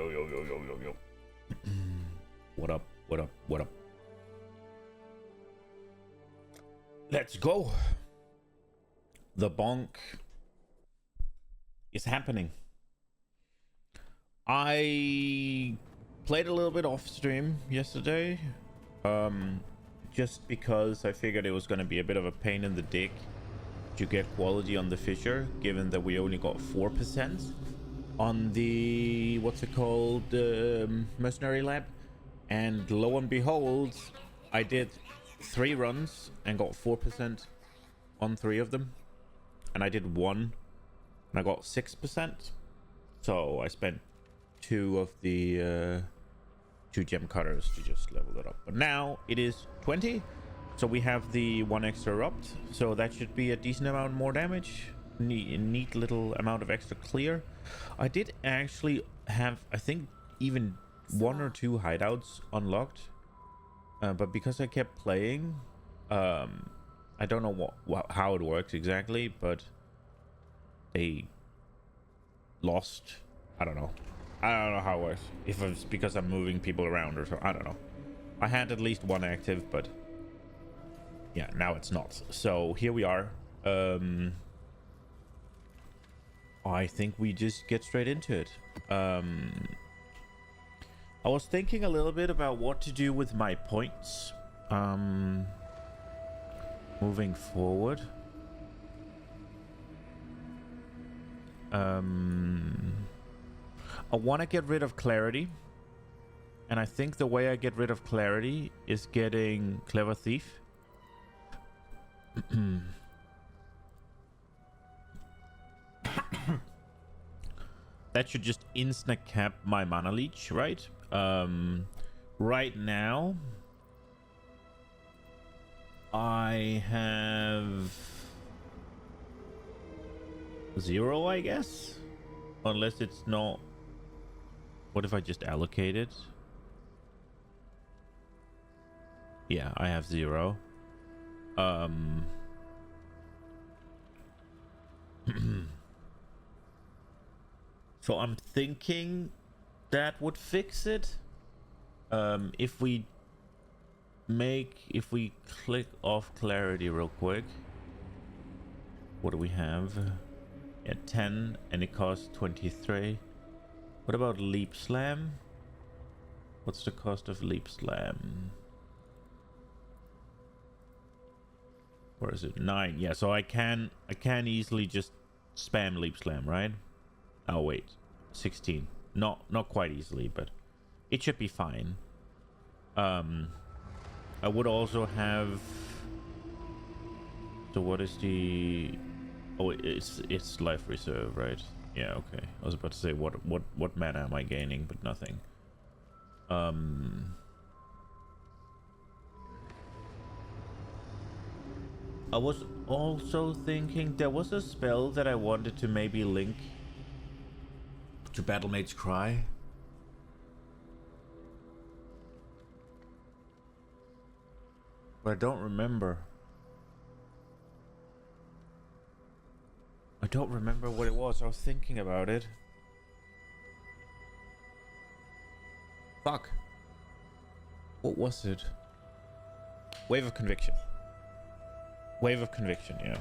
yo. What up? What up? What up? Let's go. The bonk is happening. I played a little bit off stream yesterday. Just because I figured it was going to be a bit of a pain in the dick to get quality on the Fisher, given that we only got 4% on the, what's it called, Mercenary Lab. And lo and behold, I did 3 runs and got 4% on 3 of them. And I did 1 and I got 6%. So I spent 2 of the 2 gem cutters to just level it up. But now it is 20. So we have the 1 extra erupt. So that should be a decent amount more damage. Neat little amount of extra clear. I did actually have, I think, even 1 or 2 hideouts unlocked. But because I kept playing, I don't know how it works exactly, but they lost. I don't know how it works. If it's because I'm moving people around or so, I don't know. I had at least 1 active, but yeah, now it's not. So here we are. I think we just get straight into it. I was thinking a little bit about what to do with my points moving forward. I want to get rid of clarity, and I think the way I get rid of clarity is getting Clever Thief. That should just instant cap my mana leech, right? Right now I have 0, I guess, unless it's not. What if I just allocate it? Yeah, I have 0. So I'm thinking that would fix it. If we click off clarity real quick. What do we have? Yeah, 10, and it costs 23. What about Leap Slam? What's the cost of Leap Slam? Where is it? 9. Yeah, so I can easily just spam Leap Slam, right? Oh wait, 16. Not quite easily, but it should be fine. I would also have. So what is the? Oh, it's life reserve, right? Yeah, okay. I was about to say what mana am I gaining, but nothing. I was also thinking there was a spell that I wanted to maybe link to Battlemate's Cry. But I don't remember. I don't remember what it was. I was thinking about it. Fuck. What was it? Wave of Conviction. Wave of Conviction, yeah.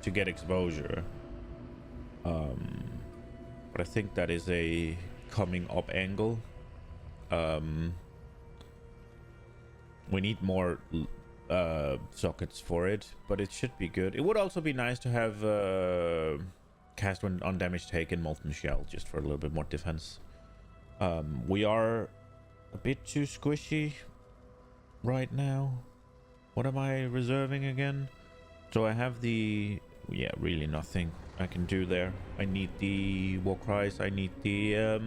To get exposure. But I think that is a coming up angle. We need more sockets for it, but it should be good. It would also be nice to have cast when on damage taken Molten Shell, just for a little bit more defense. We are a bit too squishy right now. What am I reserving again? So I have the... yeah, really nothing I can do there. I need the War Cries. I need the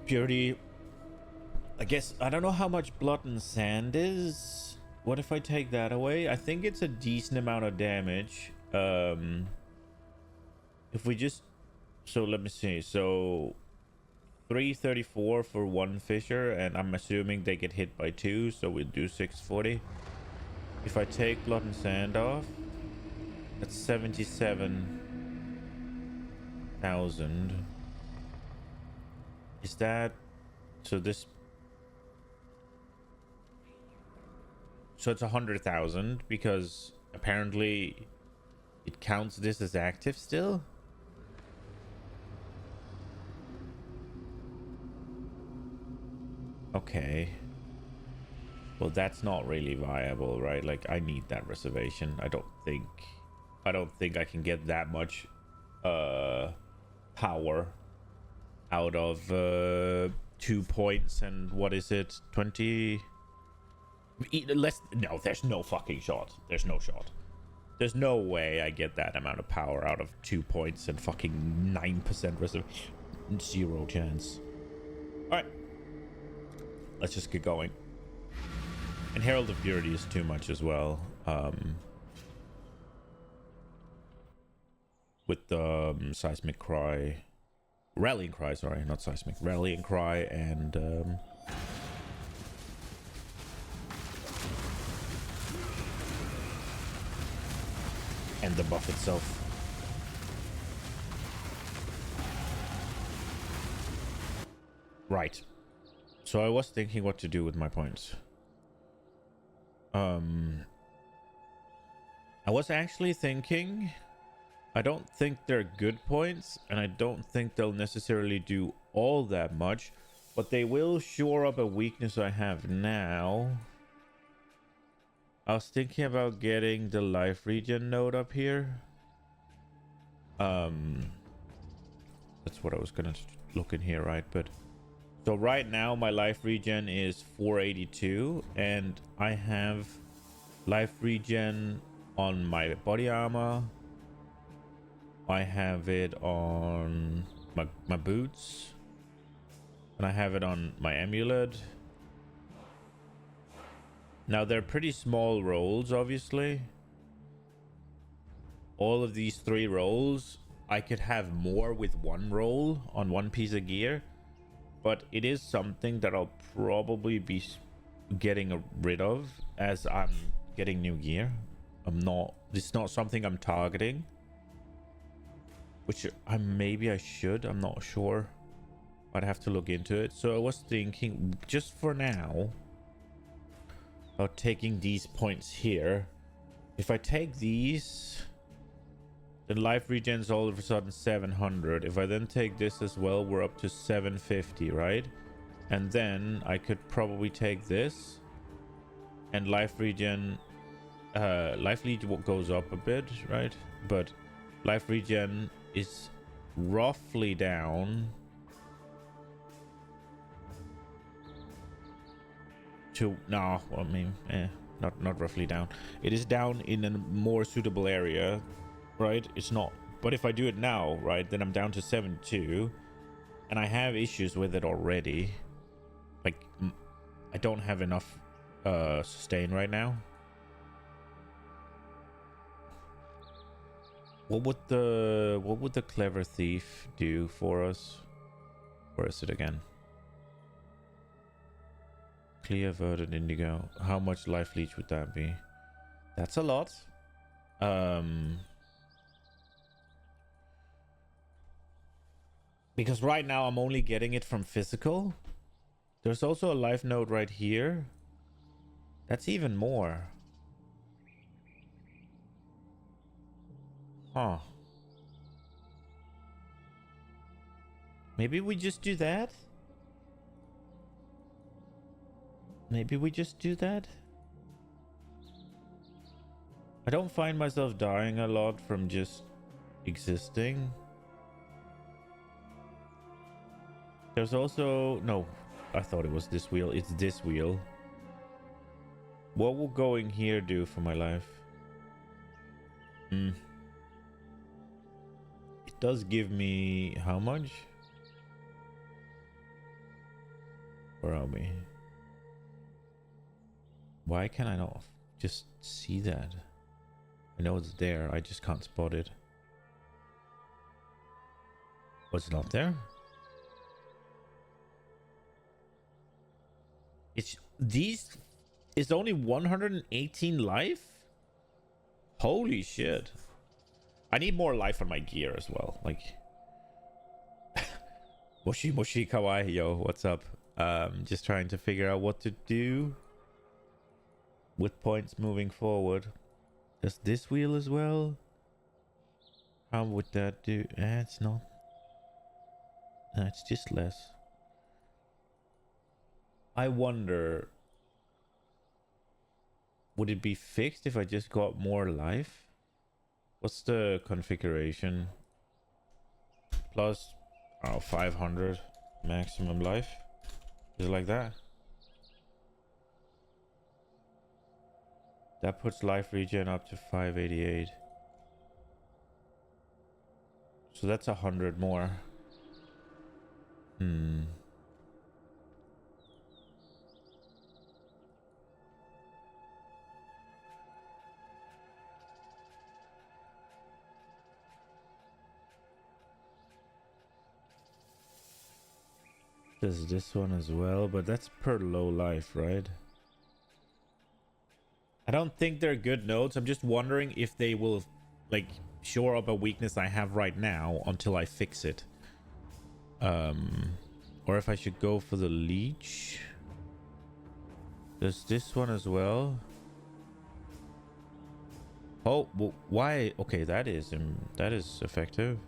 Purity. I guess I don't know how much Blood and Sand is. What if I take that away? I think it's a decent amount of damage. If we just... so let me see. So 334 for 1 Fisher, and I'm assuming they get hit by 2, so we'll do 640. If I take Blood and Sand off, that's 77,000. Is that... So this... So it's 100,000 because apparently it counts this as active still. Okay. Well, that's not really viable, right? Like, I need that reservation. I don't think I can get that much power out of 2 points and what is it? 20 less. No, there's no fucking shot. There's no shot. There's no way I get that amount of power out of 2 points and fucking 9% reservation. Zero chance. All right. Let's just get going. And Herald of Purity is too much as well. With the Seismic Cry. Rallying Cry, sorry. Not Seismic. Rallying Cry and... and the buff itself. Right. So I was thinking what to do with my points. I was actually thinking, I don't think they're good points, and I don't think they'll necessarily do all that much, but they will shore up a weakness I have now. I was thinking about getting the life regen node up here. That's what I was gonna look in here, right? But so right now my life regen is 482, and I have life regen on my body armor. I have it on my boots, and I have it on my amulet. Now they're pretty small rolls, obviously. All of these 3 rolls, I could have more with 1 roll on 1 piece of gear, but it is something that I'll probably be getting rid of as I'm getting new gear. It's not something I'm targeting, which maybe I should. I'm not sure. I'd have to look into it. So I was thinking, just for now, about taking these points here. If I take these, then life regen's all of a sudden 700. If I then take this as well, we're up to 750, right? And then I could probably take this, and life regen, life lead goes up a bit, right? But life regen is roughly down to not roughly down. It is down in a more suitable area, right? It's not, but if I do it now, right, then I'm down to 72, and I have issues with it already. Like, I don't have enough sustain right now. What would the clever thief do for us? Where is it again? Clear verdant indigo. How much life leech would that be? That's a lot. Because right now I'm only getting it from physical. There's also a life node right here. That's even more. Huh. Maybe we just do that? Maybe we just do that? I don't find myself dying a lot from just existing. There's also... No, I thought it was this wheel. It's this wheel. What will going here do for my life? It does give me... How much? Where are we? Why can I not just see that? I know it's there. I just can't spot it. Was it not there? It's only 118 life? Holy shit. I need more life on my gear as well. Like, Moshi Moshi Kawaii, yo, what's up? Just trying to figure out what to do with points moving forward. Does this wheel as well? How would that do? It's not. It's just less. I wonder, would it be fixed if I just got more life? What's the configuration? Plus, 500 maximum life. Is it like that? That puts life regen up to 588. So that's 100 more. Does this one as well, but that's per low life, right? I don't think they're good notes. I'm just wondering if they will like shore up a weakness I have right now until I fix it. Or if I should go for the leech. Does this one as well? Oh, well, why? Okay, that is effective.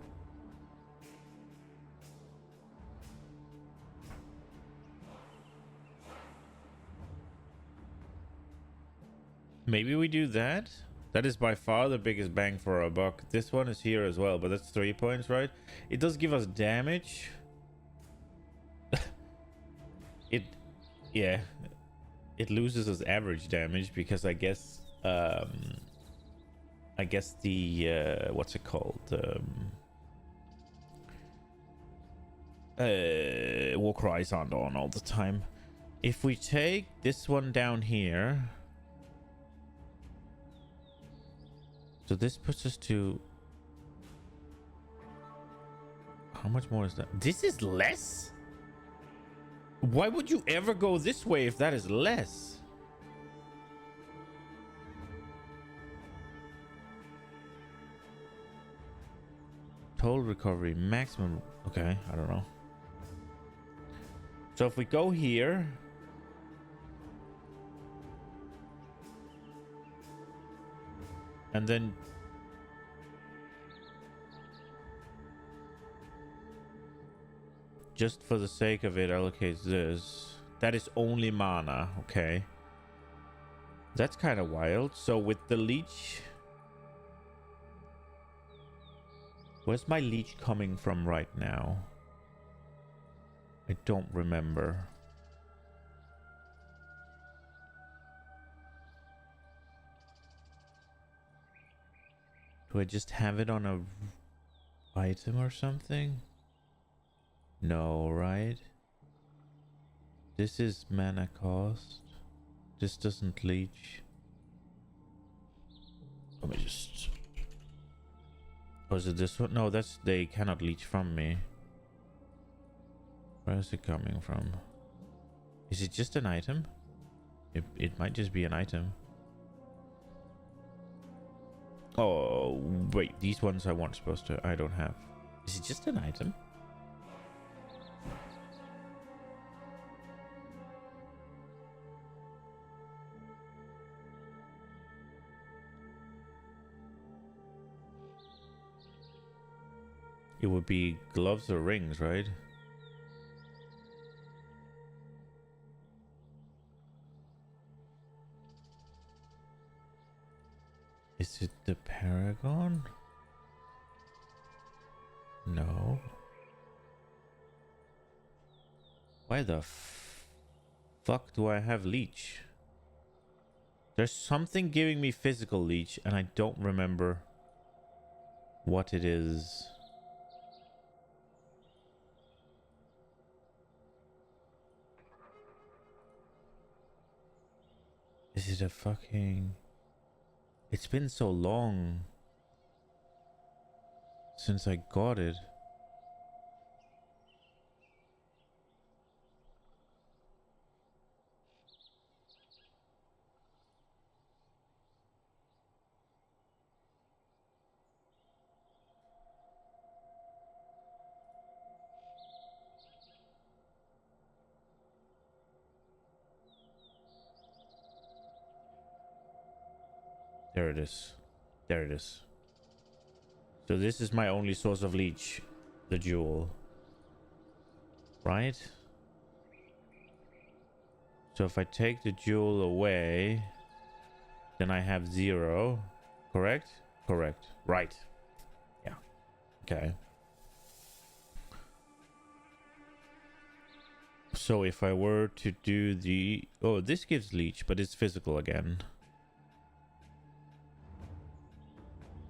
Maybe we do that. That is by far the biggest bang for our buck. This one is here as well, but that's 3 points, right? It does give us damage. Yeah, it loses us average damage because I guess the what's it called? War cries aren't on all the time. If we take this one down here, so this puts us to how much more is that? This is less? Why would you ever go this way if that is less? Total recovery maximum. Okay, I don't know. So if we go here, and then just for the sake of it, allocates this. That is only mana, okay. That's kind of wild. So with the leech, where's my leech coming from right now? I don't remember. Do I just have it on a item or something? No, right? This is mana cost. This doesn't leech. Let me just... Oh, is it this one? No, that's... They cannot leech from me. Where is it coming from? Is it just an item? It might just be an item. Oh, wait. These ones I weren't supposed to... I don't have. Is it just an item? It would be gloves or rings, right? Is it the Paragon? No. Why the fuck do I have leech? There's something giving me physical leech and I don't remember what it is. Is it a fucking... It's been so long since I got it. There it is. There it is. So this is my only source of leech. The jewel. Right? So if I take the jewel away, then I have 0. Correct? Correct. Right. Yeah. Okay. So if I were to do the... Oh, this gives leech, but it's physical again.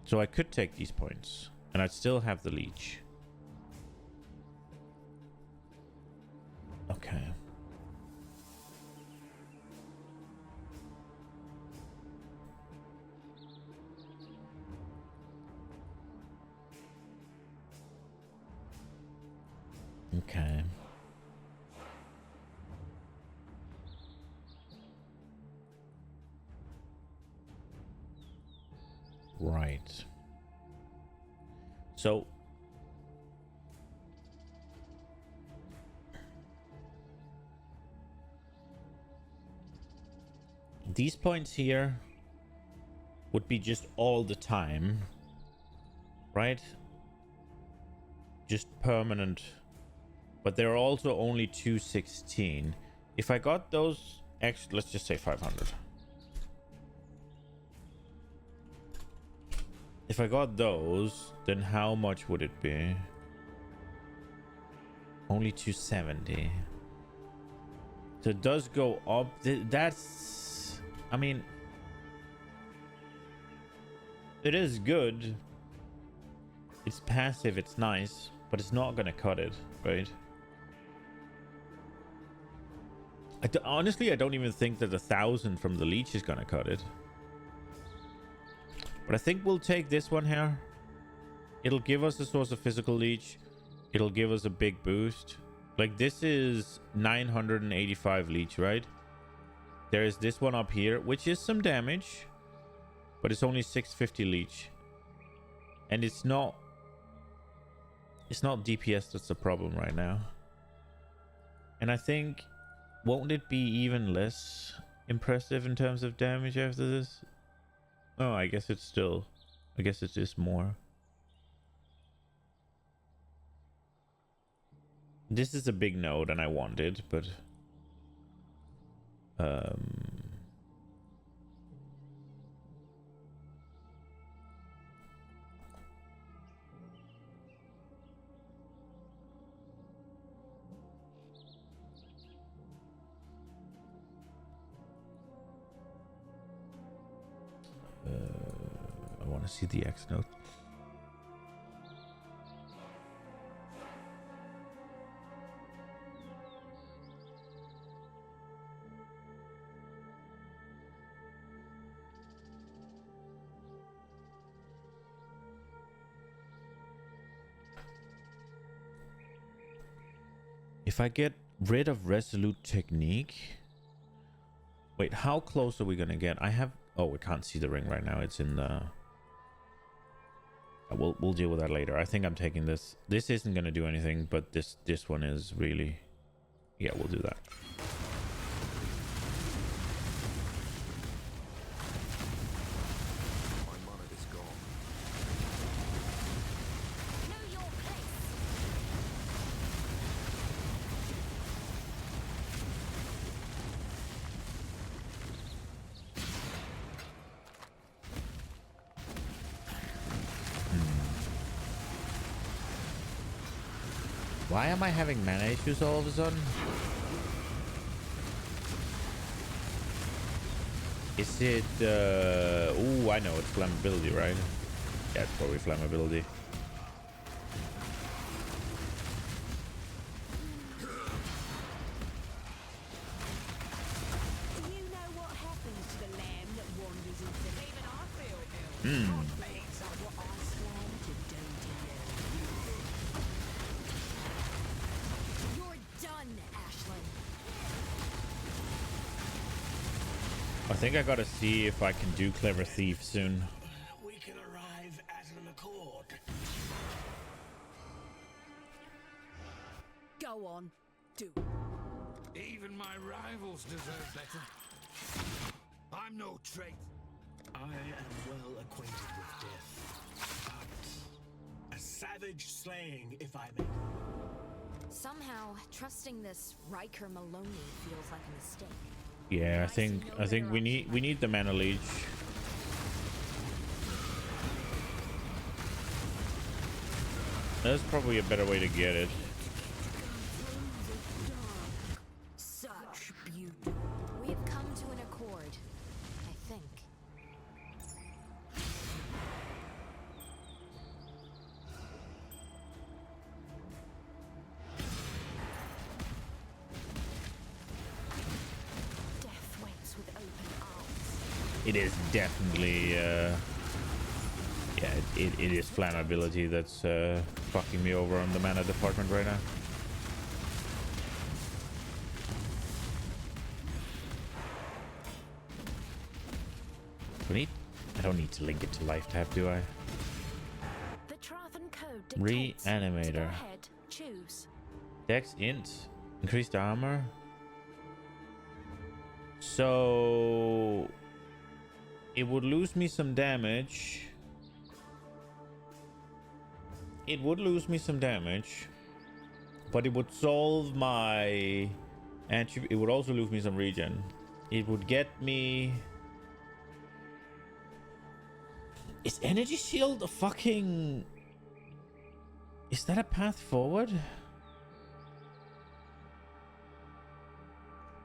So I could take these points, and I'd still have the leech. Okay. Okay. Right. So these points here would be just all the time, right? Just permanent. But they're also only 216. If I got those extra, let's just say 500. If I got those, then how much would it be? Only 270. So it does go up. That's... I mean... It is good. It's passive, it's nice. But it's not gonna cut it, right? Honestly, I don't even think that 1,000 from the leech is gonna cut it. But I think we'll take this one here. It'll give us a source of physical leech. It'll give us a big boost. Like, this is 985 leech, right? There is this one up here, which is some damage. But it's only 650 leech. And it's not... It's not DPS that's the problem right now. And I think... Won't it be even less impressive in terms of damage after this? Oh, I guess it's still... I guess it is more. This is a big node and I want it, but... I want to see the X note. If I get rid of Resolute Technique... Wait, how close are we gonna get? I have... Oh, we can't see the ring right now. It's in the... We'll deal with that later. I think I'm taking this. This isn't gonna do anything, but this one is really... Yeah, we'll do that. Why am I having mana issues all of a sudden? Is it... Ooh, I know. It's flammability, right? Yeah, it's probably flammability. I think I gotta see if I can do Clever Thief soon. We can arrive at an accord. Go on, do. Even my rivals deserve better. I'm no traitor. I am well acquainted with death, but a savage slaying, if I may. Somehow, trusting this Riker Maloney feels like a mistake. Yeah, I think we need the mana leech. That's probably a better way to get it. Such beauty. We have come to an accord, I think. Death waits with open arms. It is definitely yeah, it is flammability that's fucking me over on the mana department right now. I don't need to link it to life tab, do I? The Trarthus code dictates Reanimator. to go ahead, choose. Dex int. Increased armor. So it would lose me some damage. It would lose me some damage, but it would solve my attribute. It would also lose me some regen. It would get me. Is energy shield a fucking? Is that a path forward?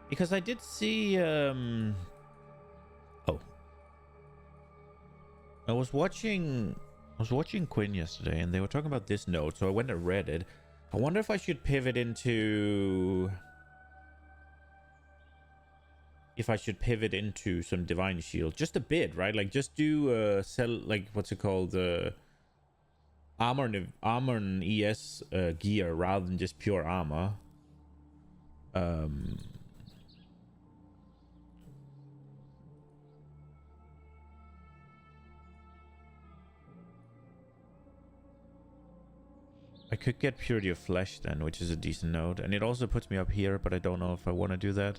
Because I did see oh, I was watching Quinn yesterday and they were talking about this node, so I went and read it. I wonder if I should pivot into some divine shield, just a bit, right? Like just do sell, like what's it called, armor and ES gear rather than just pure armor. I could get Purity of Flesh then, which is a decent node. And it also puts me up here, but I don't know if I want to do that.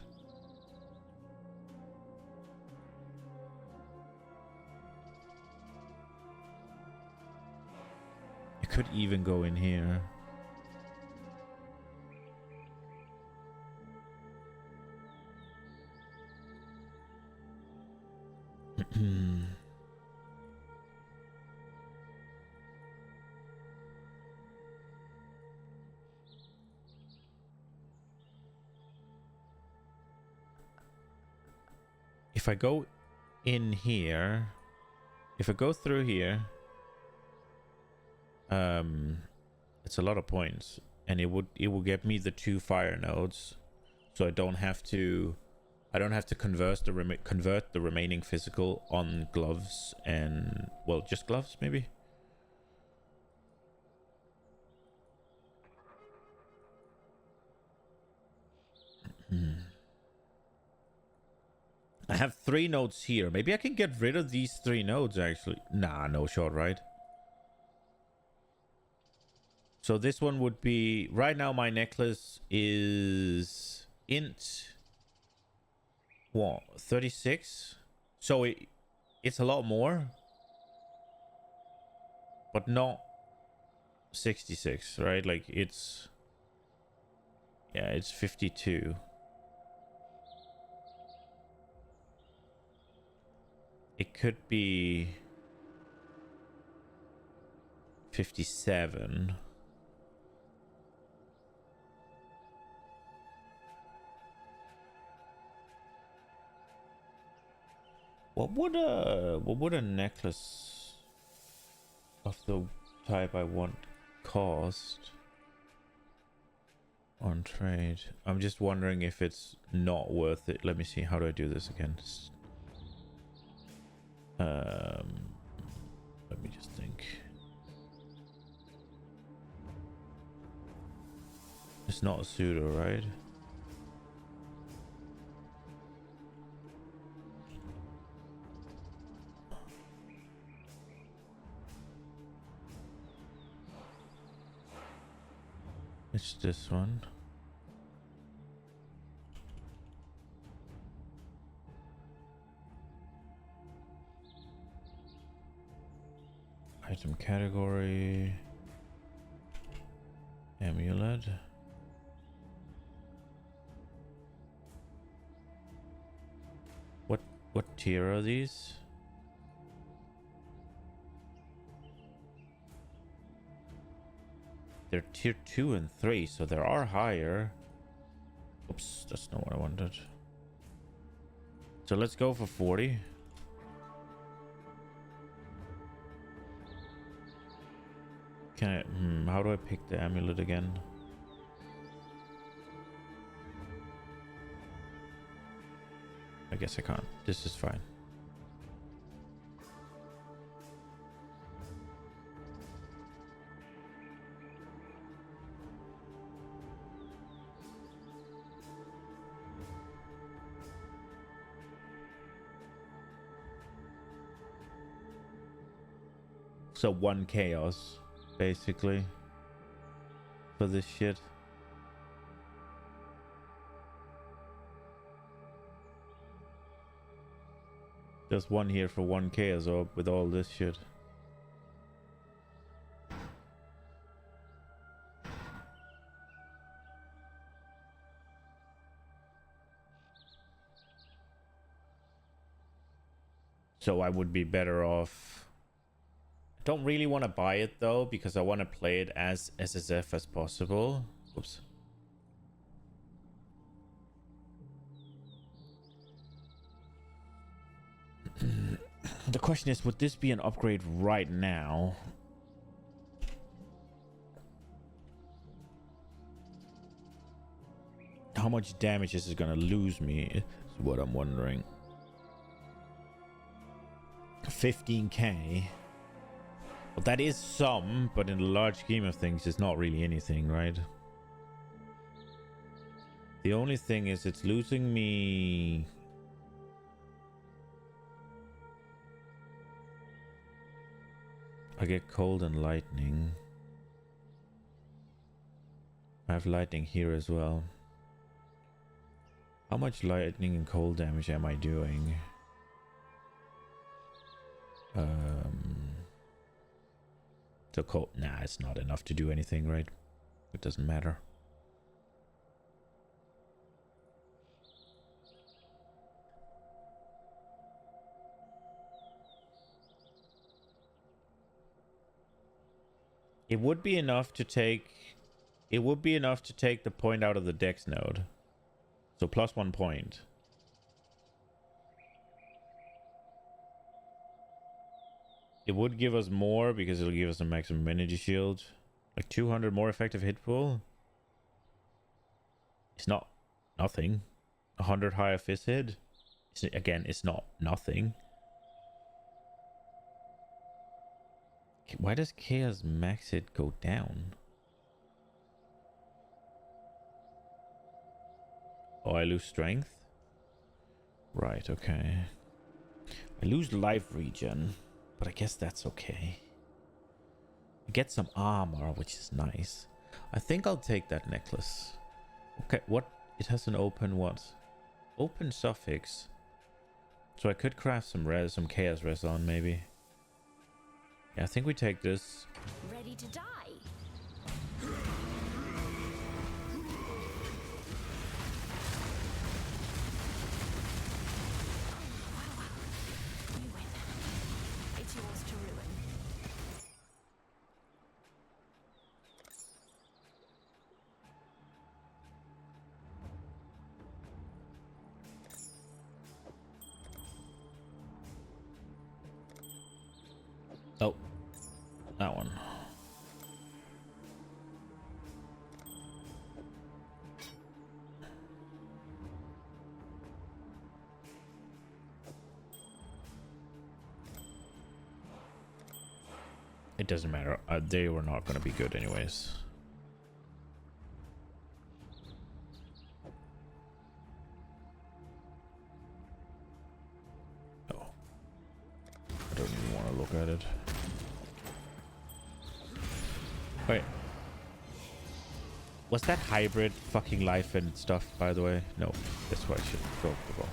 I could even go in here. If I go in here, if I go through here, it's a lot of points, and it will get me the 2 fire nodes, so I don't have to convert the remaining physical on gloves and, well, just gloves maybe. I have 3 nodes here. Maybe I can get rid of these 3 nodes actually. Nah, no shot, right? So this one would be, right now my necklace is int what, 36? So it's a lot more, but not 66, right? Like it's 52. It could be 57. What would a necklace of the type I want cost on trade? I'm just wondering if it's not worth it. Let me see. How do I do this again? Let me just think. It's not a pseudo, right? It's this one. Item category. Amulet. What tier are these? They're tier 2 and 3, so there are higher. Oops, that's not what I wanted. So let's go for 40. Can I, how do I pick the amulet again? I guess I can't. This is fine. So 1 chaos, basically, for this shit. Just 1 here for 1 chaos orb with all this shit. So I would be better off. I don't really want to buy it though, because I want to play it as SSF as possible. Oops. The question is, would this be an upgrade right now? How much damage is it gonna lose me is what I'm wondering. 15k. Well, that is some, but in the large scheme of things, it's not really anything, right? The only thing is it's losing me... I get cold and lightning. I have lightning here as well. How much lightning and cold damage am I doing? So cold. Nah, it's not enough to do anything, right? It doesn't matter. It would be enough to take... It would be enough to take the point out of the dex node. So plus 1 point. It would give us more because it'll give us a maximum energy shield. Like 200 more effective hit pool. It's not nothing. 100 higher fist hit. Again, it's not nothing. Why does Chaos max hit go down? Oh, I lose strength? Right, okay. I lose life regen, but I guess that's okay. I get some armor, which is nice. I think I'll take that necklace. Okay, what? It has an open what? Open suffix. So I could craft some chaos res on, maybe. Yeah, I think we take this. Ready to die. You win. It's yours to ruin. Oh, that one. It doesn't matter. They were not going to be good anyways. Oh. I don't even want to look at it. Wait. Was that hybrid fucking life and stuff, by the way? No. That's why I should go for the ball.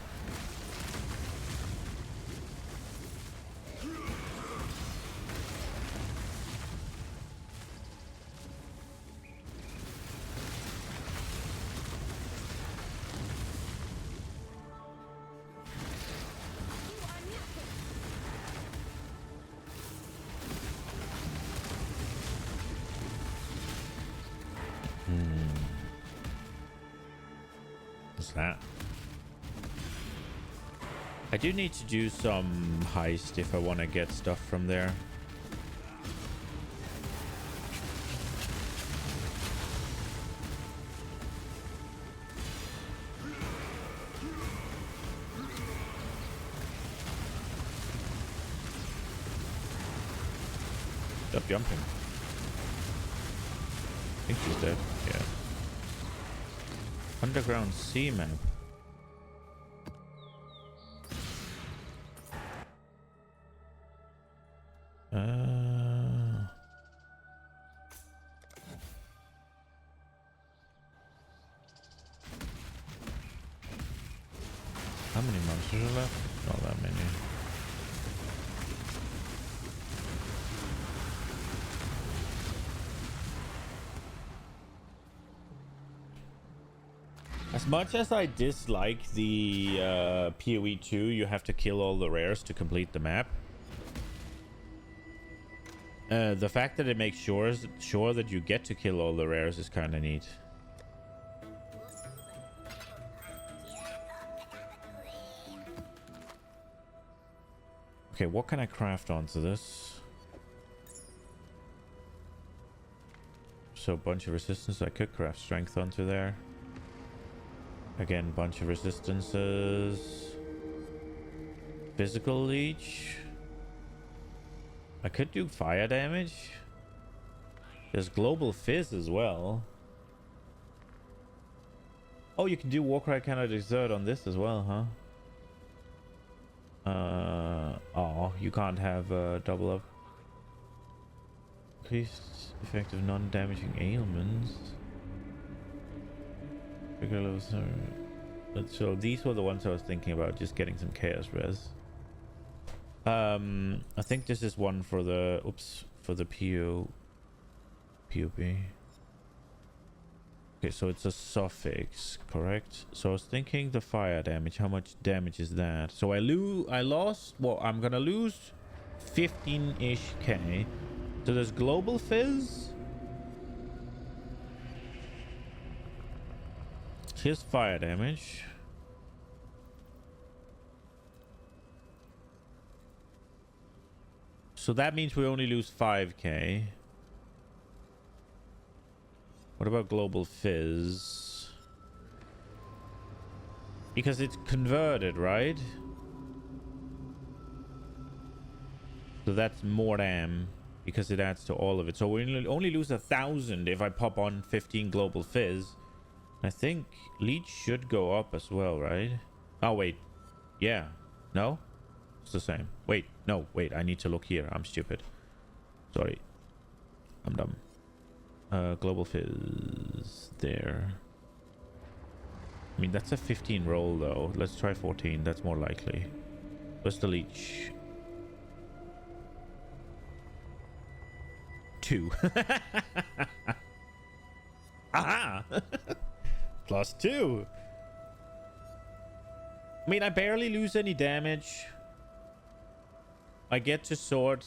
What's that? I do need to do some heist if I want to get stuff from there. Stop jumping. I think she's dead. Yeah. Underground sea map. How many monsters are left? Not that many. As much as I dislike the PoE 2, you have to kill all the rares to complete the map. The fact that it makes sure that you get to kill all the rares is kind of neat. Okay, what can I craft onto this? So a bunch of resistance. I could craft strength onto there. Again, bunch of resistances. Physical leech. I could do fire damage. There's global fizz as well. Oh, you can do Warcry cannot exert on this as well, huh? Oh, you can't have double up. Increased effective non-damaging ailments. So these were the ones I was thinking about, just getting some chaos res. I think this is one for the for the POB. Okay, so it's a suffix, correct? So I was thinking the fire damage. How much damage is that? So I lost. Well, I'm gonna lose 15-ish K. So there's global fizz. Here's fire damage. So that means we only lose 5K. What about global fizz? Because it's converted, right? So that's more damn because it adds to all of it. So we only lose 1,000 if I pop on 15 global fizz. I think leech should go up as well, right? Oh, wait. Yeah. No? It's the same. Wait. No, wait. I need to look here. I'm stupid. Sorry. I'm dumb. Global fizz there. I mean, that's a 15 roll, though. Let's try 14. That's more likely. Where's the leech? 2. Aha! +2. I mean, I barely lose any damage. I get to sort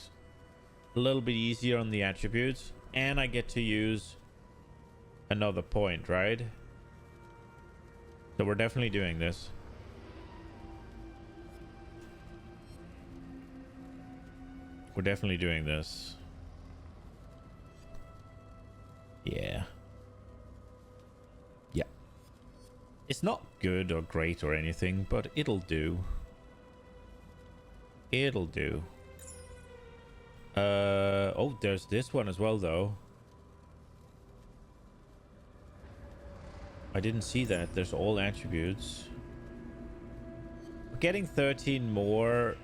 a little bit easier on the attributes, and I get to use another point, right? So we're definitely doing this. We're definitely doing this. Yeah. Yeah. It's not good or great or anything, but it'll do. It'll do. Oh, there's this one as well, though. I didn't see that. There's all attributes. Getting 13 more.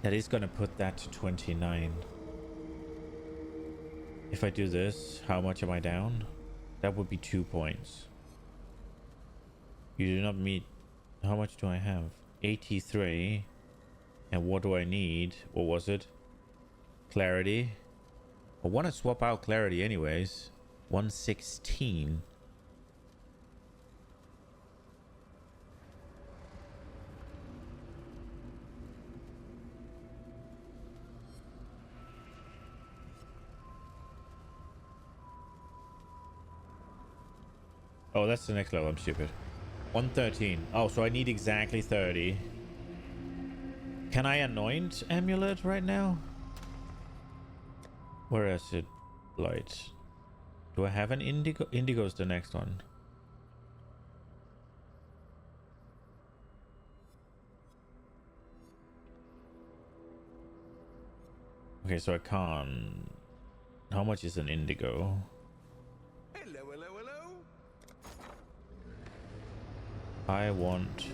That is going to put that to 29. If I do this, how much am I down? That would be 2 points. You do not meet... How much do I have? 83. And what do I need? What was it? Clarity. I want to swap out clarity anyways. 116. Oh, that's the next level. I'm stupid. 113. Oh, so I need exactly 30. Can I anoint amulet right now? Where is it? Light. Do I have an indigo? Indigo's the next one. Okay, so I can't. How much is an indigo? Hello, hello, hello. I want.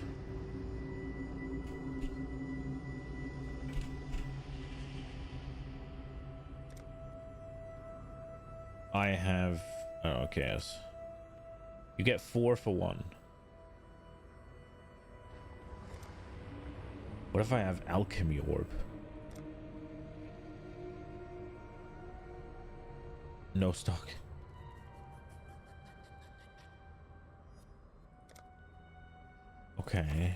I have. Oh, okay. Yes. You get 4 for 1. What if I have alchemy orb? No stock. Okay.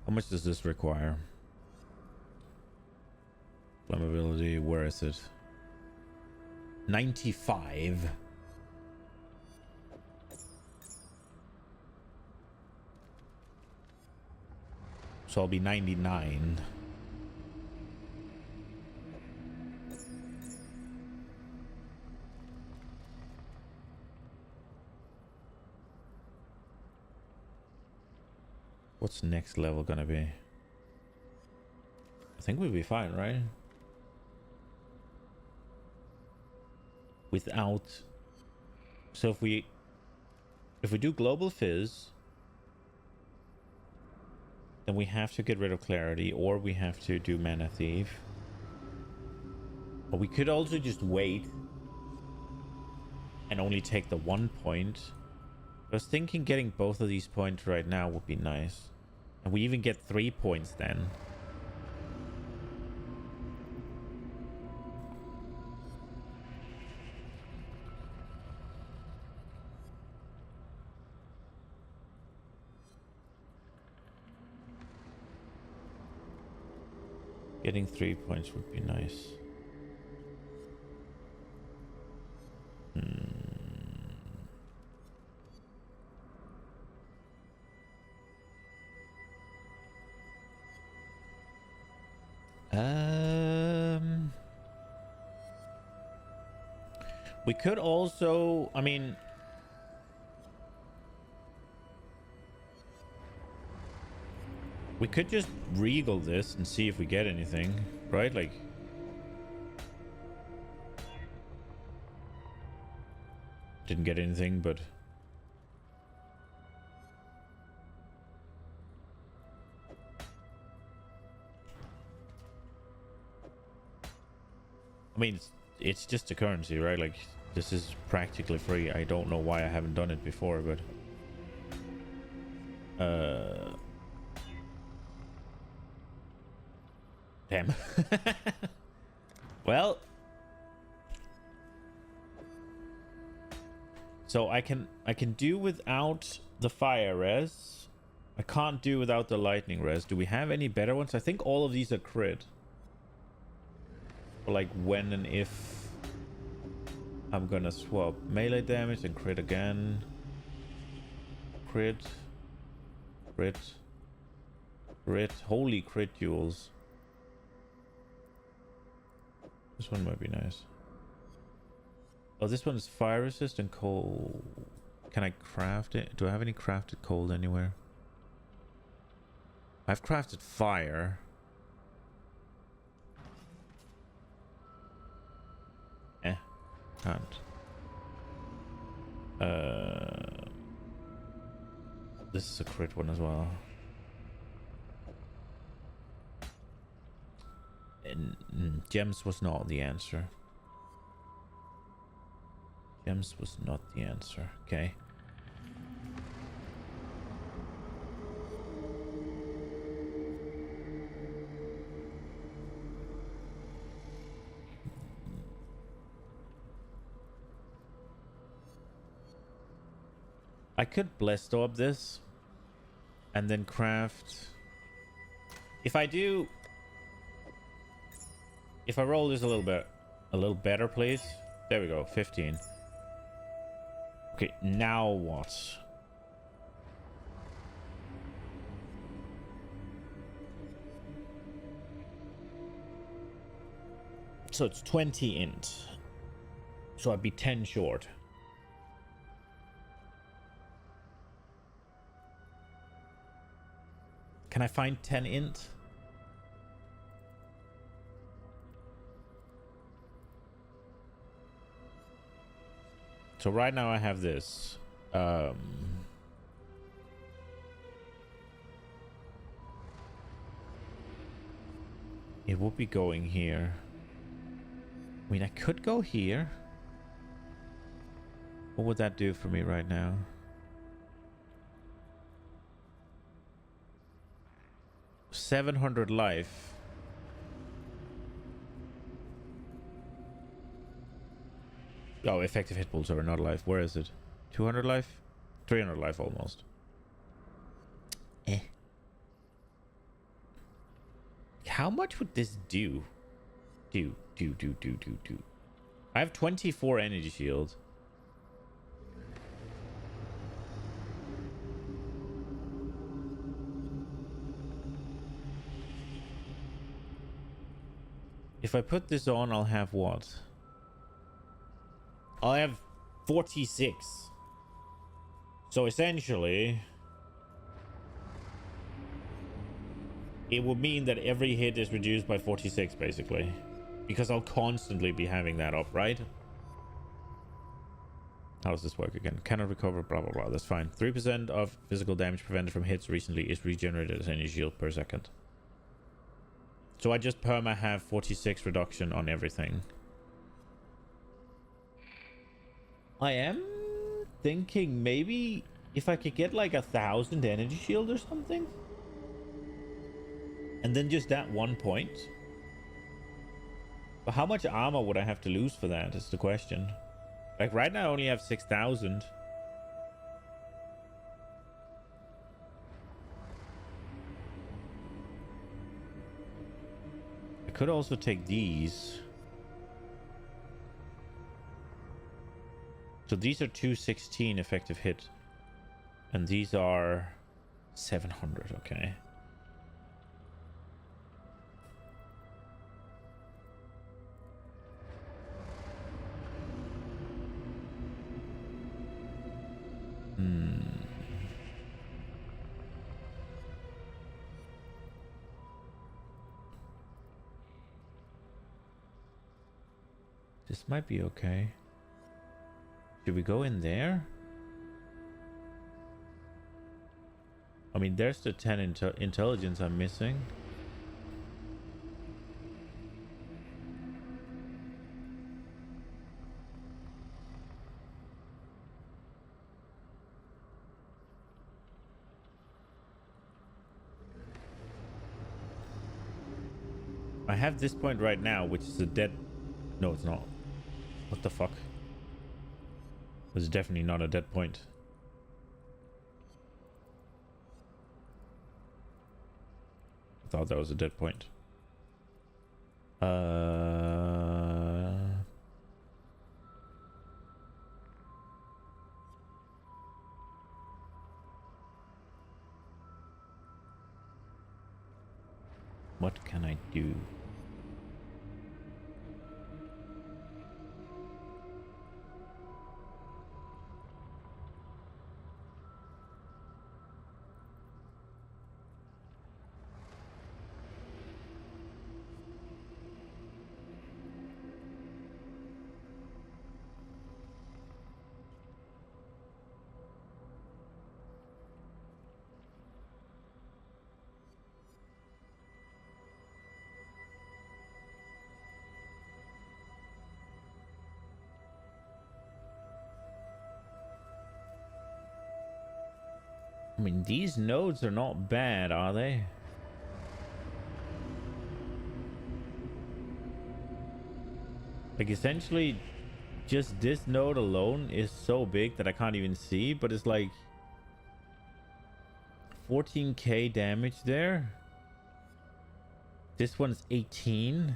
How much does this require? Flammability, where is it? 95. So I'll be 99. What's next level gonna be? I think we'll be fine, right? Without. So if we do global fizz, then we have to get rid of clarity, or we have to do mana thief. But we could also just wait and only take the 1 point. I was thinking getting both of these points right now would be nice. And we even get 3 points then. Getting 3 points would be nice. We could also, I mean, we could just regal this and see if we get anything, right? Like, didn't get anything, but I mean, it's just a currency, right? Like, this is practically free. I don't know why I haven't done it before, but damn. Well, so I can do without the fire res. I can't do without the lightning res. Do we have any better ones? I think all of these are crit. Or like when and if I'm gonna swap melee damage and crit again. Crit. Crit. Crit. Holy crit duels. This one might be nice. Oh, this one is fire resist and cold. Can I craft it? Do I have any crafted cold anywhere? I've crafted fire. Can't. This is a crit one as well. And gems was not the answer. Gems was not the answer. Okay. I could blessed orb this and then craft. If I roll this a little better, please. There we go, 15. Okay, now what? So it's 20 int. So I'd be 10 short. Can I find 10 int? So right now I have this. It would be going here. I mean, I could go here. What would that do for me right now? $700 life. Oh, effective hit pulls are not life. Where is it? 200 life? 300 life almost. How much would this do? Do. I have 24 energy shield. If I put this on, I'll have what? I'll have 46. So essentially, it would mean that every hit is reduced by 46, basically. Because I'll constantly be having that up, right? How does this work again? Cannot recover, blah, blah, blah. That's fine. 3% of physical damage prevented from hits recently is regenerated as energy shield per second. So I just perma have 46 reduction on everything. I am thinking maybe if I could get like 1,000 energy shield or something. And then just that 1 point. But how much armor would I have to lose for that is the question. Like right now I only have 6,000. I could also take these. So these are 216 effective hit. And these are 700, okay. This might be okay. Should we go in there? I mean, there's the 10 intelligence I'm missing. I have this point right now, which is a dead... No, it's not. What the fuck? It's definitely not a dead point. I thought that was a dead point. What can I do? I mean, these nodes are not bad, are they? Like, essentially, just this node alone is so big that I can't even see, but it's like 14k damage there. This one's 18.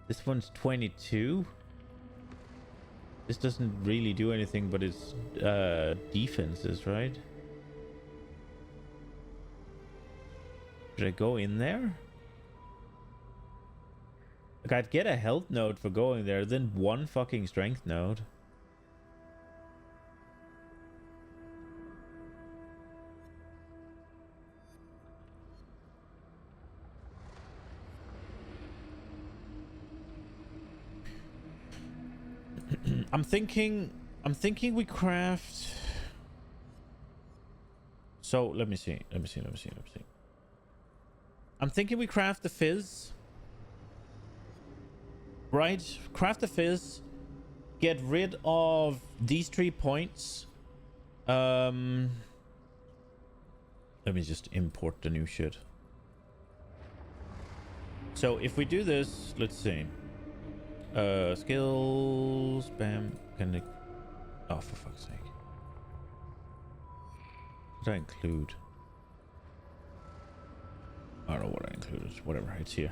This one's 22. This doesn't really do anything, but it's defenses, right? Should I go in there? Like, I'd get a health node for going there, then one fucking strength node. I'm thinking we craft. So let me see. I'm thinking we craft the fizz. Right? Craft the fizz. Get rid of these 3 points. Let me just import the new shit. So if we do this, let's see. Skills, bam, can I... Oh, for fuck's sake. What did I include? I don't know what I included. Whatever, it's here.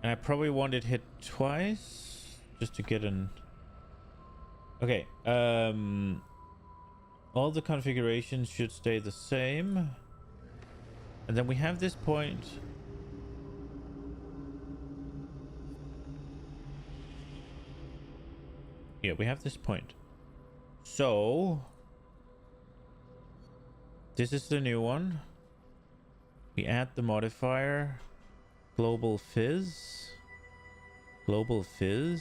And I probably want it hit twice, just to get an... Okay, all the configurations should stay the same. And then we have this point... Yeah, we have this point. So this is the new one. We add the modifier global fizz. Global fizz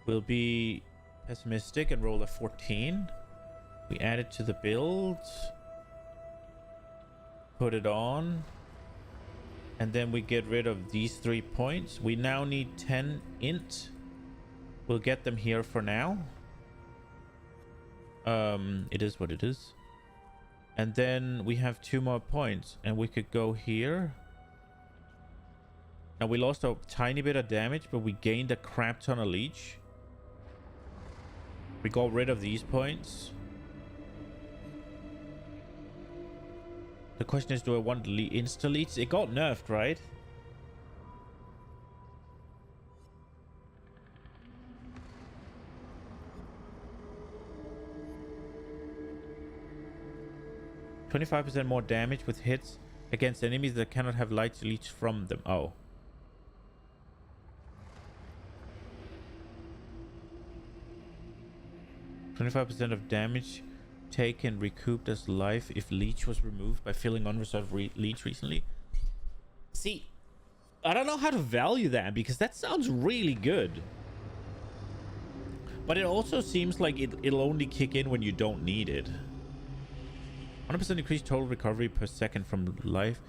will be pessimistic and roll a 14. We add it to the build, put it on, and then we get rid of these 3 points. We now need 10 int. We'll get them here for now. It is what it is. And then we have 2 more points, and we could go here. Now we lost a tiny bit of damage, but we gained a crap ton of leech. We got rid of these points. The question is, do I want insta leech? It got nerfed, right? %25% more damage with hits against enemies that cannot have light leech from them. Oh. %25% of damage taken recouped as life if leech was removed by filling unreserved leech recently. See, I don't know how to value that because that sounds really good. But it also seems like it'll only kick in when you don't need it. 100% increased total recovery per second from life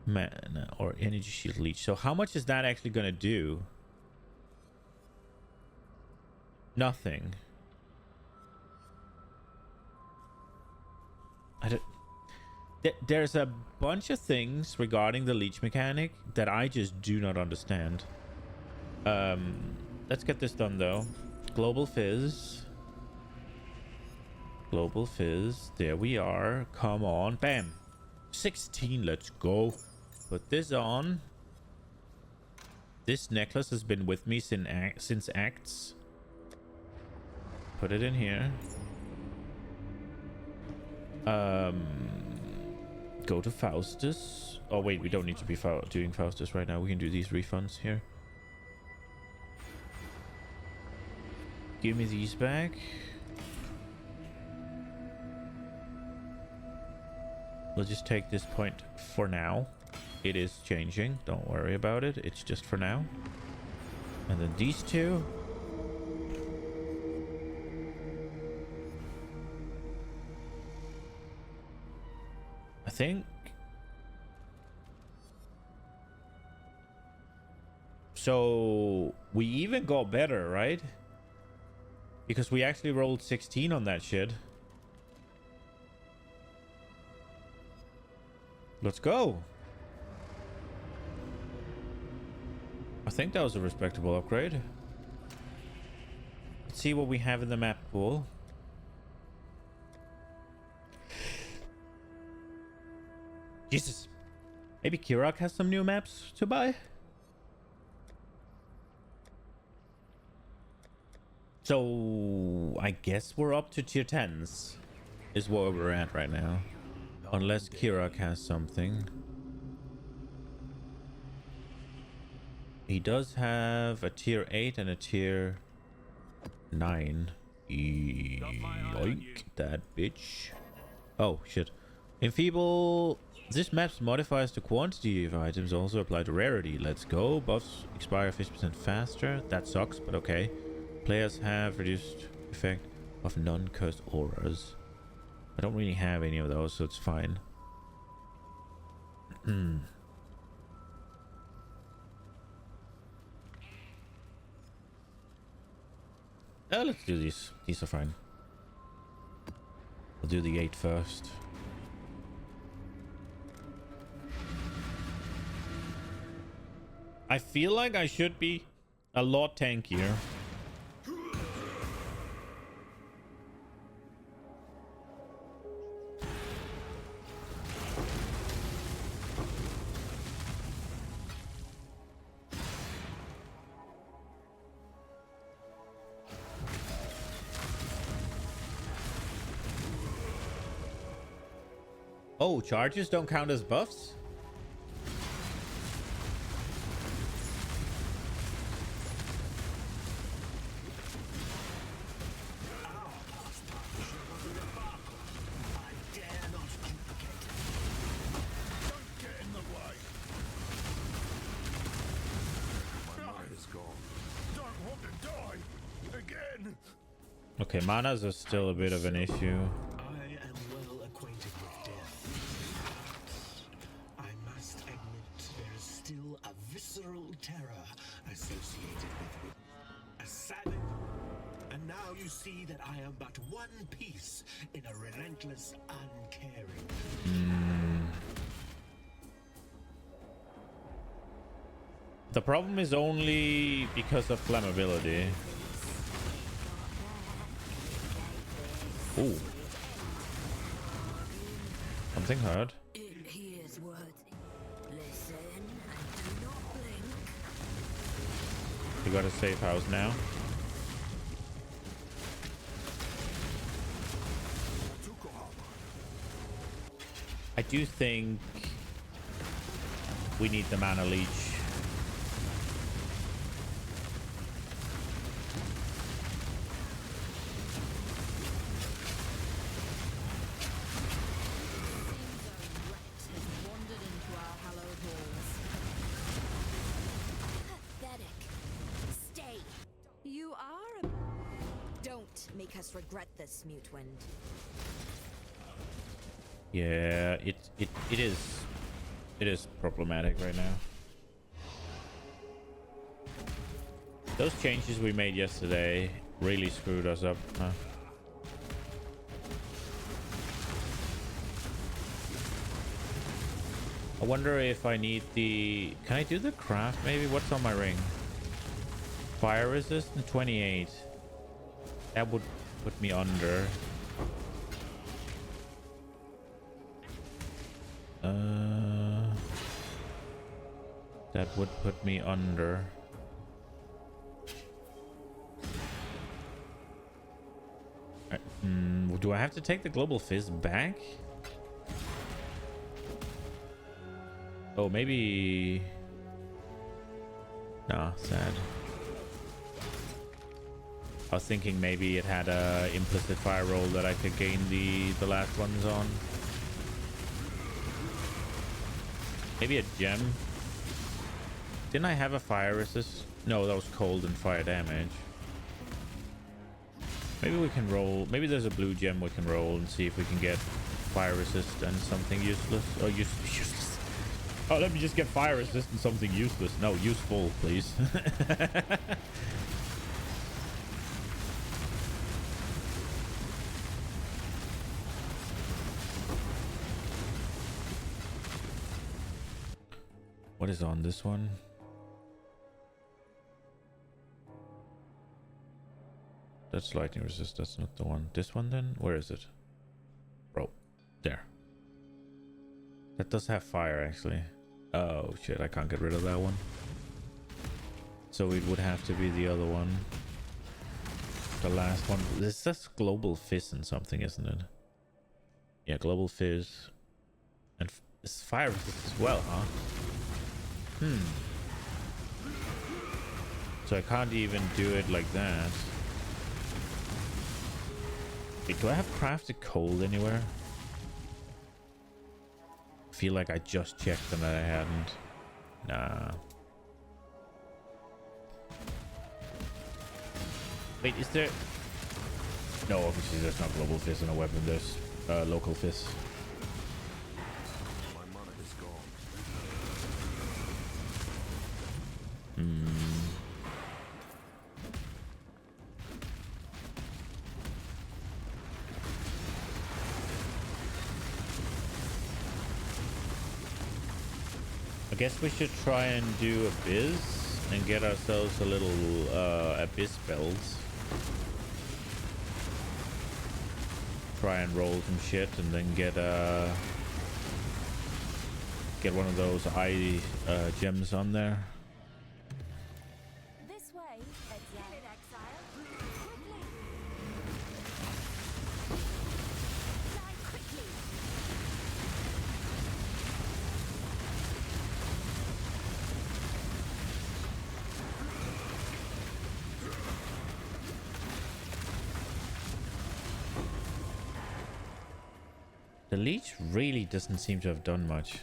mana or energy shield leech. So how much is that actually going to do? Nothing. There's a bunch of things regarding the leech mechanic that I just do not understand. Let's get this done though. Global fizz. Global fizz. There we are. Come on. Bam. 16. Let's go. Put this on. This necklace has been with me since Acts. Put it in here. Go to Faustus. Oh wait, we don't need to be doing Faustus right now. We can do these refunds here. Give me these back. We'll just take this point for now. It is changing. Don't worry about it. It's just for now. And then these 2. I think. So we even got better, right? Because we actually rolled 16 on that shit. Let's go. I think that was a respectable upgrade. Let's see what we have in the map pool. Jesus. Maybe Kirak has some new maps to buy? So, I guess we're up to tier 10s. Is where we're at right now. Unless Kirak has something. He does have a tier 8 and a tier 9. Yoink, that bitch. Oh, shit. Enfeeble. This map's modifiers to quantity of items also apply to rarity. Let's go. Buffs expire 50% faster. That sucks, but okay. Players have reduced effect of non-cursed auras. I don't really have any of those, so it's fine. Let's do these. These are fine. We'll do the 8 first. I feel like I should be a lot tankier. Oh, charges don't count as buffs? Okay, manas are still a bit of an issue. I am well acquainted with death. I must admit there is still a visceral terror associated with it. A savage. And now you see that I am but one piece in a relentless uncaring. The problem is only because of flammability. Ooh. Something hurt. It hears words. Listen and do not blink. We got a safe house now. I do think we need the mana leech. Regret this, Mutewind. Yeah, it is problematic right now. Those changes we made yesterday really screwed us up, huh? I wonder if I need the... Can I do the craft maybe? What's on my ring? Fire resistant 28. That would put me under. That would put me under. Do I have to take the global fizz back? Oh, maybe. Nah, sad. I was thinking maybe it had a implicit fire roll that I could gain the last ones on. Maybe a gem. Didn't I have a fire resist? No, that was cold and fire damage. Maybe we can roll. Maybe there's a blue gem we can roll and see if we can get fire resist and something useless. Oh, useless. Oh, let me just get fire resist and something useless. No, useful, please. What is on this one? That's lightning resist. That's not the one. This one then? Where is it? Bro. There. That does have fire, actually. Oh, shit. I can't get rid of that one. So it would have to be the other one. The last one. This is Global Fizz and something, isn't it? Yeah, Global Fizz. And it's fire resist as well, huh? So I can't even do it like that. Wait, do I have crafted cold anywhere? I feel like I just checked and that I hadn't. Nah. Wait, is there... No, obviously there's not global fizz in a weapon. There's local fizz. My mana is gone. I guess we should try and do Abyss and get ourselves a little Abyss bells. Try and roll some shit and then get one of those eye gems on there. This way, Exile. Die quickly. The leech really doesn't seem to have done much.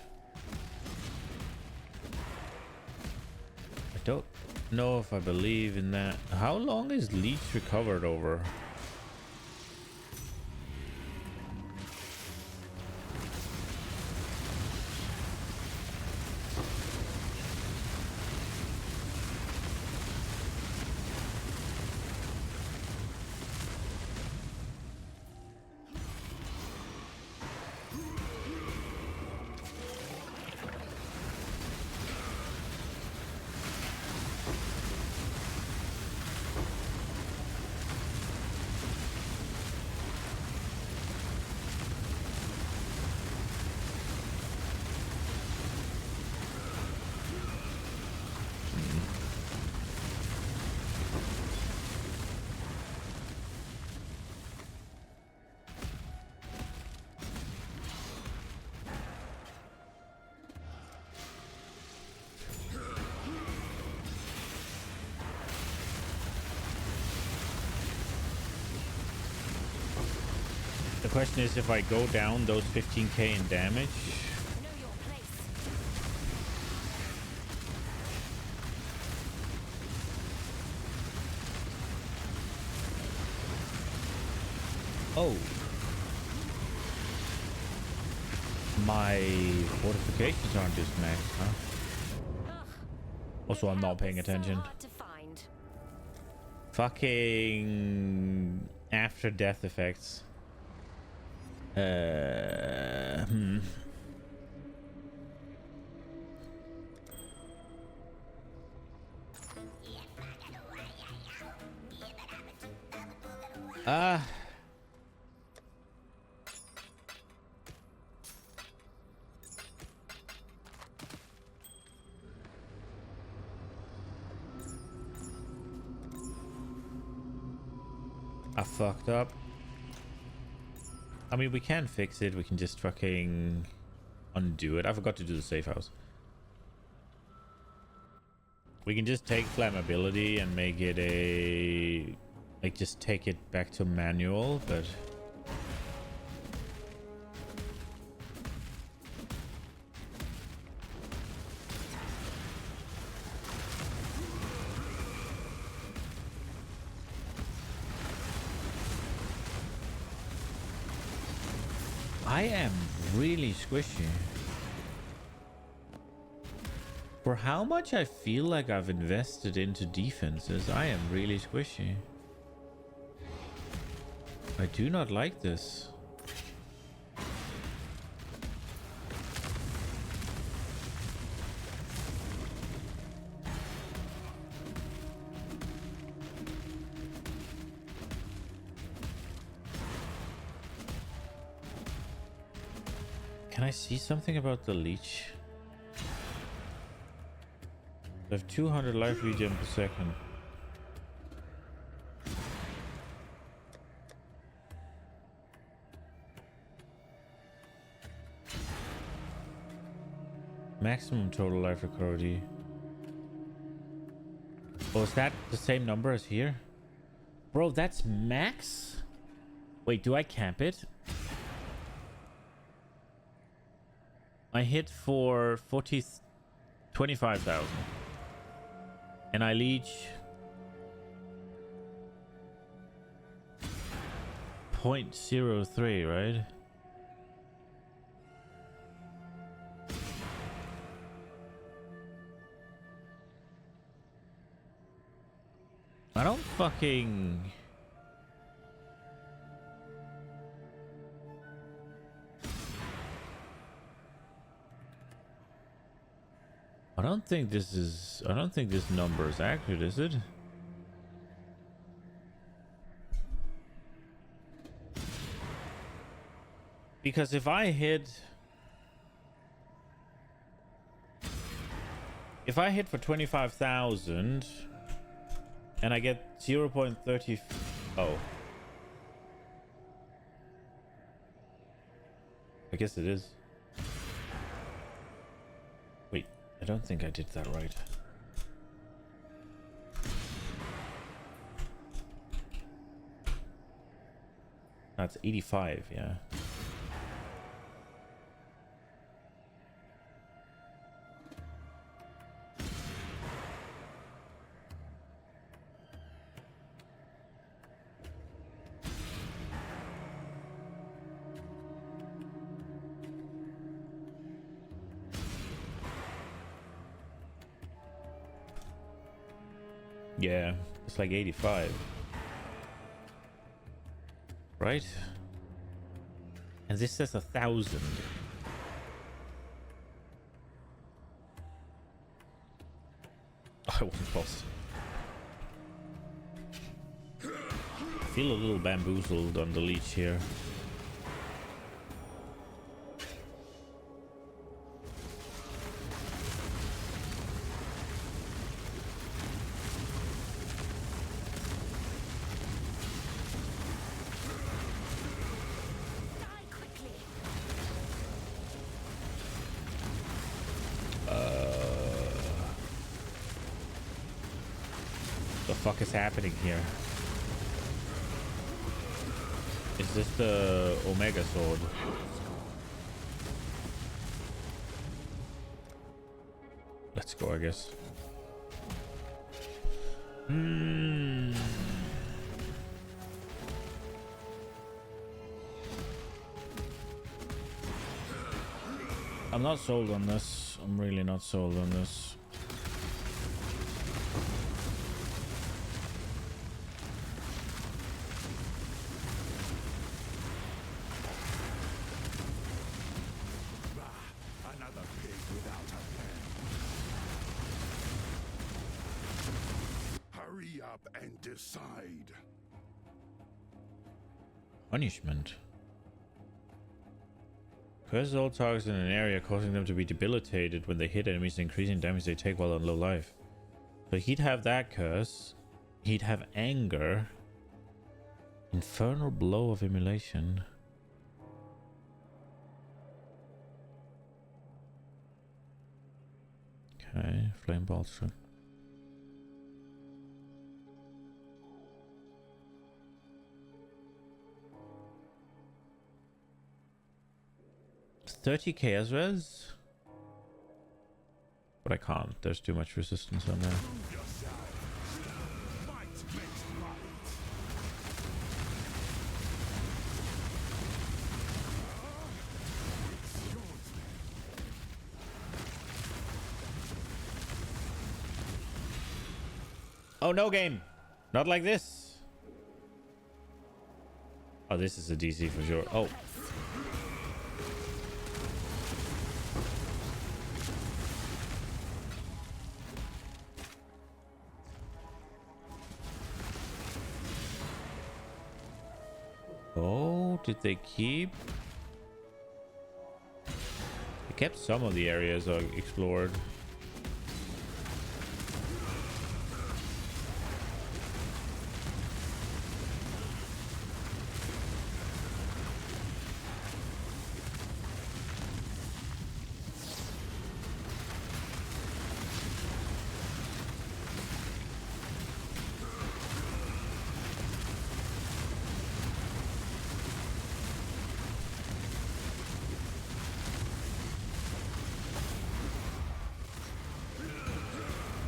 I don't know if I believe in that. How long is leech recovered over? The question is if I go down those 15k in damage. Know your place. Oh. My fortifications aren't just maxed, huh? Ugh. Also, I'm not Help paying is so attention. hard to find. Fucking after death effects. Ah. I fucked up. I mean, we can fix it. We can just fucking undo it. I forgot to do the safe house. We can just take flammability and make it a... like, just take it back to manual, but... I am really squishy. For how much I feel like I've invested into defenses, I am really squishy. I do not like this. Can I see something about the leech? I have 200 life regen per second. Maximum total life recovery. Oh, is that the same number as here? Bro, that's max? Wait, do I camp it? I hit for 25,000. And I leech 0.03, right? I don't fucking... I don't think this number is accurate, is it? Because if I hit for 25,000 and I get 0.30, oh, I guess it is. Wait, I don't think I did that right. That's 85, yeah. Yeah, it's like 85. Right? And this says 1,000. I wasn't lost. I feel a little bamboozled on the leech here. The fuck is happening here? Is this the Omega sword? Let's go, I guess. I'm not sold on this. I'm really not sold on this. And decide. Punishment. Curses all targets in an area, causing them to be debilitated when they hit enemies, increasing damage they take while on low life. So he'd have that curse. He'd have anger. Infernal blow of immolation. Okay, flame bolster. $30k as res, but I can't. There's too much resistance on there. Oh, no game. Not like this. Oh, this is a DC for sure. Oh. Oh, did they keep? kept some of the areas explored.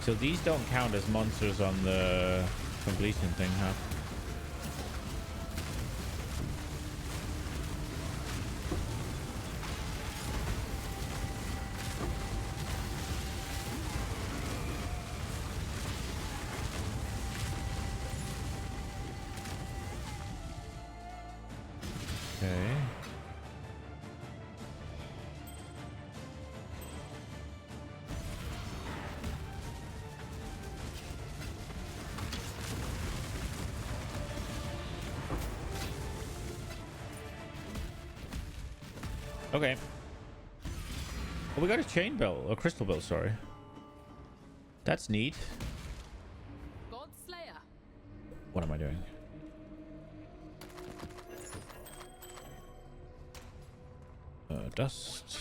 So these don't count as monsters on the completion thing, huh? Okay. Okay. Well, we got a chain bell, a crystal bell, sorry. That's neat. Godslayer. What am I doing? Dust.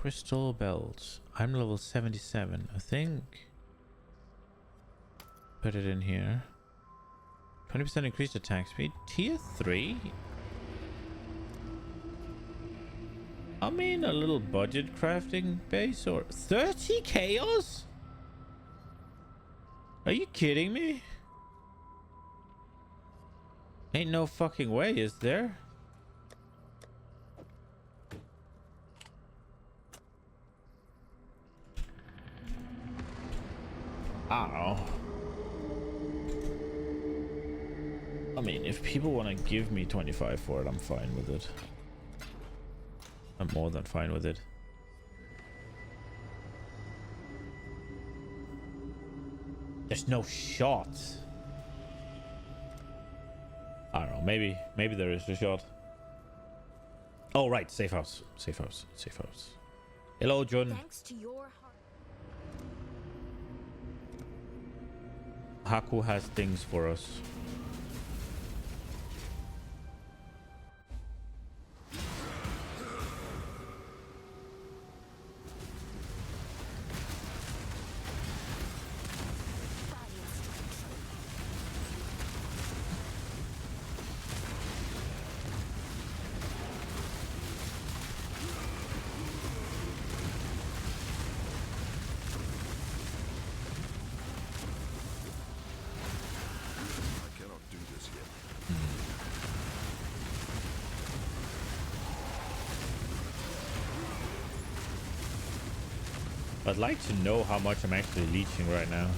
Crystal bells. I'm level 77, I think. Put it in here. 20% increased attack speed. Tier 3? I mean, a little budget crafting base or 30 chaos? Are you kidding me? Ain't no fucking way, is there? I don't know. I mean, if people want to give me 25 for it, I'm fine with it. I'm more than fine with it. There's no shot. I don't know. Maybe there is a shot. Oh, right. Safe house. Safe house. Safe house. Hello, John. Thanks to your Haku has things for us. I'd like to know how much I'm actually leeching right now.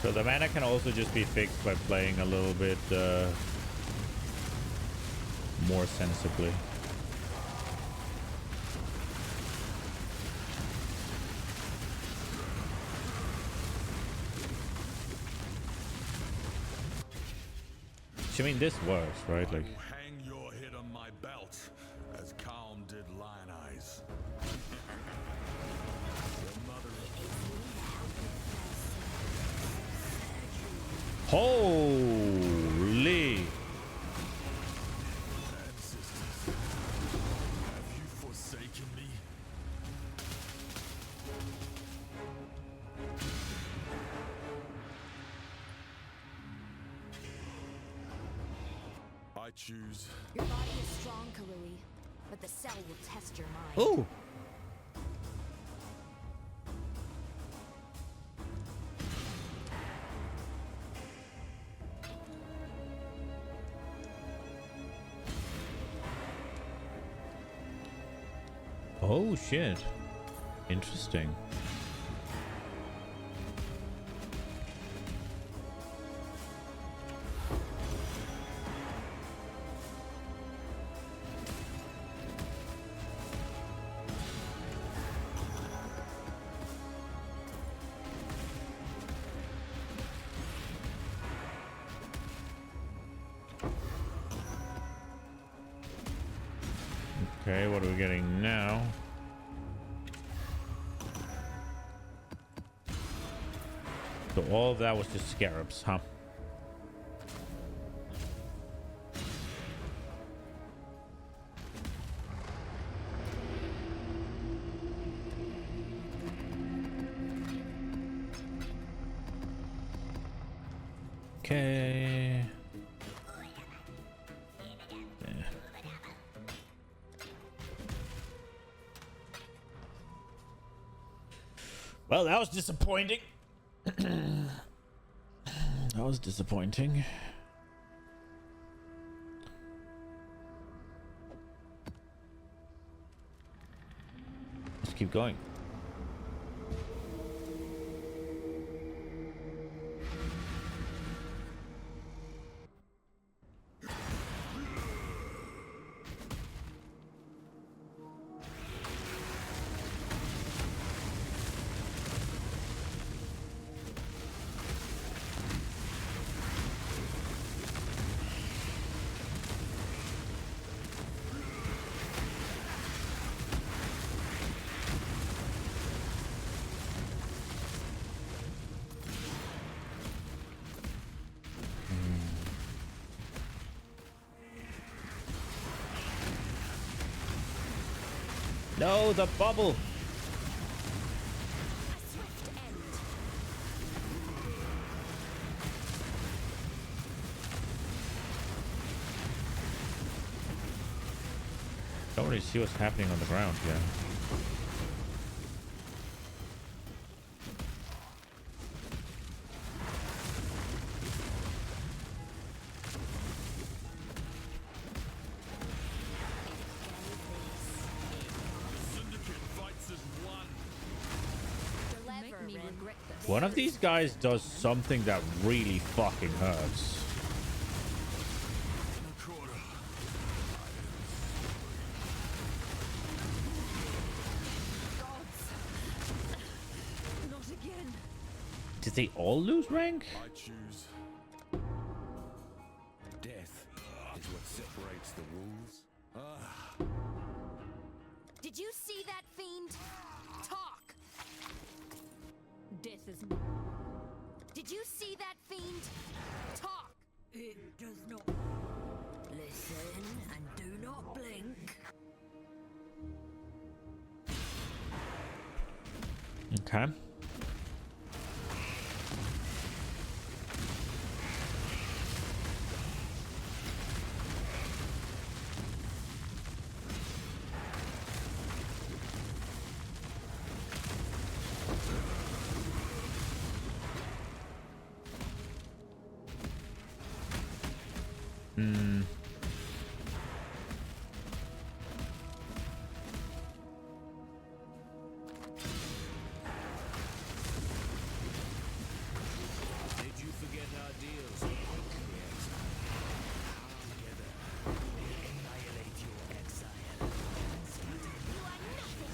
So the mana can also just be fixed by playing a little bit more sensibly. I mean, this works, right? Like, Hang your head on my belt, as Calm did Lion Eyes. holy! Ancestors, have you forsaken me? choose. Your body is strong, Karui, but the cell will test your mind. Oh. Oh shit. Interesting. Okay, what are we getting now? So all of that was just scarabs, huh? Okay. Well, that was disappointing. That was disappointing. Let's keep going. No, the bubble. A swift end. Don't really see what's happening on the ground here. One of these guys does something that really fucking hurts. Not again. Did they all lose rank? I choose. Death is what separates the wolves. Did you see that fiend? Talk. Death is. Did you see that fiend? Talk. It does not. Listen and do not blink. Okay. Did you forget our deals? Together, annihilate your exile. You are nothing.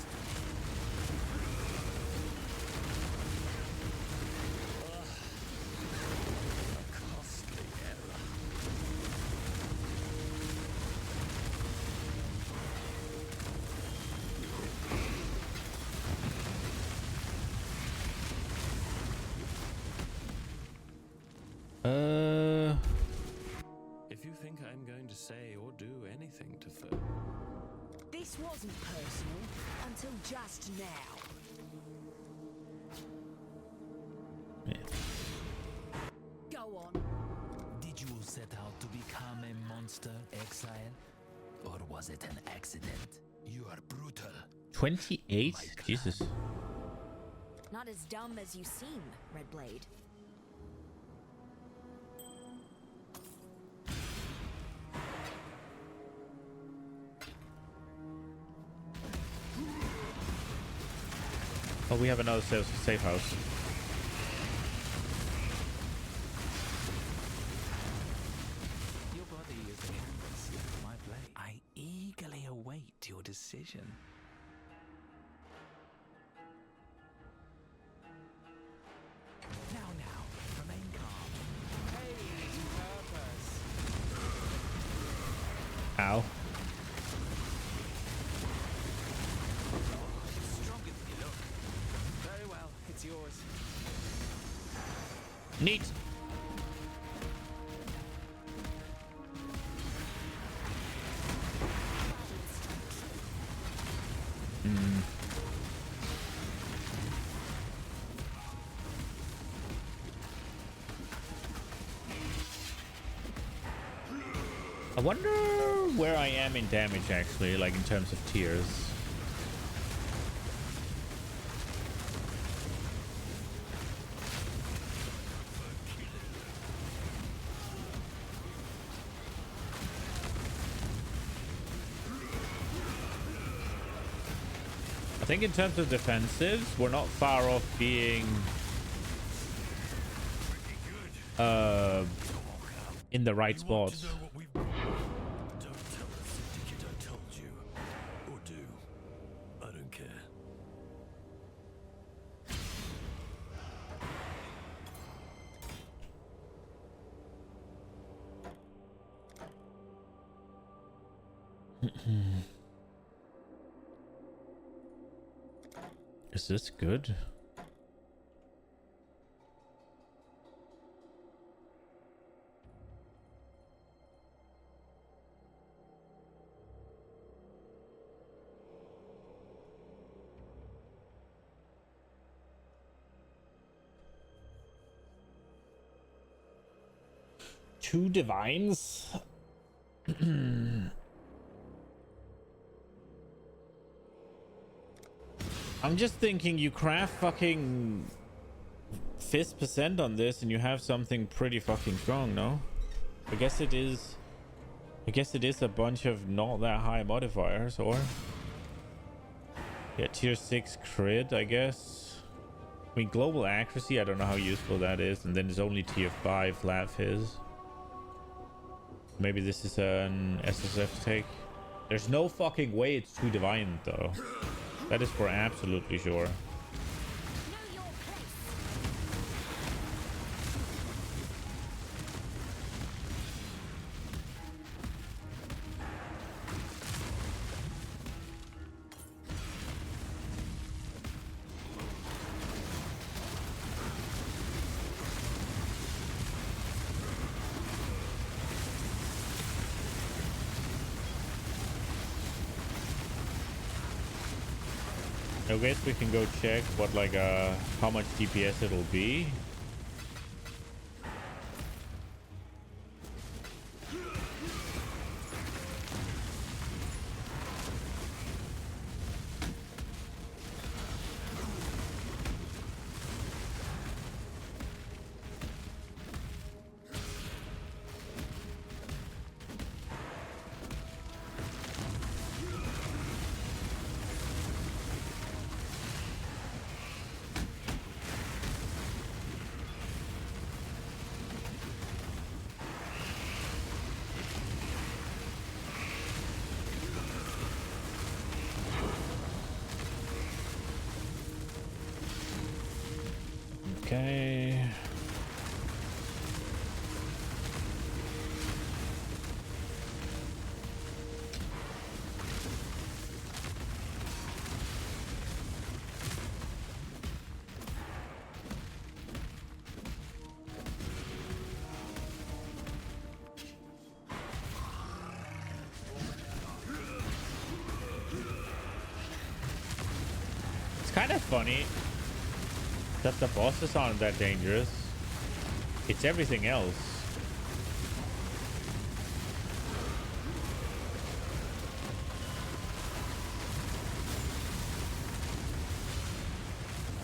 A costly error. If you think I'm going to say or do anything to further. This wasn't personal until just now. Go on. Did you say set out to become a monster, Exile? Or was it an accident? You are brutal. 28? Jesus. Not as dumb as you seem, Redblade. Oh, we have another safe house. Your body is the canvas of my blade. I eagerly await your decision. Now, remain calm. Pay to purpose. Ow. It's stronger than you look. Very well, it's yours. Neat. I wonder where I am in damage actually, like in terms of tiers. I think in terms of defensives, we're not far off being in the right spots. Don't tell the syndicate I told you. Or do. I don't care. Is this good? Two divines. I'm just thinking you craft fucking 5% on this and you have something pretty fucking strong, no? I guess it is a bunch of not that high modifiers, or yeah, tier 6 crit, I guess. I mean, global accuracy, I don't know how useful that is, and then there's only tier 5 flat fizz. Maybe this is an SSF take. There's no fucking way it's too divine though. That is for absolutely sure. Know your place. I guess we can go check what like how much DPS it'll be. Okay. It's kind of funny that the bosses aren't that dangerous. It's everything else.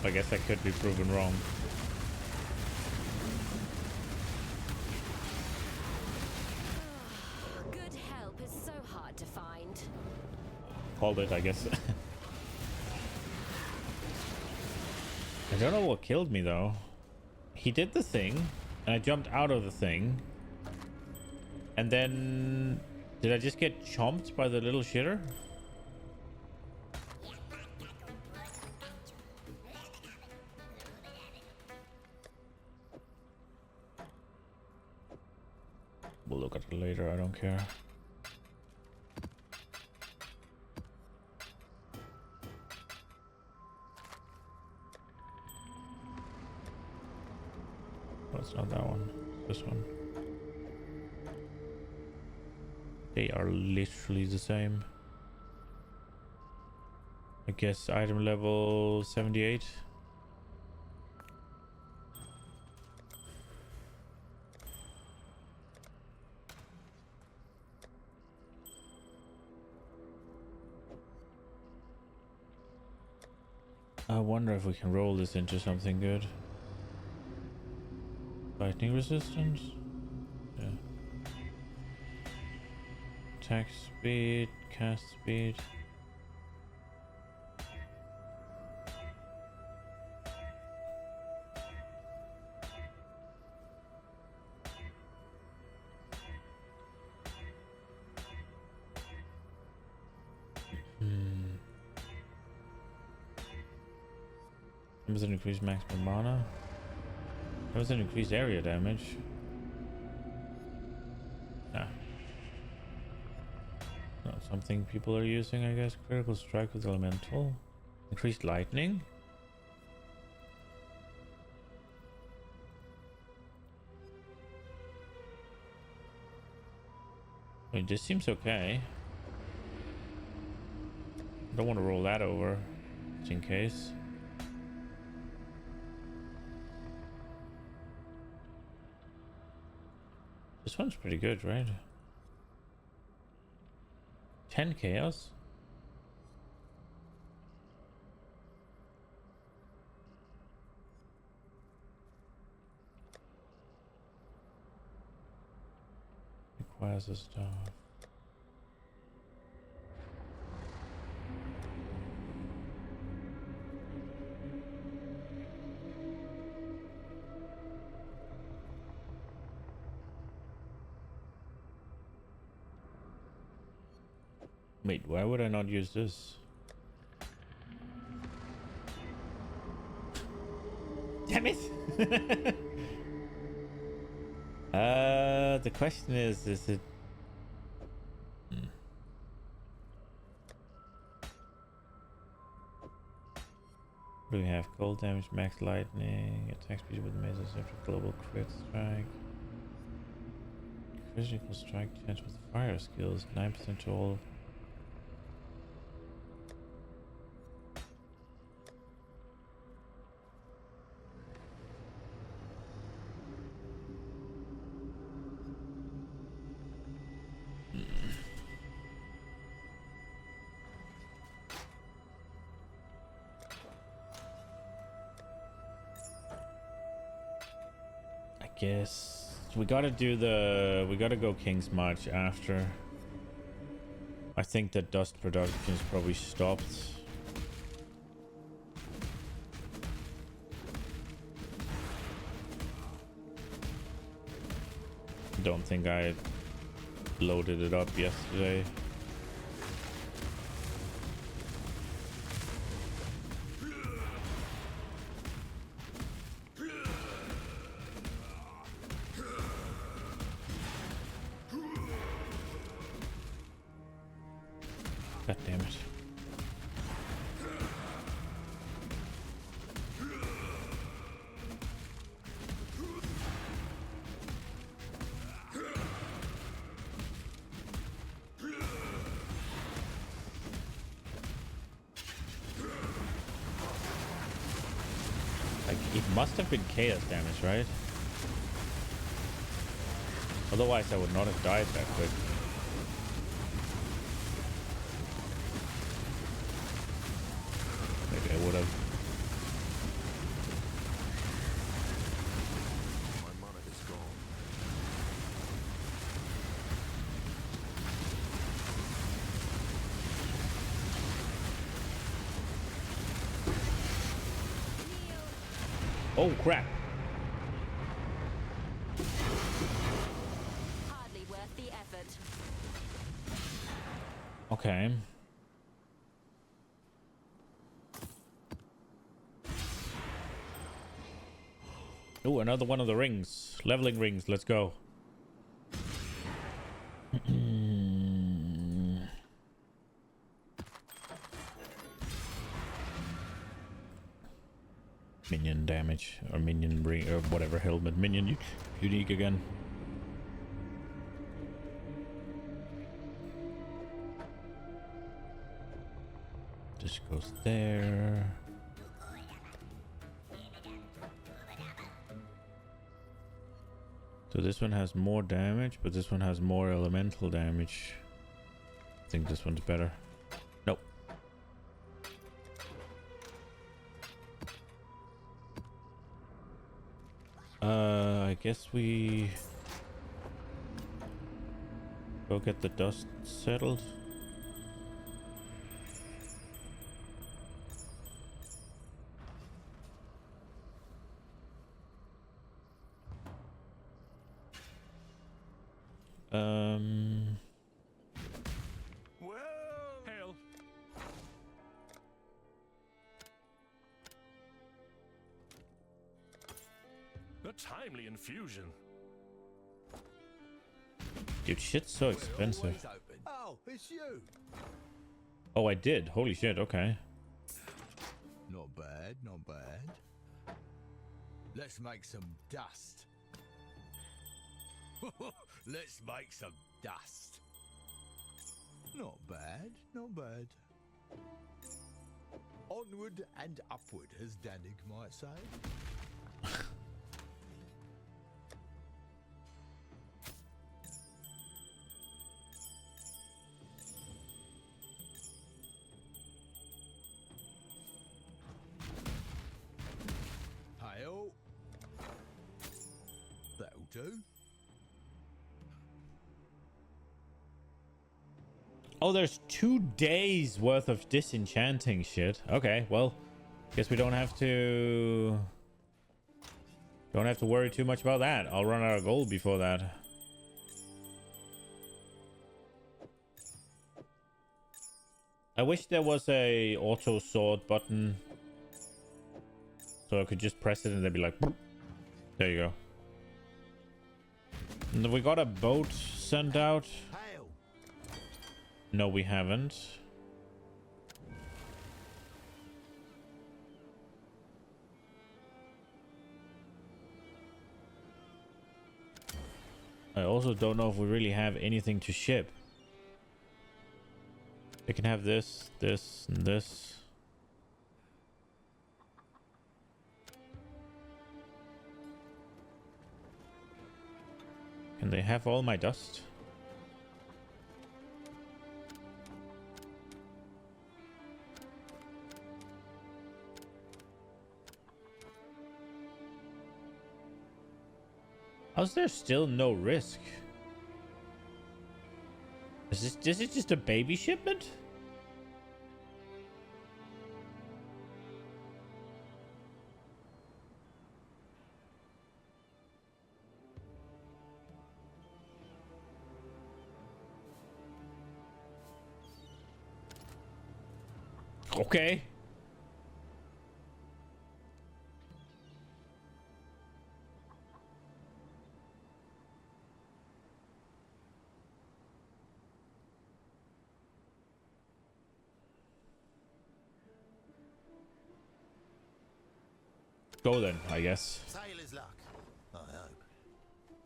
I guess that could be proven wrong. Good help is so hard to find. Called it, I guess. I don't know what killed me though. He did the thing, and I jumped out of the thing. And then... Did I just get chomped by the little shitter? We'll look at it later, I don't care. Oh, it's not that one. This one. They are literally the same. I guess item level 78. I wonder if we can roll this into something good. Lightning resistance? Yeah. Attack speed, cast speed. Does it increase maximum mana? Does it increase area damage? Nah. Not something people are using, I guess. Critical strike with elemental. Increased lightning. I mean, this seems okay. Don't want to roll that over, just in case. This one's pretty good, right? 10 chaos? Requires a staff. Wait, why would I not use this? Damn it! The question is it... What do we have? Cold damage, max lightning, attack speed with measures after global crit strike. Critical strike chance with fire skills, 9% to all. Guess we gotta go King's March after. I think that dust production is probably stopped. Don't think I loaded it up yesterday. God damn it. Like, it must have been chaos damage, right? Otherwise I would not have died that quick. Maybe I would have. Oh, crap. Hardly worth the effort. Okay. Oh, another one of the rings. Leveling rings. Let's go. Minion damage or minion ring or whatever helmet. Minion unique again. This goes there. So this one has more damage, but this one has more elemental damage. I think this one's better. Nope. I guess we go get the dust settled. Well, hail. A timely infusion. Dude, shit's so expensive. Oh, it's you. Oh, I did. Holy shit. Okay. Not bad, not bad. Let's make some dust. Let's make some dust. Not bad, not bad. Onward and upward, as Danig might say. Hail. That'll do. Oh, there's 2 days worth of disenchanting shit. Okay, well, guess we don't have to worry too much about that. I'll run out of gold before that. I wish there was a auto sword button so I could just press it and they'd be like, there you go. And we got a boat sent out. Hail. No, we haven't. I also don't know if we really have anything to ship. They can have this, this, and this. Can they have all my dust? How's there still no risk? Is this just a baby shipment? Okay. Go then, I guess. Sailor's luck. I hope.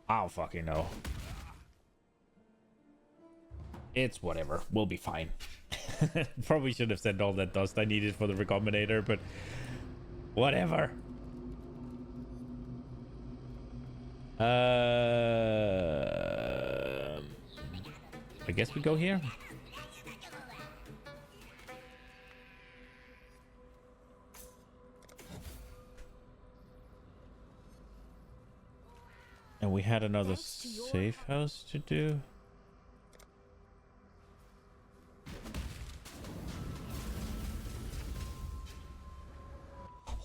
I don't fucking know. It's whatever. We'll be fine. Probably should have sent all that dust I needed for the recombinator, but whatever. I guess we go here. And we had another safe house to do.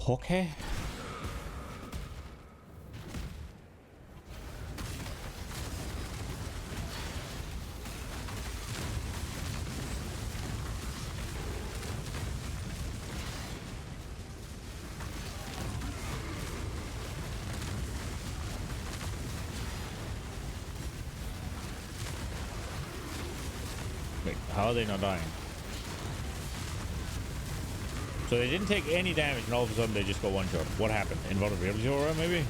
Okay. Wait, how are they not dying? So they didn't take any damage and all of a sudden they just got one shot. What happened? Invulnerability aura maybe?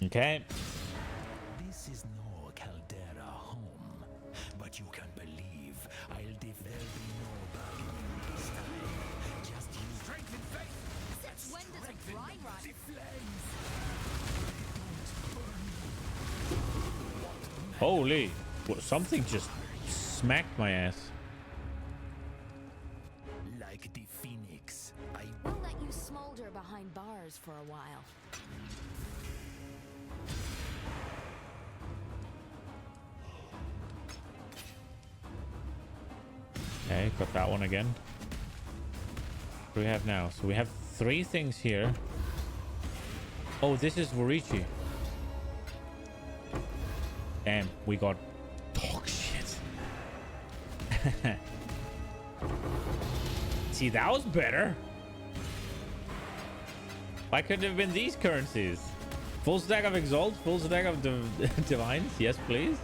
Okay. This is no Caldera home, but you can believe I'll there'll be no bargaining this time. Just use strength and faith. Since when does a dry rot? The flames. Holy. What, something just smacked my ass. Like the phoenix, I We'll let you smolder behind bars for a while. Okay, got that one again. What do we have now? So we have 3 things here. Oh, this is Vorici. Damn, we got dog shit. See, that was better. Why couldn't it have been these currencies? Full stack of Exalt, full stack of Divines. Yes, please.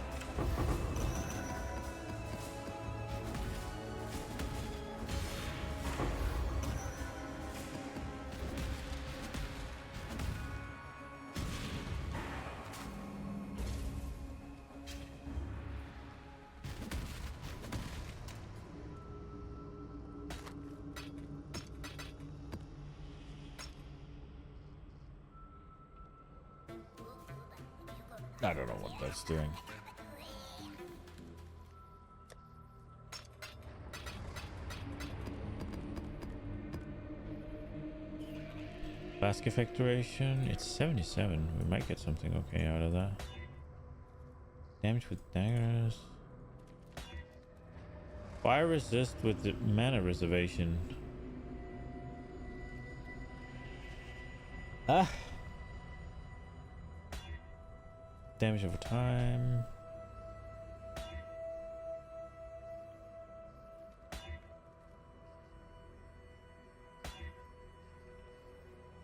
I don't know what that's doing. Flask effect duration. It's 77. We might get something okay out of that. Damage with daggers. Fire resist with the mana reservation. Ah. Damage over time.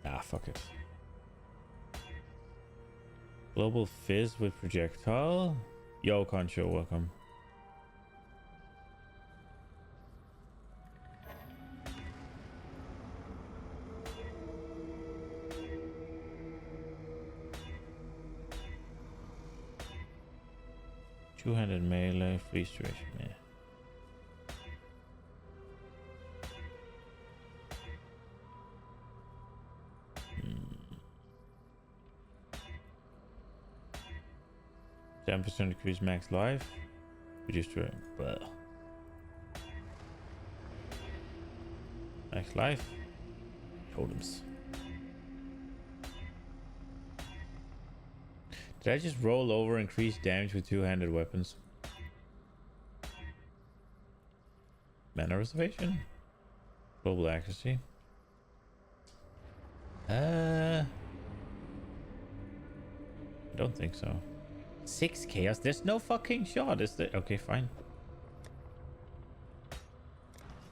Ah, fuck it. Global fizz with projectile. Yo, Concho, welcome. Two-handed melee, freeze duration, yeah. Hmm. 10% increase max life. Reduce duration. Max life. Totems. Did I just roll over increase damage with two-handed weapons? Mana reservation? Global accuracy? I don't think so. 6 chaos? There's no fucking shot, is there? Okay, fine.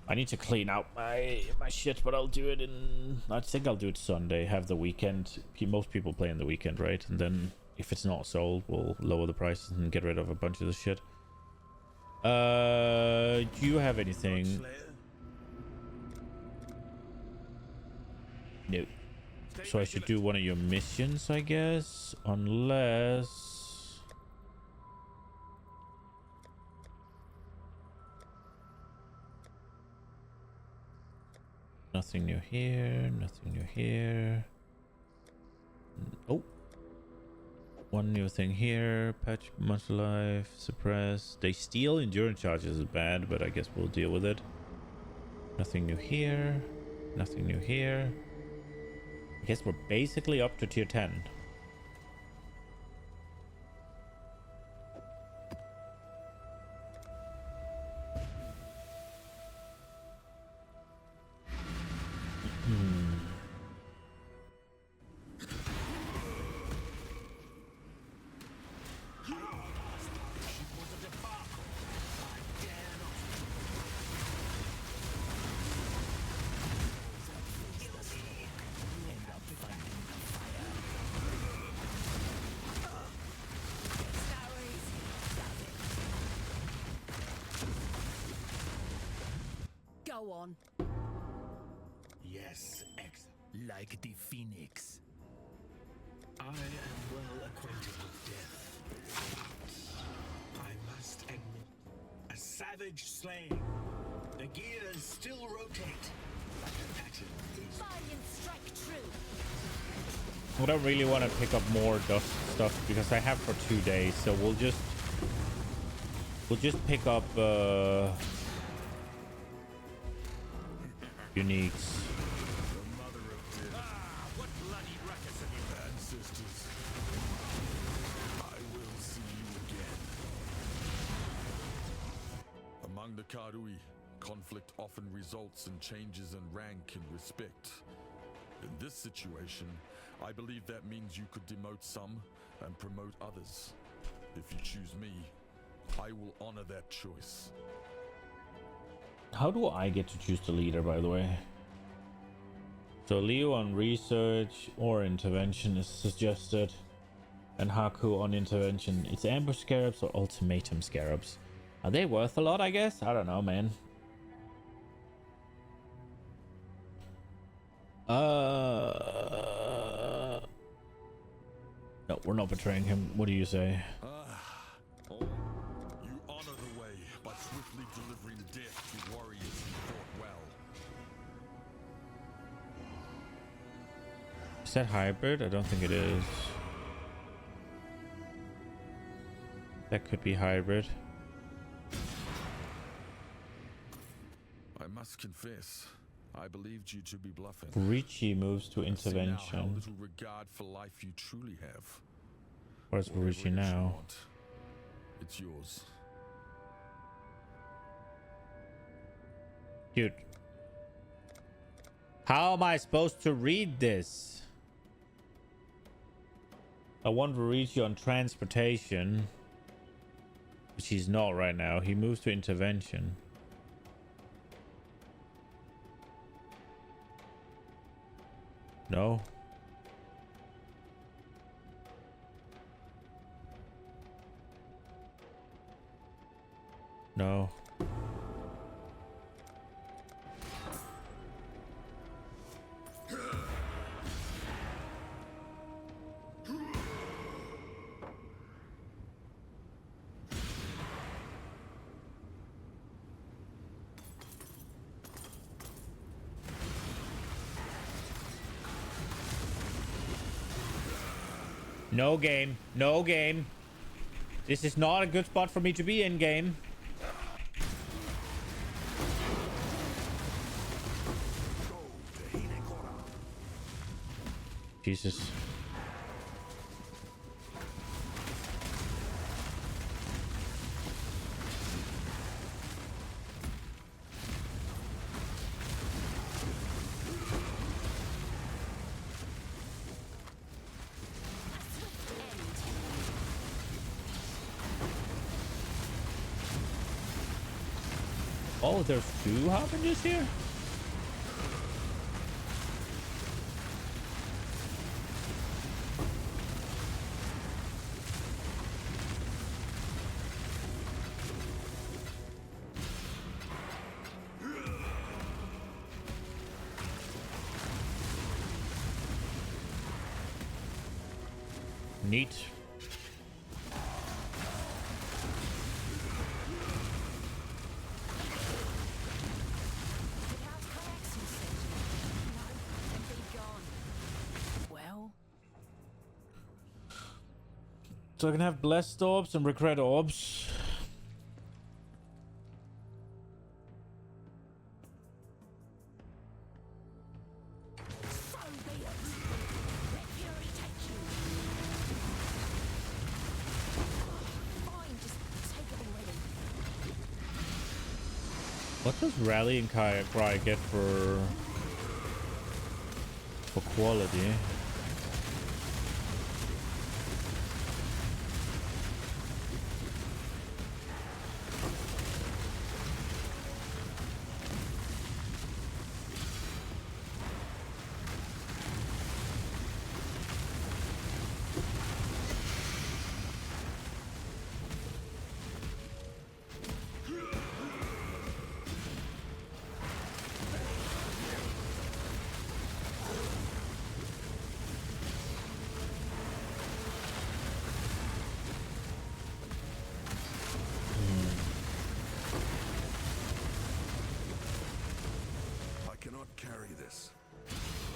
I need to clean out my shit, but I'll do it in... I think I'll do it Sunday. Have the weekend. Most people play in the weekend, right? And then... if it's not sold, we'll lower the prices and get rid of a bunch of the shit. Do you have anything? No. So I should do one of your missions, I guess. Unless... Nothing new here. Nothing new here. Oh. One new thing here. Patch much life. Suppress. They steal endurance charges is bad, but I guess we'll deal with it. Nothing new here. Nothing new here. I guess we're basically up to tier 10. Go on. Yes, Exile. Like the phoenix. I am well acquainted with death. I must admit, a savage slaying. The gears still rotate like a pattern of these. Valiant strike true. I don't really want to pick up more dust stuff because I have for 2 days, so we'll just pick up uniques. What bloody ruckus have you ancestors? I will see you again. Among the Karui, conflict often results in changes in rank and respect. In this situation, I believe that means you could demote some and promote others. If you choose me, I will honor that choice. How do I get to choose the leader, by the way? So Leo on research or intervention is suggested, and Haku on intervention. It's ambush scarabs or ultimatum scarabs. Are they worth a lot, I guess? I don't know, man. No, we're not betraying him. What do you say? You honor the way by swiftly delivering death to warriors who fought well. Is that hybrid? I don't think it is. That could be hybrid. I must confess, I believed you to be bluffing. Ricci moves to I see now how intervention. little regard for life you truly have. Where's Whatever Ricci it is you now? want, it's yours. Dude. How am I supposed to read this? I want to reach you on transportation. Which he's not right now. He moves to intervention. No. No. No game. No game. This is not a good spot for me to be in game. Jesus. Oh, there's 2 harbingers here? Neat. Without correction station. So I can have blessed orbs and regret orbs. So be it. Let fury take you. Fine, just take it already. What does rallying cry get for quality?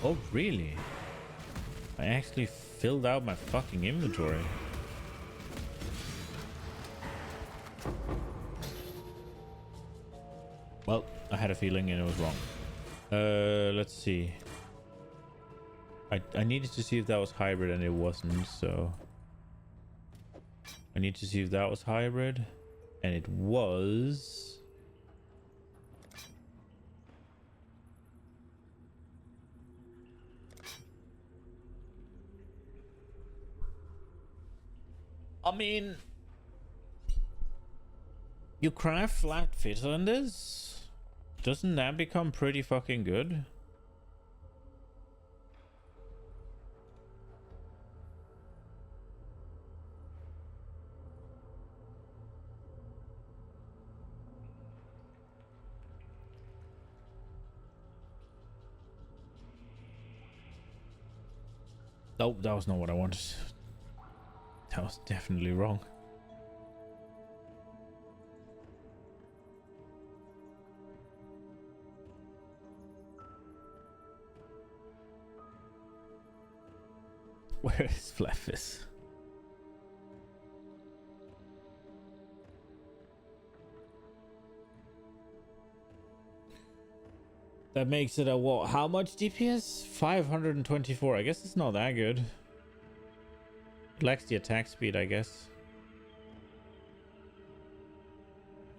Oh, really? I actually filled out my fucking inventory. Well, I had a feeling and it was wrong. Let's see. I needed to see if that was hybrid and it wasn't, so... I need to see if that was hybrid. And it was... I mean, you craft flat fit on this? Doesn't that become pretty fucking good? Nope, that was not what I wanted. That was definitely wrong. Where is Flaffis? That makes it a what? How much DPS? 524. I guess it's not that good. Lacks the attack speed, I guess.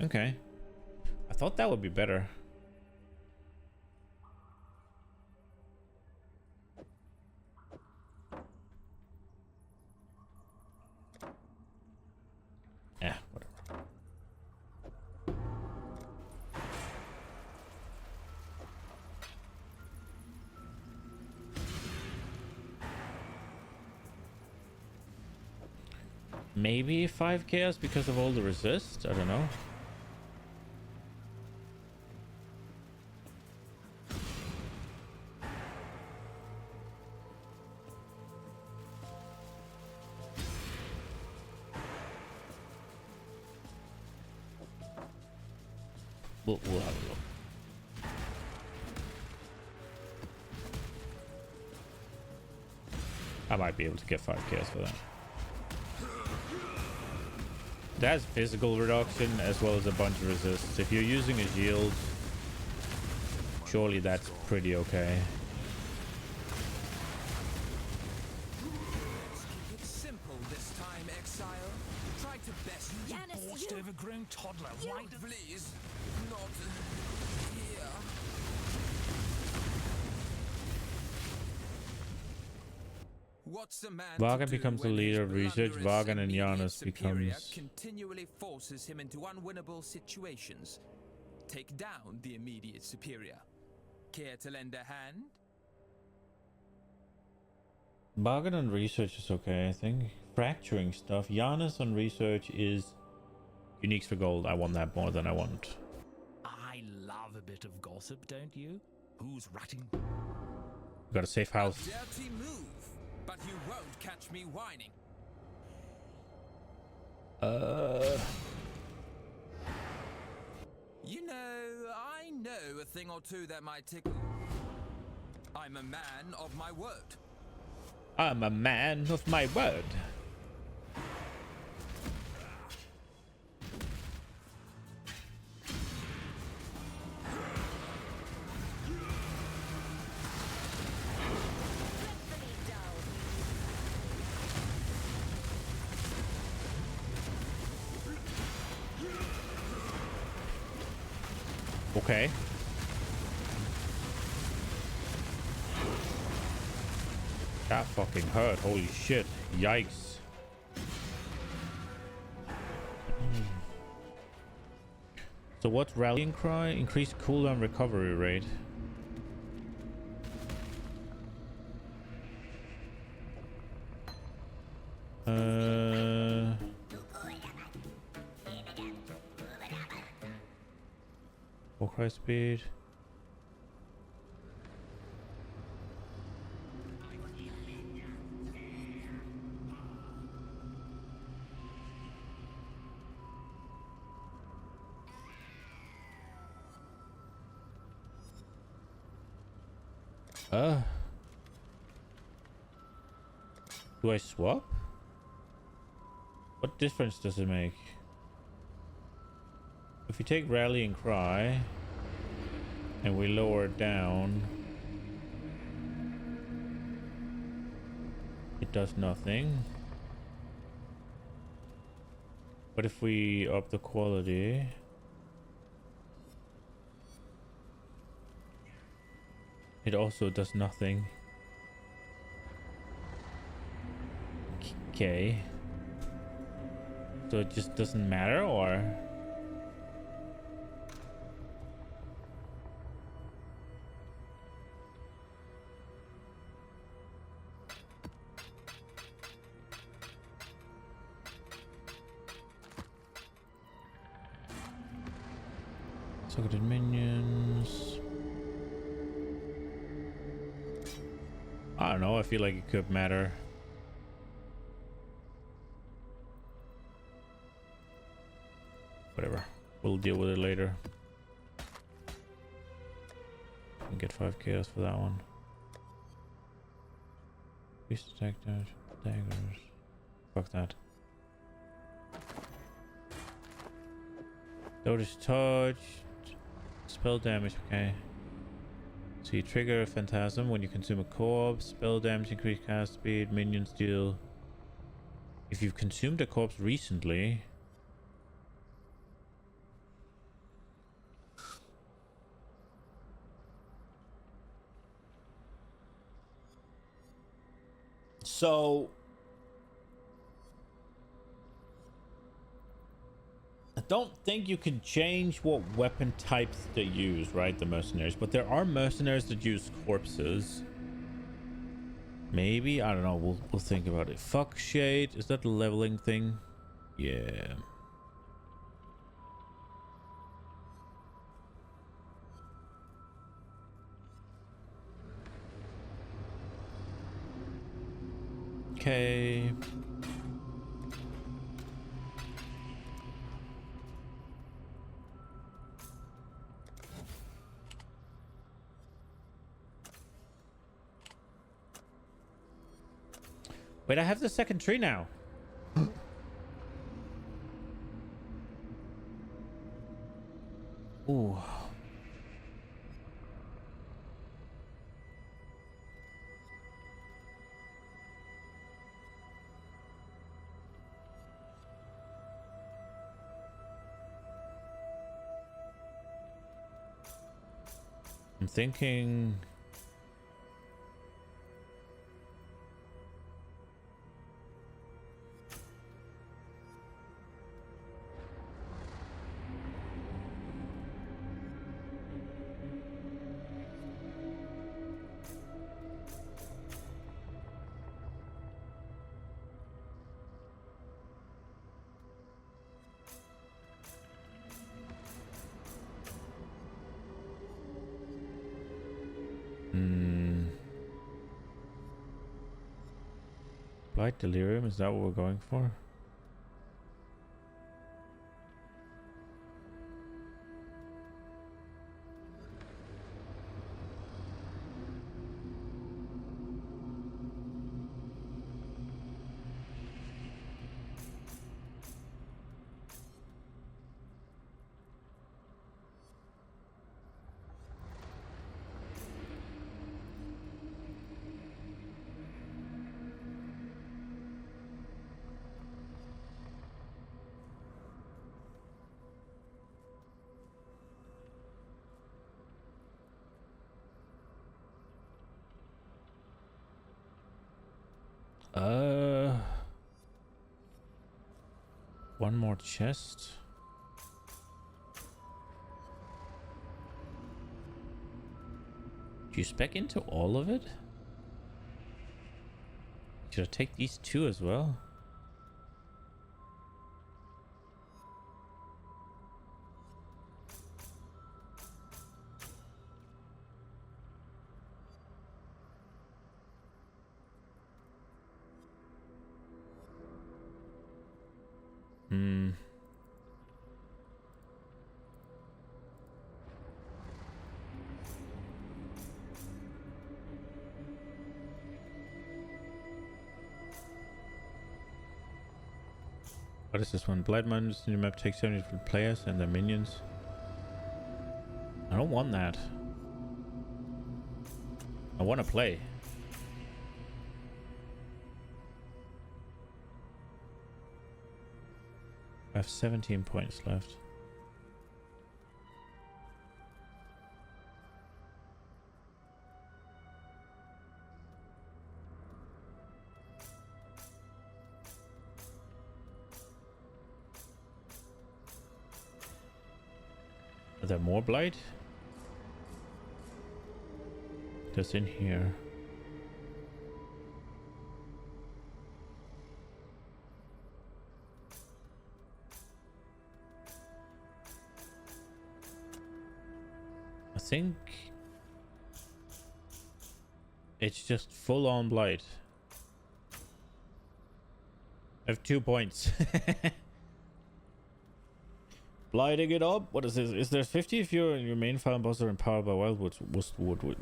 Okay. I thought that would be better. Yeah, whatever. Maybe 5 chaos because of all the resist? I don't know. We'll have a look. I might be able to get 5 chaos for that. That's physical reduction as well as a bunch of resists. If you're using a shield, surely that's pretty okay. It's simple this time, Exile. Try to best you Yanis, overgrown toddler. Why do please not here? What's the man Vagan to do becomes the when leader his of research. blunderous Vagan and immediate Giannis superior becomes... continually forces him into unwinnable situations. Take down the immediate superior. Care to lend a hand? Vagan on research is okay, I think. Fracturing stuff. Giannis on research is uniques for gold. I want that more than I want. I love a bit of gossip, don't you? Who's ratting? Got a safe house. Dirty move, but you won't catch me whining. You know, I know a thing or two that might tickle. I'm a man of my word. I'm a man of my word. Okay. That fucking hurt. Holy shit. Yikes. So what's rallying cry? Increased cooldown recovery rate. Warcry speed. Do I swap? What difference does it make? If we take Rallying Cry and we lower it down, it does nothing. But if we up the quality, it also does nothing. Okay. So it just doesn't matter, or? Targeted minions. I don't know, I feel like it could matter. Whatever. We'll deal with it later. And get 5 chaos for that one. Beast attack damage. Daggers. Fuck that. Notice touch. Spell damage, okay. So you trigger a phantasm when you consume a corpse. Spell damage, increase cast speed, minions deal. If you've consumed a corpse recently. So I don't think you can change what weapon types they use, right? The mercenaries, but there are mercenaries that use corpses. Maybe, I don't know. We'll think about it. Fuck shade, is that the leveling thing? Yeah. Okay. Wait, I have the second tree now. Ooh. I'm thinking... Blight Delirium, is that what we're going for? one more chest. Do you spec into all of it? Should I take these two as well? What is this one? Blight Miners in your map takes 70 different players and their minions. I don't want that. I want to play. I have 17 points left. Are there more blight? That's in here. I think it's just full on blight. I have 2 points. Blighting it up. What is this? Is there 50 if your main final boss are empowered by wildwood?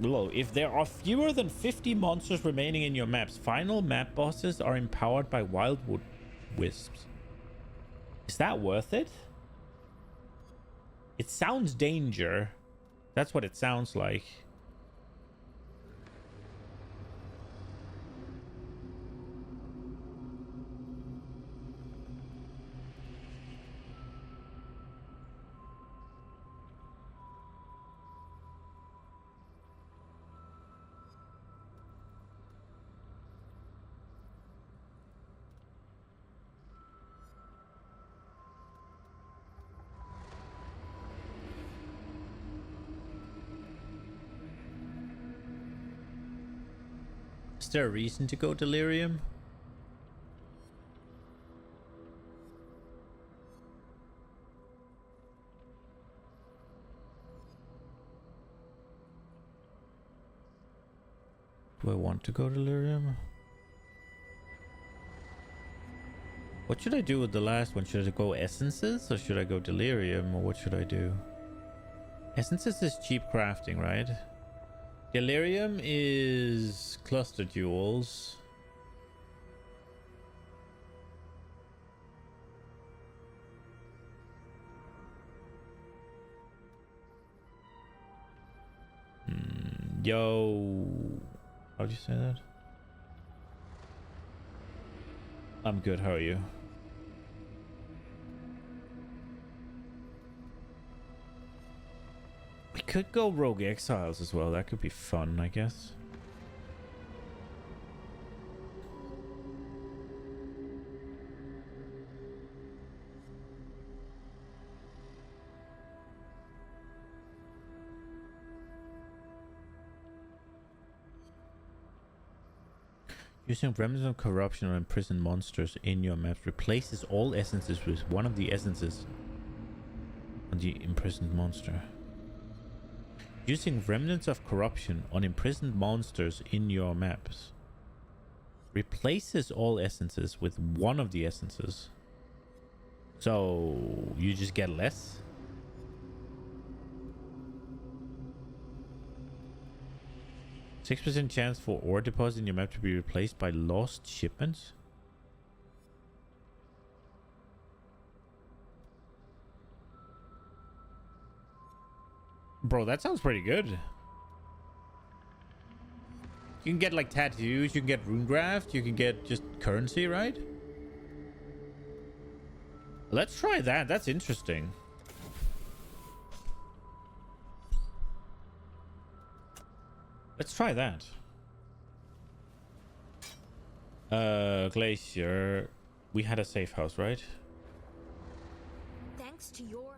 Well, if there are fewer than 50 monsters remaining in your maps, final map bosses are empowered by wildwood wisps. Is that worth it? It sounds danger. That's what it sounds like. Is there a reason to go delirium? Do I want to go delirium? What should I do with the last one? Should I go essences or should I go delirium, or what should I do? Essences is cheap crafting, right? Delirium is cluster jewels. Yo, how'd you say that? I'm good, how are you? We could go Rogue Exiles as well. That could be fun, I guess. Using remnants of corruption or imprisoned monsters in your map replaces all essences with one of the essences on the imprisoned monster. Using remnants of corruption on imprisoned monsters in your maps replaces all essences with one of the essences. So you just get less? %6 chance for ore deposit in your map to be replaced by lost shipments? Bro, that sounds pretty good. You can get like tattoos, you can get runegraft, you can get just currency, right? Let's try that. That's interesting. Let's try that. Glacier. We had a safe house, right? thanks to your...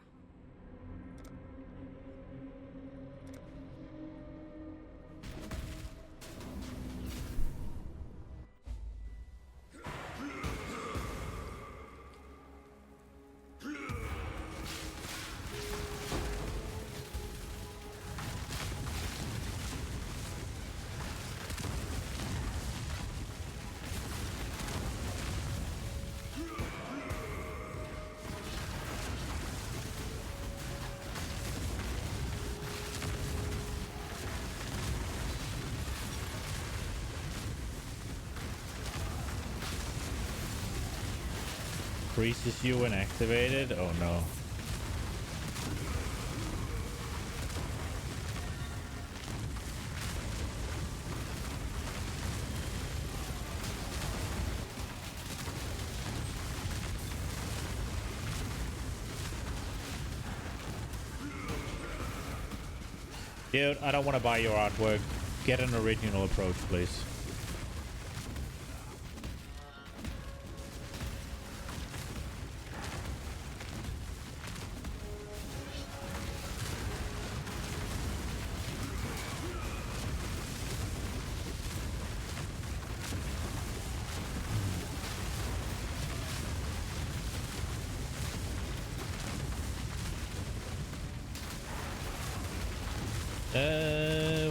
Freezes you when activated? Oh no. Dude, I don't want to buy your artwork. Get an original approach, please.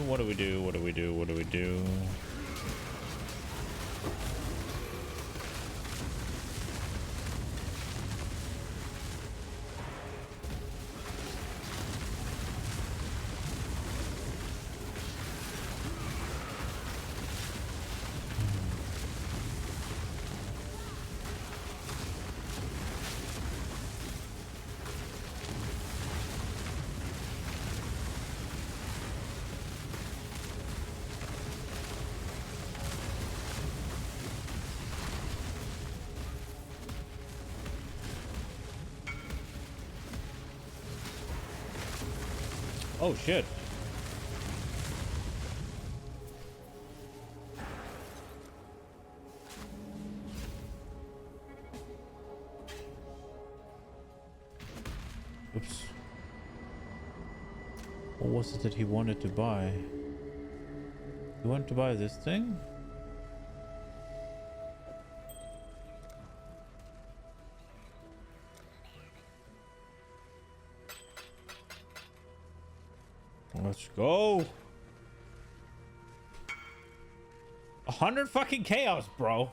What do we do? What do we do? What do we do? Oh shit. Oops. What was it that he wanted to buy? He wanted to buy this thing? Let's go. 100 fucking chaos, bro.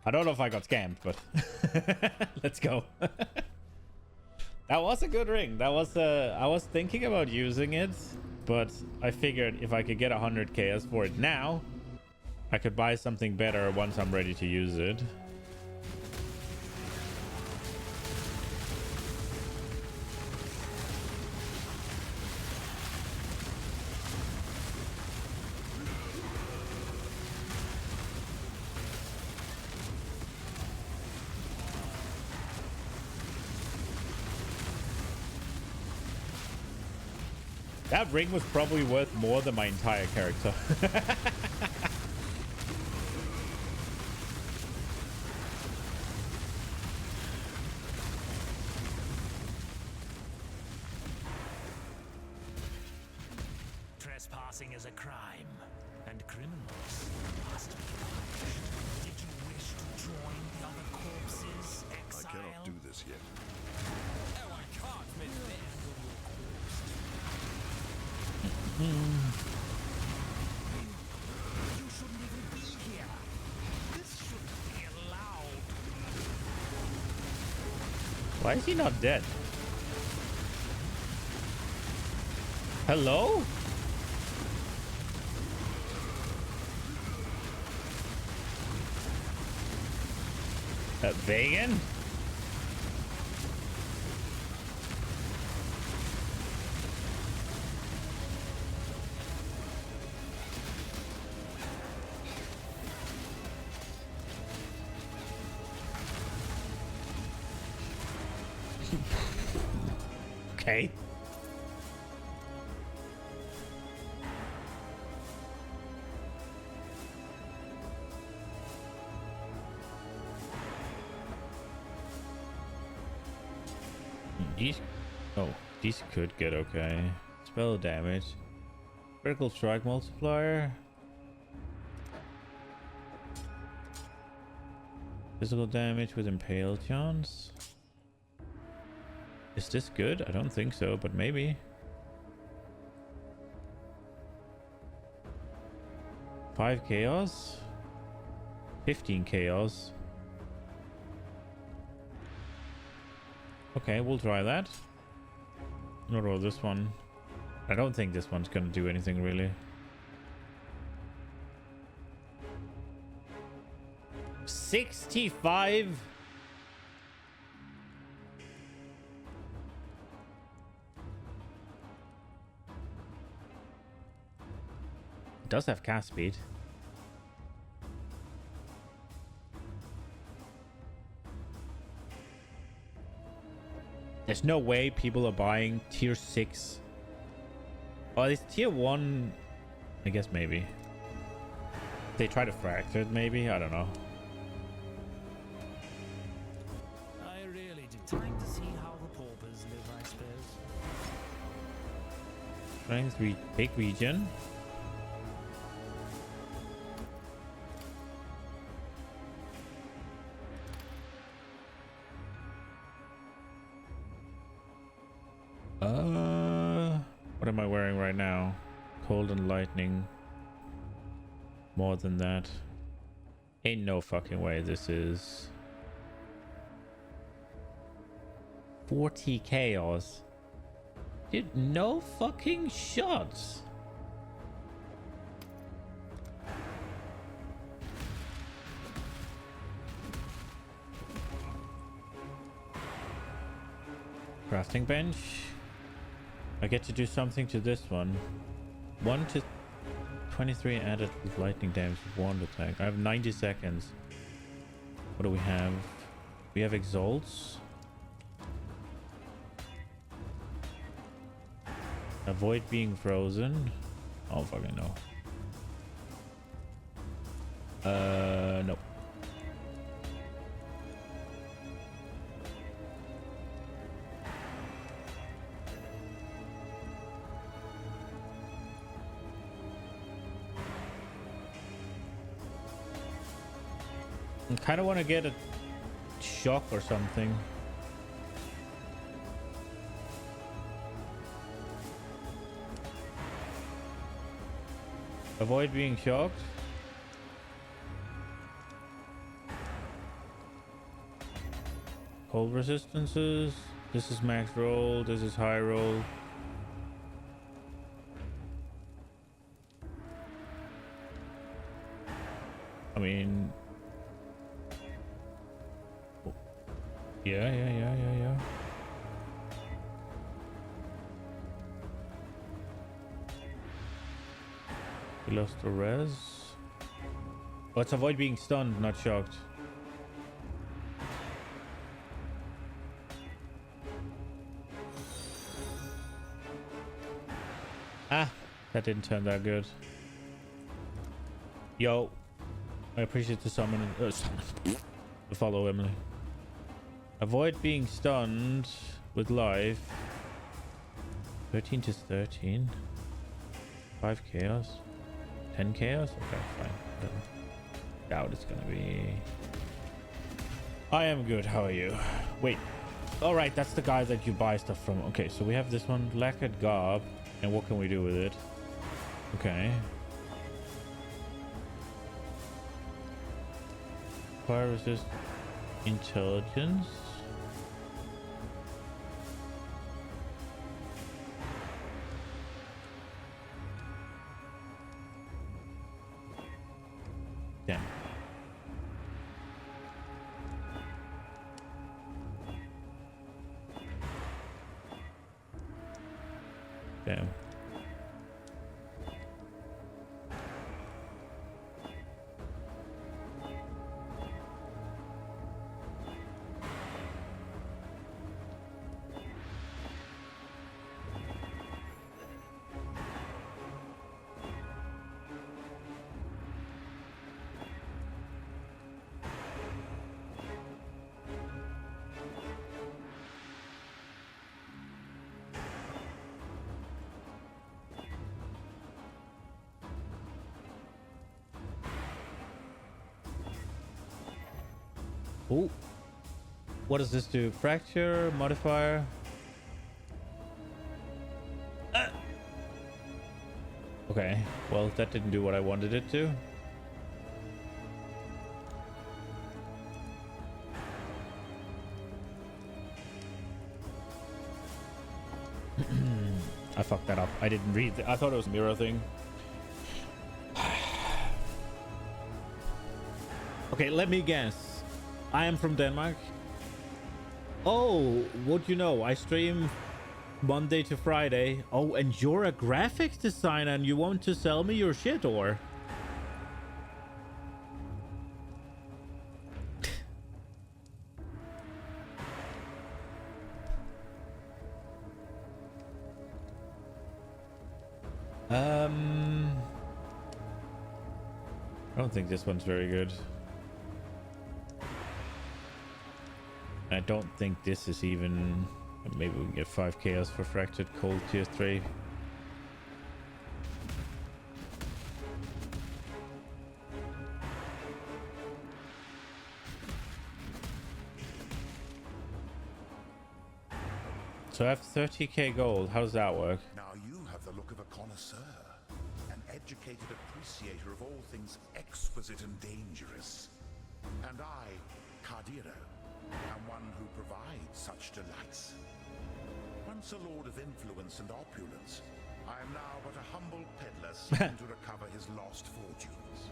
I don't know if I got scammed, but let's go. That was a good ring. That was I was thinking about using it, but I figured if I could get 100 chaos for it now, I could buy something better once I'm ready to use it. That ring was probably worth more than my entire character. Trespassing is a crime, and criminals must be punished. Did you wish to join the other corpses, Exile? I cannot do this yet. Oh, I can't miss this. You shouldn't even be here. This shouldn't be allowed. Why is he not dead? Hello? Vegan? Okay. These, oh, these could get okay. Spell damage, critical strike multiplier, physical damage with impale chance. Is this good? I don't think so, but maybe. 5 chaos, 15 chaos. Okay, we'll try that. Not all this one. I don't think this one's gonna do anything really. 65. It does have cast speed. There's no way people are buying tier 6. Oh, it's tier 1. I guess maybe. They try to fracture it, maybe? I don't know. I really do. Time to see how the paupers live, I suppose. Strength big region. What am I wearing right now? Cold and lightning. More than that. Ain't no fucking way this is 40 chaos. Dude, no fucking shots. Crafting bench. I get to do something to this one. 1 to 23 added with lightning damage with wand attack. I have 90 seconds. What do we have? We have exalts. Avoid being frozen. Oh fucking no. No. I kind of want to get a shock or something. Avoid being shocked. Cold resistances. This is max roll. This is high roll. I mean... Yeah. We lost the res. Let's avoid being stunned, not shocked. Ah, that didn't turn that good. Yo, I appreciate the summon. The follow, Emily. Avoid being stunned with life. 13 to 13. 5 chaos. 10 chaos? Okay, fine. Doubt it's gonna be... I am good, how are you? Wait. Alright, that's the guy that you buy stuff from. Okay, so we have this one. Lacquered garb. And what can we do with it? Okay. Fire resist. Intelligence. Damn. Damn. Ooh. What does this do? Fracture, modifier. Okay, well, that didn't do what I wanted it to. I fucked that up. I didn't read I thought it was a mirror thing. Okay, let me guess. I am from Denmark. Oh, what you know? I stream Monday to Friday. Oh, and you're a graphics designer and you want to sell me your shit, or? I don't think this one's very good. I don't think this is even... Maybe we can get 5 chaos for fractured cold tier 3. So I have 30k gold. How does that work? Now you have the look of a connoisseur, an educated appreciator of all things exquisite and dangerous. And I, Cardiro, am one who provides such delights. Once a lord of influence and opulence, I am now but a humble peddler seeking to recover his lost fortunes.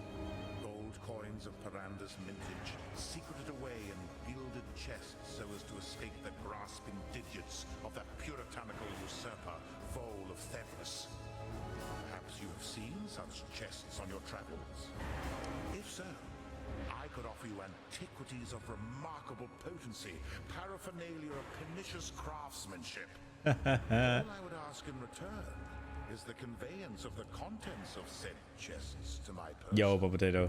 Gold coins of Paranda's mintage, secreted away in gilded chests so as to escape the grasping digits of that puritanical usurper, Vole of Thevris. Perhaps you have seen such chests on your travels? If so, I could offer you antiquities of remarkable potency, paraphernalia of pernicious craftsmanship. All I would ask in return is the conveyance of the contents of said chests to my person. Yo, Potato.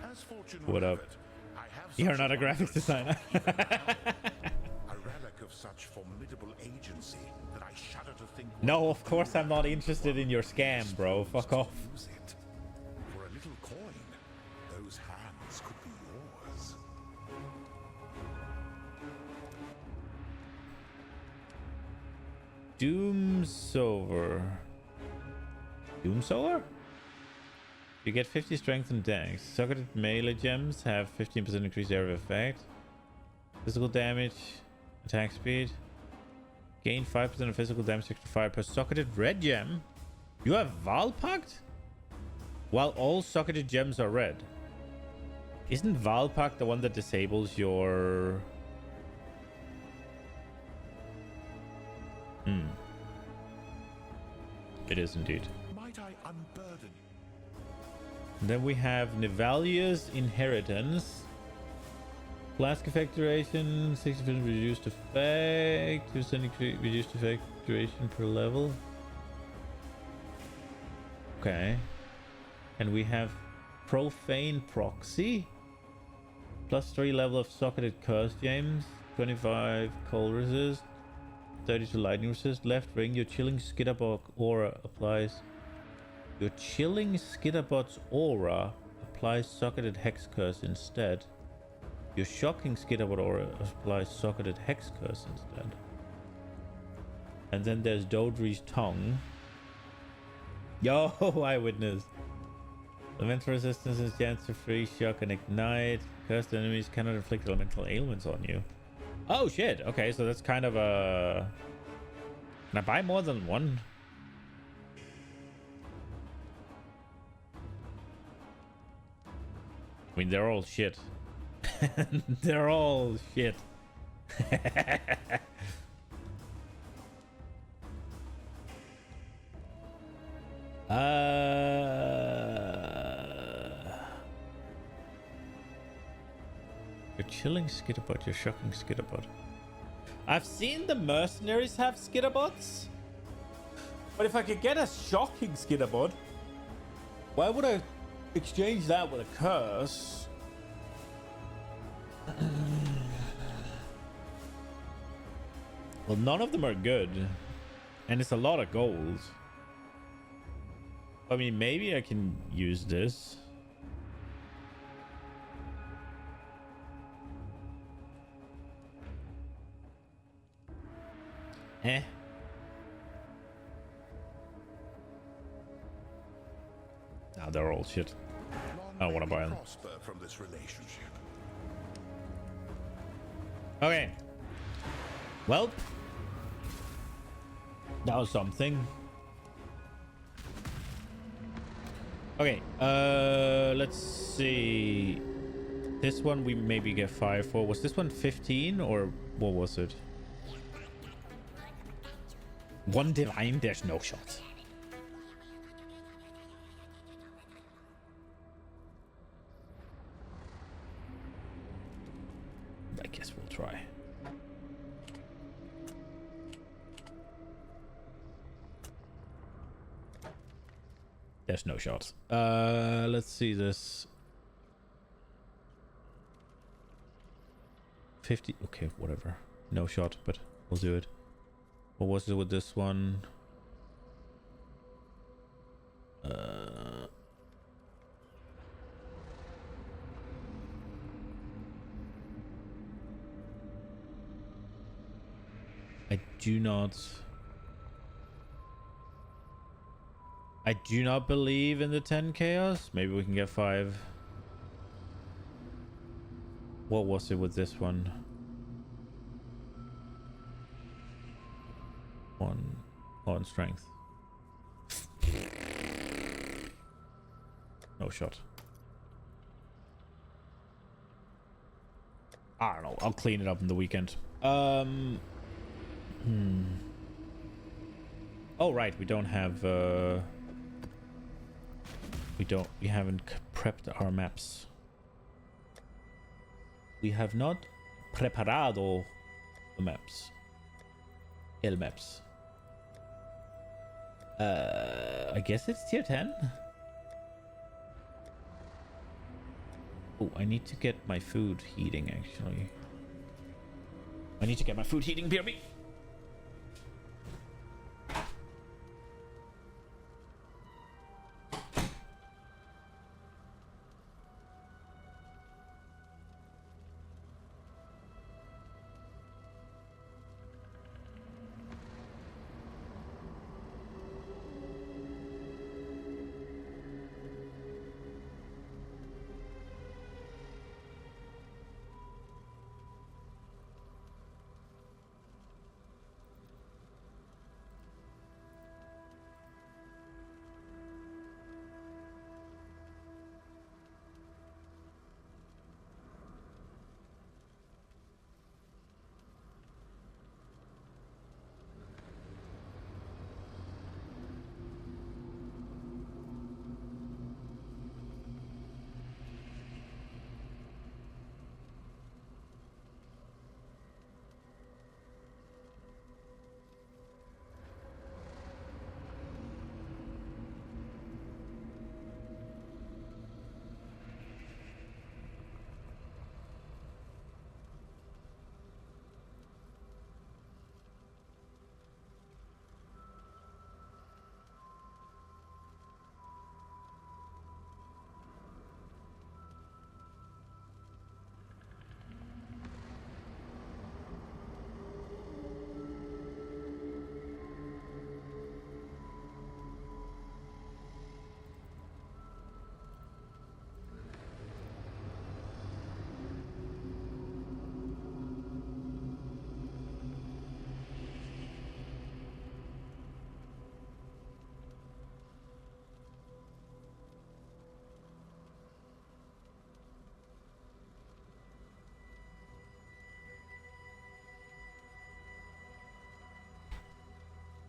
As fortune What will up? have it, I have You're such not a graphics wondrous designer. a relic of such formidable agency that I shudder to think. No, of course I'm not interested in your scam, bro. Fuck off. Use it. For a little coin, those hands could be yours. Doomsover. Doomsover? You get 50 strength and dex. Socketed melee gems have 15% increased area of effect. Physical damage, attack speed. Gain 5% of physical damage extra fire per socketed red gem. You have Valpact? While all socketed gems are red. Isn't Valpact the one that disables your... It is indeed. Might I unburden? Then we have Nivalia's Inheritance. Flask effect duration, 60% reduced effect, 2% reduced effect duration per level. Okay. And we have Profane Proxy. +3 level of socketed curse gems, 25 cold resist, 32 lightning resist. Left ring, your chilling Skitterbot aura applies. Your chilling Skitterbot's aura applies socketed hex curse instead. Your shocking Skitterbot aura applies socketed hex curse instead. And then there's Dodri's tongue. Yo, eyewitness. Elemental resistance is chance to free shock and ignite. Cursed enemies cannot inflict elemental ailments on you. Oh shit. Okay, so that's kind of a... Can I buy more than one? I mean, they're all shit. They're all shit. You're chilling Skitterbot, you're shocking Skitterbot. I've seen the Mercenaries have Skitterbots. But if I could get a shocking Skitterbot, why would I exchange that with a curse? Well, none of them are good. And it's a lot of gold. I mean, maybe I can use this. Eh. Nah, they're all shit. I don't want to buy them. Prosper from this relationship. Okay. Well, that was something. Okay, let's see. This one we maybe get 5 for. Was this one 15 or what was it? One divine, there's no shot. I guess we'll try. There's no shot. Let's see this. 50. Okay, whatever. No shot, but we'll do it. What was it with this one? I do not believe in the 10 chaos. Maybe we can get 5. What was it with this one? 1 on strength. No shot. I don't know. I'll clean it up in the weekend. Oh, right. We don't have, we haven't prepped our maps. We have not preparado the maps. El maps. I guess it's tier 10. Oh, I need to get my food heating, actually. I need to get my food heating, BRB.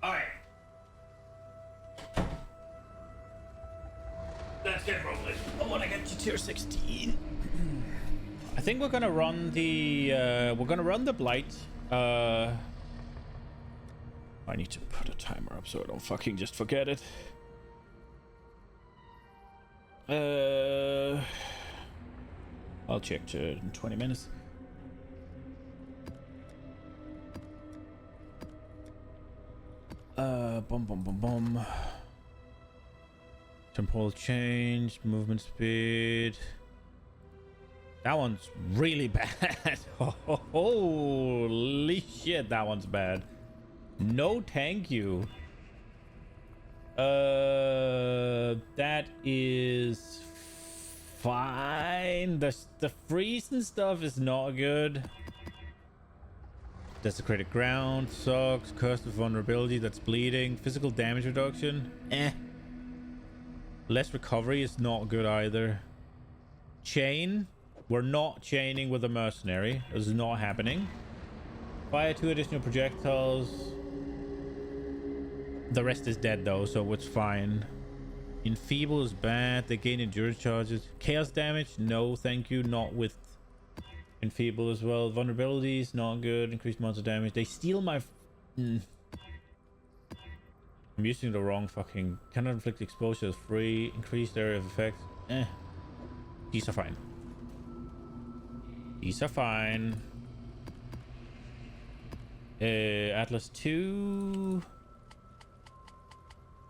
Alright. Let's get rolling. I want to get to tier 16. I think we're gonna run the blight. I need to put a timer up so I don't fucking just forget it. I'll check to in 20 minutes. Boom. Temporal change, movement speed. That one's really bad. Holy shit, that one's bad. No, thank you. That is fine. The freezing stuff is not good. Desecrated ground sucks. Curse of vulnerability, that's bleeding. Physical damage reduction, less recovery is not good either. Chain, we're not chaining with a mercenary. This is not happening. Fire 2 additional projectiles. The rest is dead though, so it's fine. Enfeeble is bad. They gain endurance charges. Chaos damage, no thank you. Not with Enfeeble as well. Vulnerability is not good. Increased monster damage. They steal my... I'm using the wrong fucking... Cannot inflict exposure is free. Increased area of effect. These are fine. These are fine. Atlas 2...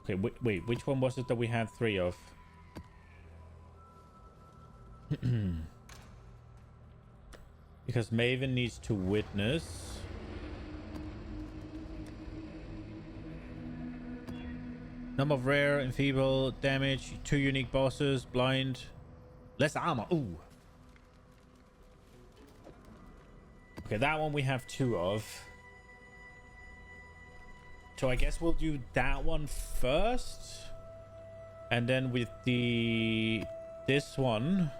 Okay, wait, which one was it that we had 3 of? Because Maven needs to witness. Number of rare, enfeeble, damage, 2 unique bosses, blind, less armor. Ooh. Okay, that one we have 2 of. So I guess we'll do that one first. And then with this one,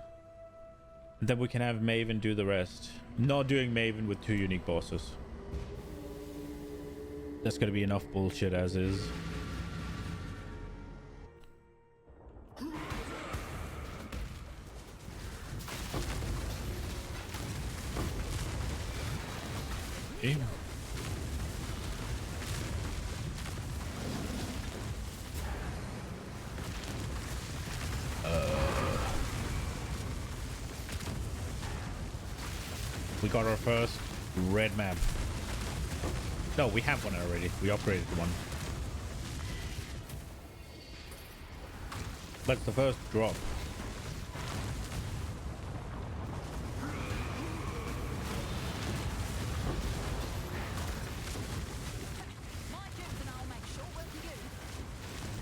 then we can have Maven do the rest. Not doing Maven with 2 unique bosses. That's gonna be enough bullshit as is. Okay. We got our first red map. No, we have one already. We upgraded one. That's the first drop.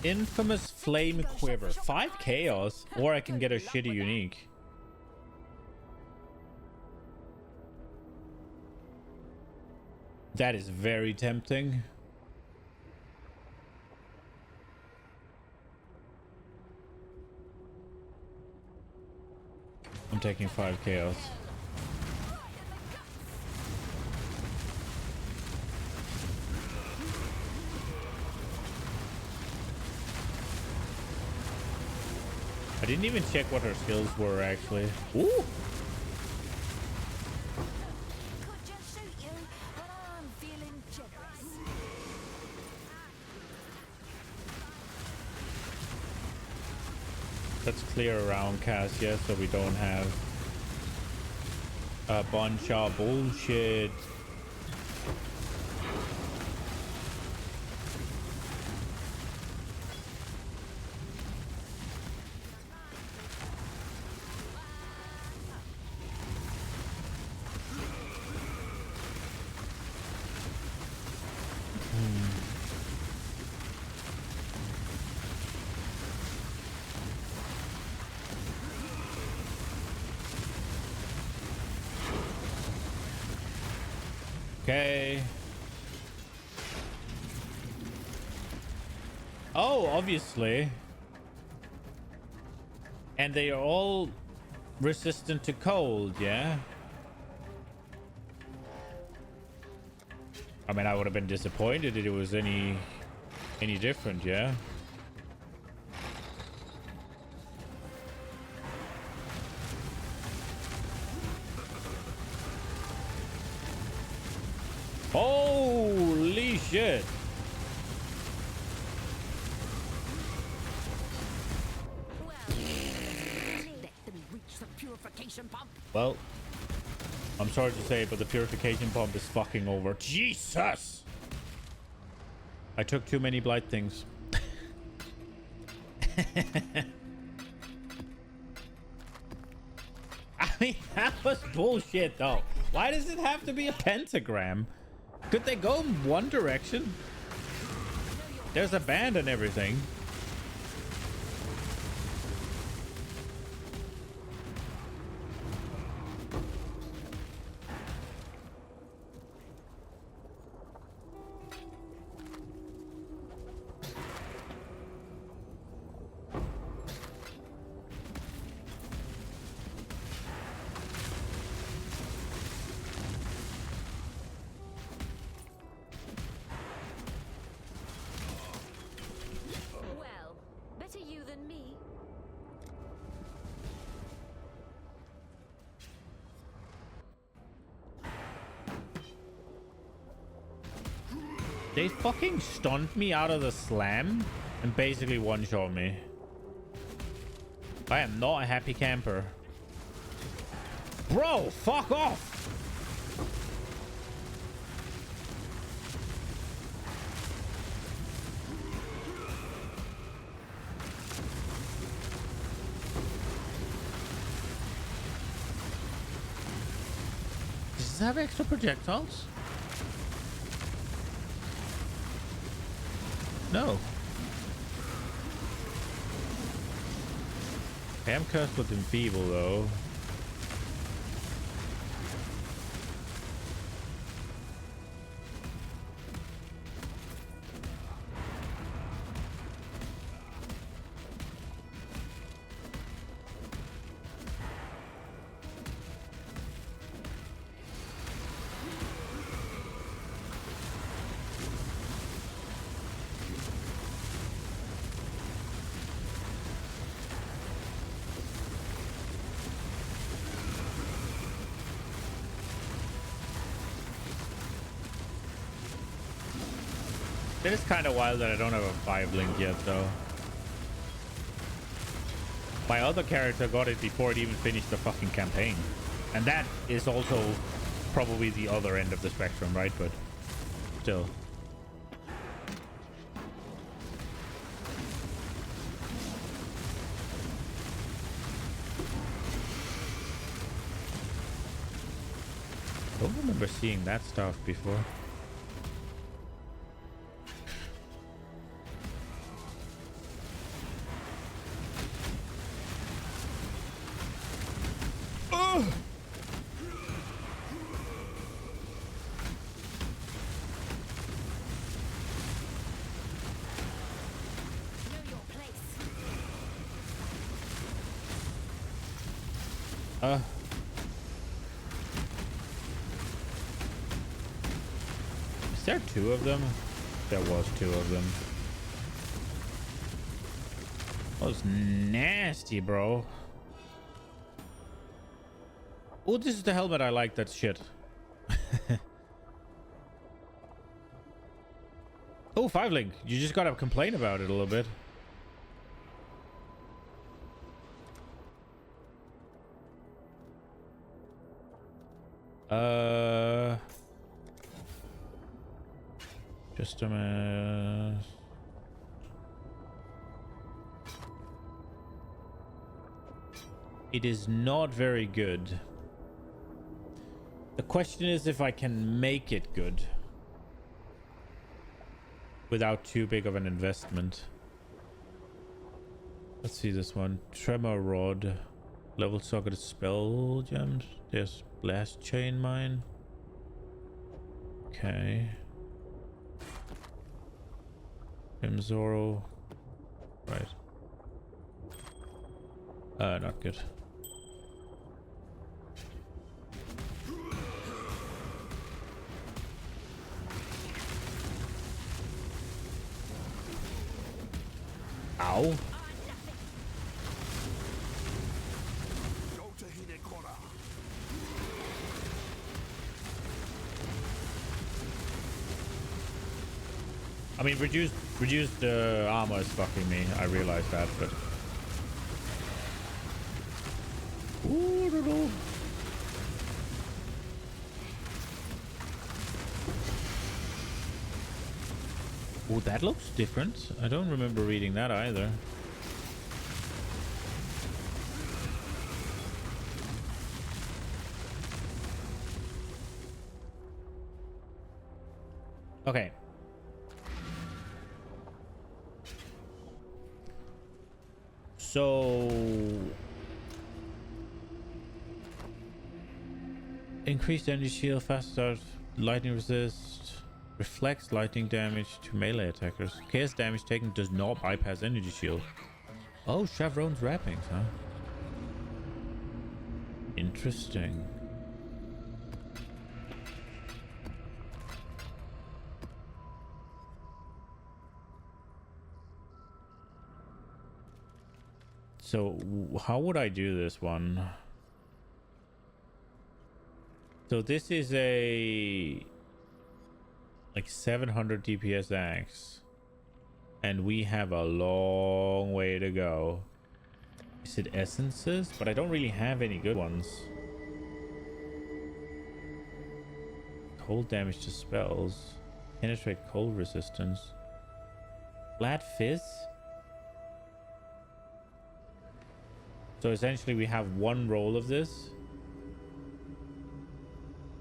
Infamous Flame Quiver. 5 chaos, or I can get a shitty unique. That is very tempting. I'm taking 5 chaos. I didn't even check what her skills were actually. Ooh! Let's clear around Cassia so we don't have a bunch of bullshit. Okay. Oh, obviously. And they are all resistant to cold, yeah? I mean, I would have been disappointed if it was any different, yeah? Holy shit. Well, I'm sorry to say, but the purification pump is fucking over. Jesus! I took too many blight things. I mean, that was bullshit though. Why does it have to be a pentagram? Could they go in one direction? There's a band and everything. Well, better you than me. They fucking stunned me out of the slam and basically one-shot me. I am not a happy camper. Bro, fuck off! Does this have extra projectiles? No. I am cursed with enfeeble though. It is kind of wild that I don't have a 5 link yet, though. My other character got it before it even finished the fucking campaign. And that is also probably the other end of the spectrum, right? But still. I don't remember seeing that stuff before. Is there 2 of them? There was 2 of them. That was nasty, bro. Oh, this is the helmet I like. That shit. Oh, 5 link. You just gotta complain about it a little bit. Just a minute. It is not very good. The question is if I can make it good without too big of an investment. Let's see this one. Tremor Rod. Level socket spell gems. There's Blast Chain Mine. Okay. Zoro. Right. Not good. Ow. I mean, reduced armor is fucking me. I realize that, but ooh, oh, that looks different. I don't remember reading that either. Okay. So increased energy shield, fast start, lightning resist, reflects lightning damage to melee attackers. Chaos damage taken does not bypass energy shield. Oh, Chevron's wrappings, huh? Interesting. So how would I do this one? So this is a like 700 DPS axe, and we have a long way to go. Is it essences? But I don't really have any good ones. Cold damage to spells, penetrate cold resistance, flat fizz. So essentially we have one roll of this.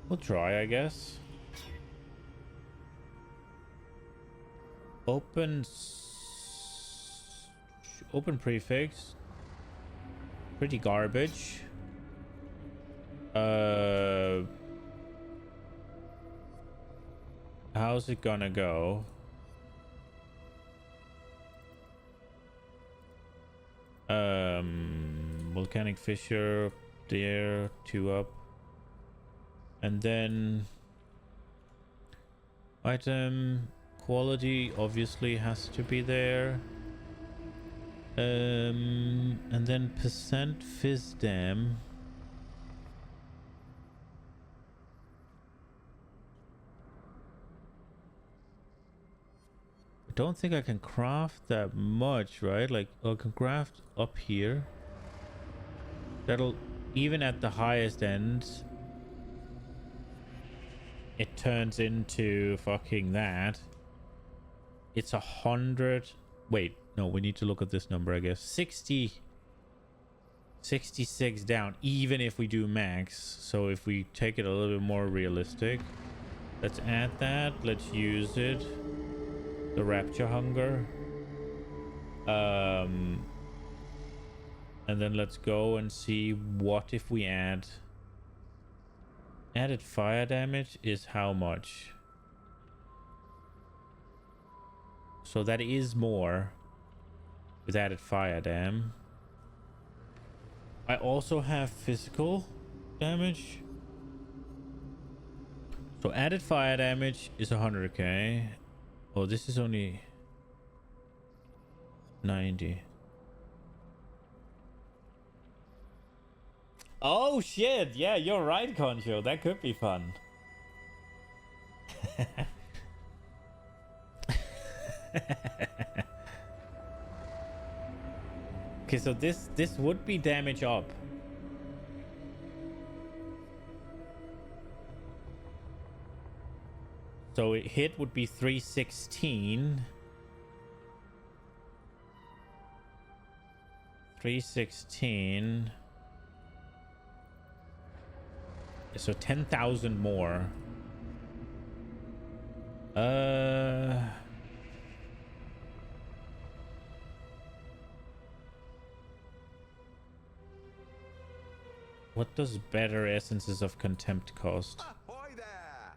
We'll try, I guess. Open prefix. Pretty garbage. How's it gonna go? Volcanic fissure up there, 2 up. And then item quality obviously has to be there. And then percent fizz dam. I don't think I can craft that much, right? Like I can craft up here. That'll, even at the highest end, it turns into fucking that. It's 100. Wait, no, we need to look at this number, I guess. 66 down, even if we do max. So if we take it a little bit more realistic, let's add that. Let's use it. The Rapture Hunger. And then let's go and see what if we add. Added fire damage is how much? So that is more with added fire dam. I also have physical damage. So added fire damage is 100k. Oh, this is only 90. Oh shit, yeah, you're right, Concho. That could be fun. Okay, so this would be damage up. So it hit would be 316. 316. So 10,000 more. What does better essences of contempt cost? Ahoy there!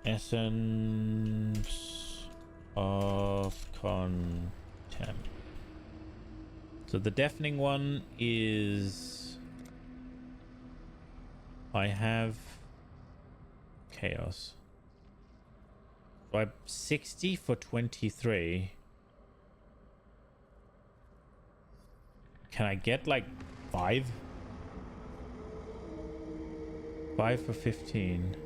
Essence of contempt. So the deafening one is, I have chaos. So I have 60 for 23. Can I get like 5? 5 for 15.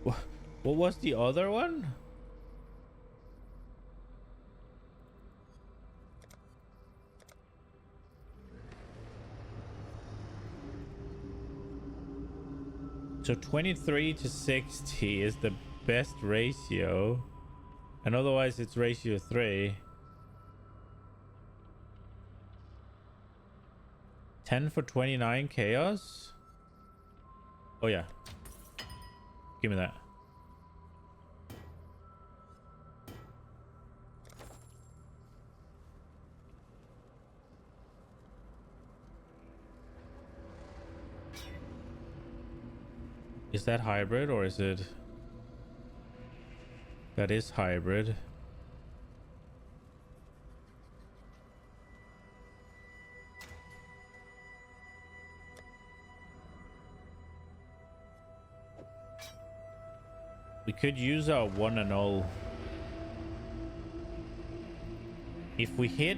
What was the other one? So 23 to 60 is the best ratio. And otherwise it's ratio 3. 10 for 29 chaos. Oh yeah. Give me that. Is that hybrid or is it... That is hybrid. We could use our one and all. If we hit...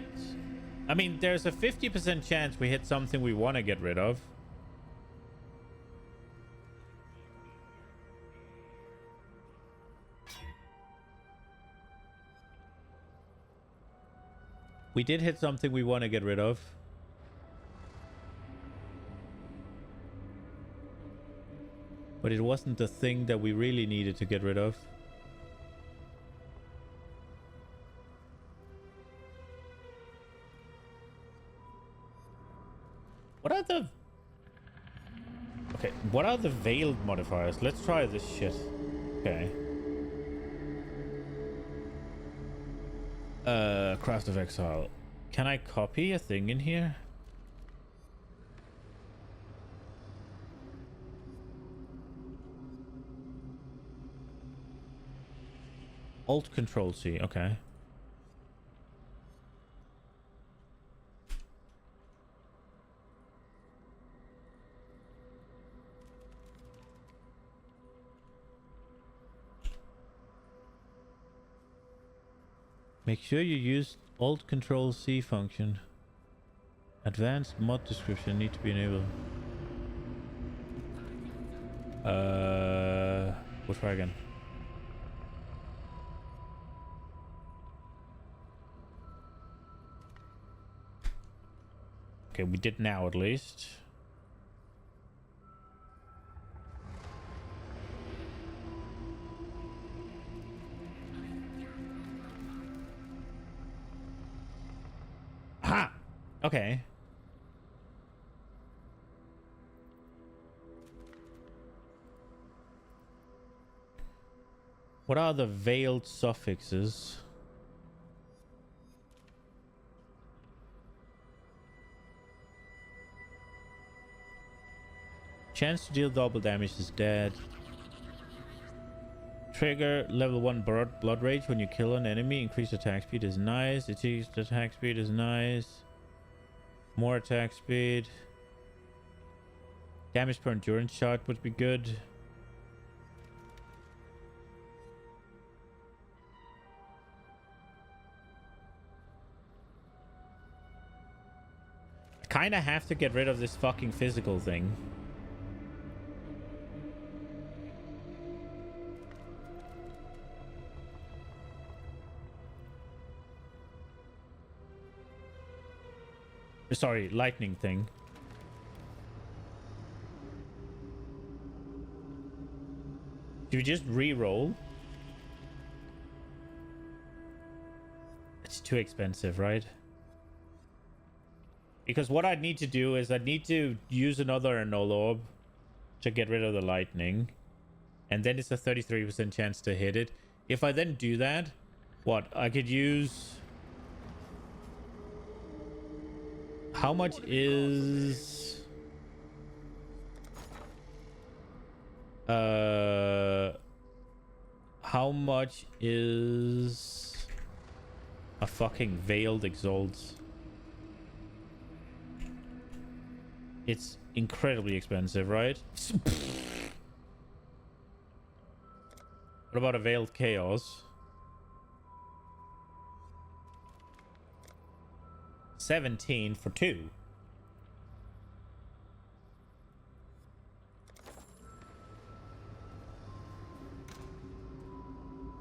I mean, there's a 50% chance we hit something we want to get rid of. We did hit something we want to get rid of. But it wasn't the thing that we really needed to get rid of. What are the... Okay, what are the veiled modifiers? Let's try this shit. Okay. Craft of Exile. Can I copy a thing in here? Alt Control C, okay. Make sure you use Alt Control C function. Advanced mod description need to be enabled. We'll try again. Okay, we did now at least. Aha! Okay. What are the veiled suffixes? Chance to deal double damage is dead. Trigger level 1 blood rage when you kill an enemy. Increased attack speed is nice. Increased attack speed is nice. More attack speed. Damage per endurance shot would be good. I kind of have to get rid of this fucking physical thing. Sorry, lightning thing. Do we just re-roll? It's too expensive, right? Because what I need to do is I need to use another Null Orb to get rid of the lightning. And then it's a 33% chance to hit it. If I then do that, what? I could use... How much is... How much is... a fucking Veiled Exalts? It's incredibly expensive, right? What about a Veiled Chaos? 17 for 2.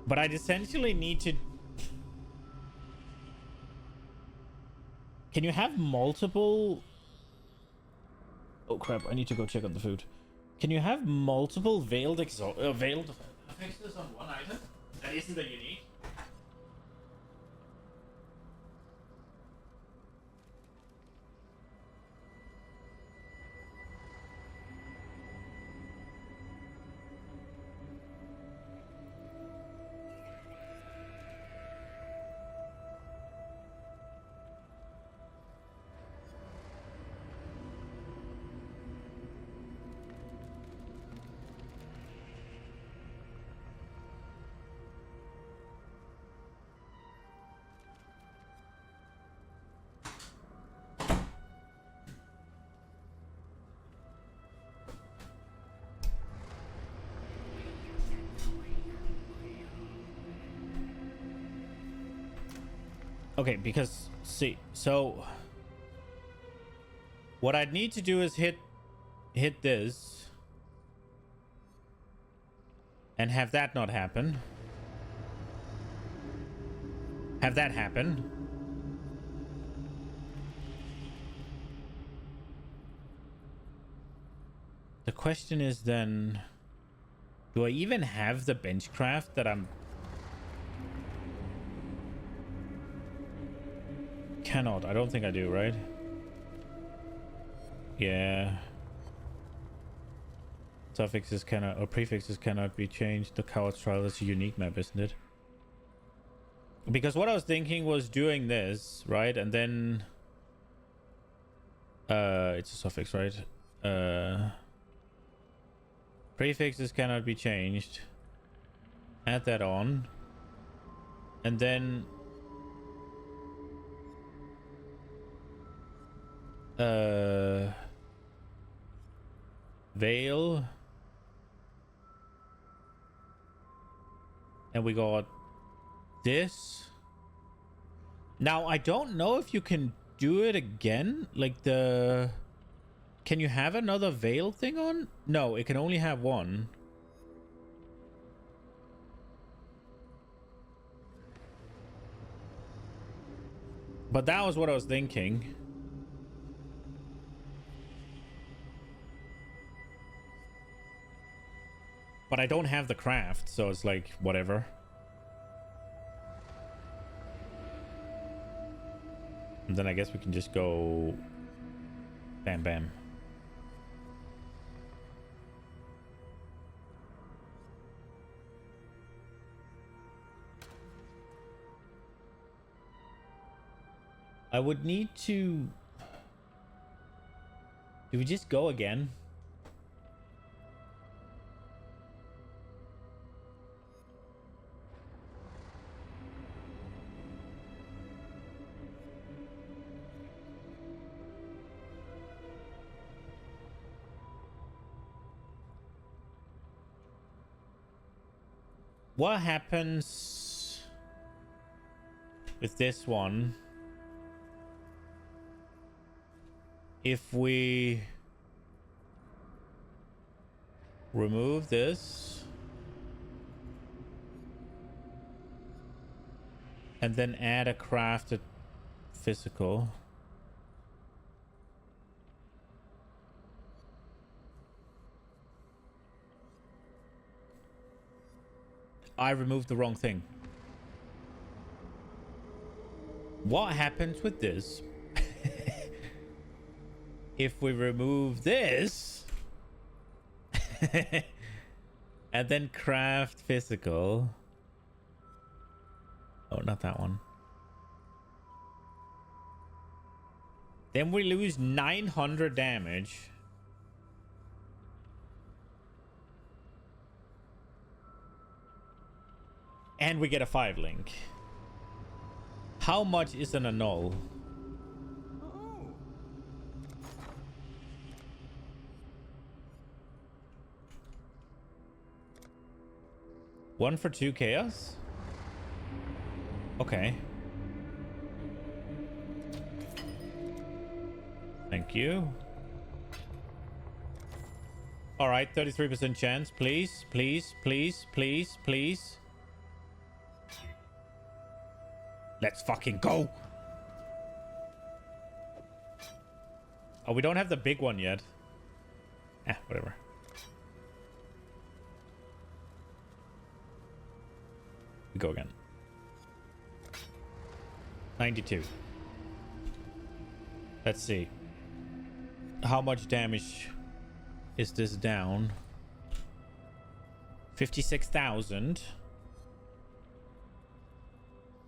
But I'd essentially need to... Can you have multiple... Oh crap, I need to go check on the food. Can you have multiple veiled veiled affixes on one item? That isn't a unique? Okay, because see, so what I'd need to do is hit this and have that not happen. Have that happen. The question is then, do I even have the benchcraft that I'm... Cannot. I don't think I do, right? Yeah. Suffixes cannot, or prefixes cannot be changed. The Coward's Trial is a unique map, isn't it? Because what I was thinking was doing this, right? And then... it's a suffix, right? Prefixes cannot be changed. Add that on. And then... Veil. And we got this. Now, I don't know if you can do it again. Like the... Can you have another veil thing on? No, it can only have one. But that was what I was thinking. But I don't have the craft, so it's like, whatever. And then I guess we can just go... Bam, bam. I would need to... Do we just go again? What happens with this one if we remove this and then add a crafted physical? I removed the wrong thing. What happens with this if we remove this and then craft physical? Oh, not that one. Then we lose 900 damage. And we get a 5 link. How much is an annul? One for 2 chaos? Okay. Thank you. All right, 33% chance. Please, please, please, please, please. Let's fucking go. Oh, we don't have the big one yet. Whatever. We go again. 92. Let's see. How much damage is this down? 56,000.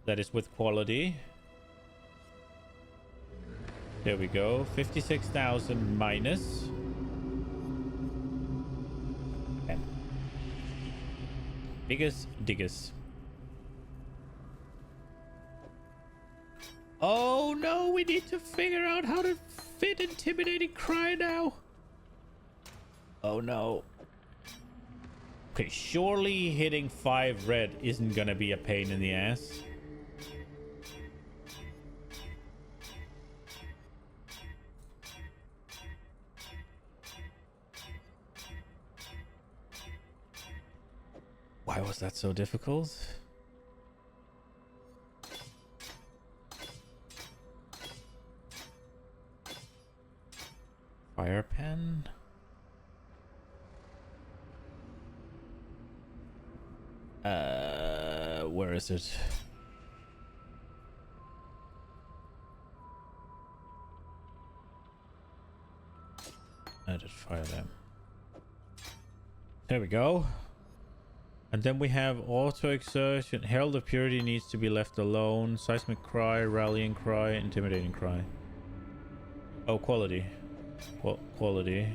That is with quality. There we go. 56,000 minus. Bam. Biggest diggers. Oh no, we need to figure out how to fit Intimidating Cry now. Oh no. Okay, surely hitting 5 red isn't gonna be a pain in the ass. Why was that so difficult? Fire pen. Where is it? Edit fire them. There we go. And then we have auto exertion. Herald of Purity needs to be left alone. Seismic cry, rallying cry, intimidating cry. Oh, quality. Quality.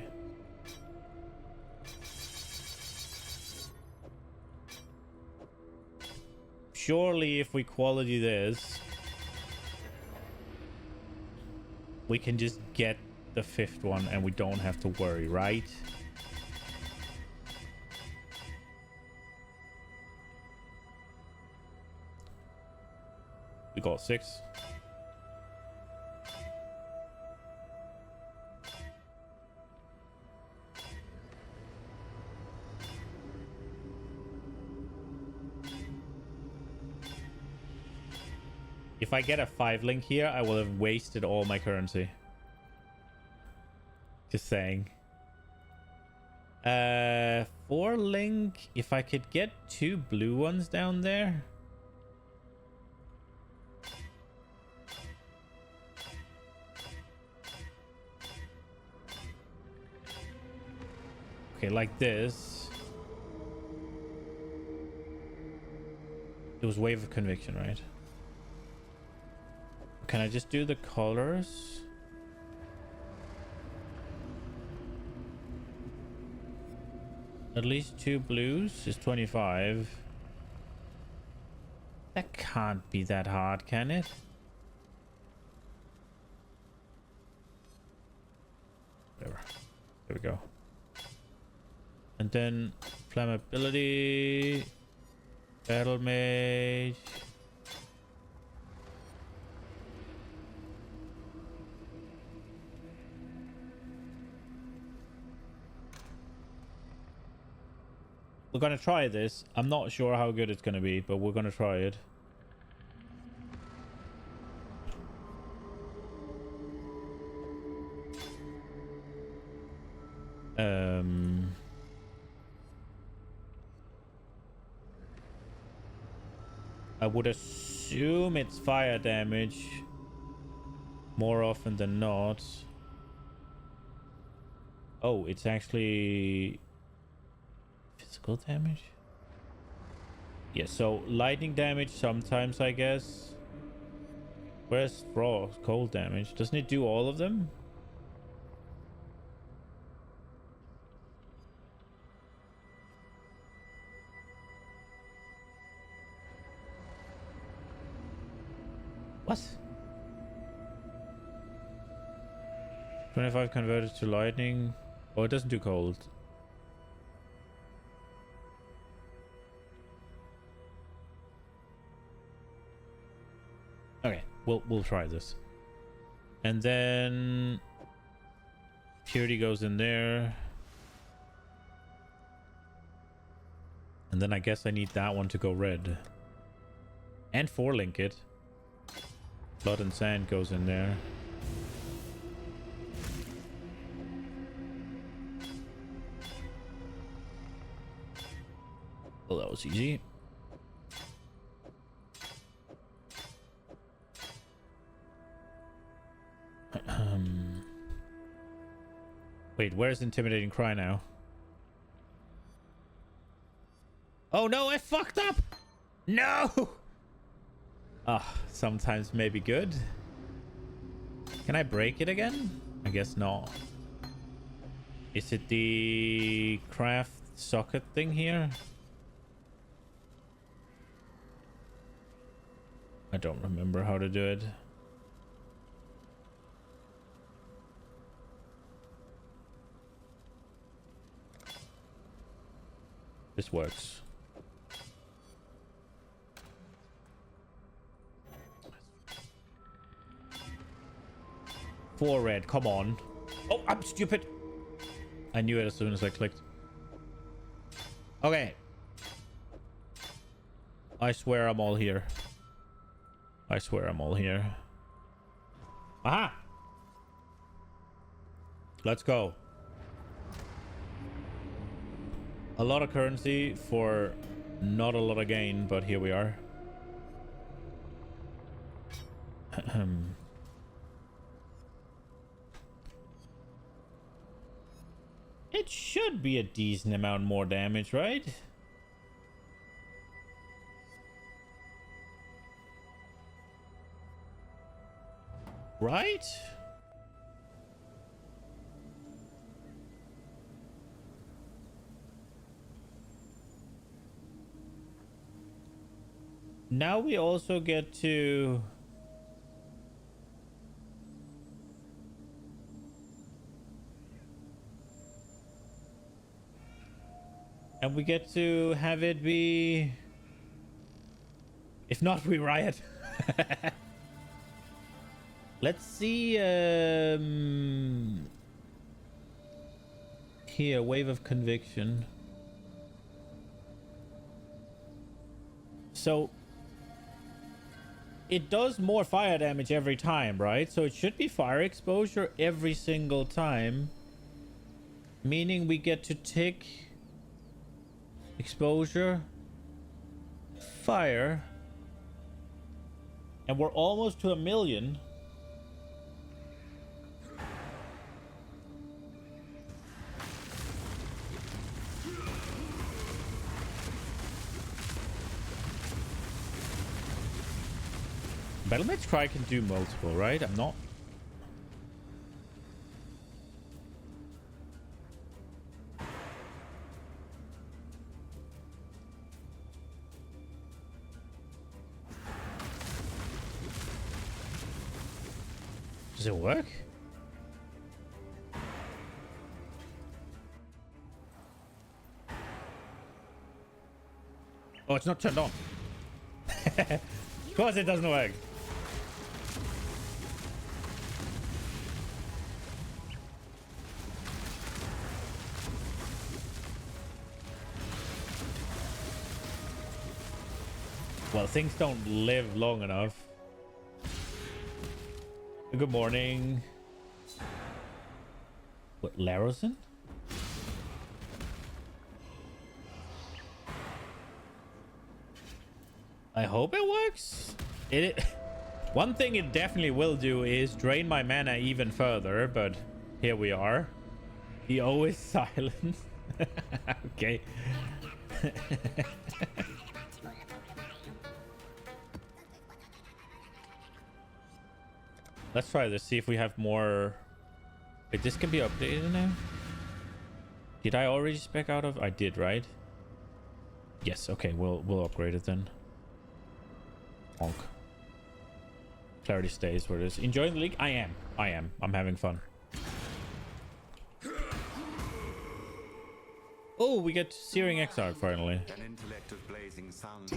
Surely if we quality this, we can just get the 5th one and we don't have to worry, right? We got 6. If I get a 5 link here, I will have wasted all my currency. Just saying. 4 link. If I could get 2 blue ones down there. Okay, like this. It was Wave of Conviction, right? Can I just do the colors? At least 2 blues is 25. That can't be that hard, can it? Whatever. There we go. And then flammability, battle mage. We're gonna try this. I'm not sure how good it's gonna be, but we're gonna try it. I would assume it's fire damage more often than not. Oh, it's actually physical damage? Yeah, so lightning damage sometimes, I guess. Where's raw cold damage? Doesn't it do all of them? What? 25 converted to lightning. Oh, it doesn't do cold. Okay, we'll try this. And then Purity goes in there. And then I guess I need that one to go red. And 4-link it. Blood and Sand goes in there. Well, that was easy. Wait, where's Intimidating Cry now? Oh no, I fucked up! No! Ah, sometimes maybe good. Can I break it again? I guess not. Is it the craft socket thing here? I don't remember how to do it. This works. Four red, come on. Oh, I'm stupid. I knew it as soon as I clicked. Okay. I swear I'm all here. I swear I'm all here. Aha! Let's go. A lot of currency for not a lot of gain, but here we are. It should be a decent amount more damage, right? Right? Now we also get to... And we get to have it be... If not, we riot. Let's see... Here, Wave of Conviction. So... It does more fire damage every time, right? So it should be fire exposure every single time. Meaning we get to tick... Exposure, fire, and we're almost to 1,000,000. Battlemage Cry can do multiple, right? I'm not. Does it work? Oh, it's not turned on. Of course it doesn't work. Well, things don't live long enough. Good morning. What, Larosin? I hope it works. One thing it definitely will do is drain my mana even further, but here we are. He always silent. Okay. Let's try this, see if we have more. Wait, this can be updated now? Did I already spec out of? I did, right? Yes, okay, we'll upgrade it then. Honk. Clarity stays where it is. Enjoying the league? I am. I'm having fun. Oh, we get Searing Exile finally. An intellect of blazing suns.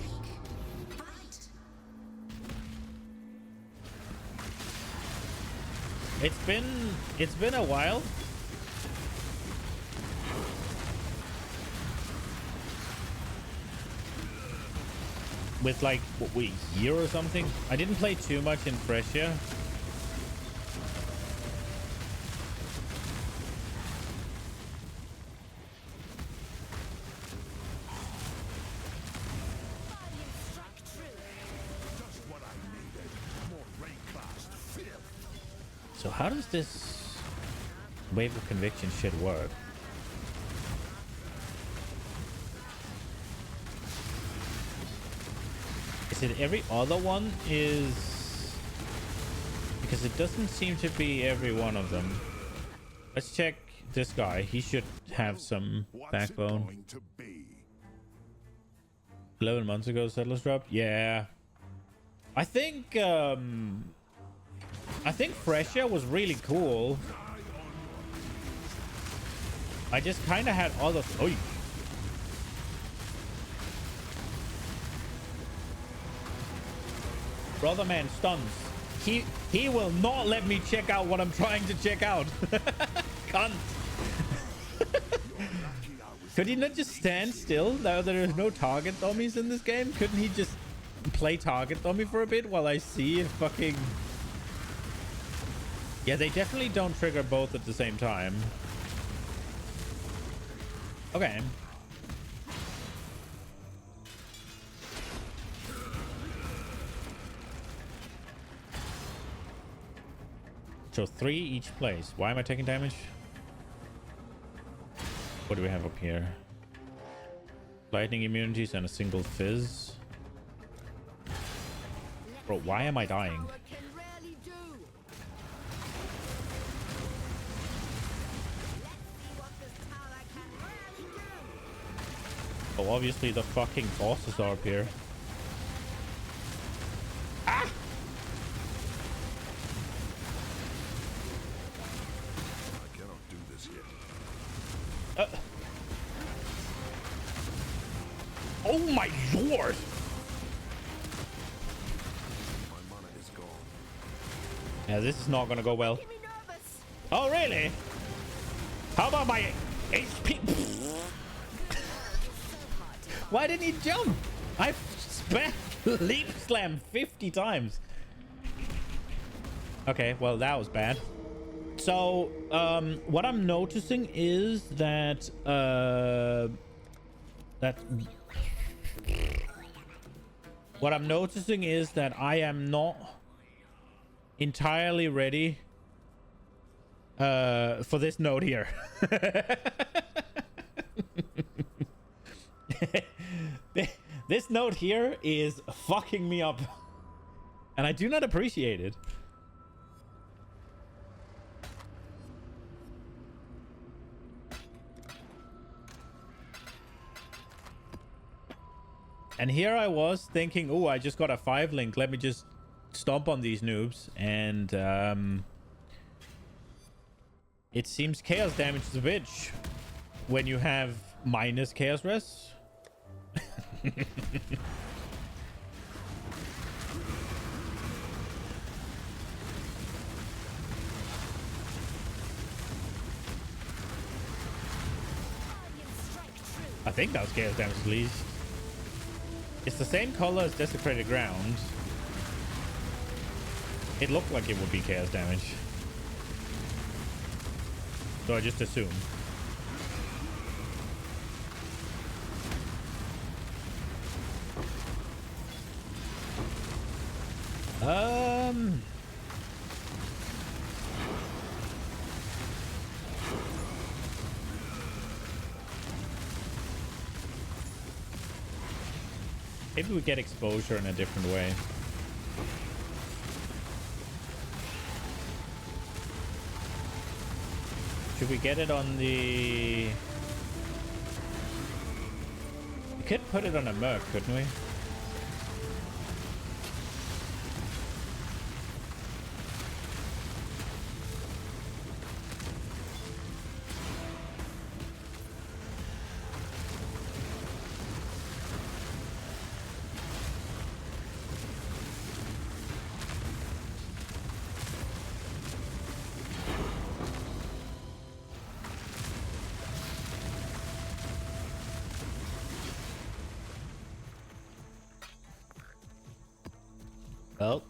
It's been a while. With like what, a year or something. I didn't play too much in Brescia. So how does this Wave of Conviction shit work? Is it every other one is... Because it doesn't seem to be every one of them. Let's check this guy. He should have some backbone. 11 months ago, Settlers dropped? Yeah. I think Brescia was really cool. I just kind of had other... Oh, brother man stuns. He will not let me check out what I'm trying to check out. Cunt. Could he not just stand still now there are no target dummies in this game? Couldn't he just play target dummy for a bit while I see if fucking... Yeah, they definitely don't trigger both at the same time. Okay. So 3 each place. Why am I taking damage? What do we have up here? Lightning immunities and a single fizz. Bro, why am I dying? Oh, obviously the fucking bosses are up here. Ah! I cannot do this yet. Oh my lord! My mana is gone. Yeah, this is not gonna go well. Oh, really? How about my HP? Why didn't he jump? I've spammed leap slam 50 times. Okay, well, that was bad. So, what I'm noticing is that, what I'm noticing is that I am not entirely ready for this node here. This node here is fucking me up, and I do not appreciate it. And here I was thinking, oh, I just got a 5 link. Let me just stomp on these noobs. And it seems chaos damage is a bitch when you have minus chaos res. I think that was chaos damage at least. It's the same color as Desecrated Ground. It looked like it would be chaos damage. So I just assumed. Maybe we get exposure in a different way. Should we get it on the... We could put it on a Merc, couldn't we? Well.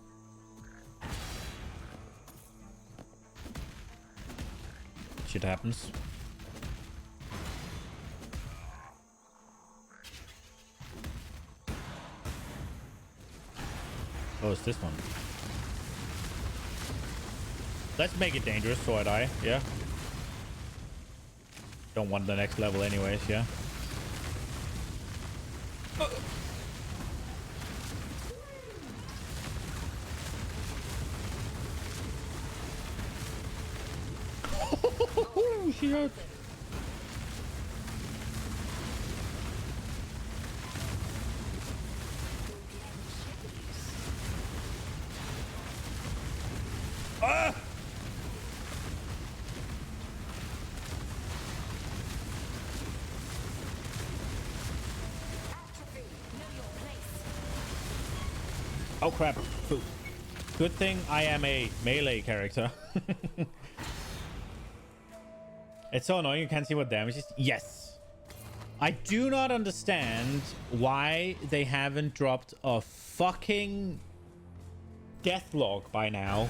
Shit happens. Oh, it's this one. Let's make it dangerous so I die, yeah? Don't want the next level anyways, yeah? She hurt. Ah! Oh crap. Good thing I am a melee character. It's so annoying you can't see what damage is. Yes. I do not understand why they haven't dropped a fucking death log by now.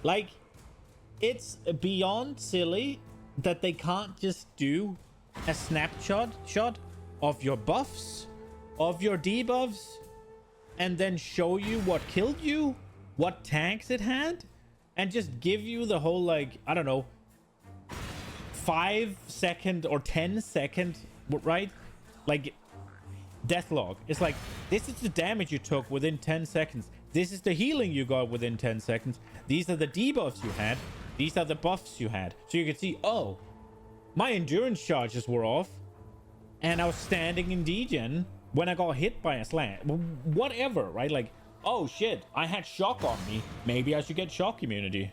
Like, it's beyond silly that they can't just do a snapshot of your buffs, of your debuffs, and then show you what killed you, what tags it had, and just give you the whole, like, I don't know, 5-second or 10-second, right? Like, death log. It's like, this is the damage you took within 10 seconds. This is the healing you got within 10 seconds. These are the debuffs you had. These are the buffs you had. So you can see, oh, my endurance charges were off, and I was standing in degen when I got hit by a slam. Whatever, right? Like, oh shit, I had shock on me. Maybe I should get shock immunity.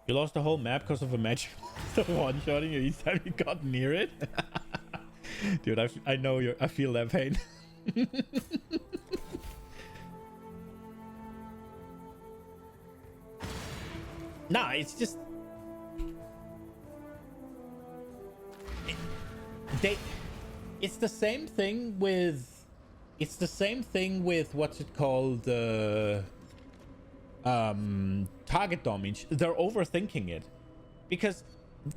You lost the whole map because of a magic one-shotting you each time you got near it. Dude, I know I feel that pain. Nah, it's just it's the same thing with what's it called, target damage. They're overthinking it, because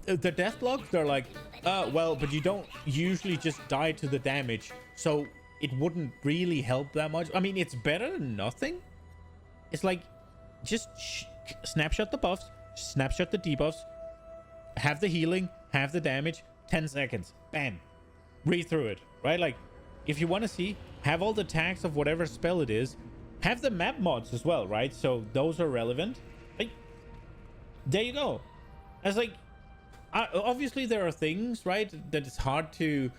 the death logs, they're like, well, but you don't usually just die to the damage, so it wouldn't really help that much. I mean, it's better than nothing. It's like, just snapshot the buffs, snapshot the debuffs, have the healing, have the damage, 10 seconds, bam, read through it, right? Like, if you want to see, have all the tags of whatever spell it is, have the map mods as well, right? So those are relevant. Like, there you go. It's like, obviously there are things, right, that it's hard to,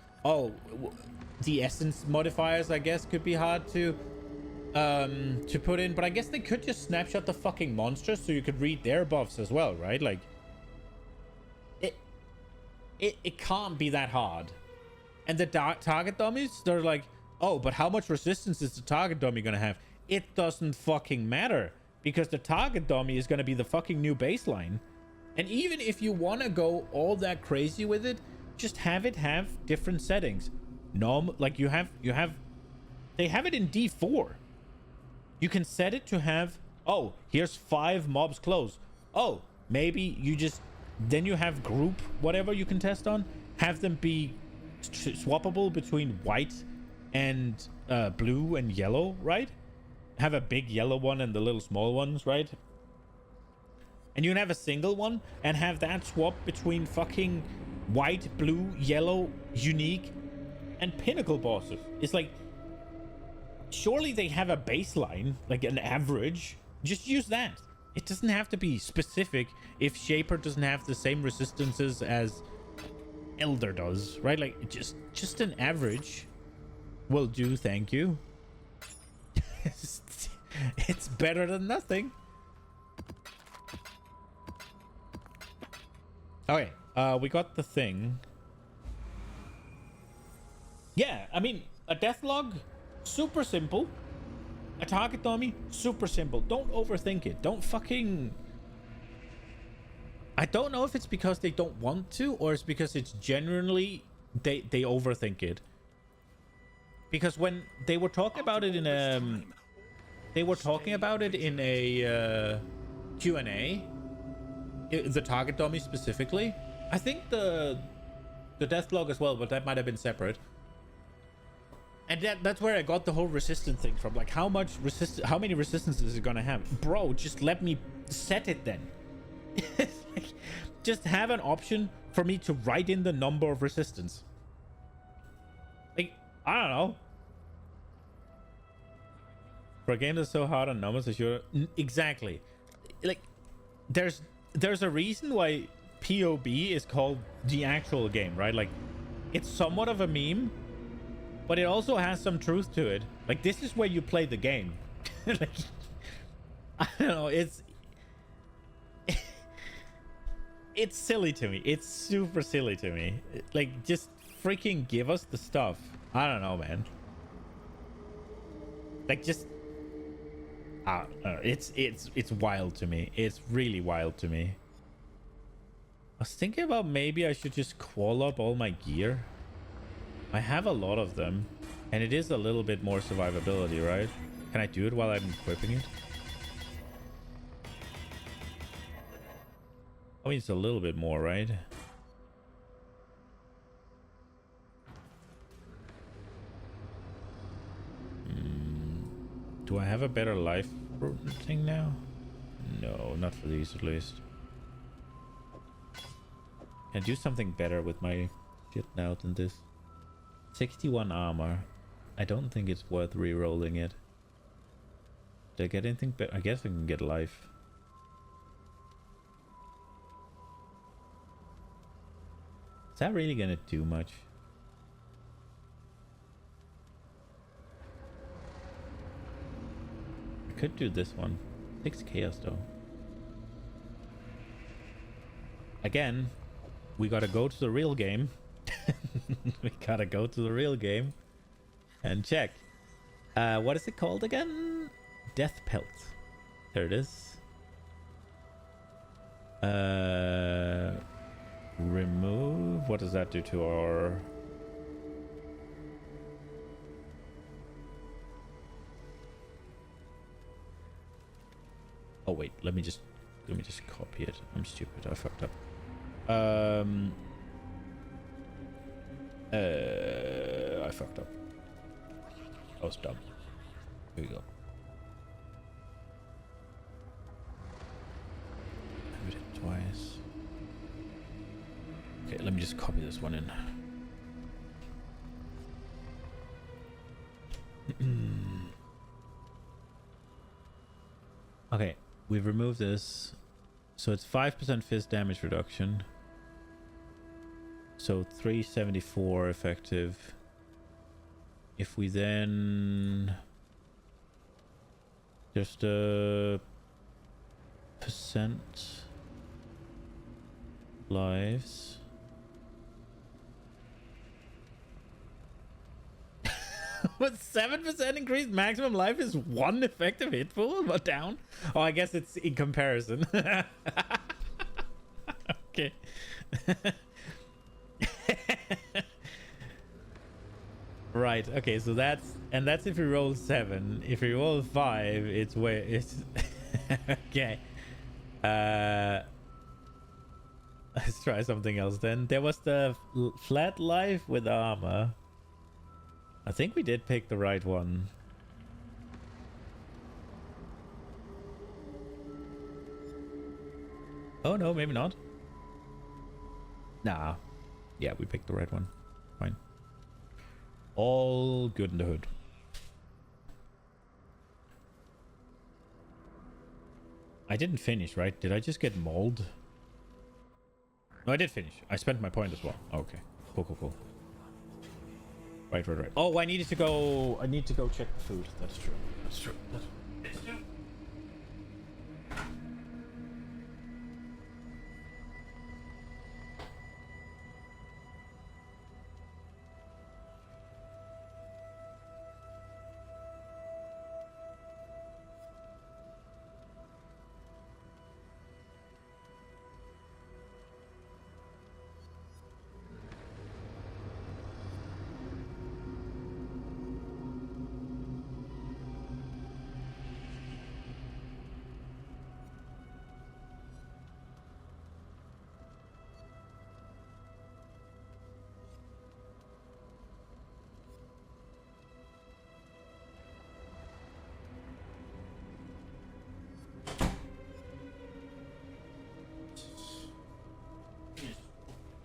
the essence modifiers, I guess, could be hard to put in, but I guess they could just snapshot the fucking monsters so you could read their buffs as well, right? Like, it can't be that hard. And the target dummies, they're like, oh, but how much resistance is the target dummy gonna have? It doesn't fucking matter, because the target dummy is gonna be the fucking new baseline. And even if you want to go all that crazy with it, just have it have different settings. Like they have it in D4. You can set it to have, oh, here's 5 mobs close. Oh, maybe you just, then you have group, whatever you can test on, have them be swappable between white and blue and yellow, right? Have a big yellow one and the little small ones, right? And you can have a single one and have that swap between fucking white, blue, yellow, unique, and pinnacle bosses. It's like, surely they have a baseline, like an average. Just use that. It doesn't have to be specific if Shaper doesn't have the same resistances as Elder does, right? Like, just an average will do, thank you. It's better than nothing. Okay, we got the thing. Yeah, I mean, a death log, super simple. A target dummy, super simple. Don't overthink it. Don't fucking... I don't know if it's because they don't want to, or it's because it's genuinely they overthink it. Because when they were talking about it in a... They were talking about it in a Q&A. The target dummy specifically. I think the death log as well, but that might have been separate. And that's where I got the whole resistance thing from. Like, how many resistances is it gonna have? Bro, just let me set it then. Just have an option for me to write in the number of resistance. Like, I don't know. For a game that's so hard on numbers, as you're exactly. Like, there's a reason why POB is called the actual game, right? Like, it's somewhat of a meme, but it also has some truth to it. Like, this is where you play the game. Like, I don't know, it's silly to me. It's super silly to me. Like, just freaking give us the stuff. I don't know, man. Like, just it's wild to me. It's really wild to me. was thinking about maybe I should just call up all my gear. I have a lot of them. And it is a little bit more survivability, right? Can I do it while I'm equipping it? I mean, it's a little bit more, right? Do I have a better life thing now? No, not for these at least. Can I do something better with my shit now than this? 61 armor. I don't think it's worth re-rolling it. Did I get anything better? I guess I can get life. Is that really gonna do much? I could do this one. 6 chaos though. Again, we gotta go to the real game. We gotta go to the real game and check. What is it called again? Death Pelt. There it is. Remove. What does that do to our... Oh wait, let me just copy it. I'm stupid. I fucked up. I fucked up. I was dumb. Here we go. I did it twice. Okay, let me just copy this one in. Okay, we've removed this. So it's 5% fist damage reduction. So 374 effective. If we then just a percent lives. With 7% increased maximum life is 1 effective hit pool, but down. Oh, I guess it's in comparison. Okay. Right. Okay. So that's if we roll 7. If we roll 5, it's way it's okay. Let's try something else then. There was the flat life with armor. I think we did pick the right one. Oh no, maybe not. Nah. Yeah, we picked the right one. Fine. All good in the hood. I didn't finish, right? Did I just get mauled? No, I did finish. I spent my point as well. Okay. Cool. Right. Oh, I need to go check the food. That's true. That's true.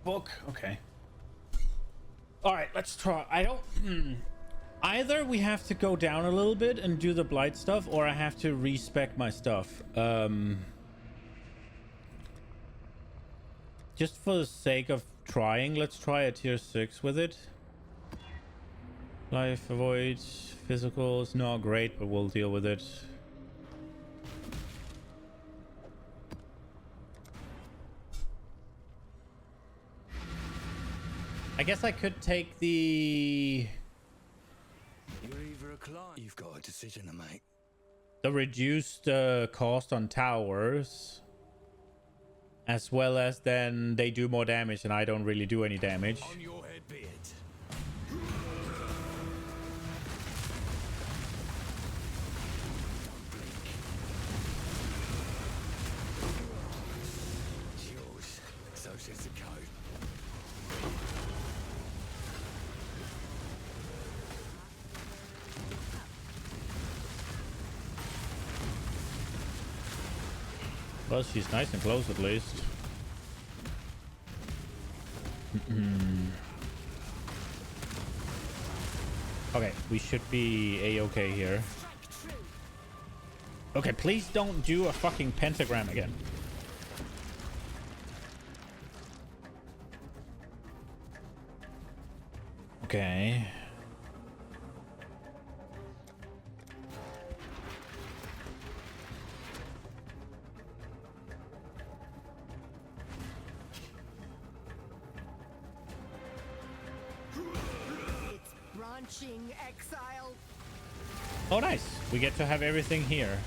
Book. Okay. All right, let's try. I don't... Either we have to go down a little bit and do the blight stuff, or I have to respec my stuff. Just for the sake of trying, let's try a tier 6 with it. Life, avoid, physical. It's not great, but we'll deal with it. I guess I could take the... You're either a client. You've got a decision to make. The reduced cost on towers. As well as then they do more damage and I don't really do any damage. On your head be it. It's yours. So says the code. Well, she's nice and close at least. Okay, we should be a-okay here. Okay, please don't do a fucking pentagram again. Okay. Branching exile. Oh, nice. We get to have everything here.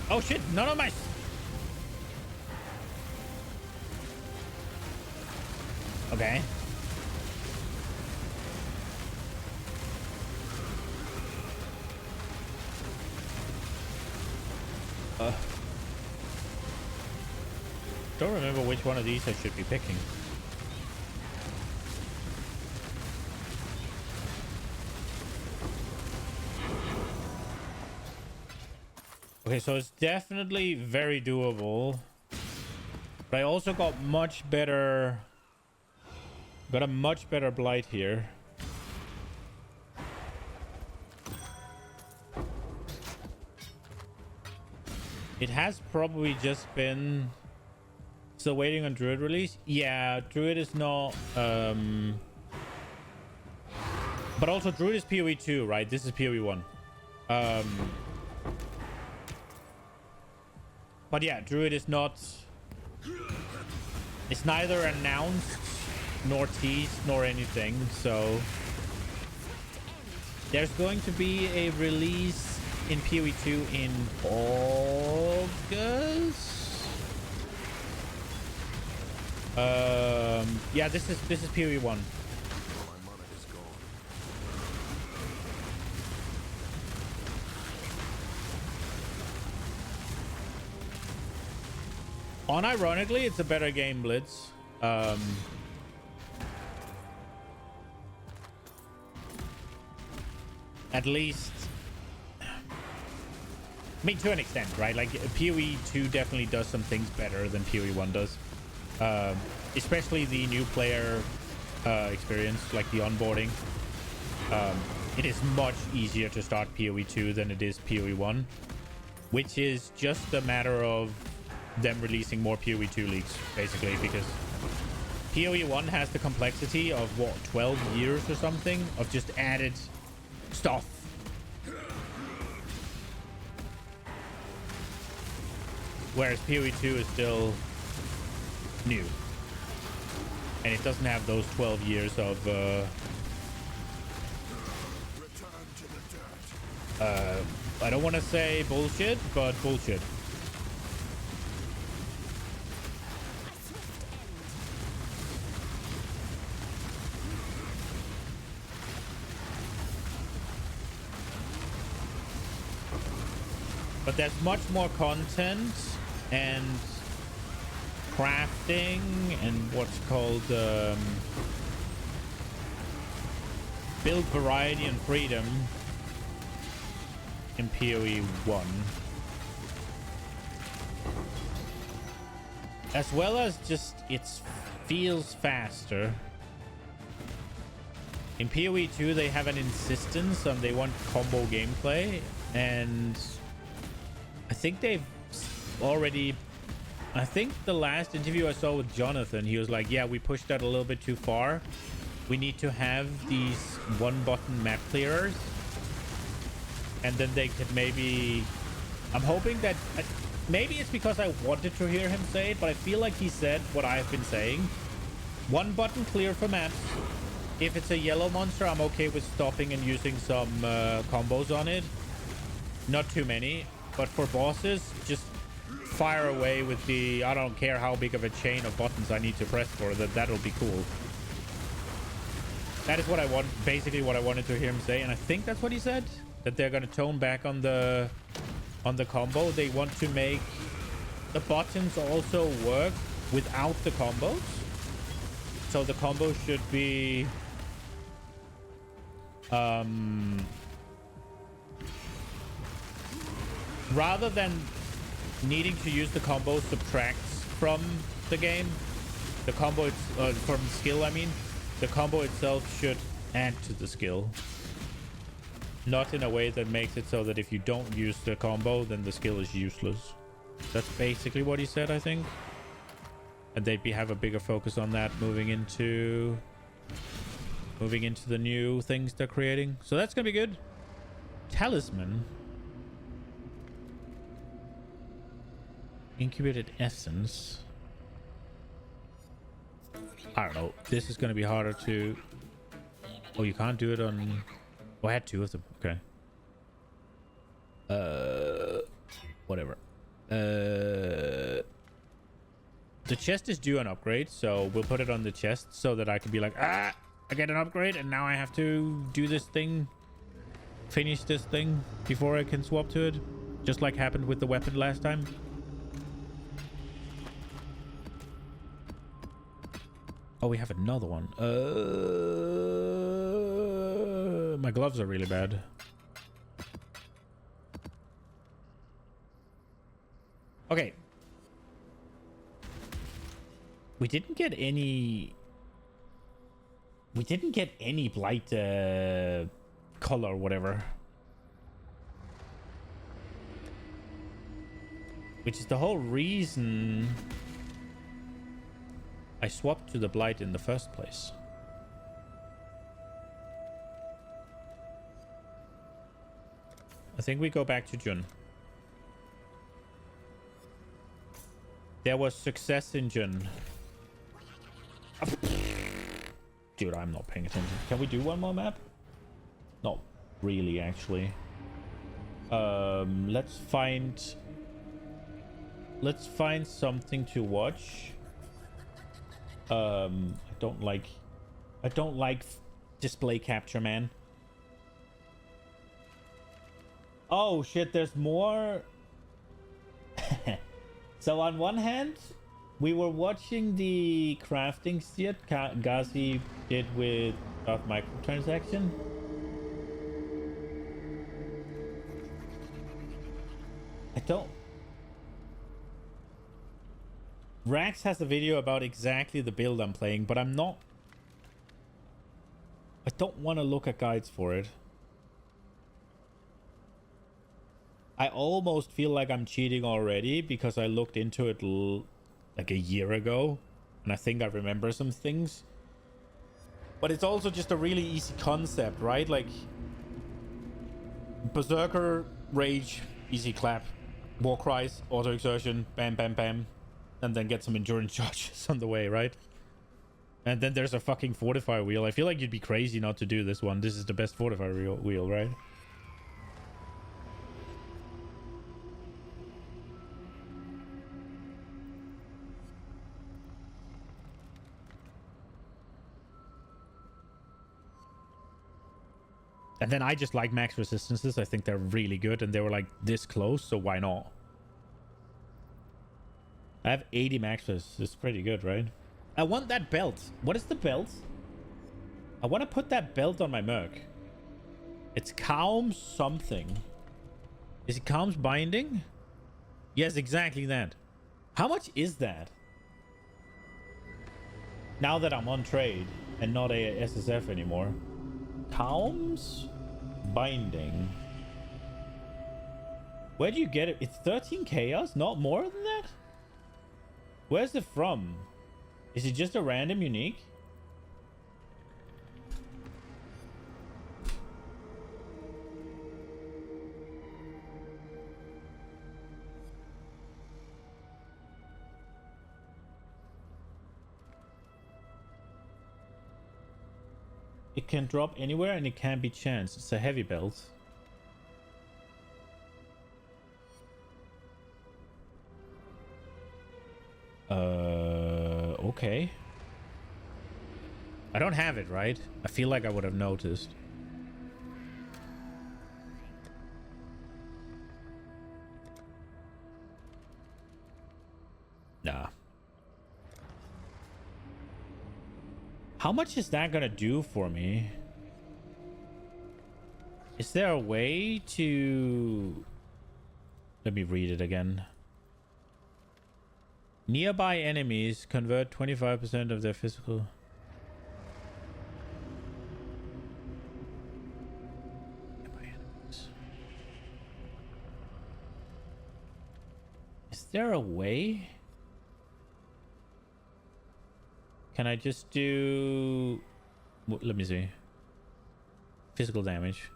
Oh shit, none of my... Okay. Don't remember which one of these I should be picking. Okay, so it's definitely very doable. But I also got much better... Got a much better blight here. It has probably just been... Still waiting on Druid release? Yeah, Druid is not... But also Druid is PoE 2, right? This is PoE 1. But yeah, Druid is not... It's neither announced, nor teased, nor anything, so... There's going to be a release in PoE 2 in August? Yeah, this is PoE 1. Unironically, it's a better game, Blitz. At least, I mean, to an extent, right? Like PoE 2 definitely does some things better than PoE 1 does. Especially the new player experience, like the onboarding. It is much easier to start PoE 2 than it is PoE 1, which is just a matter of them releasing more PoE 2 leagues, basically, because PoE 1 has the complexity of, what, 12 years or something of just added stuff. Whereas PoE 2 is still new. And it doesn't have those 12 years of I don't want to say bullshit, but bullshit. But there's much more content and crafting and what's called build variety and freedom in PoE 1, as well as just it feels faster. In PoE 2 they have an insistence on they want combo gameplay, and I think they've already... I think the last interview I saw with Jonathan, he was like, yeah, we pushed that a little bit too far. We need to have these one-button map clearers. And then they could maybe I'm hoping that... maybe it's because I wanted to hear him say it, but I feel like he said what I've been saying. One button clear for maps. If it's a yellow monster, I'm okay with stopping and using some combos on it. Not too many. But for bosses, just fire away with the... I don't care how big of a chain of buttons I need to press for that. That'll be cool. That is what I want. Basically what I wanted to hear him say. And I think that's what he said. That they're going to tone back on the combo. They want to make the buttons also work without the combos. So the combo should be... rather than needing to use the combo subtracts from the game, the combo from skill, I mean, the combo itself should add to the skill. Not in a way that makes it so that if you don't use the combo, then the skill is useless. That's basically what he said, I think. And they'd have a bigger focus on that moving into the new things they're creating. So that's gonna be good. Talisman. Incubated essence. I don't know. This is gonna be harder to... oh, you can't do it on... oh, I had two of them. Okay. Whatever. The chest is due an upgrade, so we'll put it on the chest so that I can be like, I get an upgrade, and now I have to do this thing, finish this thing before I can swap to it, just like happened with the weapon last time. Oh, we have another one. My gloves are really bad. Okay. We didn't get any blight color or whatever. Which is the whole reason I swapped to the blight in the first place. I think we go back to Jun. There was success in Jun. Dude, I'm not paying attention. Can we do one more map? Not really, actually. Let's find something to watch. I don't like display capture, man. Oh shit, there's more. So on one hand, we were watching the crafting shit Gazi did with microtransaction. Rax has a video about exactly the build I'm playing, but I don't want to look at guides for it. I almost feel like I'm cheating already because I looked into it like a year ago, and I think I remember some things. But it's also just a really easy concept, right? Like Berserker, Rage, easy clap, War Cries, Auto Exertion, bam, bam, bam, and then get some endurance charges on the way, right? And then there's a fucking Fortify wheel. I feel like you'd be crazy not to do this one. This is the best Fortify wheel, right? And then I just like max resistances. I think they're really good, and they were like this close, so why not? I have 80 max res. It's pretty good, right? I want that belt. What is the belt? I want to put that belt on my Merc. It's Calm something. Is it Calm's Binding? Yes, exactly that. How much is that? Now that I'm on trade and not a SSF anymore. Calm's Binding. Where do you get it? It's 13 chaos, not more than that? Where's it from? Is it just a random unique? It can drop anywhere and it can be chanced. It's a heavy belt. Okay. I don't have it, right? I feel like I would have noticed. Nah. How much is that gonna do for me? Is there a way to... Let me read it again. Nearby enemies convert 25% of their physical... Nearby enemies. Is there a way? Can I just do... Let me see. Physical damage.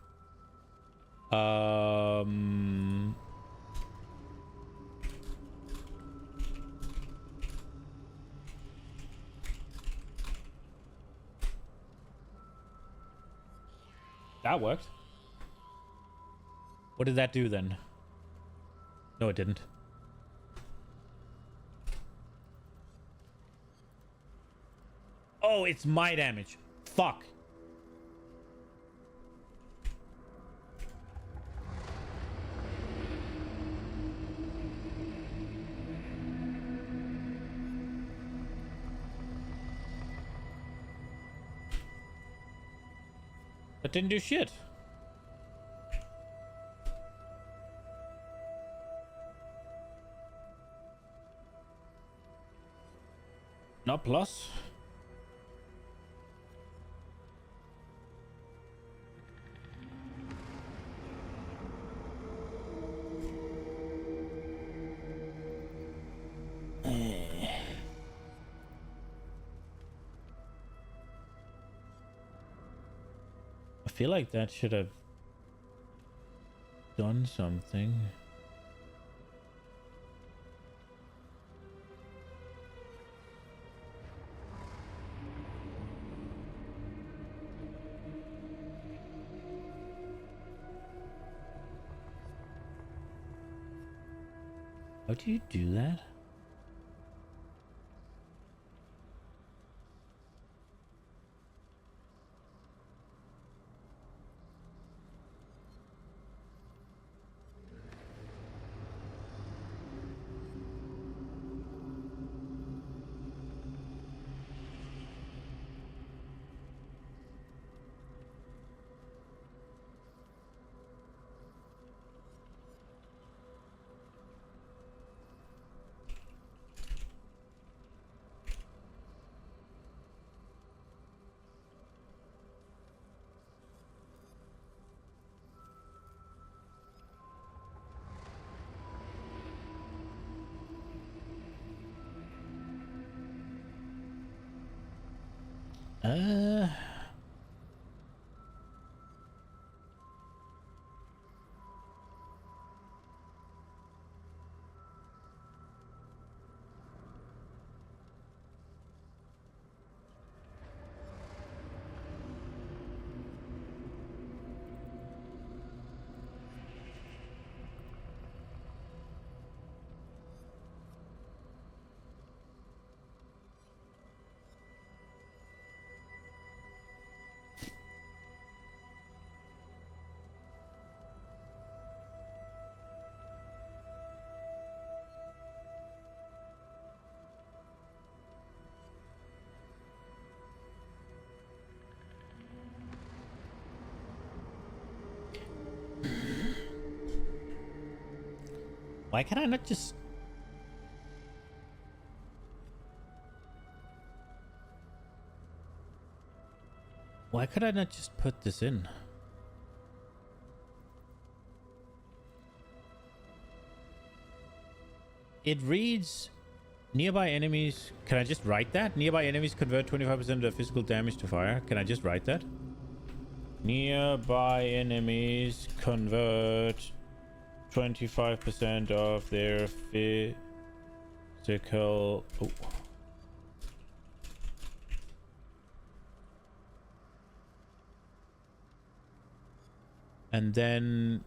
That worked. What did that do then? No, it didn't. Oh, it's my damage. Fuck. That didn't do shit. Not plus. I feel like that should have done something. How do you do that? Why can I not just... Why could I not just put this in? It reads nearby enemies. Can I just write that? Nearby enemies convert 25% of their physical damage to fire. Can I just write that? Nearby enemies convert 25% of their physical... Oh. And then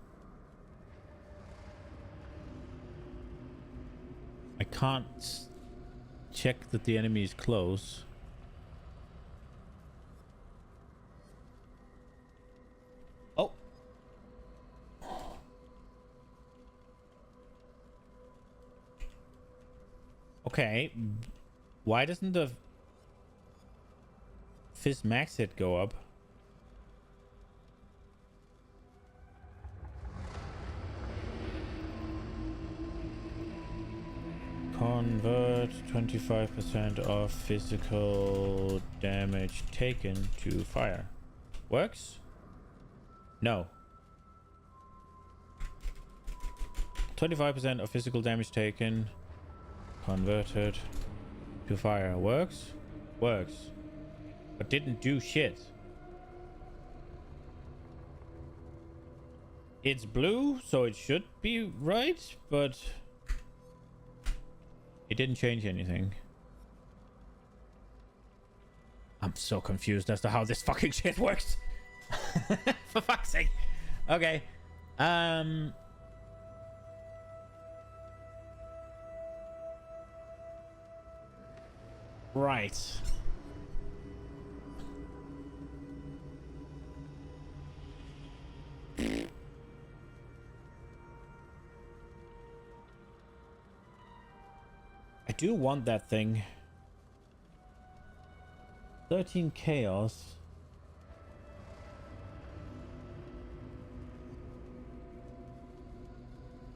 I can't check that the enemy is close. Oh. Okay. Why doesn't the Fizz max hit go up? Convert 25% of physical damage taken to fire. Works? No. 25% of physical damage taken converted to fire. Works? Works. But didn't do shit. It's blue, so it should be right, but it didn't change anything. I'm so confused as to how this fucking shit works. For fuck's sake. Okay. Right. I do want that thing. 13 chaos.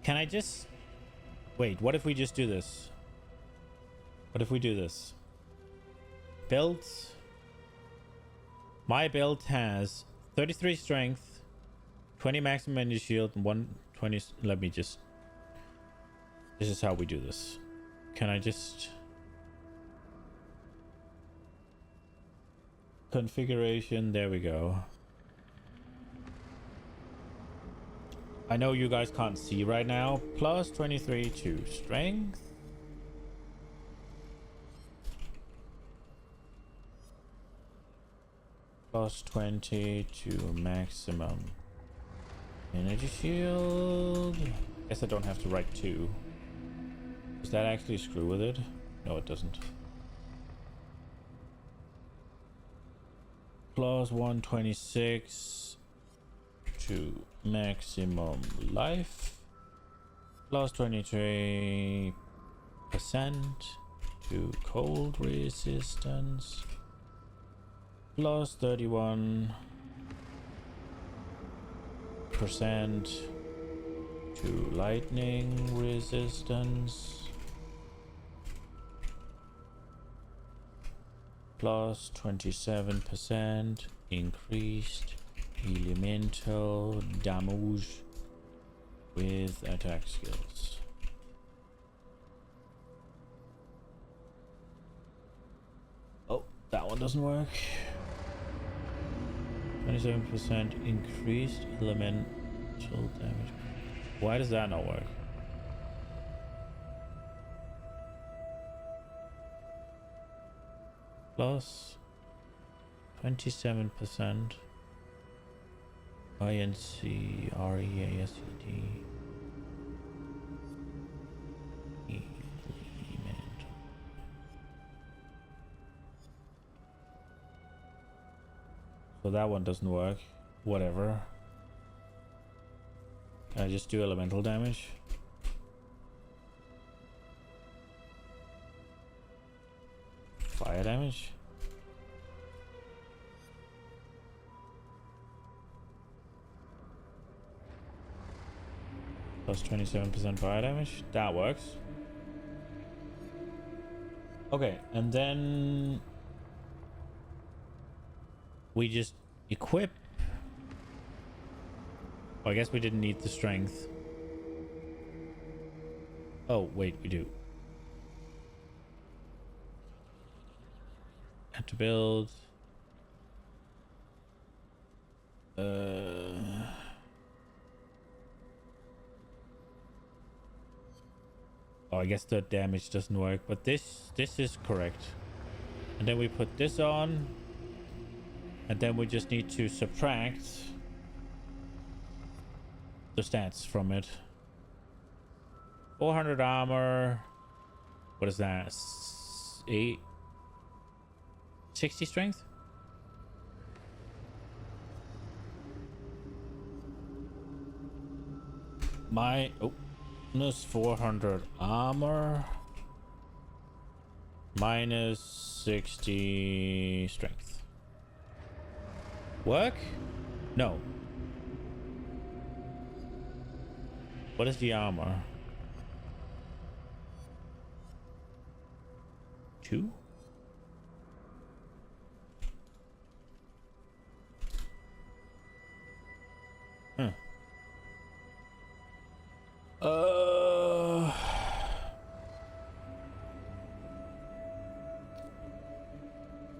Can I just... Wait, what if we just do this? What if we do this? Builds. My build has 33 strength, 20 maximum energy shield, and 120... Let me just... This is how we do this. Can I just... Configuration, there we go. I know you guys can't see right now. Plus 23 to strength. Plus 20 to maximum energy shield. Guess I don't have to write 2. Does that actually screw with it? No, it doesn't. Plus 126 to maximum life. Plus 23% to cold resistance. Plus 31% to lightning resistance. Plus 27% increased elemental damage with attack skills. Oh, that one doesn't work. 27% increased elemental damage. Why does that not work? Plus 27% INC REASED so that one doesn't work. Whatever. Can I just do elemental damage? Fire damage? Plus 27% fire damage? That works. Okay, and then we just equip. Oh, I guess we didn't need the strength. Oh, wait, we do. Have to build. Oh, I guess the damage doesn't work, but this is correct. And then we put this on, and then we just need to subtract the stats from it. 400 armor. What is that? 60 strength? Minus 400 armor. Minus 60 strength. Work? No. What is the armor? 2? Huh.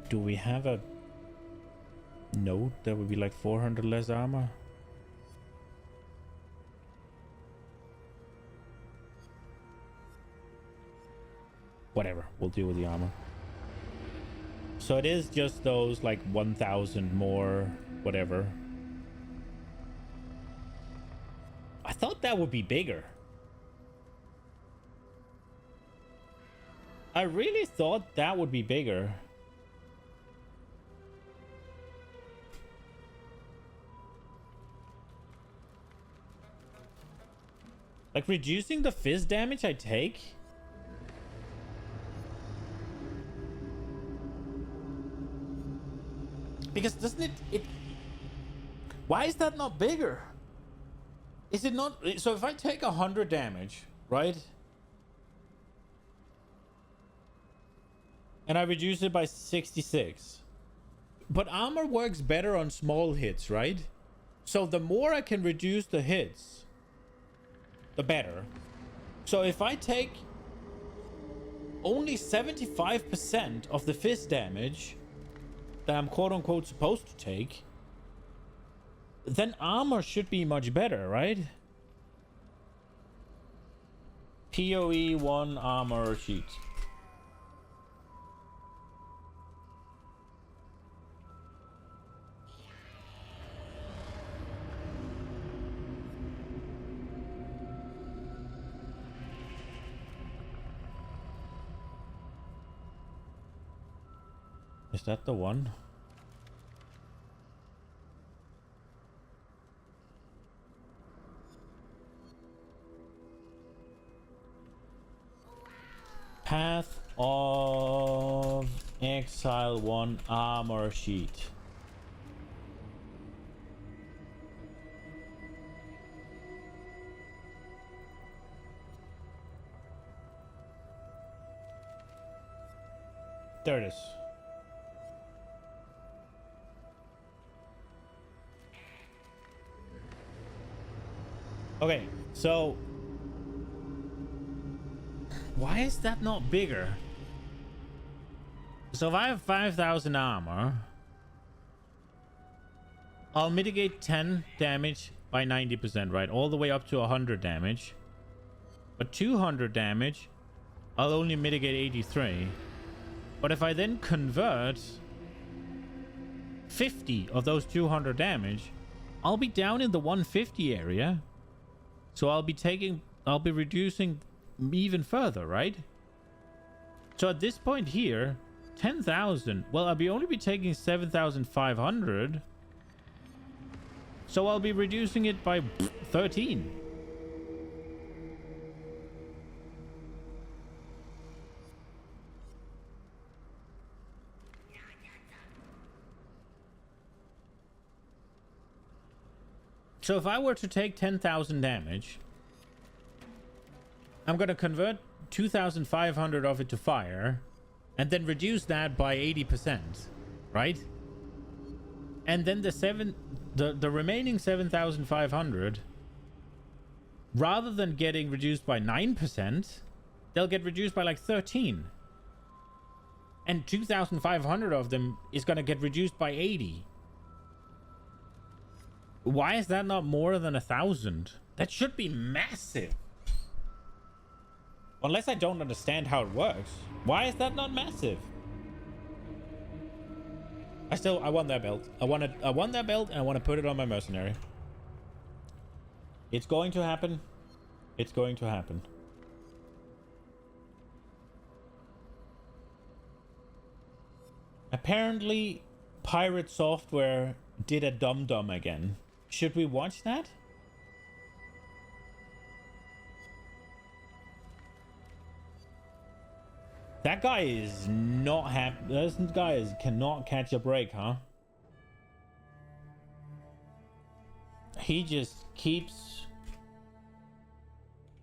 Do we have a node that would be like 400 less armor? Whatever, we'll deal with the armor. So it is just those like 1,000 more, whatever. I thought that would be bigger. I really thought that would be bigger. Like reducing the fizz damage I take? Because doesn't it... Why is that not bigger? Is it not... So if I take 100 damage, right? And I reduce it by 66. But armor works better on small hits, right? So the more I can reduce the hits, the better. So if I take only 75% of the fizz damage that I'm quote-unquote supposed to take, then armor should be much better, right? PoE 1 armor sheet. Is that the one? Path of Exile 1 armor sheet. There it is. Okay, so why is that not bigger? So if I have 5,000 armor, I'll mitigate 10 damage by 90%, right? All the way up to 100 damage. But 200 damage, I'll only mitigate 83. But if I then convert 50 of those 200 damage, I'll be down in the 150 area. So I'll be reducing even further, right? So at this point here, 10,000. Well, I'll only be taking 7,500. So I'll be reducing it by 13. So if I were to take 10,000 damage, I'm going to convert 2,500 of it to fire and then reduce that by 80%, right? And then the remaining 7,500, rather than getting reduced by 9%, they'll get reduced by like 13. And 2,500 of them is going to get reduced by 80. Why is that not more than 1,000? That should be massive. Unless I don't understand how it works. Why is that not massive? I want that belt. I want that belt and I want to put it on my mercenary. It's going to happen. It's going to happen. Apparently, Pirate Software did a dum-dum again. Should we watch that? That guy is not happy. This guy cannot catch a break, huh? He just keeps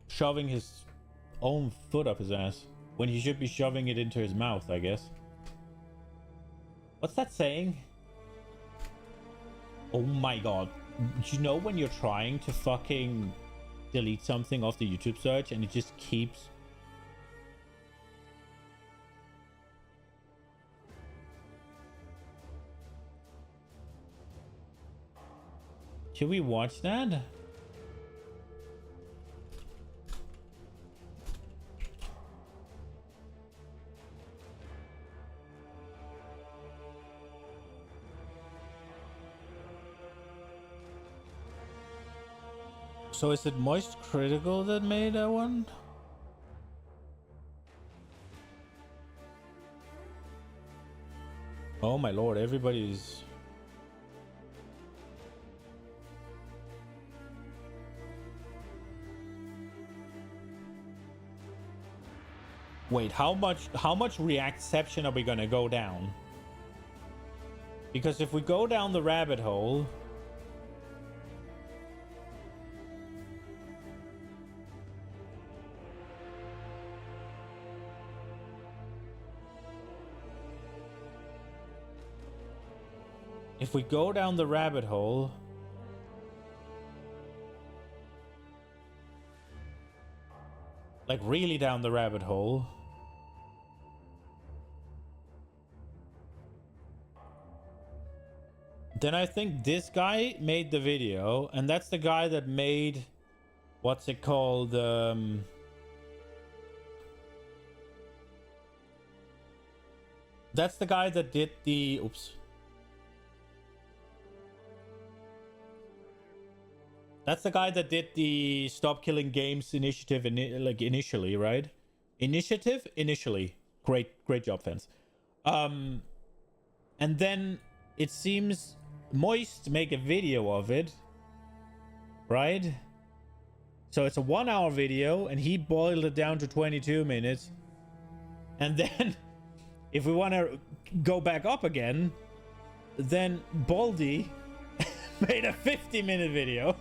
shoving his own foot up his ass when he should be shoving it into his mouth, I guess. What's that saying? Oh my god. Do you know when you're trying to fucking delete something off the YouTube search and it just keeps... Should we watch that? So is it Moist Critical that made that one? Oh my lord, everybody's... Wait, how much reacception are we gonna go down? Because if we go down the rabbit hole... If we go down the rabbit hole... Like really down the rabbit hole... Then I think this guy made the video, and that's the guy that made, what's it called? That's the guy that did the, oops. That's the guy that did the Stop Killing Games initiative, initially, right? Initially. Great job, fans. And then it seems Moist make a video of it, right? So it's a 1 hour video and he boiled it down to 22 minutes. And then if we want to go back up again, then Baldy made a 50-minute video.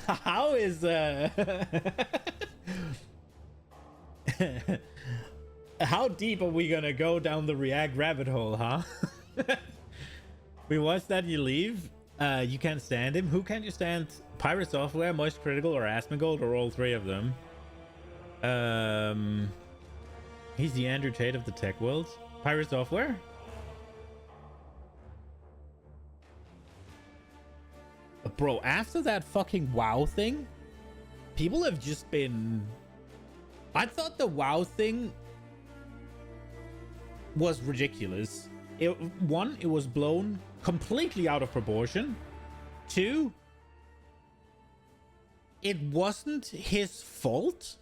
How is how deep are we gonna go down the React rabbit hole, huh? We watch that, you leave. You can't stand him. Who can't you stand? Pirate Software, Moist Critical, or Asmongold, or all three of them? He's the Andrew Tate of the tech world. Pirate Software? Bro, after that fucking WoW thing, people have just been... I thought the WoW thing was ridiculous. One, it was blown completely out of proportion. Two, it wasn't his fault.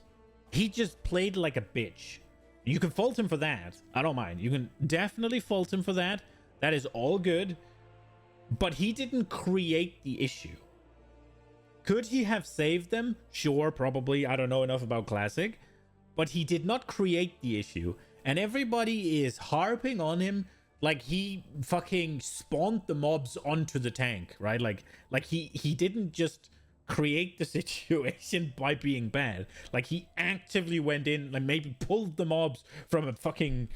He just played like a bitch. You can fault him for that. I don't mind. You can definitely fault him for that. That is all good. But he didn't create the issue. Could he have saved them? Sure, probably. I don't know enough about Classic. But he did not create the issue. And everybody is harping on him like he fucking spawned the mobs onto the tank, right? Like he didn't just create the situation by being bad. Like he actively went in and maybe pulled the mobs from a fucking...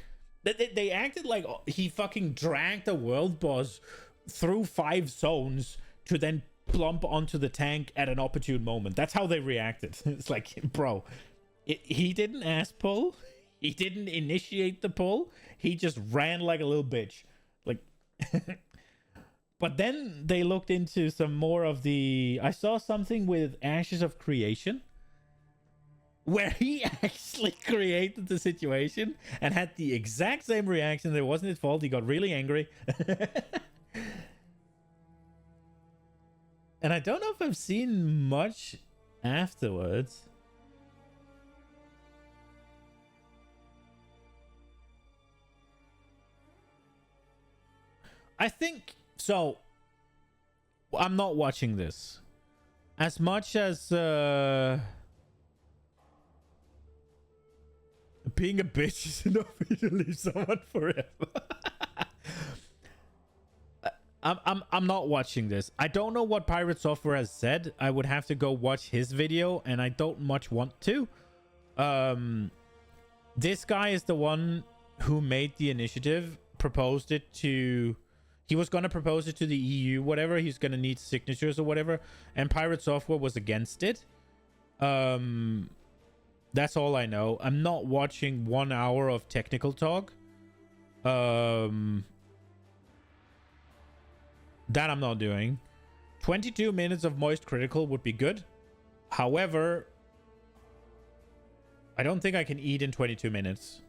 They acted like he fucking dragged a world boss through 5 zones to then plump onto the tank at an opportune moment. That's how they reacted. It's like, bro, he didn't ass pull. He didn't initiate the pull. He just ran like a little bitch. Like, but then they looked into some more of the... I saw something with Ashes of Creation. where he actually created the situation and had the exact same reaction. It wasn't his fault. He got really angry. And I don't know if I've seen much afterwards. I think so. I'm not watching this as much as being a bitch is enough to leave someone forever. I'm not watching this. I don't know what Pirate Software has said. I would have to go watch his video, and I don't much want to. This guy is the one who made the initiative, proposed it to... He was going to propose it to the EU, whatever. He's going to need signatures or whatever. And Pirate Software was against it. That's all I know. I'm not watching 1 hour of technical talk. That I'm not doing. 22 minutes of Moist Critical would be good. However, I don't think I can eat in 22 minutes.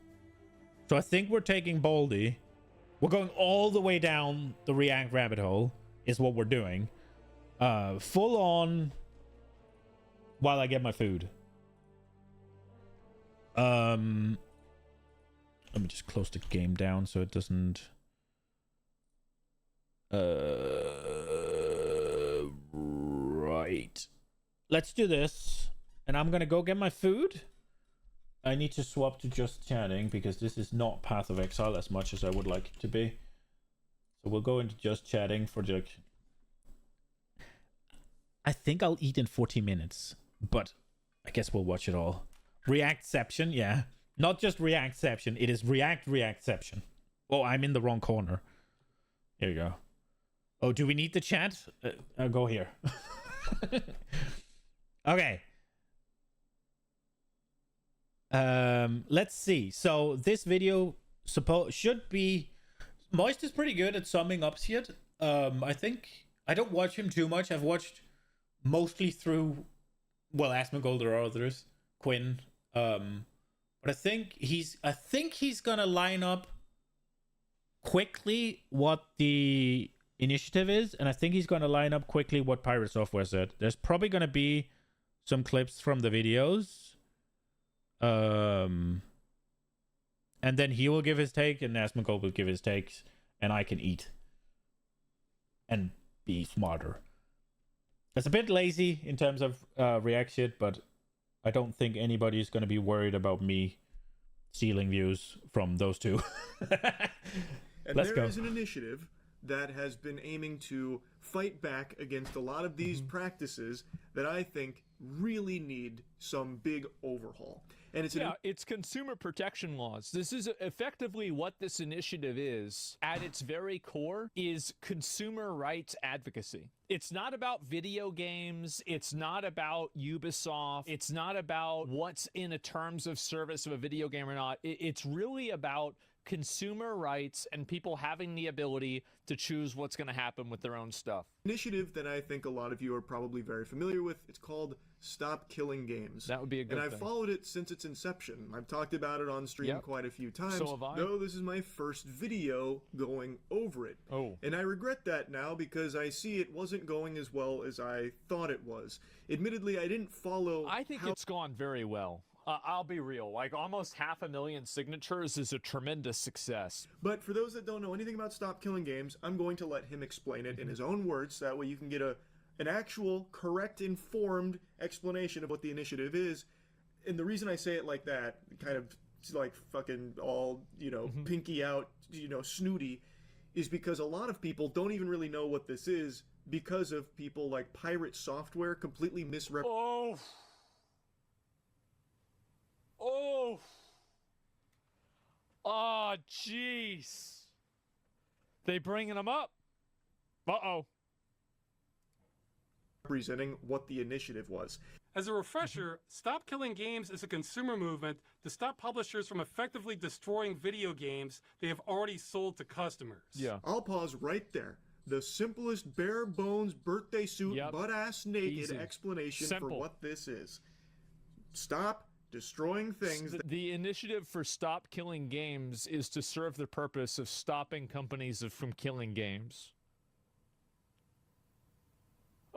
So I think we're taking Baldy. We're going all the way down the React rabbit hole is what we're doing. Full on while I get my food. Let me just close the game down so it doesn't... Right. Let's do this. And I'm gonna go get my food. I need to swap to just chatting because this is not Path of Exile as much as I would like it to be. So we'll go into just chatting for like... I think I'll eat in 40 minutes, but I guess we'll watch it all. Reactception, yeah. Not just Reactception, it is Reactception. Oh, I'm in the wrong corner. Here you go. Oh, do we need the chat? I'll go here. Okay. Let's see. So this video should be... Moist is pretty good at summing up shit. I think I don't watch him too much. I've watched mostly through, well, Asmongold or others, Quinn. But I think he's gonna line up quickly what the initiative is, and I think he's gonna line up quickly what Pirate Software said. There's probably gonna be some clips from the videos. And then he will give his take, and Asmongold will give his takes, and I can eat and be smarter. It's a bit lazy in terms of React shit, but I don't think anybody's going to be worried about me stealing views from those two. And Let's there go. is an initiative that has been aiming to fight back against a lot of these practices that I think really need some big overhaul. And it's it's consumer protection laws. This is effectively what this initiative is. At its very core is consumer rights advocacy. It's not about video games. It's not about Ubisoft. It's not about what's in a terms of service of a video game or not. It's really about consumer rights and people having the ability to choose what's going to happen with their own stuff. Initiative that I think a lot of you are probably very familiar with. It's called Stop Killing Games. That would be a good thing. And I've followed it since its inception. I've talked about it on stream quite a few times. So have I. Though this is my first video going over it. Oh. And I regret that now because I see it wasn't going as well as I thought it was. Admittedly, I didn't follow... I think it's gone very well. I'll be real, like almost 500,000 signatures is a tremendous success. But for those that don't know anything about Stop Killing Games, I'm going to let him explain it in his own words, so that way you can get an actual, correct, informed explanation of what the initiative is. And the reason I say it like that, kind of like fucking all, pinky out, snooty, is because a lot of people don't even really know what this is because of people like Pirate Software completely misrepresenting. Oh! Oh! Oh, jeez. They bringing them up? Uh-oh. Representing what the initiative was. As a refresher, Stop Killing Games is a consumer movement to stop publishers from effectively destroying video games they have already sold to customers. Yeah. I'll pause right there. The simplest bare bones birthday suit, butt-ass naked explanation for what this is. Stop destroying things. The initiative for Stop Killing Games is to serve the purpose of stopping companies from killing games.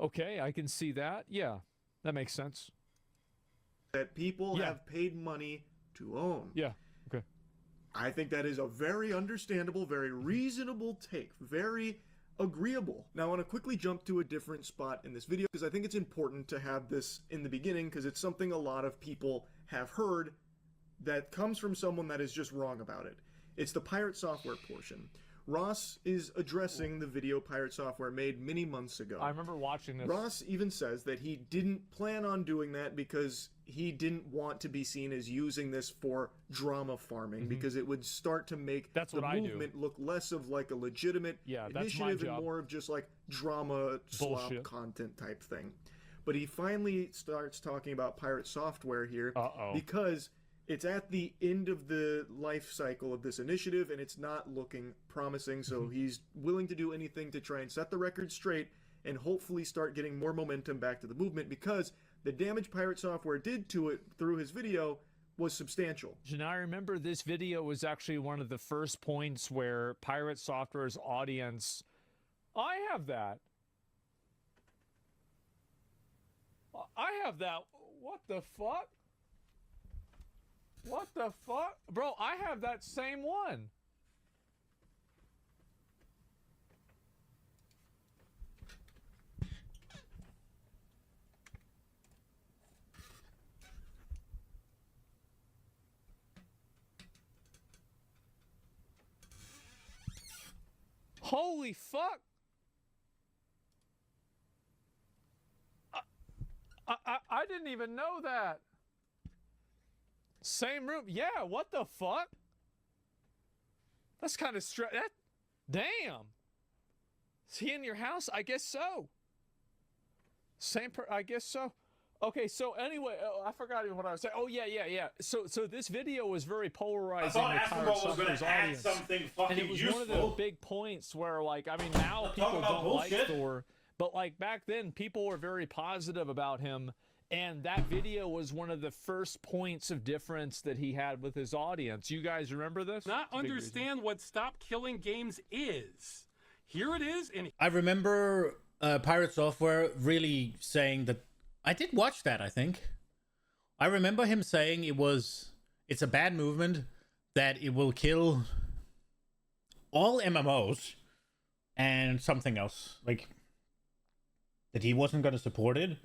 Okay, I can see that. Yeah, that makes sense. That people have paid money to own. Yeah, okay. I think that is a very understandable, very reasonable take. Very agreeable. Now I want to quickly jump to a different spot in this video because I think it's important to have this in the beginning because it's something a lot of people have heard that comes from someone that is just wrong about it. It's the pirate software portion. Ross is addressing the video pirate software made many months ago. I remember watching this. Ross even says that he didn't plan on doing that because he didn't want to be seen as using this for drama farming because it would start to make the movement look less of like a legitimate initiative and more of just like drama slop content type thing. But he finally starts talking about pirate software here because it's at the end of the life cycle of this initiative and it's not looking promising, so he's willing to do anything to try and set the record straight and hopefully start getting more momentum back to the movement because the damage pirate software did to it through his video was substantial. And I remember this video was actually one of the first points where pirate software's audience... I have that. I have that. What the fuck? What the fuck? Bro, I have that same one. Holy fuck. I didn't even know that. Same room. Yeah, what the fuck? That's kind of damn. Is he in your house? I guess so. I guess so. Okay, so anyway, I forgot even what I was saying. Oh, yeah. So this video was very polarizing. I thought Asmongold was going to add something fucking and it was useful. One of the big points where, like, I mean, now people don't like Thor, but, like, back then, people were very positive about him. And that video was one of the first points of difference that he had with his audience. You guys remember this? Not understand what Stop Killing Games is. Here it is. And I remember Pirate Software really saying that. I did watch that, I think. I remember him saying it's a bad movement, that it will kill all MMOs and something else. Like, that he wasn't going to support it.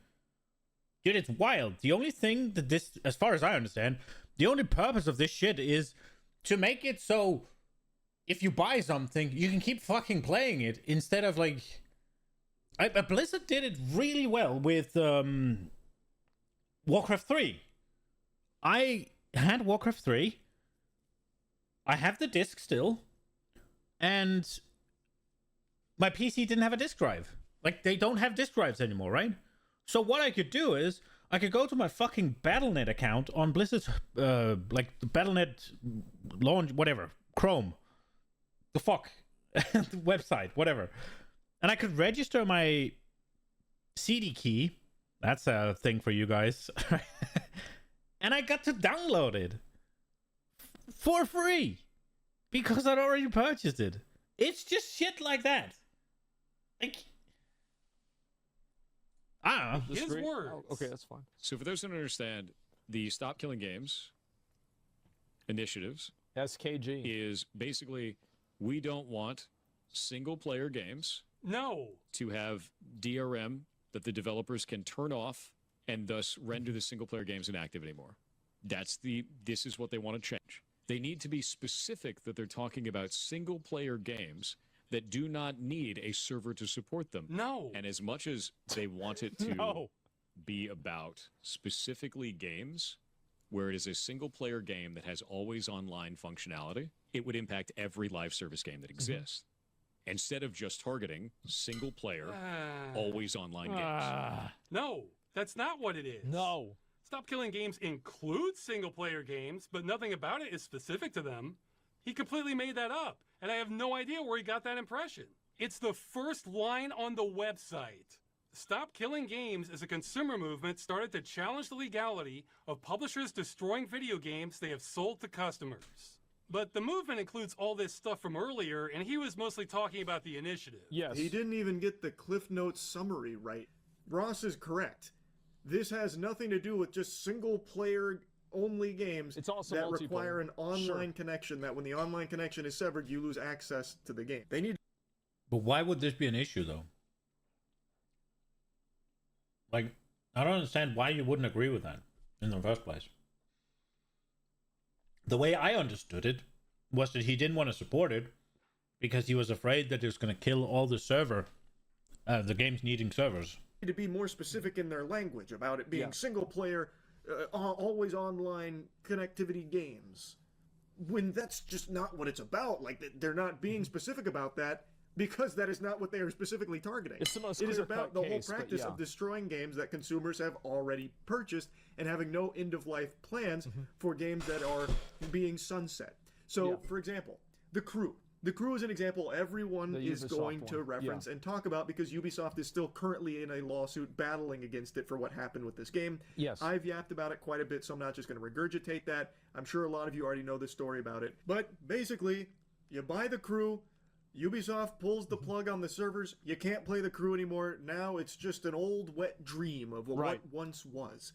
Dude, it's wild. The only thing that this, as far as I understand, the only purpose of this shit is to make it so if you buy something, you can keep fucking playing it instead of like... Blizzard did it really well with Warcraft 3. I had Warcraft 3. I have the disc still. And my PC didn't have a disk drive. Like, they don't have disk drives anymore, right? So what I could do is, I could go to my fucking Battle.net account on Blizzard's, like, the Battle.net launch, whatever, Chrome. The fuck? The website, whatever. And I could register my CD key. That's a thing for you guys. And I got to download it. For free. Because I'd already purchased it. It's just shit like that. Like... I don't know. His words. Oh, okay, that's fine. So for those who don't understand, the Stop Killing Games initiatives SKG is basically we don't want single-player games to have DRM that the developers can turn off and thus render the single-player games inactive anymore. This is what they want to change. They need to be specific that they're talking about single-player games that do not need a server to support them. No. And as much as they want it to be about specifically games where it is a single-player game that has always online functionality, it would impact every live service game that exists. Instead of just targeting single-player, always online games. No, that's not what it is. No. Stop Killing Games includes single-player games, but nothing about it is specific to them. He completely made that up, and I have no idea where he got that impression. It's the first line on the website. Stop Killing Games is a consumer movement started to challenge the legality of publishers destroying video games they have sold to customers. But the movement includes all this stuff from earlier, and he was mostly talking about the initiative. Yes. He didn't even get the Cliff Notes summary right. Ross is correct. This has nothing to do with just single-player only games it's also that require an online connection, that when the online connection is severed, you lose access to the game. They need... But why would this be an issue, though? Like, I don't understand why you wouldn't agree with that in the first place. The way I understood it was that he didn't want to support it because he was afraid that it was going to kill all the the games needing servers. To be more specific in their language about it being single-player, always online connectivity games. When that's just not what it's about. Like, they're not being specific about that. Because that is not what they are specifically targeting. It's the most It is about the case, whole practice of destroying games that consumers have already purchased and having no end-of-life plans for games that are being sunset. So, for example, The Crew. The Crew is an example everyone is going to reference and talk about because Ubisoft is still currently in a lawsuit battling against it for what happened with this game. Yes. I've yapped about it quite a bit, so I'm not just going to regurgitate that. I'm sure a lot of you already know the story about it. But basically, you buy The Crew, Ubisoft pulls the plug on the servers. You can't play The Crew anymore. Now it's just an old wet dream of what once was.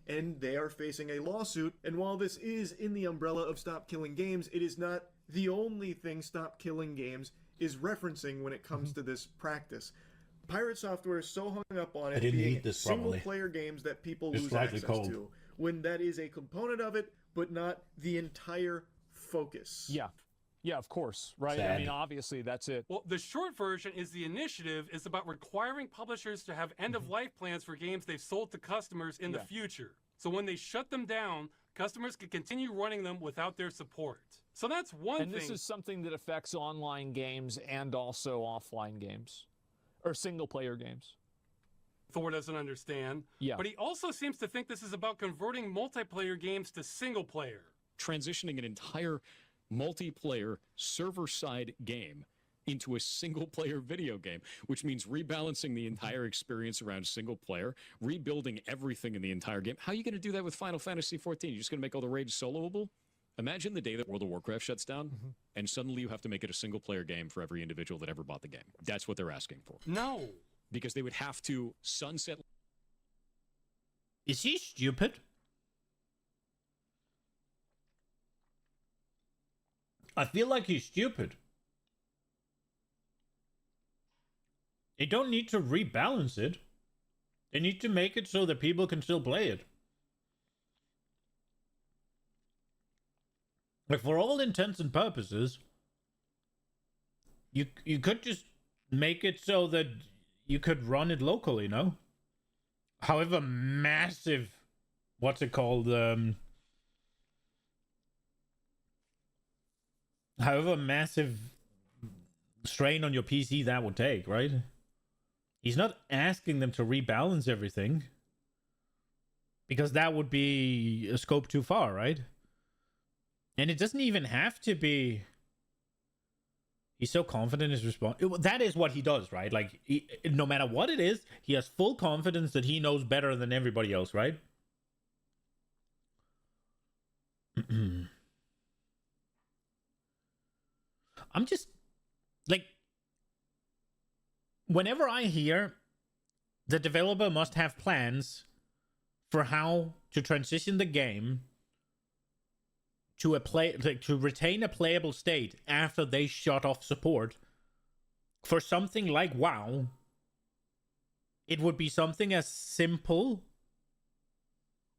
And they are facing a lawsuit. And while this is in the umbrella of Stop Killing Games, it is not the only thing Stop Killing Games is referencing when it comes to this practice. Pirate Software is so hung up on it being single-player games that people lose access to, when that is a component of it, but not the entire focus. Yeah, of course, right? Sad. I mean, obviously, that's it. Well, the short version is the initiative is about requiring publishers to have end-of-life plans for games they've sold to customers in the future. So when they shut them down, customers can continue running them without their support. So that's one thing. And this is something that affects online games and also offline games. Or single-player games. Thor doesn't understand. Yeah. But he also seems to think this is about converting multiplayer games to single-player. Transitioning an entire multiplayer server-side game into a single-player video game, which means rebalancing the entire experience around single-player, rebuilding everything in the entire game. How are you going to do that with Final Fantasy XIV? You're just going to make all the raids soloable? Imagine the day that World of Warcraft shuts down, and suddenly you have to make it a single-player game for every individual that ever bought the game. That's what they're asking for. No. Because they would have to sunset... Is he stupid? I feel like he's stupid. They don't need to rebalance it. They need to make it so that people can still play it. Like, for all intents and purposes, you could just make it so that you could run it locally, no? However massive, what's it called, however massive strain on your PC that would take, right? He's not asking them to rebalance everything, because that would be a scope too far, right? And it doesn't even have to be... He's so confident in his response. That is what he does, right? Like, no matter what it is, he has full confidence that he knows better than everybody else, right? I'm just... Like... Whenever I hear the developer must have plans for how to transition the game to to retain a playable state after they shut off support for something like WoW, it would be something as simple,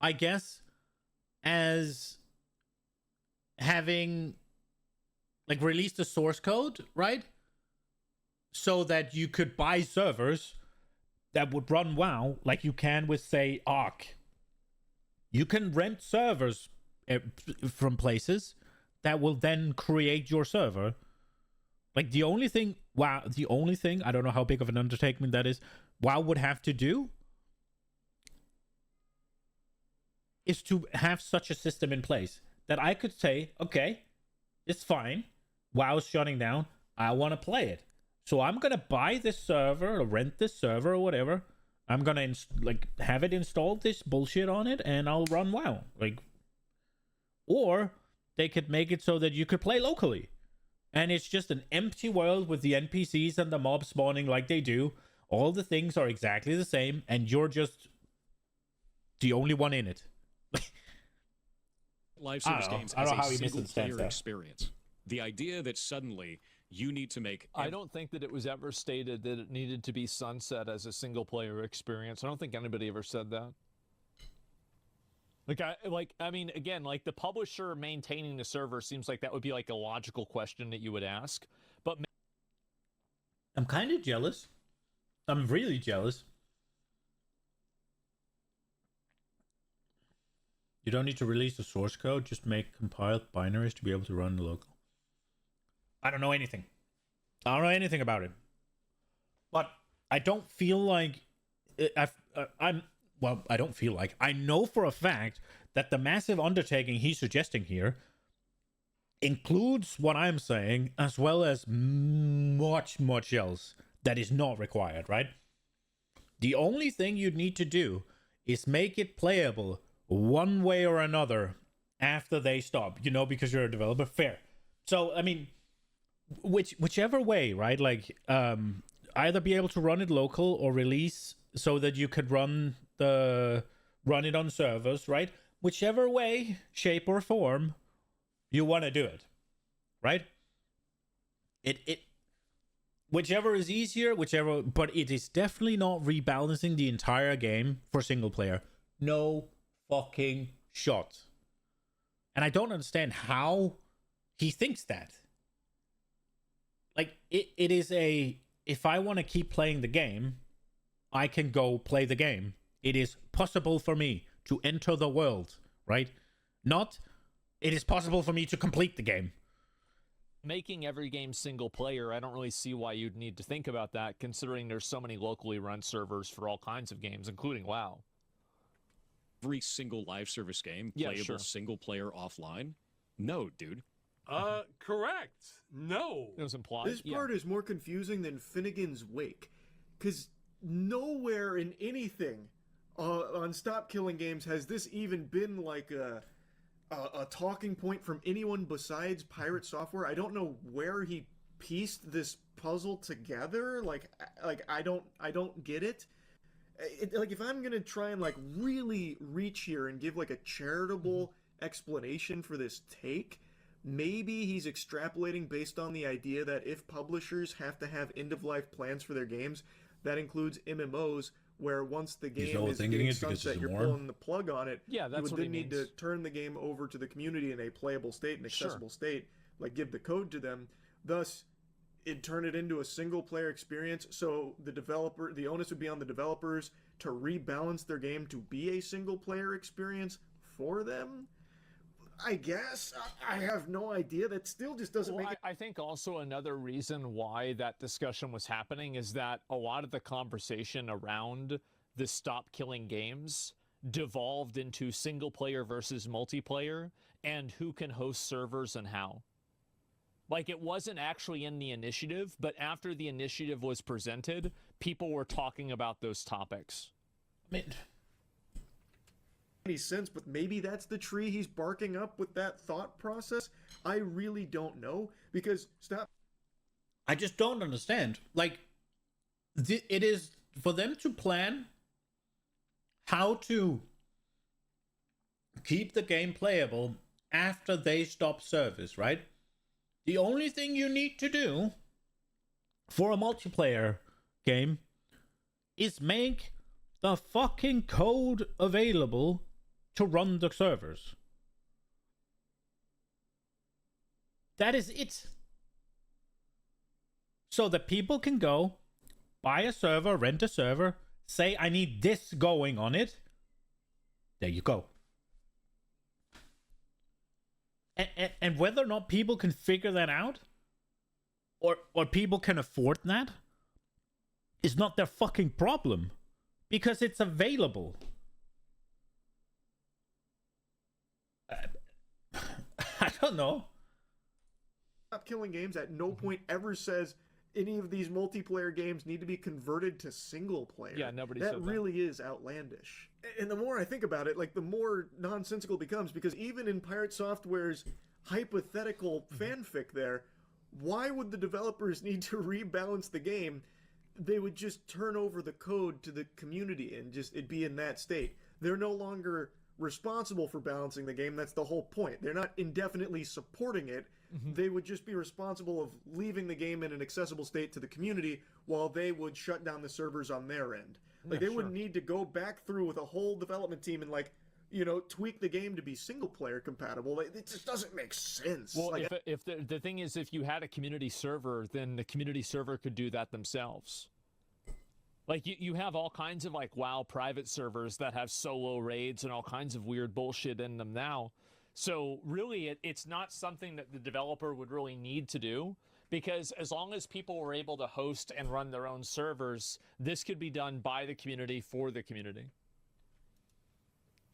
I guess, as having like released the source code, right? So that you could buy servers that would run WoW like you can with, say, Ark. You can rent servers from places that will then create your server. Like, the only thing, I don't know how big of an undertaking that is, WoW would have to do is to have such a system in place that I could say, okay, it's fine. WoW's shutting down. I want to play it. So I'm going to buy this server or rent this server or whatever I'm gonna have it installed, this bullshit on it, and I'll run WoW. Or they could make it so that you could play locally, and it's just an empty world with the NPCs and the mobs spawning like they do. All the things are exactly the same, and you're just the only one in it. Live service games as a single player experience. The idea that suddenly you need to make... I don't think that it was ever stated that it needed to be sunset as a single player experience. I don't think anybody ever said that. I mean, again, the publisher maintaining the server seems like that would be a logical question that you would ask. But I'm kind of jealous. I'm really jealous. You don't need to release the source code, just make compiled binaries to be able to run the local. I don't know anything. I don't know anything about it. But I don't feel like I don't feel like. I know for a fact that the massive undertaking he's suggesting here includes what I'm saying, as well as much, much else that is not required, right? The only thing you need to do is make it playable one way or another after they stop, because you're a developer. Fair. So, I mean, whichever way, right? Either be able to run it local or release so that you could run it on servers, right? Whichever way, shape, or form you want to do it, right? Whichever is easier, but it is definitely not rebalancing the entire game for single player. No fucking shot. And I don't understand how he thinks that. It is if I want to keep playing the game, I can go play the game. It is possible for me to enter the world, right? Not, it is possible for me to complete the game. Making every game single player, I don't really see why you'd need to think about that, considering there's so many locally run servers for all kinds of games, including WoW. Every single live service game playable single player offline? No, dude. Correct. No. It was implied. This part is more confusing than Finnegan's Wake, because nowhere in anything on Stop Killing Games has this even been a talking point from anyone besides Pirate Software. I don't know where he pieced this puzzle together. I don't get it. If I'm gonna try and really reach here and give a charitable explanation for this take, maybe he's extrapolating based on the idea that if publishers have to have end-of-life plans for their games, that includes MMOs, where once the game is getting sunset, you're pulling the plug on it. Yeah, that's you would what then need to turn the game over to the community in a playable state, an accessible state, give the code to them. Thus, it'd turn it into a single-player experience, so the onus would be on the developers to rebalance their game to be a single-player experience for them. I guess. I have no idea. That still just doesn't make it... I think also another reason why that discussion was happening is that a lot of the conversation around the Stop Killing Games devolved into single player versus multiplayer and who can host servers and how. It wasn't actually in the initiative, but after the initiative was presented, people were talking about those topics. I mean... any sense, but maybe that's the tree he's barking up with that thought process. I really don't know, because I just don't understand. It is for them to plan how to keep the game playable after they stop service, right? The only thing you need to do for a multiplayer game is make the fucking code available to run the servers. That is it. So that people can go, buy a server, rent a server, say, I need this going on it. There you go. And whether or not people can figure that out, or people can afford that, is not their fucking problem. Because it's available. I don't know. Stop Killing Games at no point ever says any of these multiplayer games need to be converted to single player. Yeah, nobody that said really is outlandish. And the more I think about it, like the more nonsensical it becomes, because even in Pirate Software's hypothetical fanfic there, why would the developers need to rebalance the game? They would just turn over the code to the community and just it'd be in that state. They're no longer responsible for balancing the game. That's the whole point. They're not indefinitely supporting it. They would just be responsible of leaving the game in an accessible state to the community while they would shut down the servers on their end. Like they wouldn't need to go back through with a whole development team and like, you know, tweak the game to be single player compatible. It just doesn't make sense. Well, like, if the thing is, if you had a community server, then the community server could do that themselves. Like, you have all kinds of, like, WoW private servers that have solo raids and all kinds of weird bullshit in them now. So, really, it's not something that the developer would really need to do, because as long as people were able to host and run their own servers, this could be done by the community for the community.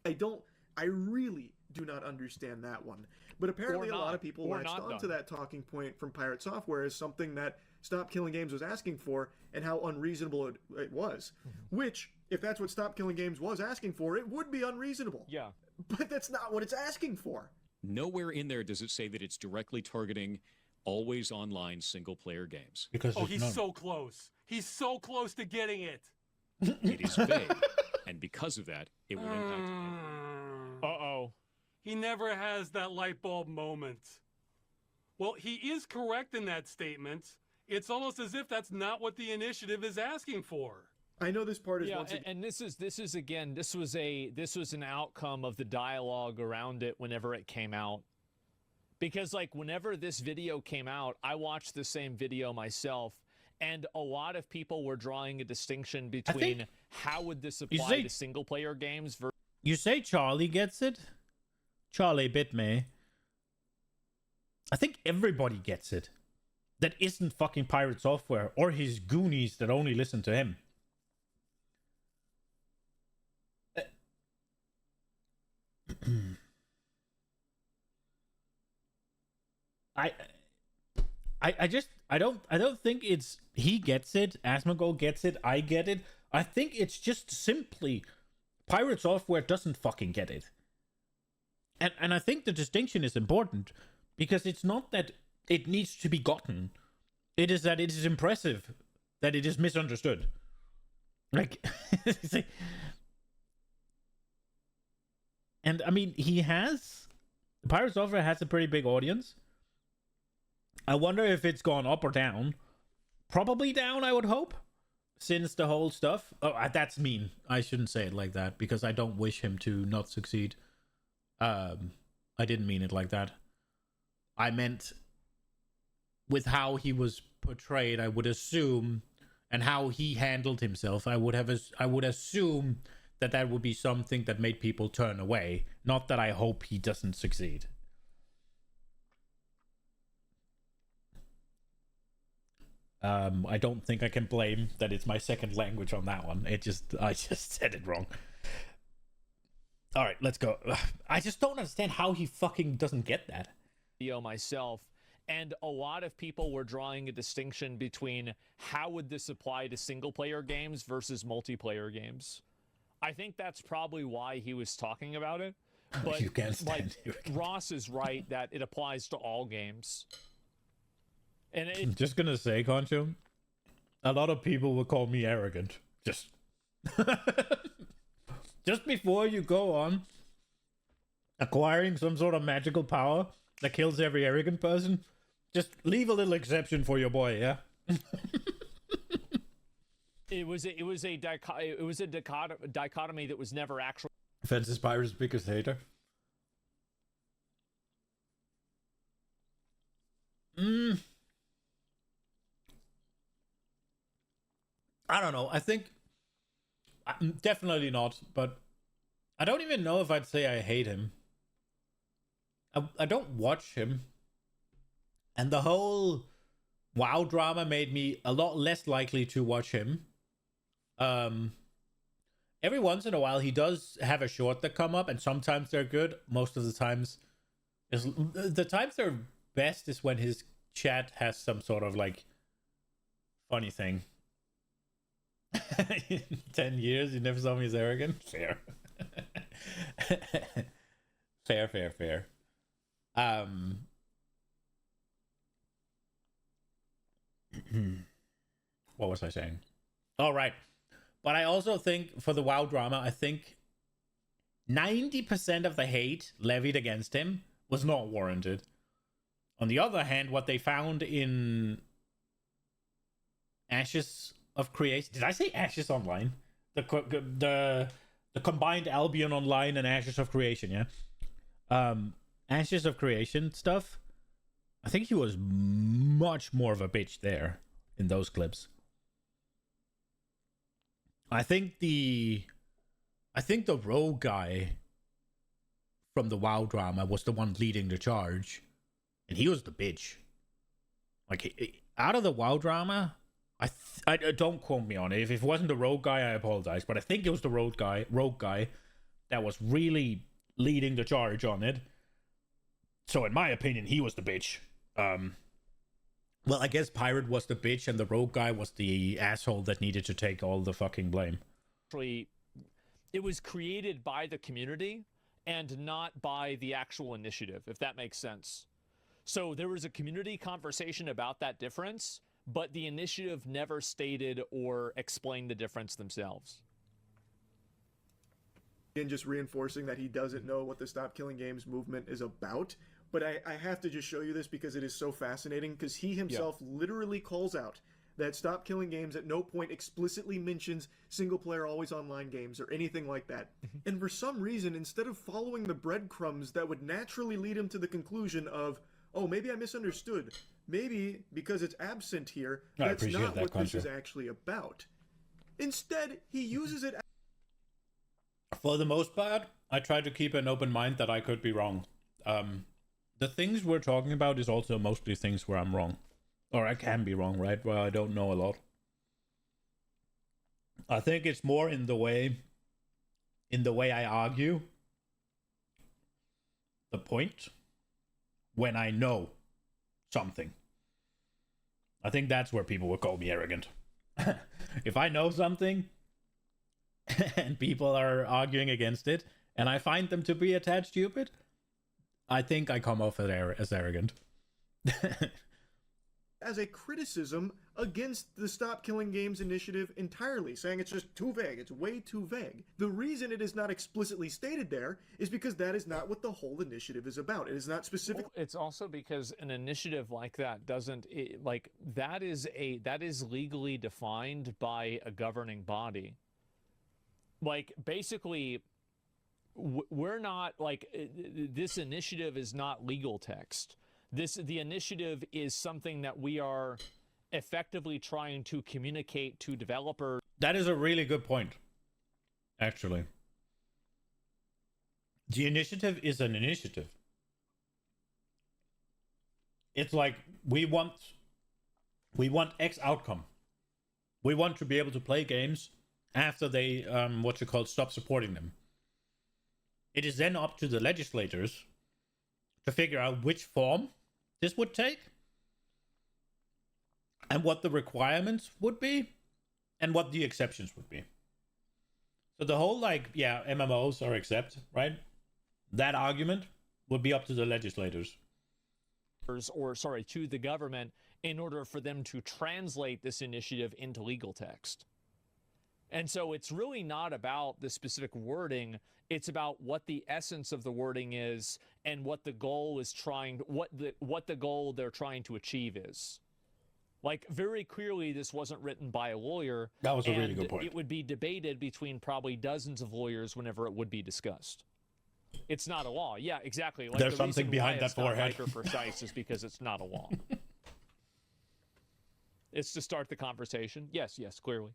I really do not understand that one. But apparently a lot of people latched onto that talking point from Pirate Software as something that Stop Killing Games was asking for and how unreasonable it was. Which, if that's what Stop Killing Games was asking for, it would be unreasonable. Yeah. But that's not what it's asking for. Nowhere in there does it say that it's directly targeting always online single player games. Because he's so close. He's so close to getting it. It is vague. And because of that, it will impact. Uh-oh. He never has that light bulb moment. Well, he is correct in that statement. It's almost as if that's not what the initiative is asking for. I know this part is and this was an outcome of the dialogue around it whenever it came out. Because like whenever this video came out, I watched the same video myself, and a lot of people were drawing a distinction between how would this apply to single player games versus. You say Charlie gets it? Charlie bit me. I think everybody gets it. That isn't fucking Pirate Software or his goonies that only listen to him. I don't think it's he gets it, Asmongold gets it, I get it. I think it's just simply Pirate Software doesn't fucking get it. And I think the distinction is important because it's not that it needs to be gotten. It is that it is impressive that it is misunderstood. Like, and I mean, Pirate Software has a pretty big audience. I wonder if it's gone up or down. Probably down, I would hope, since the whole stuff. Oh, that's mean. I shouldn't say it like that because I don't wish him to not succeed. I didn't mean it like that. I meant with how he was portrayed, I would assume, and how he handled himself, I would assume that would be something that made people turn away. Not that I hope he doesn't succeed. I don't think I can blame that it's my second language on that one. I just said it wrong. All right, let's go. I just don't understand how he fucking doesn't get that. Myself, and a lot of people were drawing a distinction between how would this apply to single player games versus multiplayer games. I think that's probably why he was talking about it. But you can't stand Ross is right that it applies to all games. And I'm just gonna say, Concho, a lot of people will call me arrogant. Just before you go on acquiring some sort of magical power that kills every arrogant person, just leave a little exception for your boy, yeah? It was a dichotomy that was never actually. Fences Pirate's biggest hater. I don't know. I think definitely not, but I don't even know if I'd say I hate him. I don't watch him. And the whole WoW drama made me a lot less likely to watch him. Every once in a while he does have a short that come up, and sometimes they're good. Most of the times the times they're best is when his chat has some sort of like Funny thing. 10 years, you never saw me as arrogant? Fair. Fair. What was I saying? All right. But I also think for the WoW drama, I think 90% of the hate levied against him was not warranted. On the other hand, what they found in Ashes of Creation... Did I say Ashes Online? The combined Albion Online and Ashes of Creation, yeah? Ashes of Creation stuff, I think he was much more of a bitch there in those clips. I think the rogue guy from the WoW drama was the one leading the charge, and he was the bitch. Like, out of the WoW drama, I don't quote me on it. If it wasn't the rogue guy, I apologize, but I think it was the rogue guy that was really leading the charge on it. So in my opinion, he was the bitch. Well, I guess Pirate was the bitch and the rogue guy was the asshole that needed to take all the fucking blame. Actually, it was created by the community and not by the actual initiative, if that makes sense. So there was a community conversation about that difference, but the initiative never stated or explained the difference themselves. And just reinforcing that he doesn't know what the Stop Killing Games movement is about. But I have to just show you this because it is so fascinating, because he himself literally calls out that Stop Killing Games at no point explicitly mentions single-player always-online games or anything like that. And for some reason, instead of following the breadcrumbs that would naturally lead him to the conclusion of, oh, maybe I misunderstood. Maybe because it's absent here, that's not what this is actually about. Instead, he uses it... For the most part, I try to keep an open mind that I could be wrong. The things we're talking about is also mostly things where I'm wrong. Or I can be wrong, right? Where I don't know a lot. I think it's more in the way I argue the point when I know something. I think that's where people would call me arrogant. If I know something and people are arguing against it and I find them to be a tad stupid, I think I come off as arrogant. As a criticism against the Stop Killing Games initiative entirely, saying it's just too vague, it's way too vague. The reason it is not explicitly stated there is because that is not what the whole initiative is about. It is not specific. Well, it's also because an initiative like that doesn't, that is legally defined by a governing body. Like, basically, we're not, this initiative is not legal text. The initiative is something that we are effectively trying to communicate to developers. That is a really good point, actually. The initiative is an initiative. It's like we want X outcome. We want to be able to play games after they stop supporting them. It is then up to the legislators to figure out which form this would take and what the requirements would be and what the exceptions would be. So the whole MMOs are exempt, right? That argument would be up to the legislators. To the government in order for them to translate this initiative into legal text. And so it's really not about the specific wording, it's about what the essence of the wording is and what the goal is what the goal they're trying to achieve is. Like, very clearly this wasn't written by a lawyer. That was a really good point. It would be debated between probably dozens of lawyers whenever it would be discussed. It's not a law. Yeah, exactly. Like, there's something behind that forehead. Hyper precise is because it's not a law. It's to start the conversation. Yes, clearly.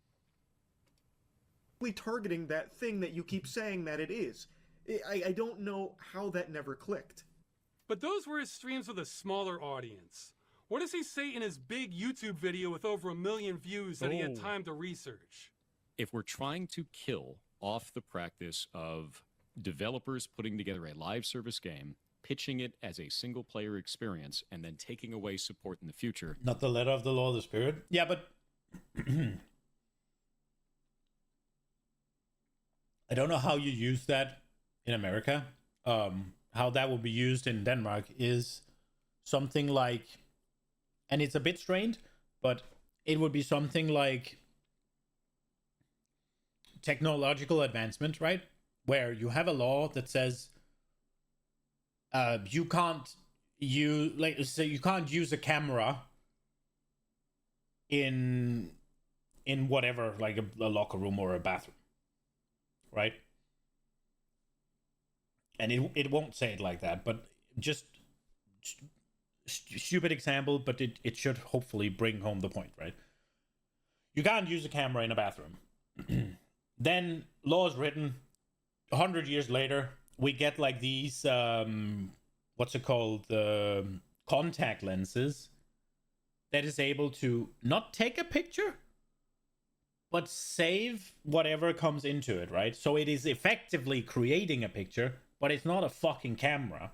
Targeting that thing that you keep saying that it is. I don't know how that never clicked. But those were his streams with a smaller audience. What does he say in his big YouTube video with over 1 million views that he had time to research? If we're trying to kill off the practice of developers putting together a live service game, pitching it as a single-player experience, and then taking away support in the future... Not the letter of the law, the spirit? Yeah, but I don't know how you use that in America. How that would be used in Denmark is something like, and it's a bit strained, but it would be something like technological advancement, right? Where you have a law that says you can't you can't use a camera in whatever, like a locker room or a bathroom, right? And it won't say it like that, but just stupid example, but it should hopefully bring home the point, right? You can't use a camera in a bathroom. Then laws written 100 years later, we get like these what's it called, contact lenses that is able to not take a picture but save whatever comes into it, right? So it is effectively creating a picture, but it's not a fucking camera.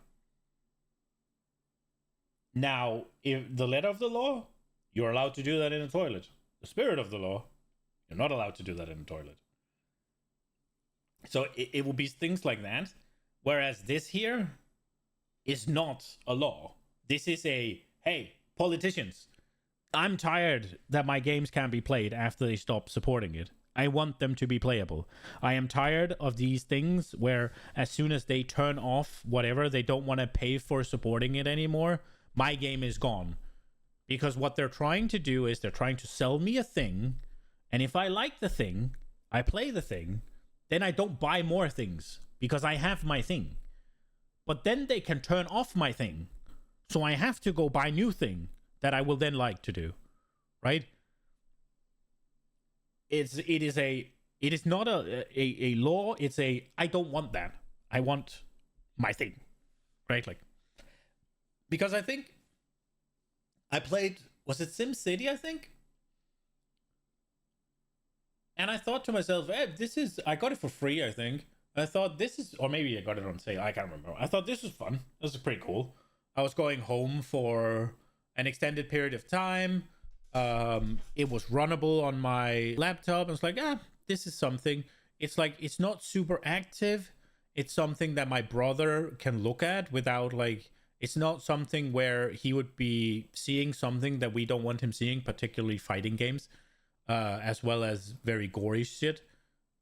Now, if the letter of the law, you're allowed to do that in a toilet. The spirit of the law, you're not allowed to do that in a toilet. So it will be things like that. Whereas this here is not a law. This is a, hey, politicians, I'm tired that my games can't be played after they stop supporting it. I want them to be playable. I am tired of these things where as soon as they turn off whatever, they don't want to pay for supporting it anymore. My game is gone. Because what they're trying to do is they're trying to sell me a thing. And if I like the thing, I play the thing, then I don't buy more things because I have my thing. But then they can turn off my thing. So I have to go buy new thing that I will then like to do. Right? It is not a law. It's a, I don't want that. I want my thing. Right? Like, because I think I played, was it SimCity, I think? And I thought to myself, I got it for free, I think. I thought this is, or maybe I got it on sale, I can't remember. I thought this was fun. This is pretty cool. I was going home for an extended period of time. It was runnable on my laptop. I was like, this is something. It's like, it's not super active. It's something that my brother can look at without like, it's not something where he would be seeing something that we don't want him seeing, particularly fighting games. As well as very gory shit.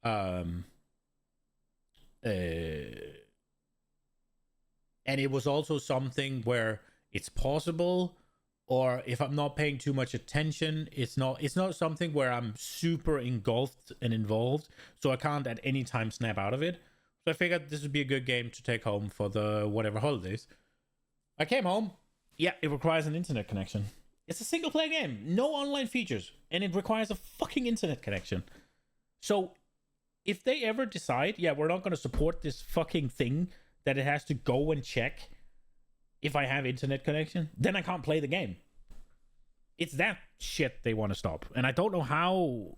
And it was also something where it's possible, or if I'm not paying too much attention, it's not something where I'm super engulfed and involved, so I can't at any time snap out of it. So I figured this would be a good game to take home for the whatever holidays. I came home. Yeah, it requires an internet connection. It's a single player game, no online features, and it requires a fucking internet connection. So if they ever decide, we're not going to support this fucking thing that it has to go and check if I have internet connection, then I can't play the game. It's that shit they want to stop. And I don't know how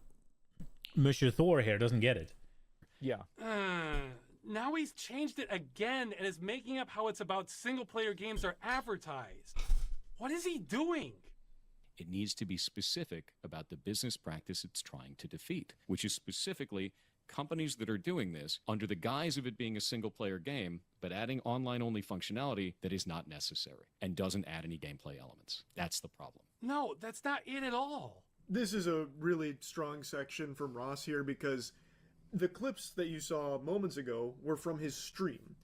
Monsieur Thor here doesn't get it. Yeah. Now he's changed it again and is making up how it's about single player games are advertised. What is he doing? It needs to be specific about the business practice it's trying to defeat, which is specifically companies that are doing this under the guise of it being a single-player game, but adding online-only functionality that is not necessary and doesn't add any gameplay elements. That's the problem. No, that's not it at all. This is a really strong section from Ross here because the clips that you saw moments ago were from his stream.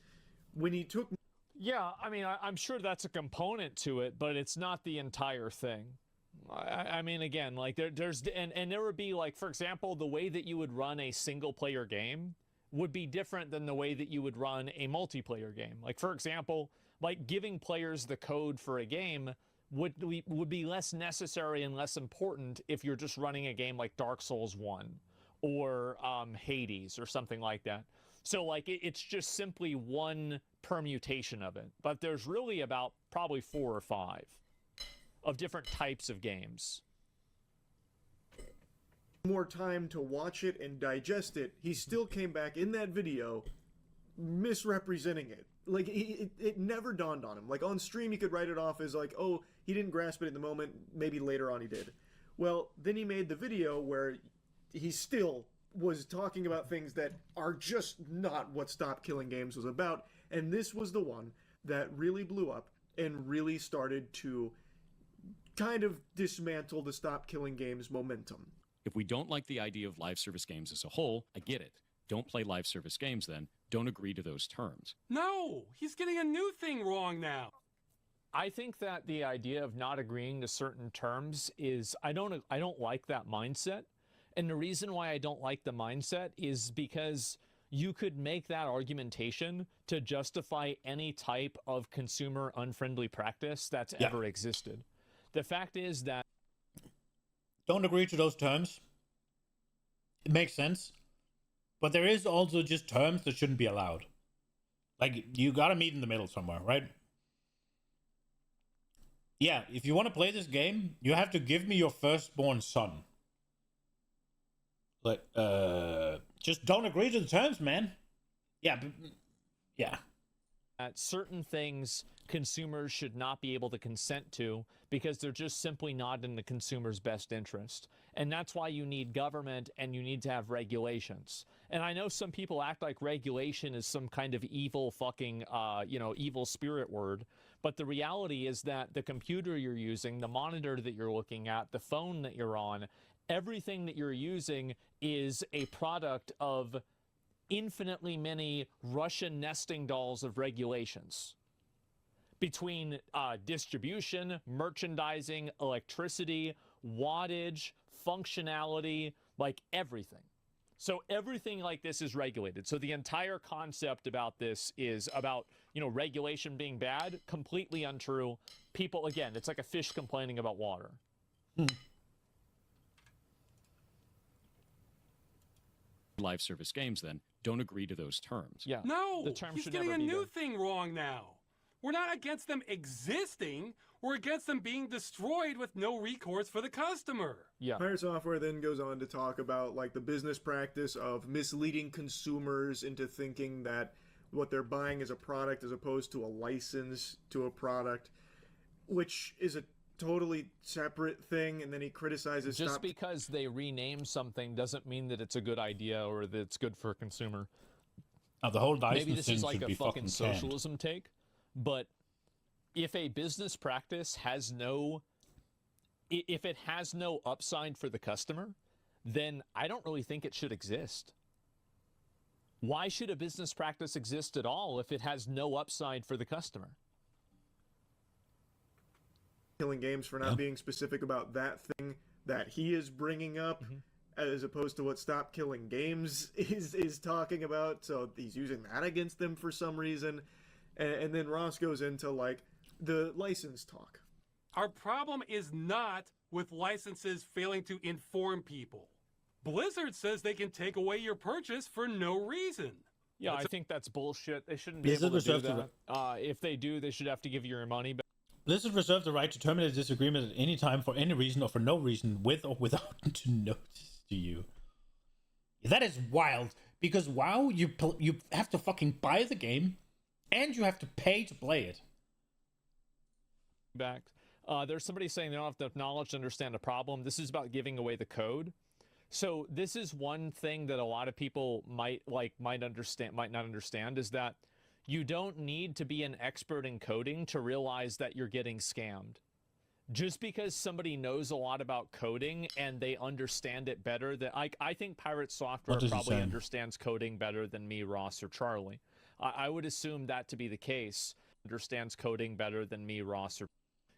When he took... Yeah, I mean, I'm sure that's a component to it, but it's not the entire thing. I mean, again, like there's and there would be like, for example, the way that you would run a single player game would be different than the way that you would run a multiplayer game. Like, for example, like giving players the code for a game would be less necessary and less important if you're just running a game like Dark Souls 1 or Hades or something like that. So like it's just simply one permutation of it, but there's really about probably 4 or 5 of different types of games. More time to watch it and digest it, he still came back in that video misrepresenting it. Like, it never dawned on him. Like, on stream, he could write it off as like, oh, he didn't grasp it in the moment, maybe later on he did. Well, then he made the video where he still was talking about things that are just not what Stop Killing Games was about, and this was the one that really blew up and really started to kind of dismantle the Stop Killing Games momentum. If we don't like the idea of live service games as a whole, I get it. Don't play live service games then. Don't agree to those terms. No, he's getting a new thing wrong now. I think that the idea of not agreeing to certain terms is, I don't like that mindset. And the reason why I don't like the mindset is because you could make that argumentation to justify any type of consumer unfriendly practice that's ever existed. The fact is that... Don't agree to those terms. It makes sense. But there is also just terms that shouldn't be allowed. Like, you gotta meet in the middle somewhere, right? Yeah, if you want to play this game, you have to give me your firstborn son. Like, just don't agree to the terms, man. Yeah, yeah. Certain things consumers should not be able to consent to because they're just simply not in the consumer's best interest. And that's why you need government and you need to have regulations. And I know some people act like regulation is some kind of evil fucking, evil spirit word. But the reality is that the computer you're using, the monitor that you're looking at, the phone that you're on, everything that you're using is a product of infinitely many Russian nesting dolls of regulations. Between distribution, merchandising, electricity, wattage, functionality, like everything. So everything like this is regulated. So the entire concept about this is about, regulation being bad, completely untrue. People, again, it's like a fish complaining about water. Live service games then don't agree to those terms. Yeah. No, the term he's should getting never a be new there. thing wrong now. We're not against them existing. We're against them being destroyed with no recourse for the customer. Yeah. Pirate Software then goes on to talk about like the business practice of misleading consumers into thinking that what they're buying is a product as opposed to a license to a product, which is a totally separate thing. And then he criticizes just because they rename something doesn't mean that it's a good idea or that it's good for a consumer. The whole licensing maybe this is like should a be fucking canned. socialism take, but if a business practice has no upside for the customer, then I don't really think it should exist. Why should a business practice exist at all if it has no upside for the customer? Killing Games for not being specific about that thing that he is bringing up, as opposed to what Stop Killing Games is talking about. So he's using that against them for some reason. And then Ross goes into like the license talk. Our problem is not with licenses failing to inform people. Blizzard says they can take away your purchase for no reason. Yeah, I think that's bullshit. They shouldn't be able to do that. If they do, they should have to give you your money back. Blizzard reserves the right to terminate this agreement at any time for any reason or for no reason, with or without notice to you. That is wild, because WoW, you have to fucking buy the game, and you have to pay to play it. Back. There's somebody saying they don't have enough knowledge to understand the problem. This is about giving away the code. So this is one thing that a lot of people might not understand is that you don't need to be an expert in coding to realize that you're getting scammed. Just because somebody knows a lot about coding and they understand it better than I think Pirate Software probably understands coding better than me, Ross, or Charlie. I would assume that to be the case. Understands coding better than me, Ross, or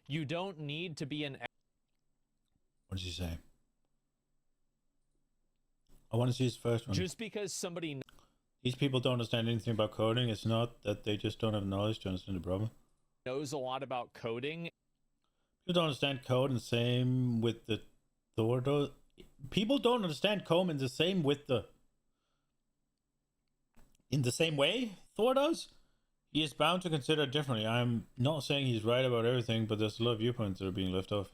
you don't need to be an. What does he say? I want to see his first one. Just because somebody... These people don't understand anything about coding. It's not that they just don't have knowledge to understand the problem. Knows a lot about coding. People don't understand code, and same with the Thordos. People don't understand code in the same with the... In the same way Thor does? He is bound to consider it differently. I'm not saying he's right about everything, but there's a lot of viewpoints that are being left off.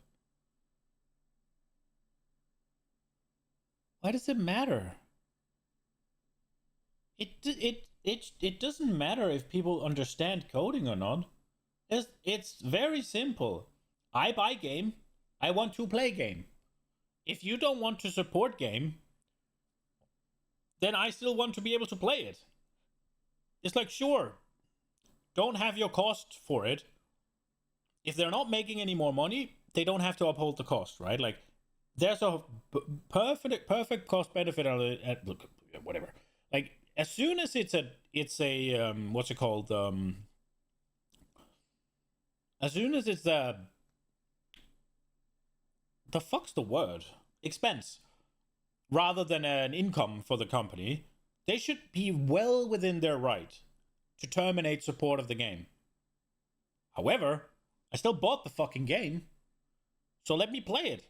Why does it matter? It doesn't matter if people understand coding or not. It's very simple. I buy game. I want to play game. If you don't want to support game, then I still want to be able to play it. It's like, sure, don't have your cost for it. If they're not making any more money, they don't have to uphold the cost, right? Like, there's a perfect cost benefit on it. Look, whatever. Like, as soon as it's a what's it called? As soon as it's the fuck's the word? Expense, rather than an income for the company, they should be well within their right to terminate support of the game. However, I still bought the fucking game, so let me play it.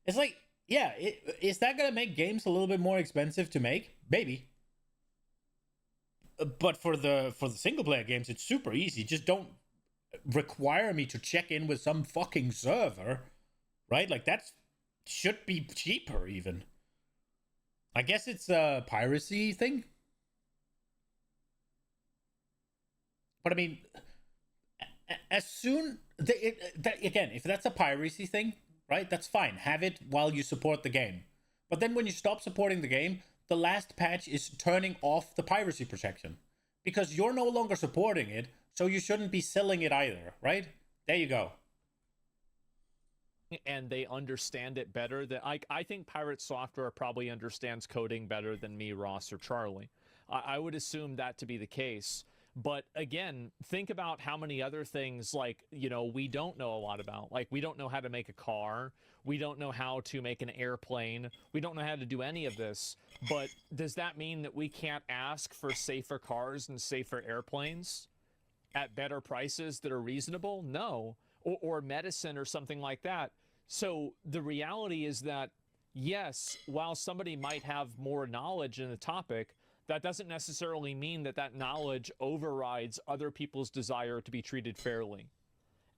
It's like, yeah, is that gonna make games a little bit more expensive to make? Maybe. But for the single player games, it's super easy. Just don't require me to check in with some fucking server, right? Like, that should be cheaper even. I guess it's a piracy thing. But I mean, as soon again, if that's a piracy thing, right? That's fine. Have it while you support the game. But then when you stop supporting the game, the last patch is turning off the piracy protection because you're no longer supporting it, so you shouldn't be selling it either, right? There you go. And they understand it better. That I think Pirate Software probably understands coding better than me, Ross, or Charlie. I would assume that to be the case. But again, think about how many other things, like, you know, we don't know a lot about. Like, we don't know how to make a car. We don't know how to make an airplane. We don't know how to do any of this. But does that mean that we can't ask for safer cars and safer airplanes at better prices that are reasonable? No. Or medicine or something like that. So the reality is that, yes, while somebody might have more knowledge in the topic, that doesn't necessarily mean that that knowledge overrides other people's desire to be treated fairly.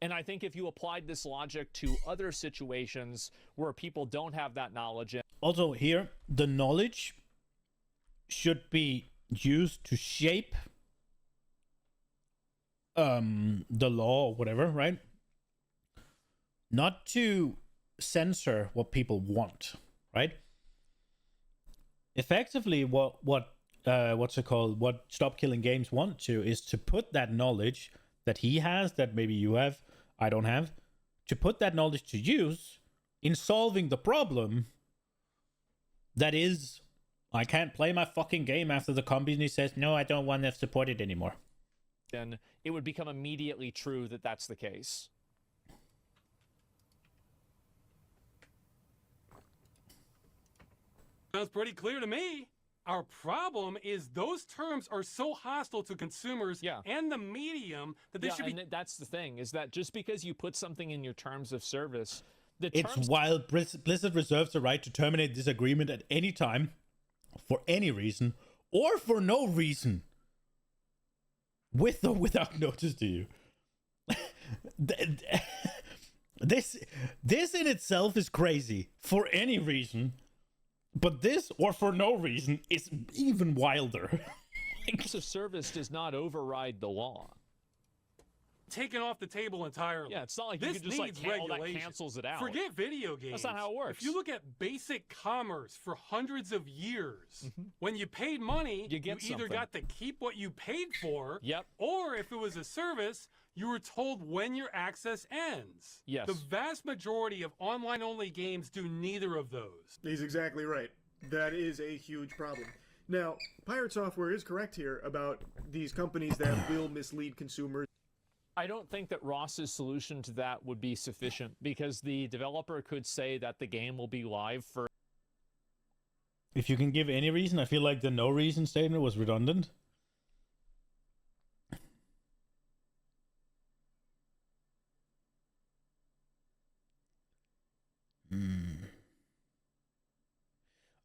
And I think if you applied this logic to other situations where people don't have that knowledge... Also here, the knowledge should be used to shape the law or whatever, right? Not to censor what people want, right? Effectively, what Stop Killing Games want to is to put that knowledge that he has, that maybe you have, I don't have, to put that knowledge to use in solving the problem that is, I can't play my fucking game after the company says, no, I don't want to support it anymore. Then it would become immediately true that that's the case. Sounds pretty clear to me. Our problem is those terms are so hostile to consumers and the medium that they should be... And that's the thing, is that just because you put something in your terms of service... It's while Blizzard reserves the right to terminate this agreement at any time, for any reason, or for no reason, with or without notice to you. This in itself is crazy, for any reason. But this, or for no reason, is even wilder. Terms of service does not override the law. Taken off the table entirely. Yeah, it's not like this you can just like regulation. That cancels it out. Forget video games. That's not how it works. If you look at basic commerce for hundreds of years, when you paid money, you either got to keep what you paid for, or if it was a service, you were told when your access ends. Yes. The vast majority of online-only games do neither of those. He's exactly right. That is a huge problem. Now, Pirate Software is correct here about these companies that will mislead consumers. I don't think that Ross's solution to that would be sufficient, because the developer could say that the game will be live for... If you can give any reason, I feel like the no reason statement was redundant.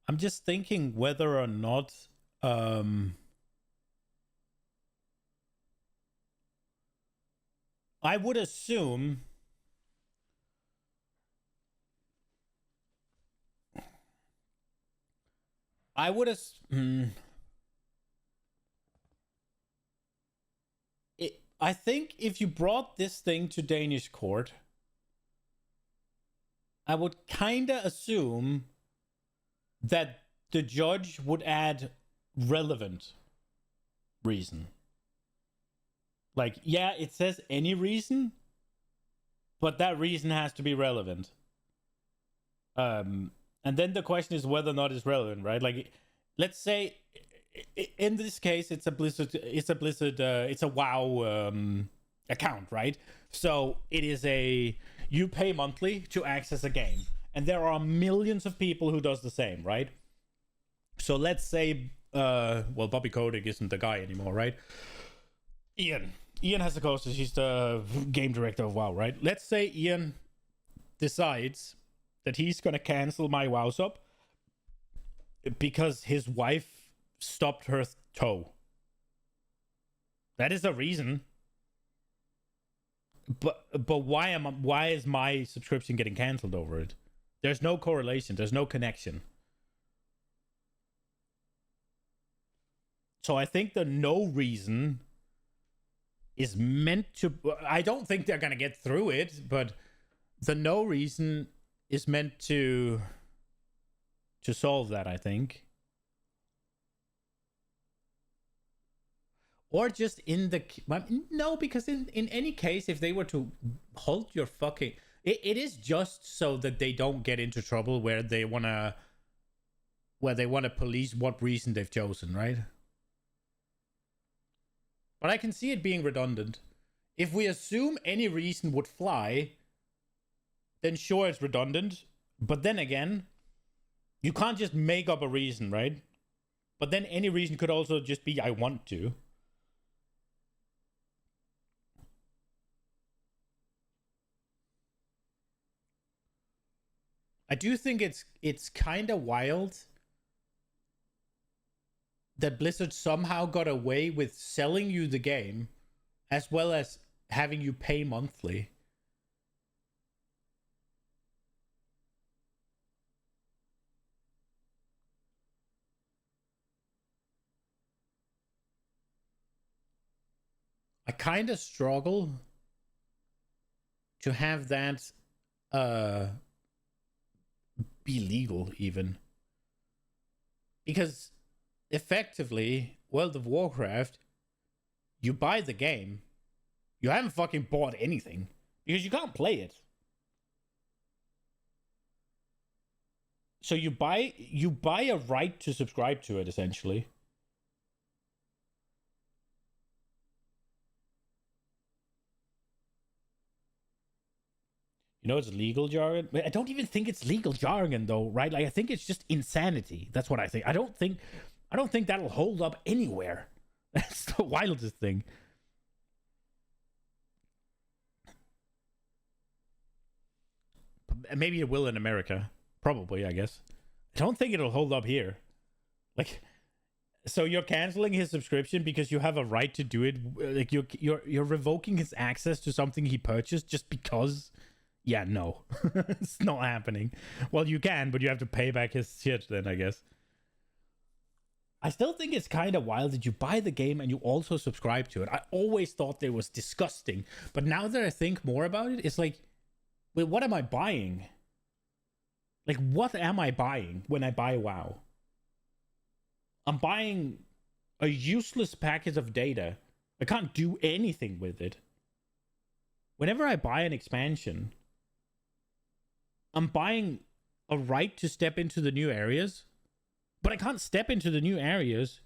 I'm just thinking whether or not I would assume I think if you brought this thing to Danish court, I would kind of assume that the judge would add relevant reason. Like, yeah, it says any reason, but that reason has to be relevant. And then the question is whether or not it's relevant, right? Like, let's say in this case it's a WoW account, right? So it is you pay monthly to access a game, and there are millions of people who does the same, right? So let's say Bobby Kotick isn't the guy anymore, right? Ian has the course. He's the game director of WoW, right? Let's say Ian decides that he's gonna cancel my WoW sub because his wife stopped her toe. That is a reason. But why is my subscription getting canceled over it? There's no correlation. There's no connection. So I think the no reason is meant to... I don't think they're going to get through it, but the no reason is meant to solve that, I think. Or just in the... No, because in any case, if they were to halt your fucking... It is just so that they don't get into trouble where they want to police what reason they've chosen, right? But I can see it being redundant. If we assume any reason would fly, then sure, it's redundant. But then again, you can't just make up a reason, right? But then any reason could also just be, I want to. I do think it's kind of wild that Blizzard somehow got away with selling you the game as well as having you pay monthly. I kind of struggle to have that be legal even, because effectively World of Warcraft, you buy the game, you haven't fucking bought anything because you can't play it. So you buy a right to subscribe to it, essentially. You know, it's legal jargon. I don't even think it's legal jargon, though, right? Like, I think it's just insanity. That's what I think. I don't think that'll hold up anywhere. That's the wildest thing. Maybe it will in America. Probably, I guess. I don't think it'll hold up here. Like, so you're canceling his subscription because you have a right to do it. Like, you're revoking his access to something he purchased just because. Yeah, no. It's not happening. Well, you can, but you have to pay back his shit then, I guess. I still think it's kind of wild that you buy the game and you also subscribe to it. I always thought it was disgusting. But now that I think more about it, it's like, wait, what am I buying? Like, what am I buying when I buy WoW? I'm buying a useless package of data. I can't do anything with it. Whenever I buy an expansion, I'm buying a right to step into the new areas, but I can't step into the new areas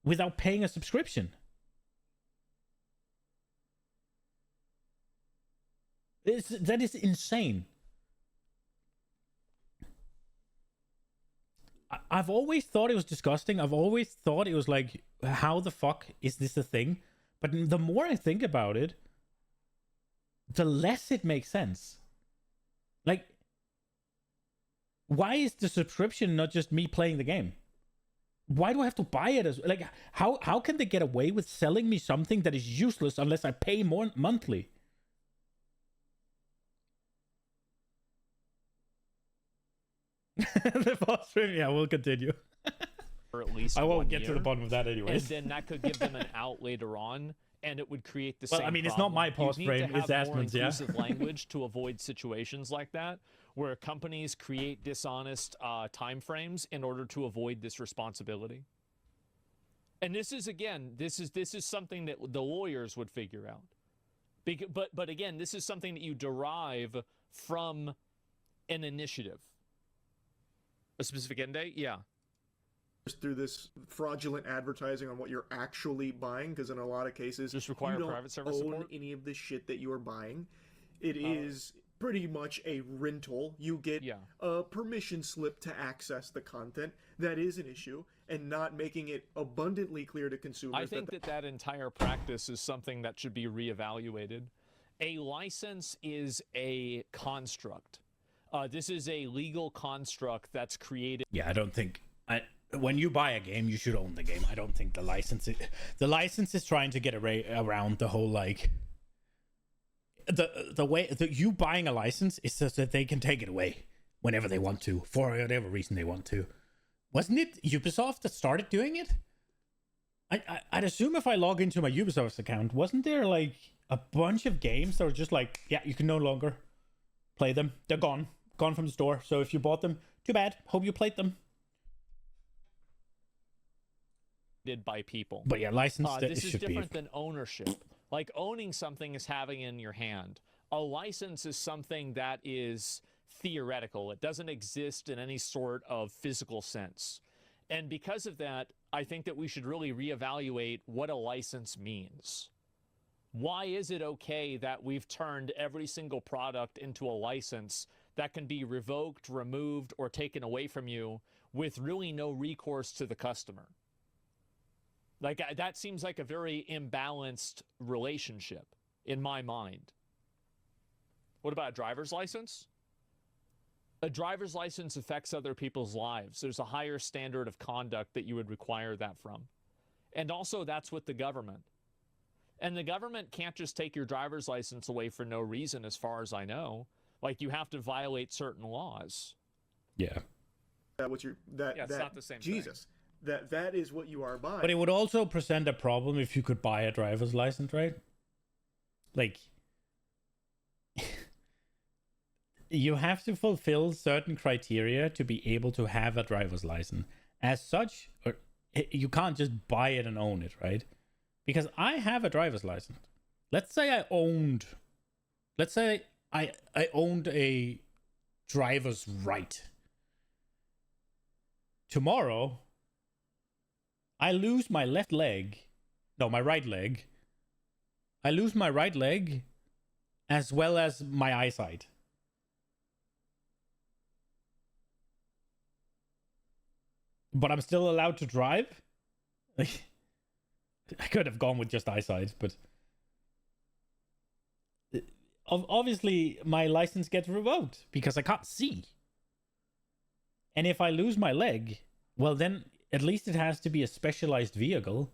without paying a subscription. That is insane. I've always thought it was disgusting. I've always thought it was like, how the fuck is this a thing? But the more I think about it, the less it makes sense. Like, why is the subscription not just me playing the game? Why do I have to buy it? Like, how can they get away with selling me something that is useless unless I pay more monthly? The boss stream, yeah, we'll continue. Or at least I won't get year, to the bottom of that anyways. And then that could give them an out later on. and it would create the Well, same I mean, it's not my pause You frame, need to it's have more Asmon's, yeah? inclusive language to avoid situations like that, where companies create dishonest timeframes in order to avoid this responsibility. And this is, again, this is something that the lawyers would figure out. But again, this is something that you derive from an initiative. A specific end date? Yeah. Through this fraudulent advertising on what you're actually buying, because in a lot of cases, just require you don't private service own support? any of the shit that you are buying. It is pretty much a rental. You get a permission slip to access the content. That is an issue, and not making it abundantly clear to consumers. I think that entire practice is something that should be reevaluated. A license is a construct. This is a legal construct that's created. Yeah, I don't think... when you buy a game, you should own the game. I don't think the license is trying to get around the whole, like... The way that you buying a license is so that they can take it away whenever they want to, for whatever reason they want to. Wasn't it Ubisoft that started doing it? I'd assume if I log into my Ubisoft account, wasn't there like a bunch of games that were just like, yeah, you can no longer play them. They're gone from the store. So if you bought them, too bad. Hope you played them. By people. But yeah, license this is different than ownership. Like, owning something is having it in your hand. A license is something that is theoretical. It doesn't exist in any sort of physical sense. And because of that, I think that we should really reevaluate what a license means. Why is it okay that we've turned every single product into a license that can be revoked, removed, or taken away from you with really no recourse to the customer? Like, that seems like a very imbalanced relationship in my mind. What about a driver's license? A driver's license affects other people's lives. There's a higher standard of conduct that you would require that from. And also, that's with the government. And the government can't just take your driver's license away for no reason, as far as I know. Like, you have to violate certain laws. Yeah. It's not the same thing. That is what you are buying. But it would also present a problem if you could buy a driver's license, right? Like, you have to fulfill certain criteria to be able to have a driver's license. As such, you can't just buy it and own it, right? Because I have a driver's license. Let's say I owned a driver's right. Tomorrow, I lose my right leg. I lose my right leg as well as my eyesight. But I'm still allowed to drive? Like, I could have gone with just eyesight, but... obviously, my license gets revoked because I can't see. And if I lose my leg, well then... at least it has to be a specialized vehicle.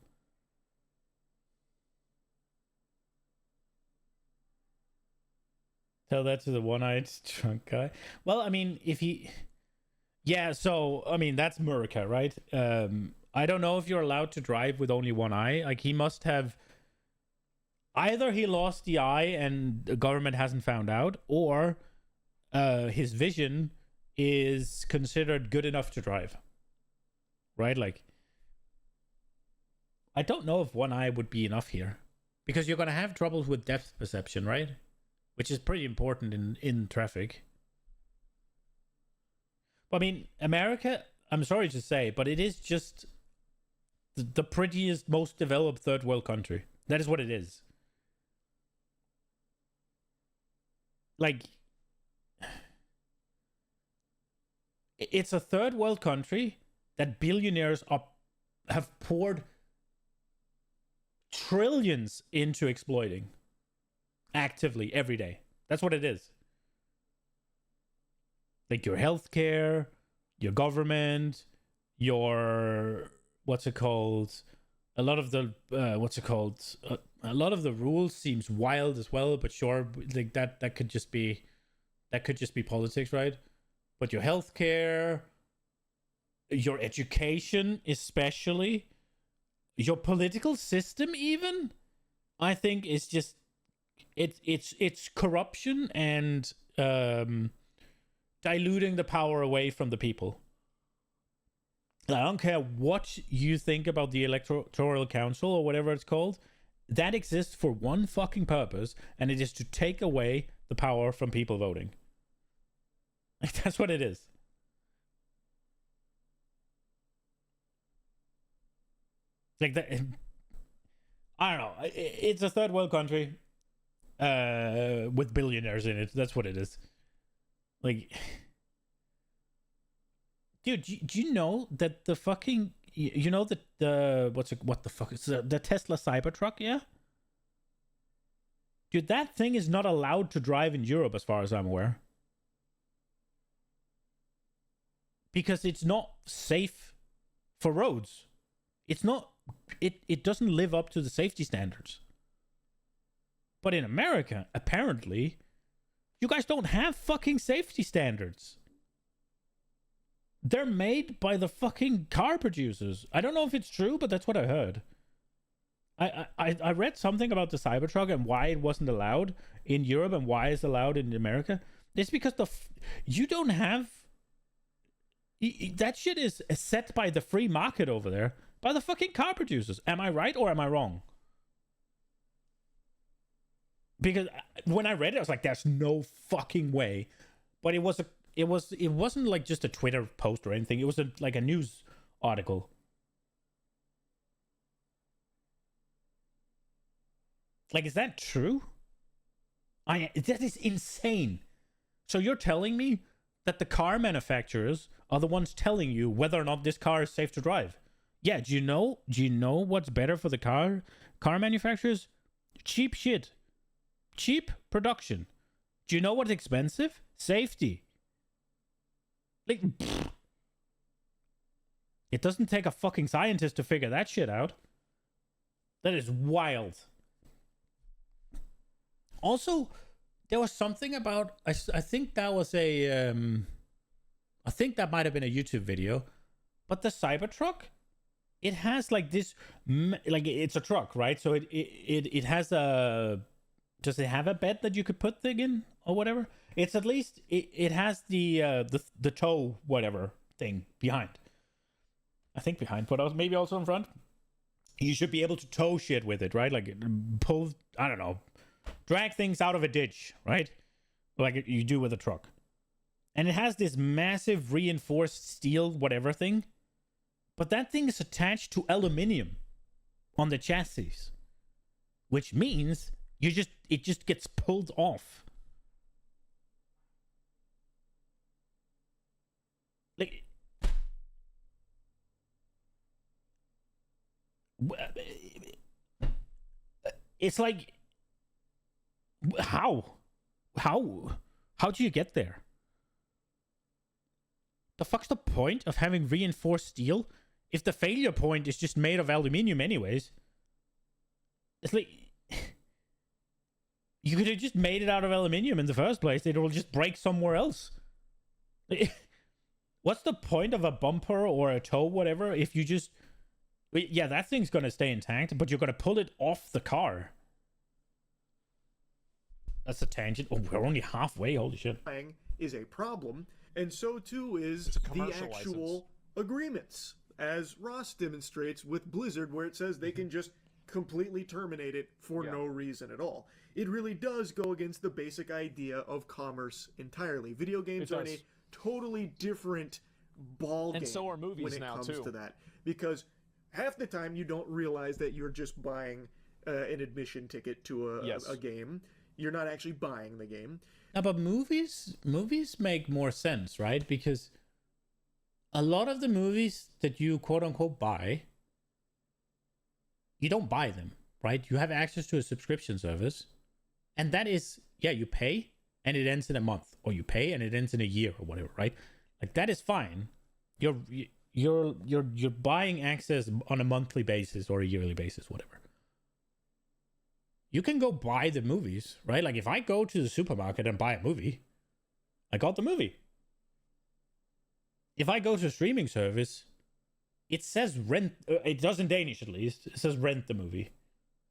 Tell that to the one-eyed drunk guy. Well, I mean, if he... yeah, so, I mean, that's Murica, right? I don't know if you're allowed to drive with only one eye. Like, he must have... either he lost the eye and the government hasn't found out, or his vision is considered good enough to drive. Right? Like, I don't know if one eye would be enough here. Because you're going to have troubles with depth perception, right? Which is pretty important in traffic. But, I mean, America, I'm sorry to say, but it is just the prettiest, most developed third world country. That is what it is. Like, it's a third world country that billionaires have poured trillions into exploiting actively every day. That's what it is. Like your healthcare, your government, your a lot of the a lot of the rules seems wild as well, but sure, like that could just be politics, right? But your healthcare, your education, especially your political system, even I think it's just it's corruption and diluting the power away from the people. I don't care what you think about the Electoral Council or whatever it's called. That exists for one fucking purpose, and it is to take away the power from people voting. Like, that's what it is. Like that. I don't know. It's a third world country with billionaires in it. That's what it is. Like, dude, do you know that the fucking, you know that the what the fuck is the Tesla Cybertruck? Yeah, dude, that thing is not allowed to drive in Europe, as far as I'm aware, because it's not safe for roads. It's not. It doesn't live up to the safety standards. But in America, apparently, you guys don't have fucking safety standards. They're made by the fucking car producers. I don't know if it's true, but that's what I heard. I read something about the Cybertruck and why it wasn't allowed in Europe and why it's allowed in America. It's because you don't have... That shit is set by the free market over there. By the fucking car producers. Am I right or am I wrong? Because when I read it, I was like, "There's no fucking way." But it wasn't like just a Twitter post or anything. It was like a news article. Like, is that true? That is insane. So you're telling me that the car manufacturers are the ones telling you whether or not this car is safe to drive? Yeah, do you know what's better for the car manufacturers? Cheap shit. Cheap production. Do you know what's expensive? Safety. Like, it doesn't take a fucking scientist to figure that shit out. That is wild. Also, there was something about, I think that was I think that might have been a YouTube video, but the Cybertruck, it has like this, like it's a truck, right? So it has a, does it have a bed that you could put thing in or whatever? It's at least, it has the tow whatever thing behind. I think behind, but maybe also in front. You should be able to tow shit with it, right? Like pull, I don't know, drag things out of a ditch, right? Like you do with a truck. And it has this massive reinforced steel whatever thing. But that thing is attached to aluminium on the chassis, which means it just gets pulled off. Like, it's like, how do you get there? The fuck's the point of having reinforced steel if the failure point is just made of aluminium anyways? It's like, you could have just made it out of aluminium in the first place. It will just break somewhere else. What's the point of a bumper or a toe, whatever, if you just... Yeah, that thing's going to stay intact, but you're going to pull it off the car. That's a tangent. Oh, we're only halfway. Holy shit. Is a problem, and so too is the actual agreements, as Ross demonstrates with Blizzard, where it says they can just completely terminate it for no reason at all. It really does go against the basic idea of commerce entirely. Video games are in a totally different ball game. And so are movies when it now, comes too. To that. Because half the time you don't realize that you're just buying an admission ticket to a game. You're not actually buying the game. No, but movies make more sense, right? Because a lot of the movies that you quote unquote buy, you don't buy them, right? You have access to a subscription service, and that is, yeah, you pay and it ends in a month, or you pay and it ends in a year or whatever, right? Like, that is fine. You're buying access on a monthly basis or a yearly basis, whatever. You can go buy the movies, right? Like, if I go to the supermarket and buy a movie, I got the movie. If I go to a streaming service, it says rent, it does in Danish at least, it says rent the movie.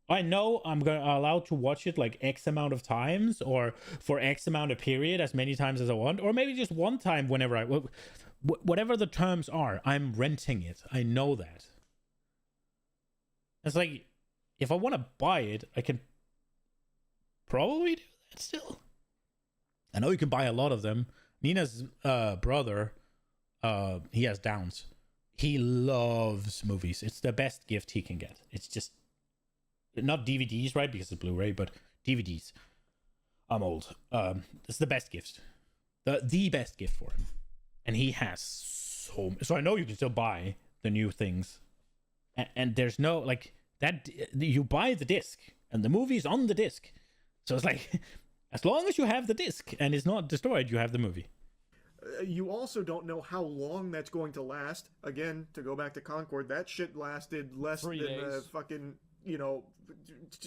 I know I'm allowed to watch it like X amount of times, or for X amount of period, as many times as I want, or maybe just one time whenever I... Whatever the terms are, I'm renting it. I know that. It's like, if I want to buy it, I can probably do that still. I know you can buy a lot of them. Nina's brother, he has Downs. He loves movies. It's the best gift he can get. It's just not DVDs, right? Because it's Blu-ray, but DVDs. I'm old. It's the best gift. The best gift for him. And he has so I know you can still buy the new things. And there's no, like, that, you buy the disc, and the movie's on the disc. So it's like, as long as you have the disc, and it's not destroyed, you have the movie. You also don't know how long that's going to last. Again, to go back to Concord, that shit lasted less 3 than days. a fucking,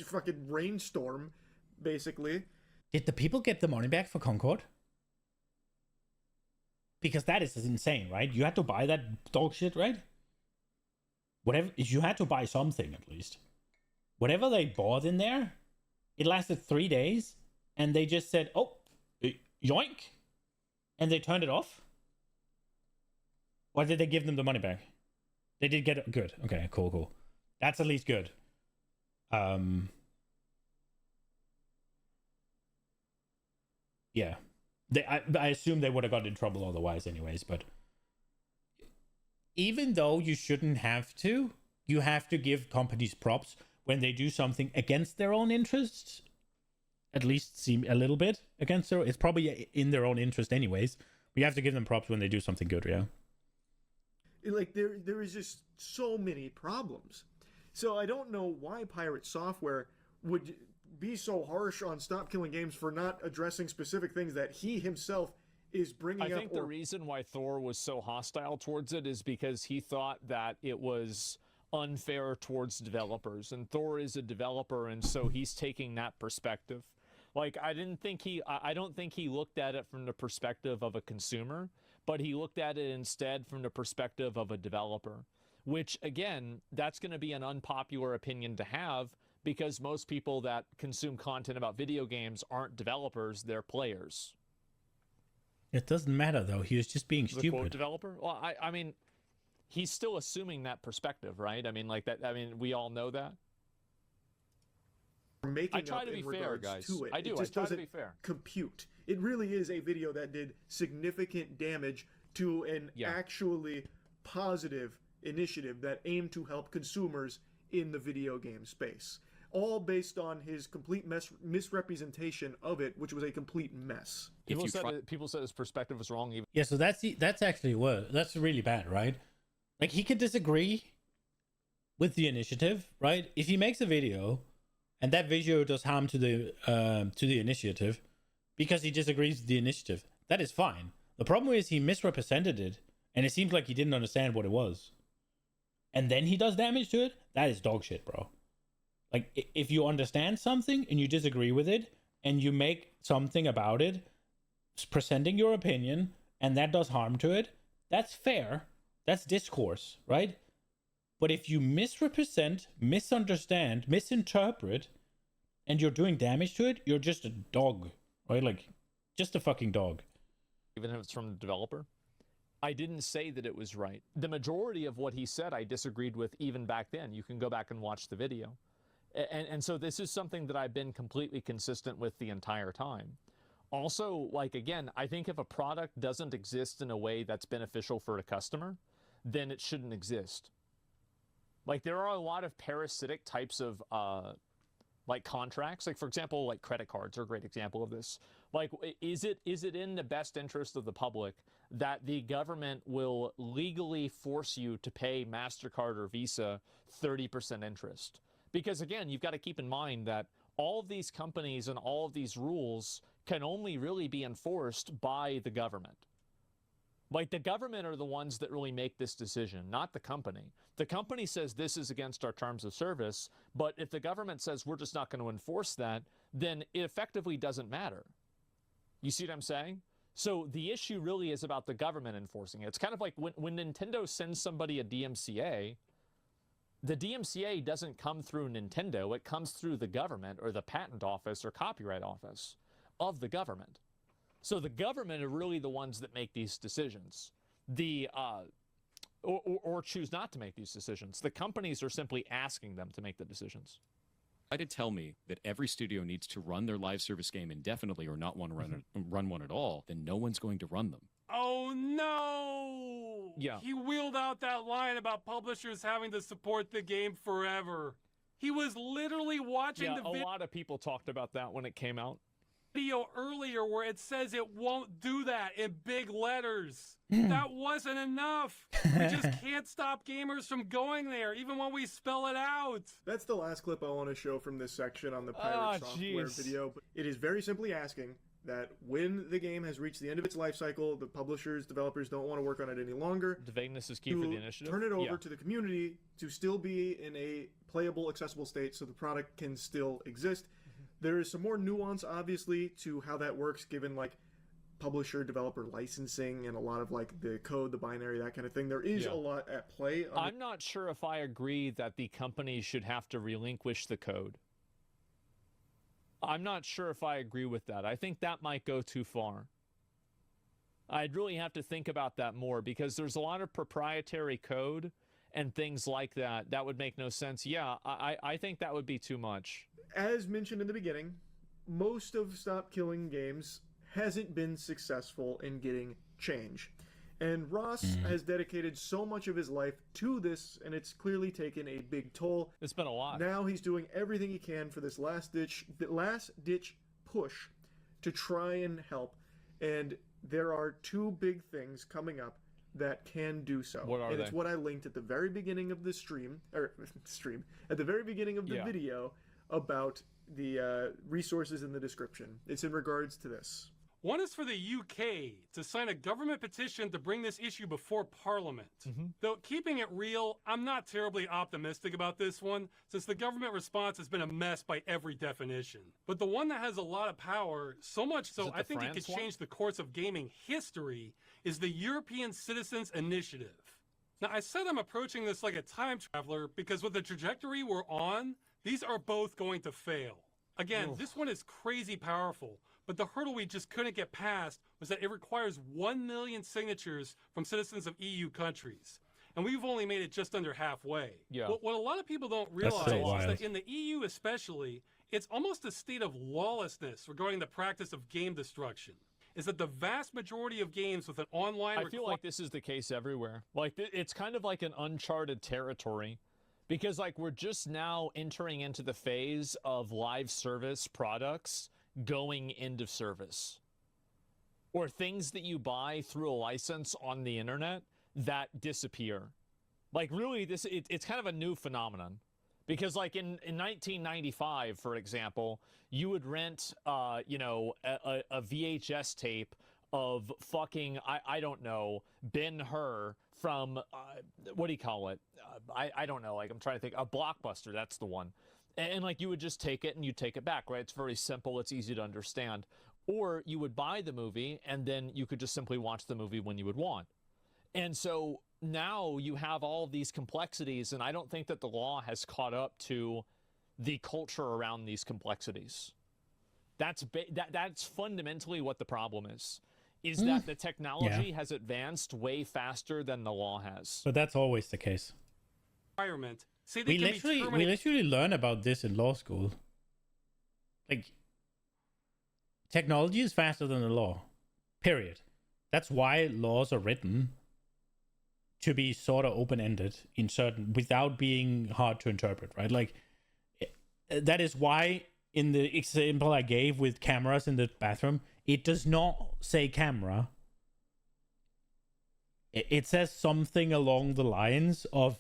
fucking rainstorm, basically. Did the people get the money back for Concord? Because that is insane, right? You had to buy that dog shit, right? Whatever, you had to buy something at least. Whatever they bought in there, it lasted 3 days, and they just said, "Oh, yoink," and they turned it off. Or did they give them the money back? They did get it. Good. Okay, cool. That's at least good. Yeah. I assume they would have gotten in trouble otherwise anyways, but even though you shouldn't have to, you have to give companies props when they do something against their own interests. At least seem a little bit against their... It's probably in their own interest anyways. But you have to give them props when they do something good, yeah? Like, there is just so many problems. So I don't know why Pirate Software would be so harsh on Stop Killing Games for not addressing specific things that he himself is bringing up. I think the reason why Thor was so hostile towards it is because he thought that it was unfair towards developers, and Thor is a developer, and so he's taking that perspective. Like, I don't think he looked at it from the perspective of a consumer, but he looked at it instead from the perspective of a developer, which, again, that's going to be an unpopular opinion to have, because most people that consume content about video games aren't developers, they're players. It doesn't matter, though. He was just being stupid. The quote developer? Well, I mean, he's still assuming that perspective, right? I mean, like that. I mean, we all know that. I try to be fair, guys. I do. I try to be fair. Compute. It really is a video that did significant damage to an actually positive initiative that aimed to help consumers in the video game space. All based on his complete misrepresentation of it, which was a complete mess. People said his perspective was wrong. Yeah, so that's actually what that's really bad, right? Like, he could disagree with the initiative, right? If he makes a video and that video does harm to the initiative because he disagrees with the initiative, that is fine. The problem is he misrepresented it, and it seems like he didn't understand what it was. And then he does damage to it. That is dog shit, bro. Like, if you understand something and you disagree with it, and you make something about it, presenting your opinion, and that does harm to it, that's fair. That's discourse, right? But if you misrepresent, misunderstand, misinterpret, and you're doing damage to it, you're just a dog, right? Like, just a fucking dog. Even if it's from the developer. I didn't say that it was right. The majority of what he said I disagreed with even back then. You can go back and watch the video. And so this is something that I've been completely consistent with the entire time. Also, like, again, I think if a product doesn't exist in a way that's beneficial for a customer, then it shouldn't exist. Like, there are a lot of parasitic types of like contracts. Like, for example, like credit cards are a great example of this. Like, is it in the best interest of the public that the government will legally force you to pay MasterCard or Visa 30% interest? Because, again, you've got to keep in mind that all of these companies and all of these rules can only really be enforced by the government. Like, the government are the ones that really make this decision, not the company. The company says this is against our terms of service, but if the government says we're just not going to enforce that, then it effectively doesn't matter. You see what I'm saying? So the issue really is about the government enforcing it. It's kind of like when Nintendo sends somebody a DMCA, The DMCA doesn't come through Nintendo. It comes through the government or the patent office or copyright office of the government. So the government are really the ones that make these decisions. Or choose not to make these decisions. The companies are simply asking them to make the decisions. Try to tell me that every studio needs to run their live service game indefinitely or not want to run one at all, then no one's going to run them. Oh no! Yeah. He wheeled out that line about publishers having to support the game forever. He was literally watching the a lot of people talked about that when it came out. Video earlier where it says it won't do that in big letters. That wasn't enough. We just can't stop gamers from going there, even when we spell it out. That's the last clip I want to show from this section on the pirate software video. It is very simply asking that when the game has reached the end of its life cycle, the publishers, developers don't want to work on it any longer. The vagueness is key for the initiative. Turn it over to the community to still be in a playable, accessible state so the product can still exist. There is some more nuance, obviously, to how that works, given, like, publisher-developer licensing and a lot of, like, the code, the binary, that kind of thing. There is a lot at play. I'm not sure if I agree that the company should have to relinquish the code. I'm not sure if I agree with that. I think that might go too far. I'd really have to think about that more, because there's a lot of proprietary code and things like that. That would make no sense. Yeah, I think that would be too much. As mentioned in the beginning, most of Stop Killing Games hasn't been successful in getting change. And Ross has dedicated so much of his life to this, and it's clearly taken a big toll. It's been a lot. Now he's doing everything he can for this last ditch push to try and help. And there are two big things coming up that can do so. What are they? It's what I linked at the very beginning of the at the very beginning of the video about the resources in the description. It's in regards to this. One is for the UK to sign a government petition to bring this issue before Parliament. Though, keeping it real, I'm not terribly optimistic about this one, since the government response has been a mess by every definition. But the one that has a lot of power, so much so I think it could change the course of gaming history, is the European Citizens Initiative. Now, I said I'm approaching this like a time traveler because with the trajectory we're on, these are both going to fail. Again, this one is crazy powerful, but the hurdle we just couldn't get past was that it requires 1 million signatures from citizens of EU countries. And we've only made it just under halfway. Yeah. What a lot of people don't realize is that in the EU especially, it's almost a state of lawlessness regarding the practice of game destruction. Is that the vast majority of games with an online... I feel like this is the case everywhere. Like, it's kind of like an uncharted territory. Because, like, we're just now entering into the phase of live service products going end of service. Or things that you buy through a license on the internet that disappear. Like, really, it's kind of a new phenomenon. Because, like, in 1995, for example, you would rent, a VHS tape of fucking, I don't know, Ben-Hur from, what do you call it? I don't know, like, I'm trying to think, a Blockbuster, that's the one. And, like, you would just take it and you take it back, right? It's very simple, it's easy to understand. Or you would buy the movie and then you could just simply watch the movie when you would want. And so now you have all of these complexities, and I don't think that the law has caught up to the culture around these complexities. That's fundamentally what the problem is that the technology has advanced way faster than the law has. But that's always the case. We literally learn about this in law school. Like, technology is faster than the law. Period. That's why laws are written to be sort of open-ended in certain, without being hard to interpret, right? Like, that is why in the example I gave with cameras in the bathroom, it does not say camera. It says something along the lines of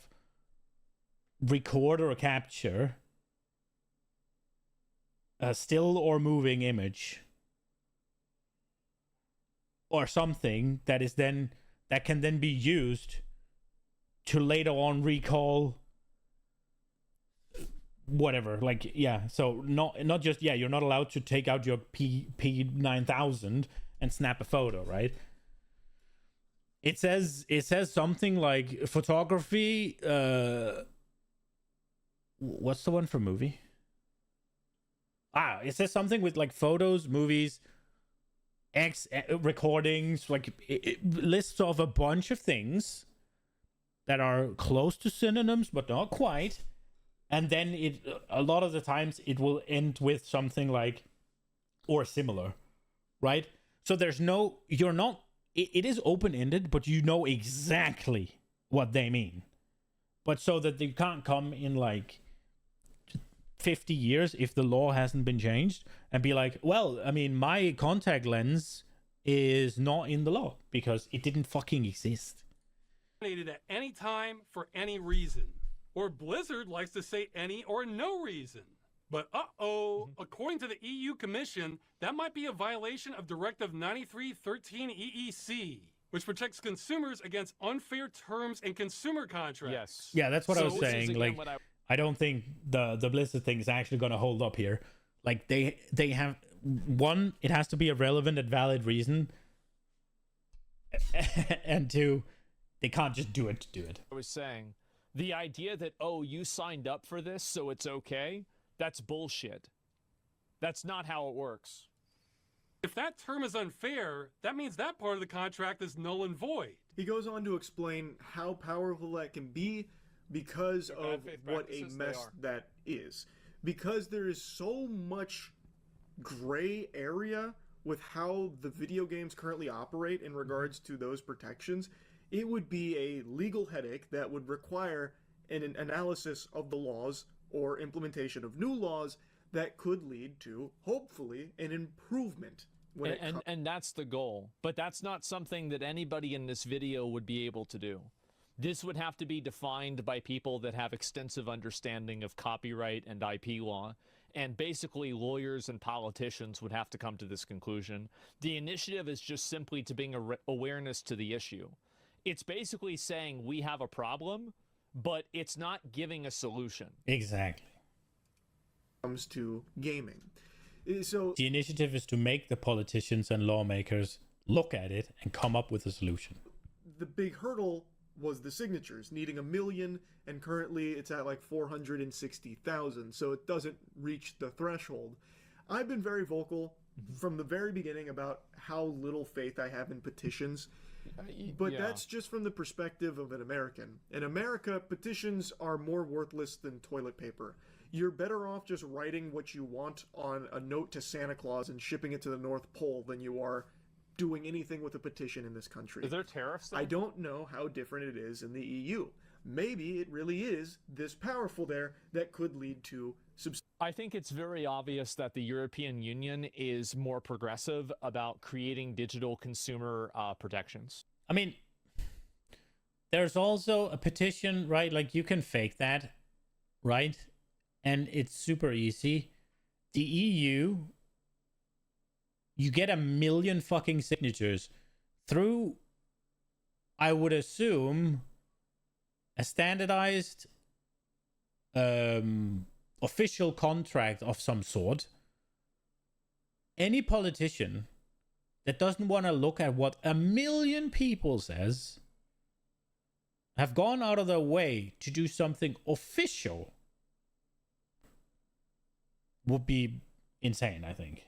record or capture a still or moving image or something that can then be used to later on recall whatever. Like, yeah, so not just, you're not allowed to take out your P9000 and snap a photo, right? It says something like photography what's the one for movie? It says something with like photos, movies, recordings, like lists of a bunch of things that are close to synonyms but not quite. And then a lot of the times it will end with something like or similar, right? So it is open-ended, but you know exactly what they mean. But so that they can't come in like 50 years if the law hasn't been changed and be like, well, I mean, my contact lens is not in the law because it didn't fucking exist. At any time for any reason. Or Blizzard likes to say any or no reason. But according to the EU Commission, that might be a violation of Directive 93/13 EEC, which protects consumers against unfair terms and consumer contracts. Yes. Yeah, that's what I was saying. Like, I don't think the Blizzard thing is actually going to hold up here. Like, they have one, it has to be a relevant and valid reason, and two, they can't just do it to do it. I was saying, the idea that, oh, you signed up for this, so it's okay, that's bullshit. That's not how it works. If that term is unfair, that means that part of the contract is null and void. He goes on to explain how powerful that can be because of what a mess that is. Because there is so much gray area with how the video games currently operate in regards to those protections, it would be a legal headache that would require an analysis of the laws or implementation of new laws that could lead to, hopefully, an improvement. And that's the goal. But that's not something that anybody in this video would be able to do. This would have to be defined by people that have extensive understanding of copyright and IP law. And basically, lawyers and politicians would have to come to this conclusion. The initiative is just simply to bring awareness to the issue. It's basically saying we have a problem, but it's not giving a solution. Exactly. Comes to gaming. So the initiative is to make the politicians and lawmakers look at it and come up with a solution. The big hurdle was the signatures, needing 1 million, and currently it's at like 460,000, so it doesn't reach the threshold. I've been very vocal from the very beginning about how little faith I have in petitions. But that's just from the perspective of an American. In America, petitions are more worthless than toilet paper. You're better off just writing what you want on a note to Santa Claus and shipping it to the North Pole than you are doing anything with a petition in this country. Is there tariffs there? I don't know how different it is in the EU. Maybe it really is this powerful there that could lead to... I think it's very obvious that the European Union is more progressive about creating digital consumer protections. I mean, there's also a petition, right? Like, you can fake that, right? And it's super easy. The EU, you get 1 million fucking signatures through, I would assume, a standardized official contract of some sort. Any politician that doesn't want to look at what 1 million people says have gone out of their way to do something official would be insane, I think.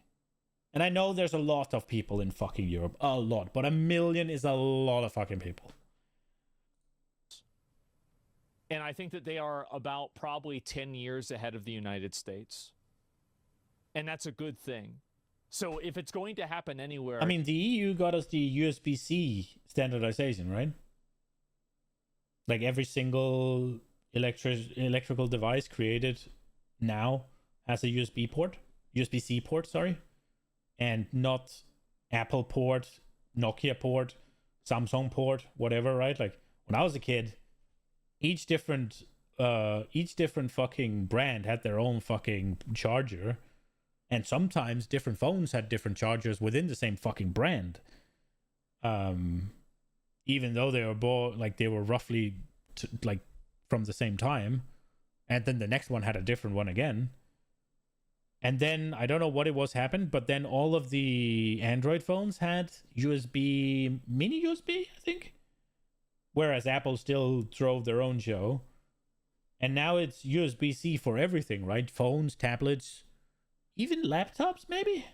And I know there's a lot of people in fucking Europe, a lot, but 1 million is a lot of fucking people. And I think that they are about probably 10 years ahead of the United States. And that's a good thing. So if it's going to happen anywhere... I mean, the EU got us the USB-C standardization, right? Like every single electrical device created now has a USB-C port, sorry. And not Apple port, Nokia port, Samsung port, whatever, right? Like when I was a kid, each different fucking brand had their own fucking charger, and sometimes different phones had different chargers within the same fucking brand. Even though they were roughly from the same time, and then the next one had a different one again. And then I don't know what it was happened, but then all of the Android phones had USB, mini USB, I think. Whereas Apple still drove their own show. And now it's USB-C for everything, right? Phones, tablets, even laptops, maybe?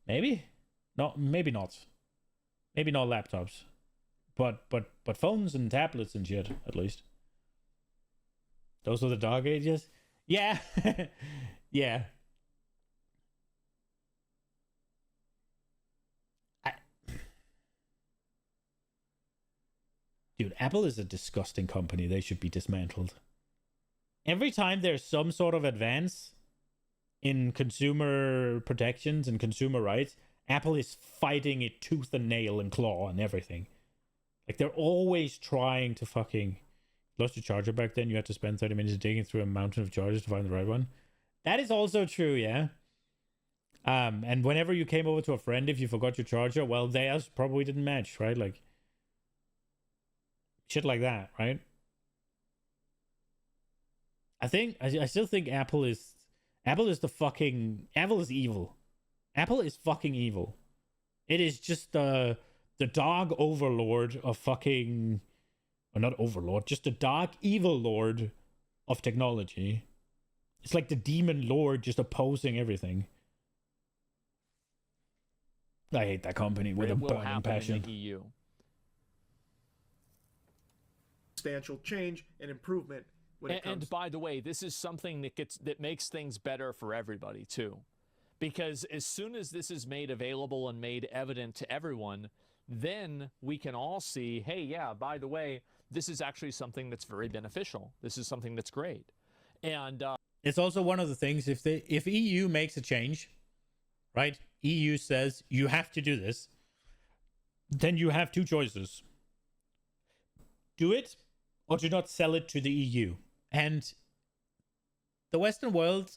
Maybe? No, maybe not. Maybe not laptops. But phones and tablets and shit, at least. Those are the dark ages? Yeah. Yeah. Dude, Apple is a disgusting company. They should be dismantled. Every time there's some sort of advance in consumer protections and consumer rights, Apple is fighting it tooth and nail and claw and everything. Like, they're always trying to fucking... Lost your charger back then, you had to spend 30 minutes digging through a mountain of chargers to find the right one. That is also true, yeah. And whenever you came over to a friend, if you forgot your charger, well, theirs probably didn't match, right? Like, shit like that, right? I still think Apple is evil. Apple is fucking evil. It is just the dark overlord of fucking, or not overlord, just the dark evil lord of technology. It's like the demon lord just opposing everything. I hate that company with a burning passion. In the EU. Substantial change and improvement when it comes. And by the way, this is something that makes things better for everybody too, because as soon as this is made available and made evident to everyone, then we can all see, hey, yeah, by the way, this is actually something that's very beneficial. This is something that's great. And it's also one of the things, if EU makes a change, right? EU says you have to do this, then you have two choices. Do it or do not sell it to the EU. And the Western world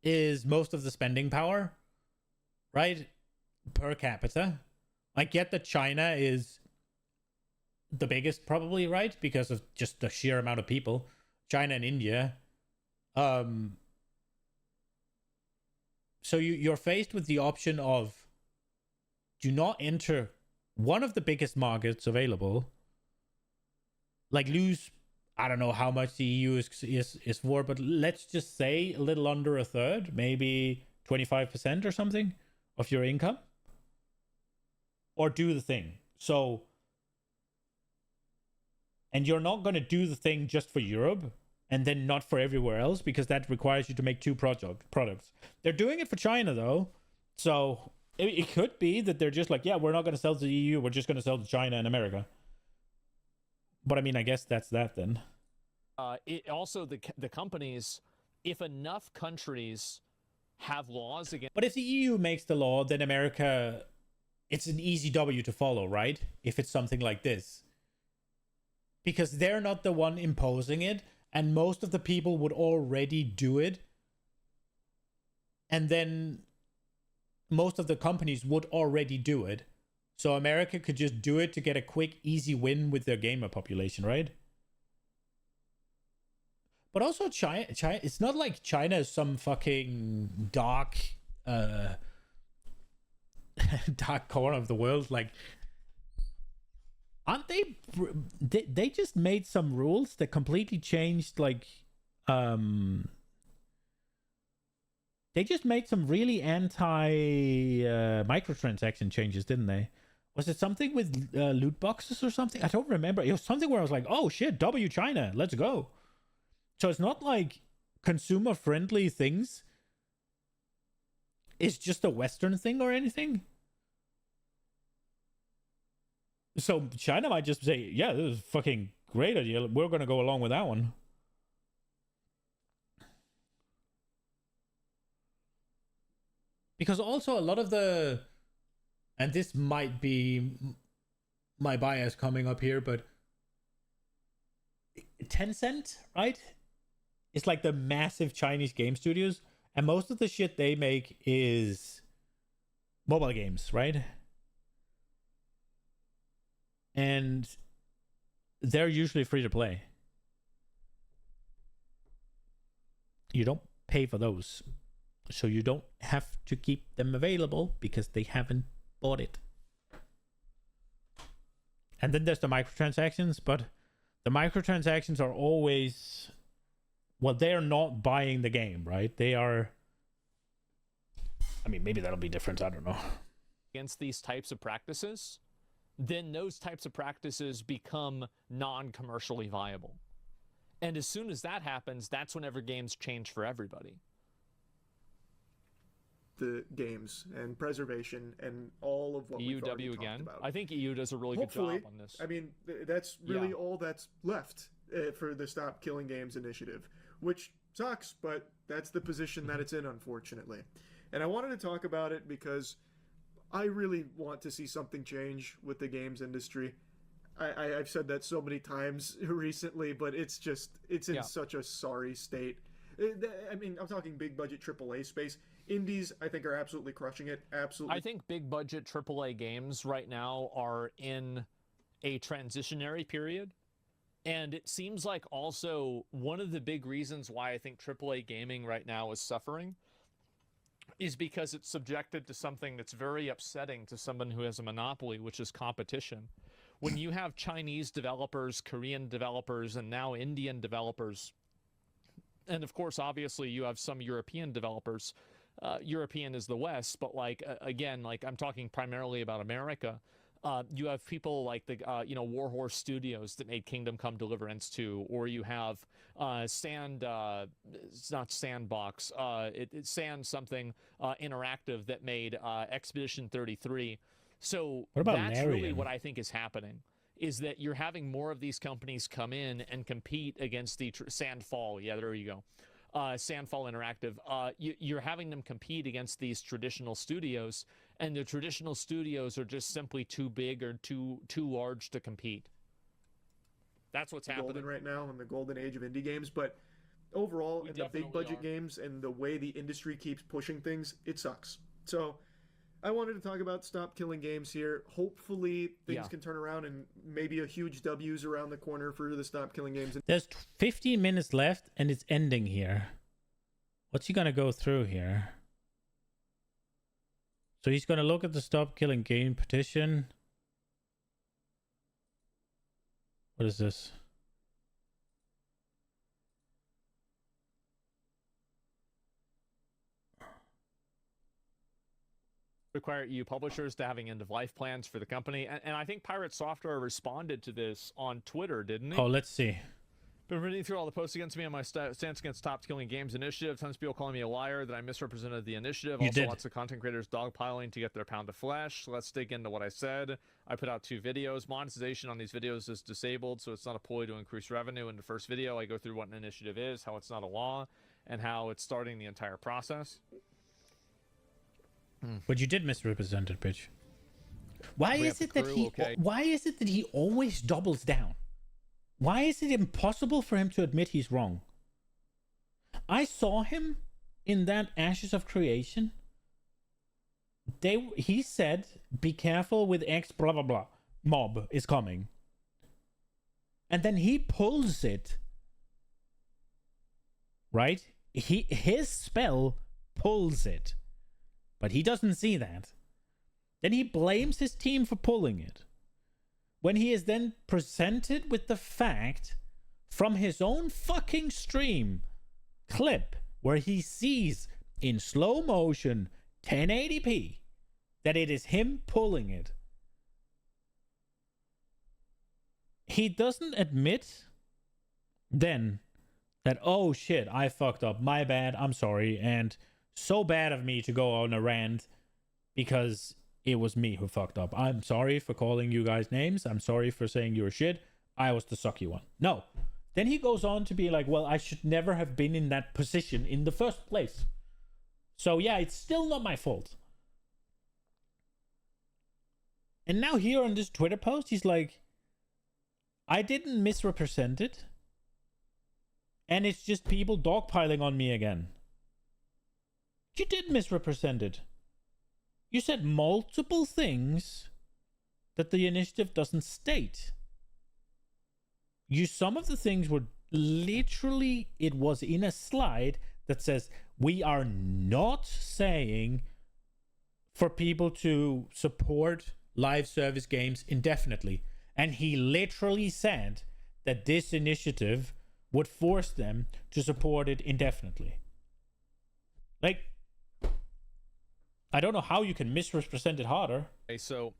is most of the spending power, right? Per capita. I get that China is the biggest probably, right? Because of just the sheer amount of people. China and India. So you're faced with the option of do not enter one of the biggest markets available. Like lose, I don't know how much the EU is for, but let's just say a little under a third, maybe 25% or something of your income. Or do the thing. So, and you're not going to do the thing just for Europe and then not for everywhere else, because that requires you to make two products. They're doing it for China though. So it could be that they're just like, yeah, we're not going to sell to the EU. We're just going to sell to China and America. But I mean, I guess that's that then. It also, the companies, if enough countries have laws against... But if the EU makes the law, then America, it's an easy W to follow, right? If it's something like this. Because they're not the one imposing it, and most of the people would already do it. And then most of the companies would already do it. So America could just do it to get a quick, easy win with their gamer population, right? But also China, it's not like China is some fucking dark corner of the world. Like, aren't they just made some rules that completely changed, like, they just made some really anti microtransaction changes, didn't they? Was it something with loot boxes or something? I don't remember. It was something where I was like, oh shit, W China, let's go. So it's not like consumer friendly things. It's just a Western thing or anything. So China might just say, yeah, this is a fucking great idea. We're going to go along with that one. Because also a lot of the, and this might be my bias coming up here, but Tencent, right? It's like the massive Chinese game studios, and most of the shit they make is mobile games, right? And they're usually free to play. You don't pay for those. So you don't have to keep them available because they haven't bought it. And then there's the microtransactions, but the microtransactions are always, well, they're not buying the game, right? They are, I mean, maybe that'll be different, I don't know. Against these types of practices, then those types of practices become non-commercially viable. And as soon as that happens, that's whenever games change for everybody. The games and preservation and all of what we've already talked again. about. I think EU does a really good job on this. I mean, that's really all that's left for the Stop Killing Games initiative, which sucks, but that's the position that it's in, unfortunately. And I wanted to talk about it because I really want to see something change with the games industry. I've said that so many times recently, but it's in such a sorry state. I mean, I'm talking big budget AAA space. Indies, I think, are absolutely crushing it. Absolutely. I think big budget AAA games right now are in a transitionary period. And it seems like also one of the big reasons why I think AAA gaming right now is suffering is because it's subjected to something that's very upsetting to someone who has a monopoly, which is competition. When you have Chinese developers, Korean developers, and now Indian developers, and of course, obviously, you have some European developers. European is the West, but like again, like I'm talking primarily about America. You have people like the Warhorse Studios that made Kingdom Come Deliverance 2, or you have it's not Sandbox, it's Sand something Interactive that made Expedition 33. So that's really what I think is happening, is that you're having more of these companies come in and compete against the Sandfall. Yeah, there you go. Sandfall Interactive. You're having them compete against these traditional studios, and the traditional studios are just simply too big or too large to compete. That's what's happening golden right now in the golden age of indie games, but overall, in the big budget games and the way the industry keeps pushing things, it sucks. So I wanted to talk about Stop Killing Games here. Hopefully things can turn around and maybe a huge W's around the corner for the Stop Killing Games. There's 15 minutes left and it's ending here. What's he gonna go through here? So he's gonna look at the Stop Killing Game petition. What is this? Require EU publishers to having end-of-life plans for the company. And I think Pirate Software responded to this on Twitter, didn't he? Oh, let's see. Been reading through all the posts against me on my stance against Stop Killing Games initiative. Tons of people calling me a liar, that I misrepresented the initiative. Also, lots of content creators dogpiling to get their pound of flesh. Let's dig into what I said. I put out 2 videos. Monetization on these videos is disabled, so it's not a ploy to increase revenue. In the first video, I go through what an initiative is, how it's not a law, and how it's starting the entire process. But you did misrepresent it, bitch. Why is it that he always doubles down? Why is it impossible for him to admit he's wrong? I saw him in that Ashes of Creation. He said, "Be careful with X blah blah blah. Mob is coming." And then he pulls it. Right? His spell pulls it. But he doesn't see that. Then he blames his team for pulling it. When he is then presented with the fact from his own fucking stream clip where he sees in slow motion 1080p that it is him pulling it, he doesn't admit then that, oh shit, I fucked up, my bad, I'm sorry, and so bad of me to go on a rant because it was me who fucked up. I'm sorry for calling you guys names. I'm sorry for saying you were shit. I was the sucky one. No. Then he goes on to be like, well, I should never have been in that position in the first place. So yeah, it's still not my fault. And now here on this Twitter post, he's like, I didn't misrepresent it. And it's just people dogpiling on me again. You did misrepresent it. You said multiple things that the initiative doesn't state. Some of the things were literally, it was in a slide that says, we are not saying for people to support live service games indefinitely. And he literally said that this initiative would force them to support it indefinitely. Like, I don't know how you can misrepresent it harder. Okay, so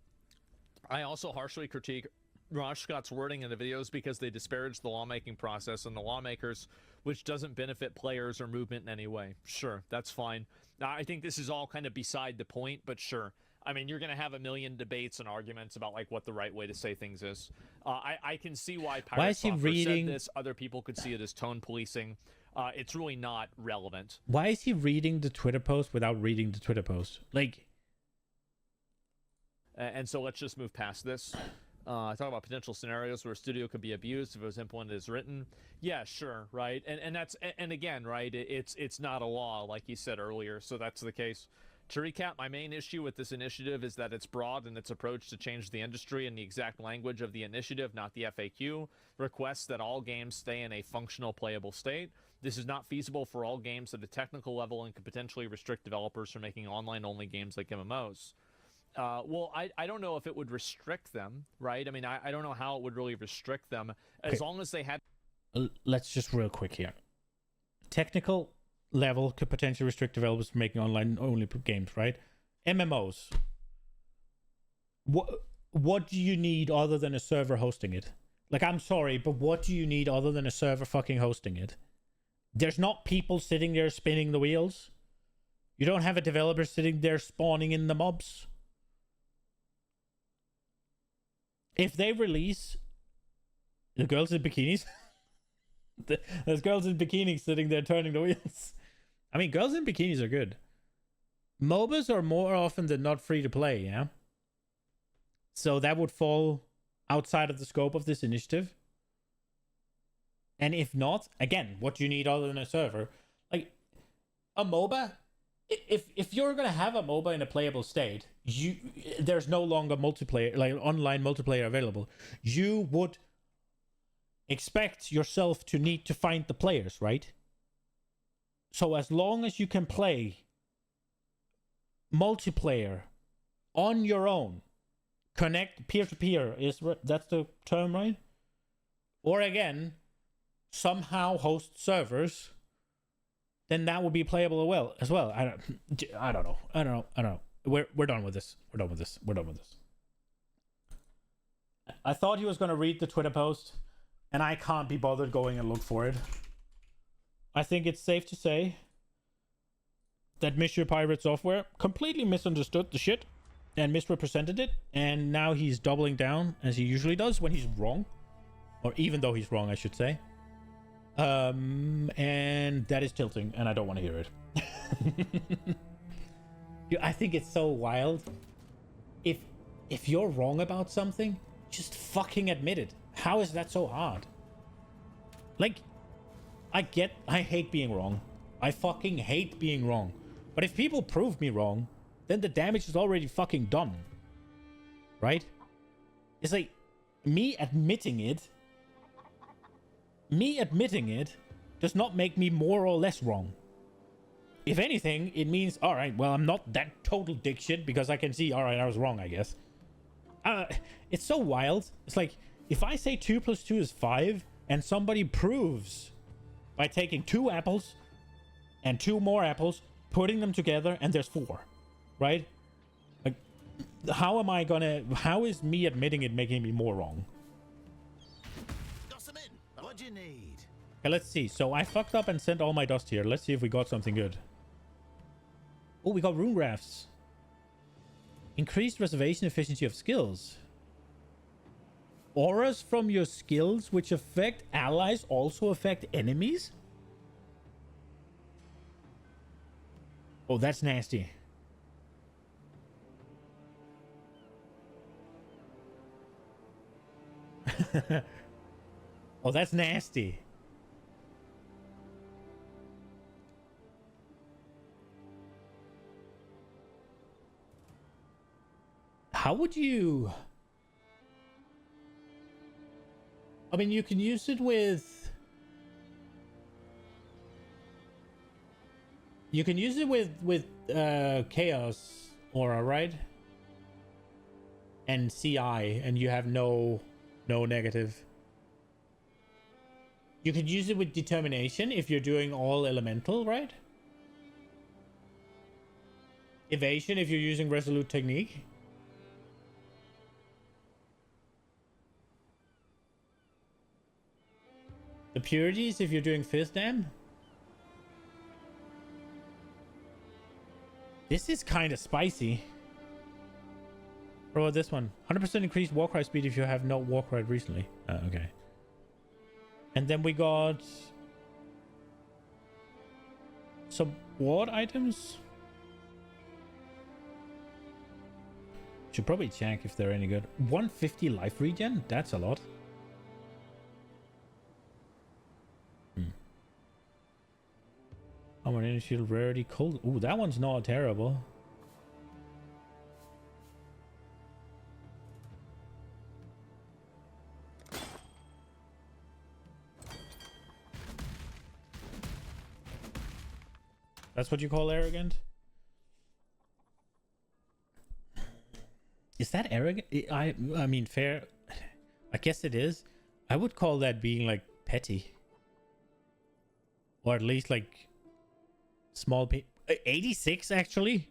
I also harshly critique Rosh Scott's wording in the videos because they disparage the lawmaking process and the lawmakers, which doesn't benefit players or movement in any way. Sure, that's fine. I think this is all kind of beside the point, but sure. I mean, you're going to have a million debates and arguments about like what the right way to say things is. I can see why Pirate Software said this. Other people could see it as tone policing. It's really not relevant. Why is he reading the Twitter post without reading the Twitter post? Like, and so let's just move past this. Talk about potential scenarios where a studio could be abused if it was implemented as written. Yeah, sure, right. And that's and again, right. It's not a law like you said earlier, so that's the case. To recap, my main issue with this initiative is that it's broad in its approach to change the industry, and the exact language of the initiative, not the FAQ, requests that all games stay in a functional, playable state. This is not feasible for all games at a technical level and could potentially restrict developers from making online-only games like MMOs. Well, I don't know if it would restrict them, right? I mean, I don't know how it would really restrict them, as long as they had... Let's just real quick here. Technical level could potentially restrict developers from making online-only games, right? MMOs. What do you need other than a server hosting it? Like, I'm sorry, but what do you need other than a server fucking hosting it? There's not people sitting there spinning the wheels. You don't have a developer sitting there spawning in the mobs. If they release the girls in bikinis, there's girls in bikinis sitting there turning the wheels. I mean, girls in bikinis are good. MOBAs are more often than not free to play, yeah? So that would fall outside of the scope of this initiative. And if not, again, what do you need other than a server? Like, a MOBA, if you're going to have a MOBA in a playable state, there's no longer multiplayer, like online multiplayer available. You would expect yourself to need to find the players, right? So as long as you can play multiplayer on your own, connect peer-to-peer, that's the term, right? Or again, somehow host servers, then that would be playable as well. I don't know. We're done with this. We're done with this. I thought he was going to read the Twitter post, and I can't be bothered going and look for it. I think it's safe to say that Monsieur Pirate Software completely misunderstood the shit and misrepresented it, and now he's doubling down, as he usually does when he's wrong. Or even though he's wrong, I should say. And that is tilting, and I don't want to hear it. I think it's so wild. If you're wrong about something, just fucking admit it. How is that so hard? Like, I hate being wrong. I fucking hate being wrong. But if people prove me wrong, then the damage is already fucking done. Right? It's like, me admitting it does not make me more or less wrong. If anything, it means, alright, well, I'm not that total dick shit because I can see, alright, I was wrong, I guess. It's so wild. It's like, if I say 2 + 2 is 5, and somebody proves by taking 2 apples and 2 more apples, putting them together, and there's 4, right? Like, how is me admitting it making me more wrong? What do you need? Okay, let's see. So I fucked up and sent all my dust here. Let's see if we got something good. Oh, we got rune rafts. Increased reservation efficiency of skills. Auras from your skills which affect allies also affect enemies? Oh, that's nasty. Oh, that's nasty. How would you... I mean, you can use it with... You can use it with Chaos Aura, right? And CI, and you have no negative. You could use it with determination if you're doing all elemental, right? Evasion if you're using resolute technique. The purities if you're doing fifth dam. This is kind of spicy. What about this one? 100% increased Warcry speed if you have not Warcry recently. Okay. And then we got some ward items. Should probably check if they're any good. 150 life regen? That's a lot. Armor energy shield rarity cold. Ooh, that one's not terrible. That's what you call arrogant? Is that arrogant? I mean, fair. I guess it is. I would call that being like petty. Or at least like small 86 actually.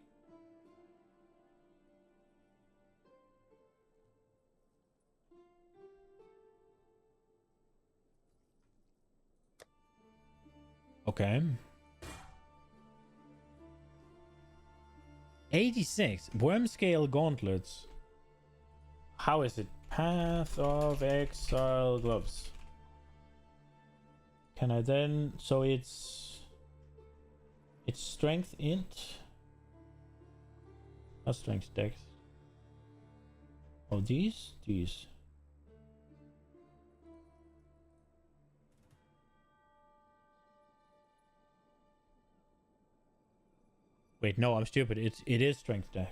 Okay. 86 worm scale gauntlets. How is it? Path of Exile gloves. Can I then? So it's strength int. Not strength dex. Oh, these. Wait, no, I'm stupid. It is strength dex.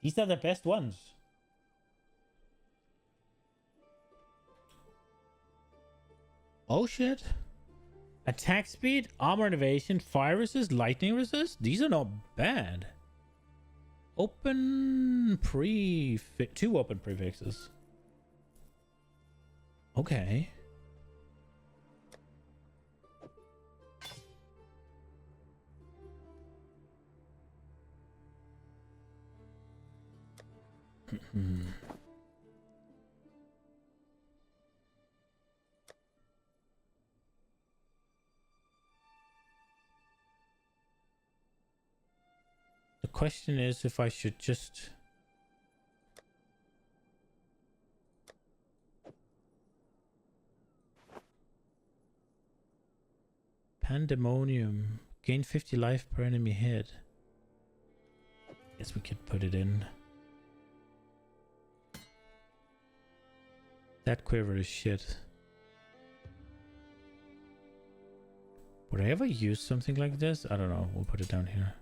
These are the best ones. Oh shit. Attack speed, armor innovation, fire resist, lightning resist. These are not bad. Open prefix. 2 open prefixes. Okay. The question is if I should just Pandemonium, gain 50 life per enemy hit. Guess we could put it in. That quiver is shit. Would I ever use something like this? I don't know. We'll put it down here.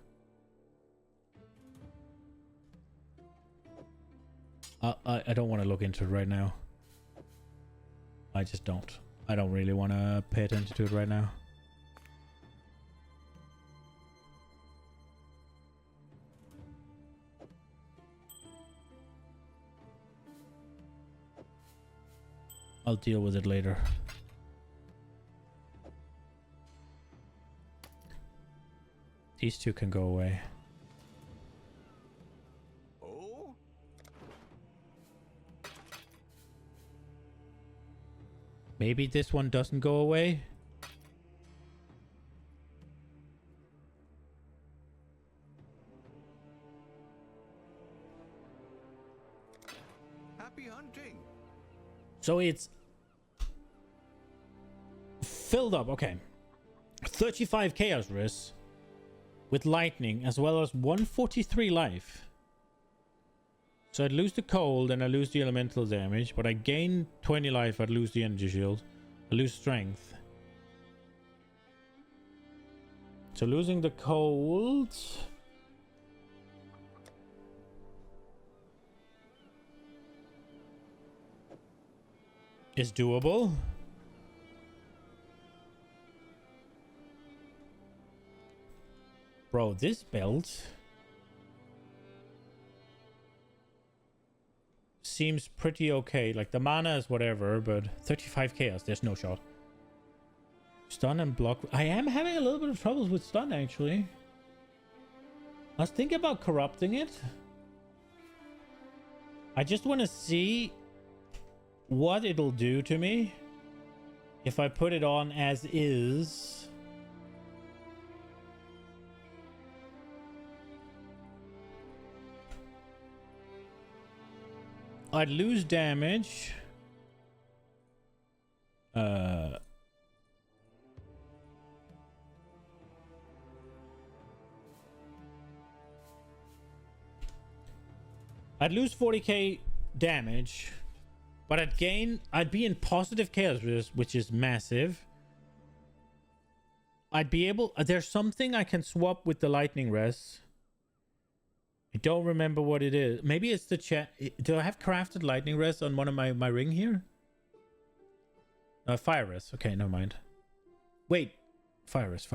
I don't want to look into it right now. I just don't. I don't really want to pay attention to it right now. I'll deal with it later. These two can go away. Oh? Maybe this one doesn't go away. Happy hunting. So it's filled up. Okay. 35 chaos risks with lightning as well as 143 life. So I'd lose the cold and I lose the elemental damage, but I gain 20 life. I'd lose the energy shield. I lose strength. So losing the cold is doable. Bro, this belt seems pretty okay. Like, the mana is whatever, but 35 chaos, there's no shot. Stun and block. I am having a little bit of troubles with stun, actually. I was thinking about corrupting it. I just want to see what it'll do to me if I put it on as is. I'd lose damage. I'd lose 40k damage, but I'd be in positive chaos risk, which is massive. I'd be able, there's something I can swap with the lightning res. I don't remember what it is. Maybe it's the chat. Do I have crafted lightning res on one of my ring here? Fire res. Okay, never mind. Wait. Fire res.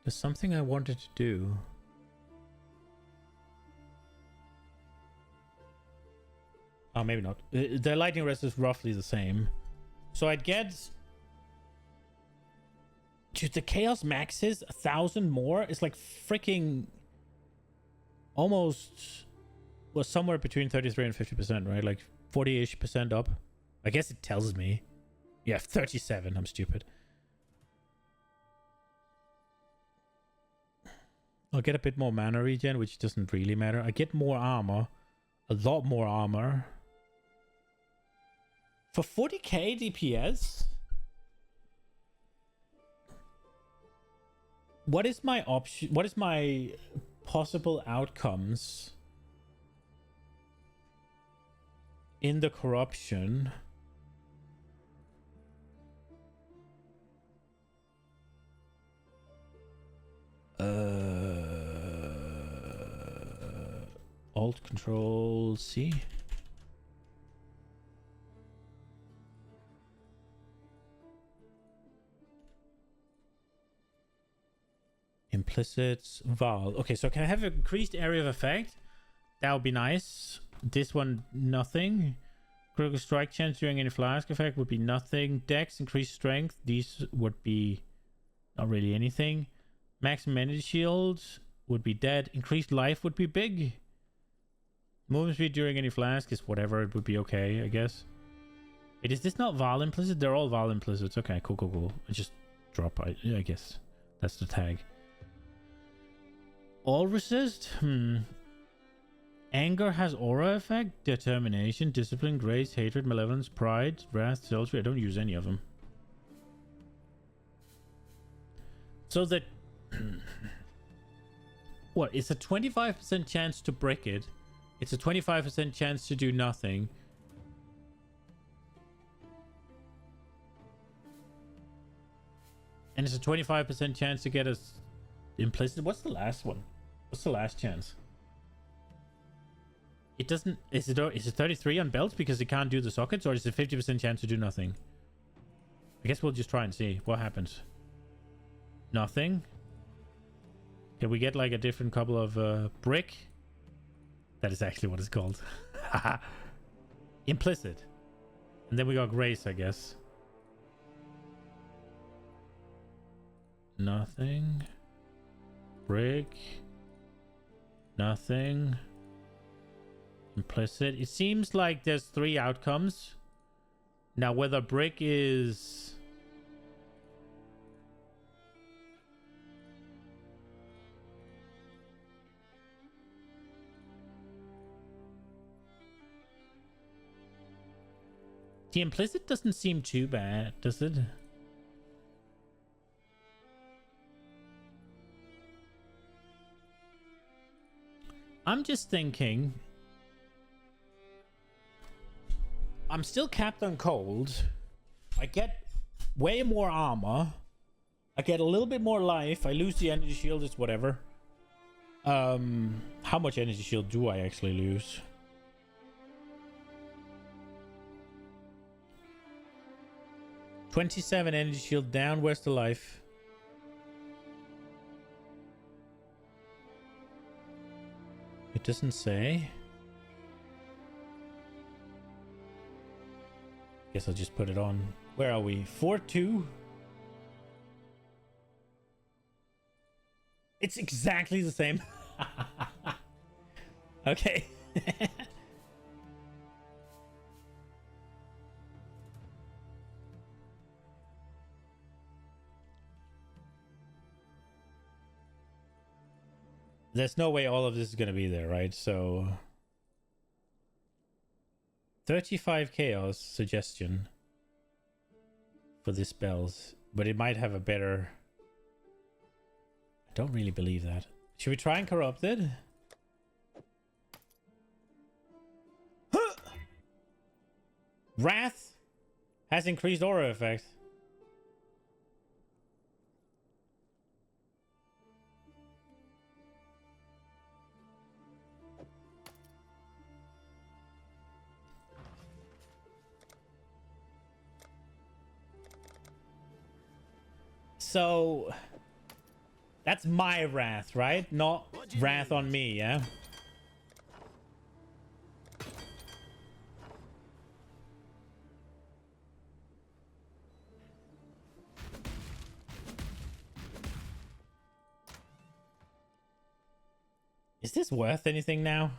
There's something I wanted to do. Oh, maybe not. The lightning rest is roughly the same. So I'd get... Dude, the chaos max is 1,000 more. It's like freaking... Almost... Well, somewhere between 33 and 50%, right? Like 40-ish% up. I guess it tells me. Yeah, 37. I'm stupid. I'll get a bit more mana regen, which doesn't really matter. I get more armor. A lot more armor. For 40k DPS? What is my option? What is my possible outcomes in the corruption? Alt Control C. Implicit Val. Okay, so can I have increased area of effect? That would be nice. This one, nothing. Critical strike chance during any flask effect would be nothing. Dex, increased strength. These would be not really anything. Maximum energy shield would be dead. Increased life would be big. Movement speed during any flask is whatever. It would be okay, I guess. Wait, is this not Val implicit? They're all Val implicits. Okay, cool. I just drop. I guess that's the tag. All resist? Anger has aura effect, determination, discipline, grace, hatred, malevolence, pride, wrath, sultry. I don't use any of them. So that... What? It's a 25% chance to break it. It's a 25% chance to do nothing. And it's a 25% chance to get us implicit. What's the last one? What's the last chance? It doesn't... Is it 33 on belts because it can't do the sockets? Or is it 50% chance to do nothing? I guess we'll just try and see what happens. Nothing. Can we get like a different couple of brick? That is actually what it's called. Implicit. And then we got grace, I guess. Nothing. Brick. Nothing. Implicit. It seems like there's 3 outcomes. Now, whether brick is... The implicit doesn't seem too bad, does it? I'm just thinking... I'm still capped on cold. I get way more armor. I get a little bit more life. I lose the energy shield, it's whatever. How much energy shield do I actually lose? 27 energy shield down. Where's the life? It doesn't say. Guess I'll just put it on. Where are we? 4-2. It's exactly the same. Okay. There's no way all of this is going to be there, right? So 35 chaos suggestion for the spells, but it might have a better... I don't really believe that. Should we try and corrupt it? Wrath has increased aura effect. So that's my wrath, right? Not wrath on me, yeah? Is this worth anything now?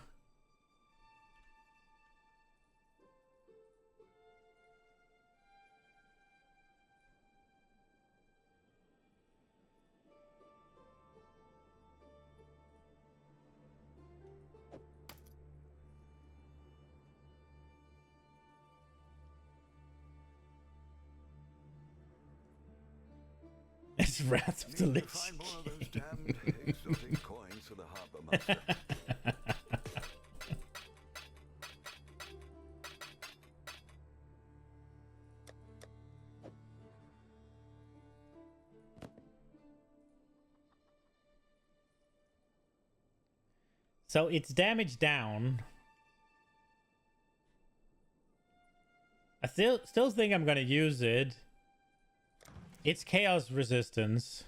It's Wrath of the Lich. Find one of those damned exotic coins for the harbor master. So it's damage down. I still think I'm gonna use it. It's chaos resistance.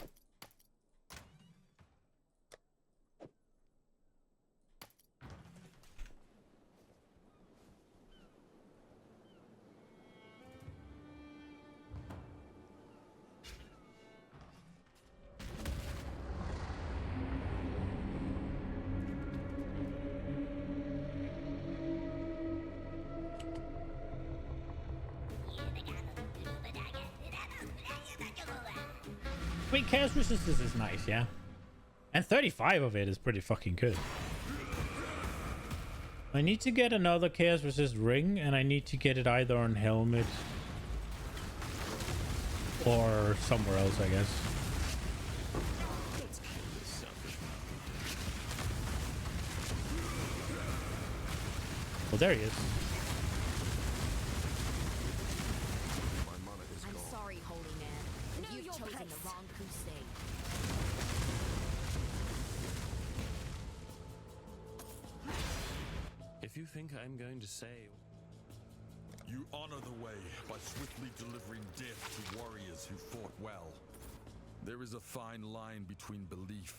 I mean, chaos resistance is nice, yeah? And 35 of it is pretty fucking good. I need to get another chaos resist ring, and I need to get it either on helmet or somewhere else, I guess. Well, there he is. I'm sorry, holy man. But you've chosen the wrong crusade. If you think I'm going to say... You honor the way by swiftly delivering death to warriors who fought well. There is a fine line between belief.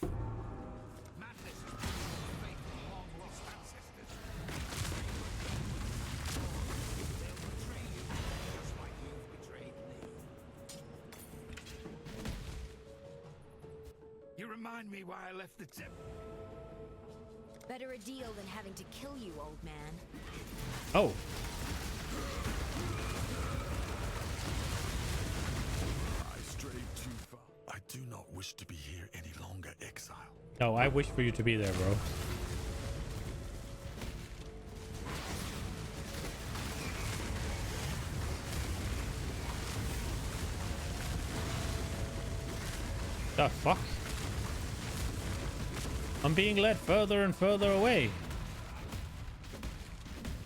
Madness is faith of long-lost ancestors. They'll betray you, just like you've betrayed me. You remind me why I left the temple. Better a deal than having to kill you, old man. Oh. I strayed too far. I do not wish to be here any longer, Exile. No, I wish for you to be there, bro. The fuck? I'm being led further and further away.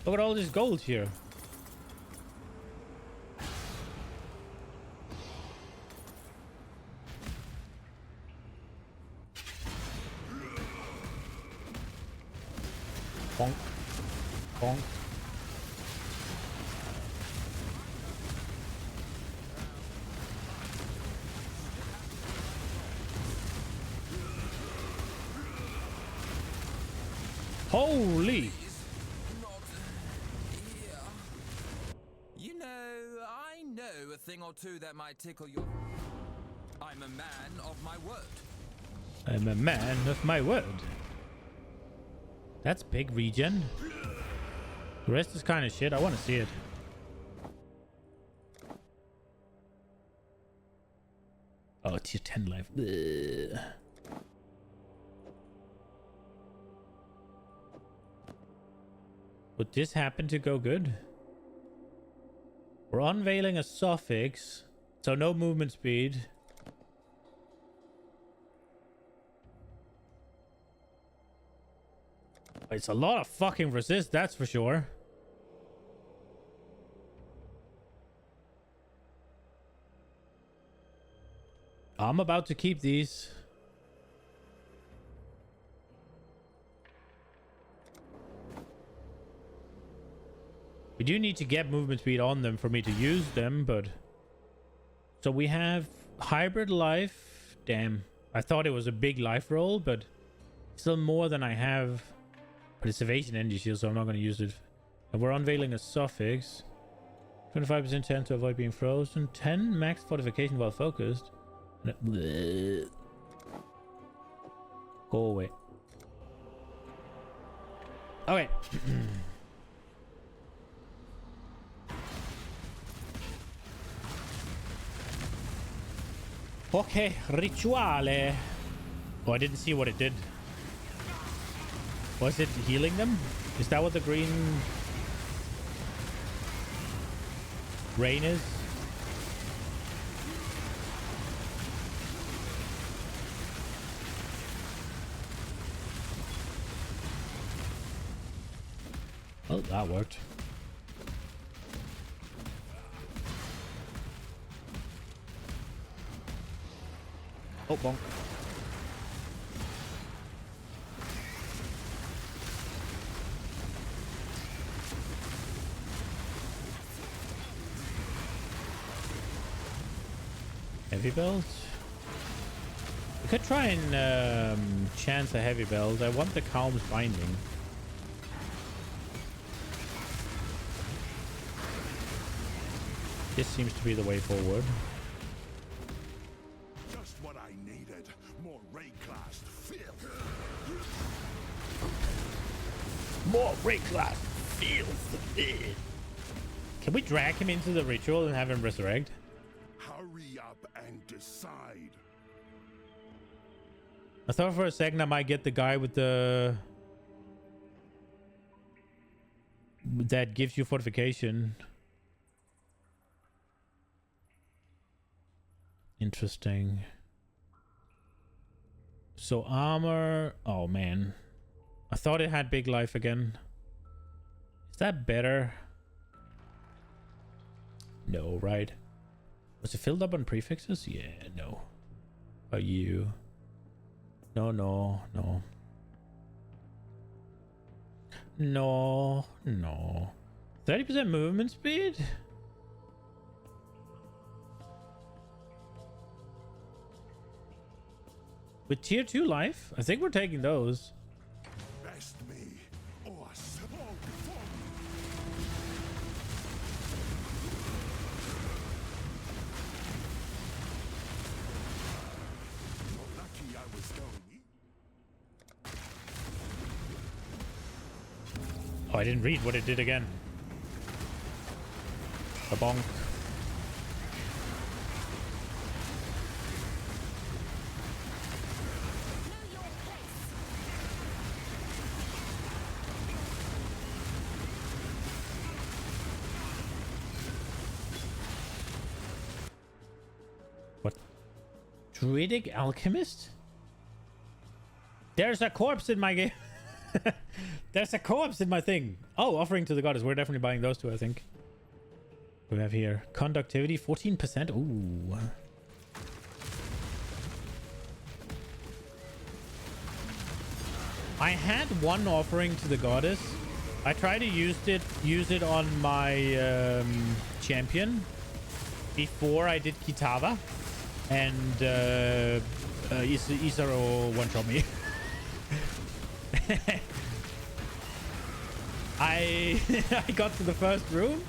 Look at all this gold here. Bonk. Bonk. Holy! You know, I know a thing or two that might tickle your... I'm a man of my word. I'm a man of my word. That's big regen. The rest is kind of shit. I want to see it. Oh, tier 10 life. Ugh. Would this happen to go good? We're unveiling a suffix, so no movement speed. It's a lot of fucking resist, that's for sure. I'm about to keep these. We do need to get movement speed on them for me to use them, but... So we have hybrid life. Damn. I thought it was a big life roll, but still more than I have. But it's evasion energy shield, so I'm not going to use it. And we're unveiling a suffix. 25% chance to avoid being frozen. 10 max fortification while focused. Bleh. Go away. Okay. Okay, rituale. Oh, I didn't see what it did. Was it healing them? Is that what the green rain is? Oh, that worked. Oh, bonk. Heavy belt? We could try and chance a heavy belt. I want the Calm's binding. This seems to be the way forward. Just what I needed. More Ray-class filth. More Ray-class filth. Can we drag him into the ritual and have him resurrect? Hurry up and decide. I thought for a second I might get the guy with the... that gives you fortification. Interesting. So armor... Oh, man. I thought it had big life again. Is that better? No, right? Was it filled up on prefixes? Yeah, no. Are you? No, no, no. No, no. 30% movement speed? With tier 2 life? I think we're taking those. Best me or small lucky I was going. Oh, I didn't read what it did again. A bonk. What? Druidic alchemist? There's a corpse in my game. There's a corpse in my thing. Oh, offering to the goddess. We're definitely buying those two, I think. We have here conductivity 14%. Ooh. I had one offering to the goddess. I tried to use it on my champion before I did Kitava, and Isaro one-shot me. I I got to the first room.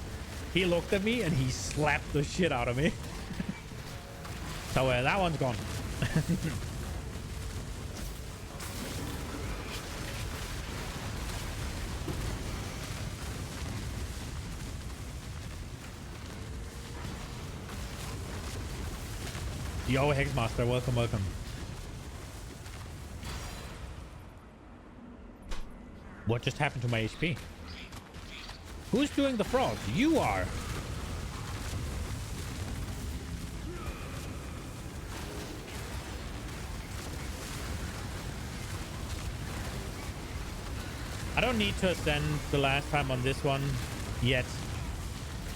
He looked at me and he slapped the shit out of me. So that one's gone. Yo, Hexmaster, welcome, welcome. What just happened to my HP? Who's doing the frog? You are. I don't need to ascend the last time on this one yet.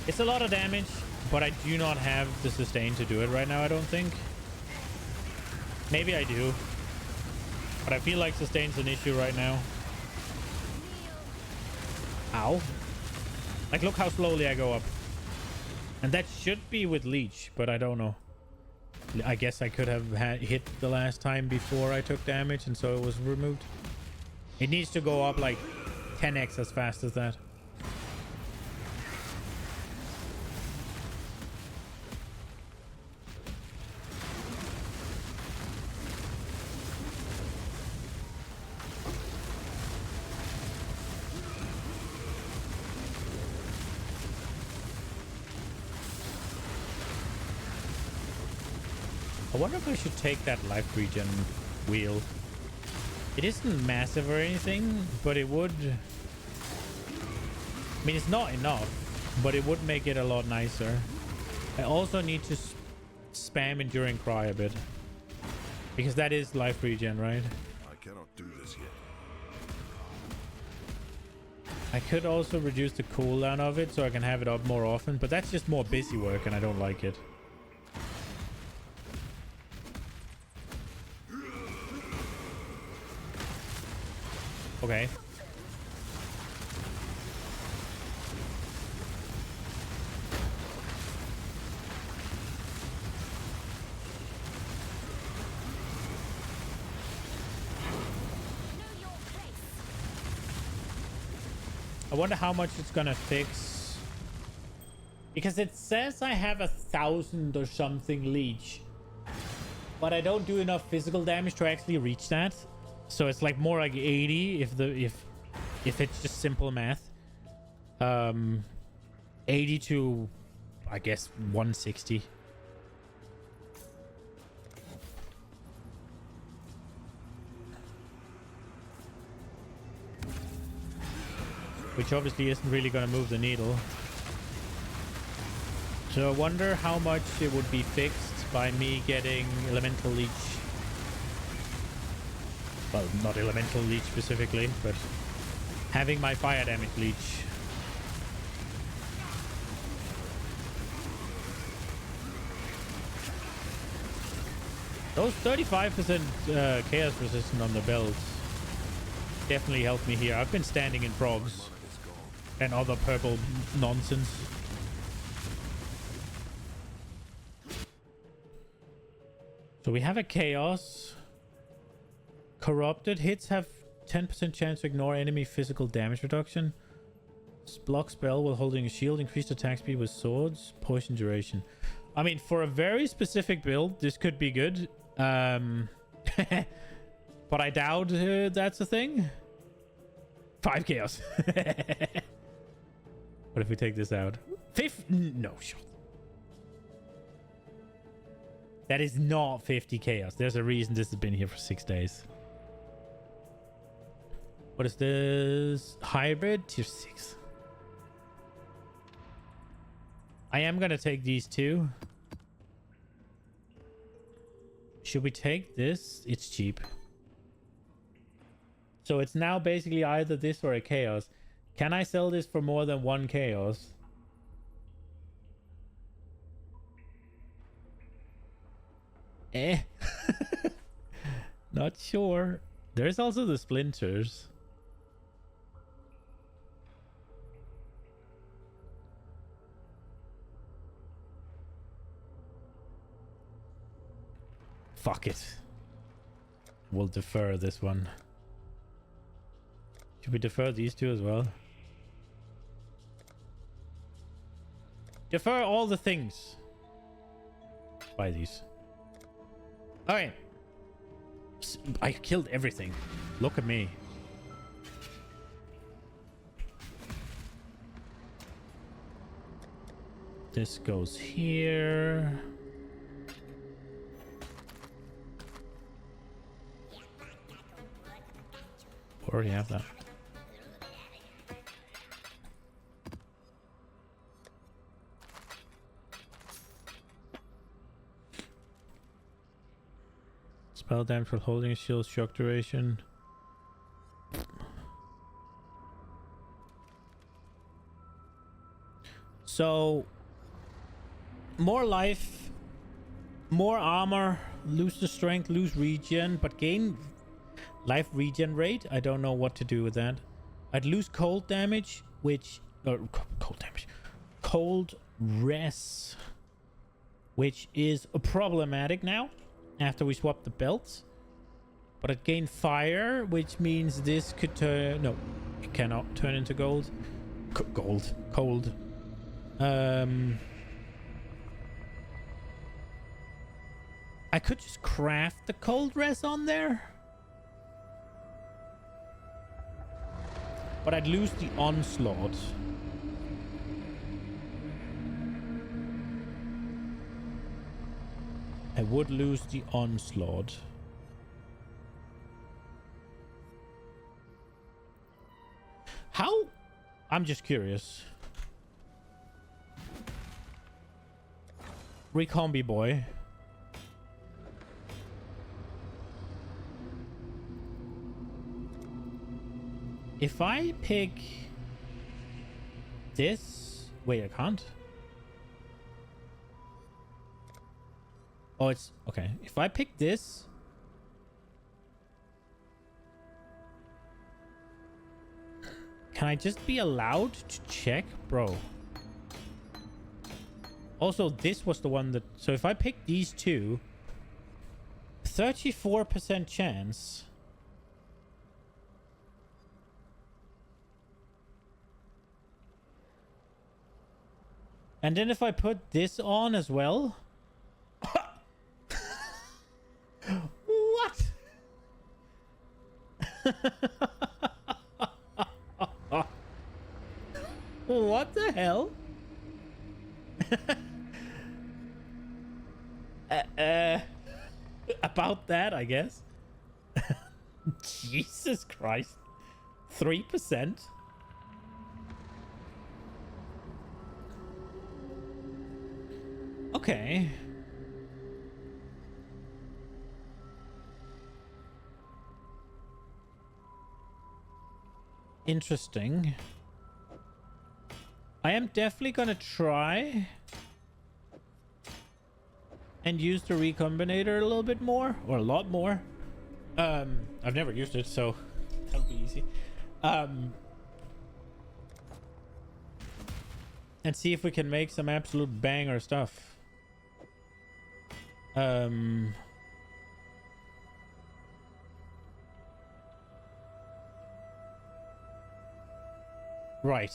It's a lot of damage, but I do not have the sustain to do it right now, I don't think. Maybe I do. But I feel like sustain's an issue right now. Ow. Like, look how slowly I go up. And that should be with Leech, but I don't know. I guess I could have hit the last time before I took damage, and so it was removed. It needs to go up like 10x as fast as that. I wonder if I should take that life regen wheel. It isn't massive or anything, but it would... I mean, it's not enough, but it would make it a lot nicer. I also need to spam Enduring Cry a bit. Because that is life regen, right? I cannot do this yet. I could also reduce the cooldown of it so I can have it up more often, but that's just more busy work and I don't like it. Okay. I wonder how much it's gonna fix. Because it says I have 1,000 or something leech. But I don't do enough physical damage to actually reach that. So it's like more like 80 if it's just simple math. 80 to, I guess, 160. Which obviously isn't really going to move the needle. So I wonder how much it would be fixed by me getting Elemental Leech. Well, not Elemental Leech specifically, but having my Fire Damage Leech. Those 35% chaos resistance on the belts definitely helped me here. I've been standing in frogs and other purple nonsense. So we have a chaos. Corrupted hits have 10% chance to ignore enemy physical damage reduction. Block spell while holding a shield. Increased attack speed with swords. Poison duration. I mean, for a very specific build, this could be good. But I doubt that's a thing. 5 chaos. What if we take this out? No, shot. That is not 50 chaos. There's a reason this has been here for 6 days. What is this? Hybrid tier 6. I am gonna take these two. Should we take this? It's cheap. So it's now basically either this or a chaos. Can I sell this for more than 1 chaos? Not sure. There's also the splinters. Fuck it. We'll defer this one. Should we defer these two as well? Defer all the things. Buy these. Okay. I killed everything. Look at me. This goes here. Already have that. Spell damage for holding shield, shock duration. So, more life, more armor, lose the strength, lose regen, but gain life regen rate. I don't know what to do with that. I'd lose cold damage, which... cold damage. Cold res, which is problematic now. After we swap the belts. But it gained fire, which means this could turn... No, it cannot turn into gold. Gold. Cold. I could just craft the cold res on there. But I'd lose the onslaught. I would lose the onslaught. How? I'm just curious. Recombi boy. If I pick this... Wait, I can't. Oh, it's... Okay. If I pick this... Can I just be allowed to check? Bro. Also, this was the one that... So if I pick these two... 34% chance... And then if I put this on as well... What? What the hell? About that, I guess. Jesus Christ. 3%? Okay. Interesting. I am definitely gonna try and use the recombinator a little bit more, or a lot more. I've never used it, so that'll be easy. And see if we can make some absolute banger stuff. Right.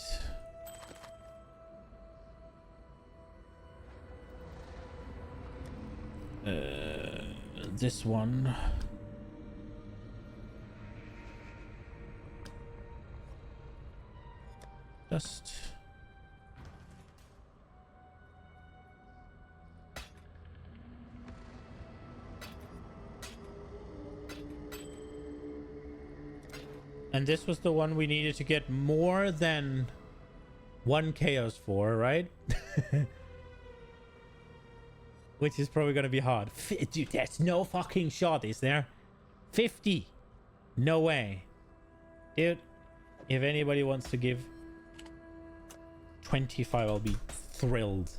This one. Just... And this was the one we needed to get more than 1 chaos for, right? Which is probably going to be hard. Dude, there's no fucking shot, is there? 50. No way. Dude, if anybody wants to give 25, I'll be thrilled.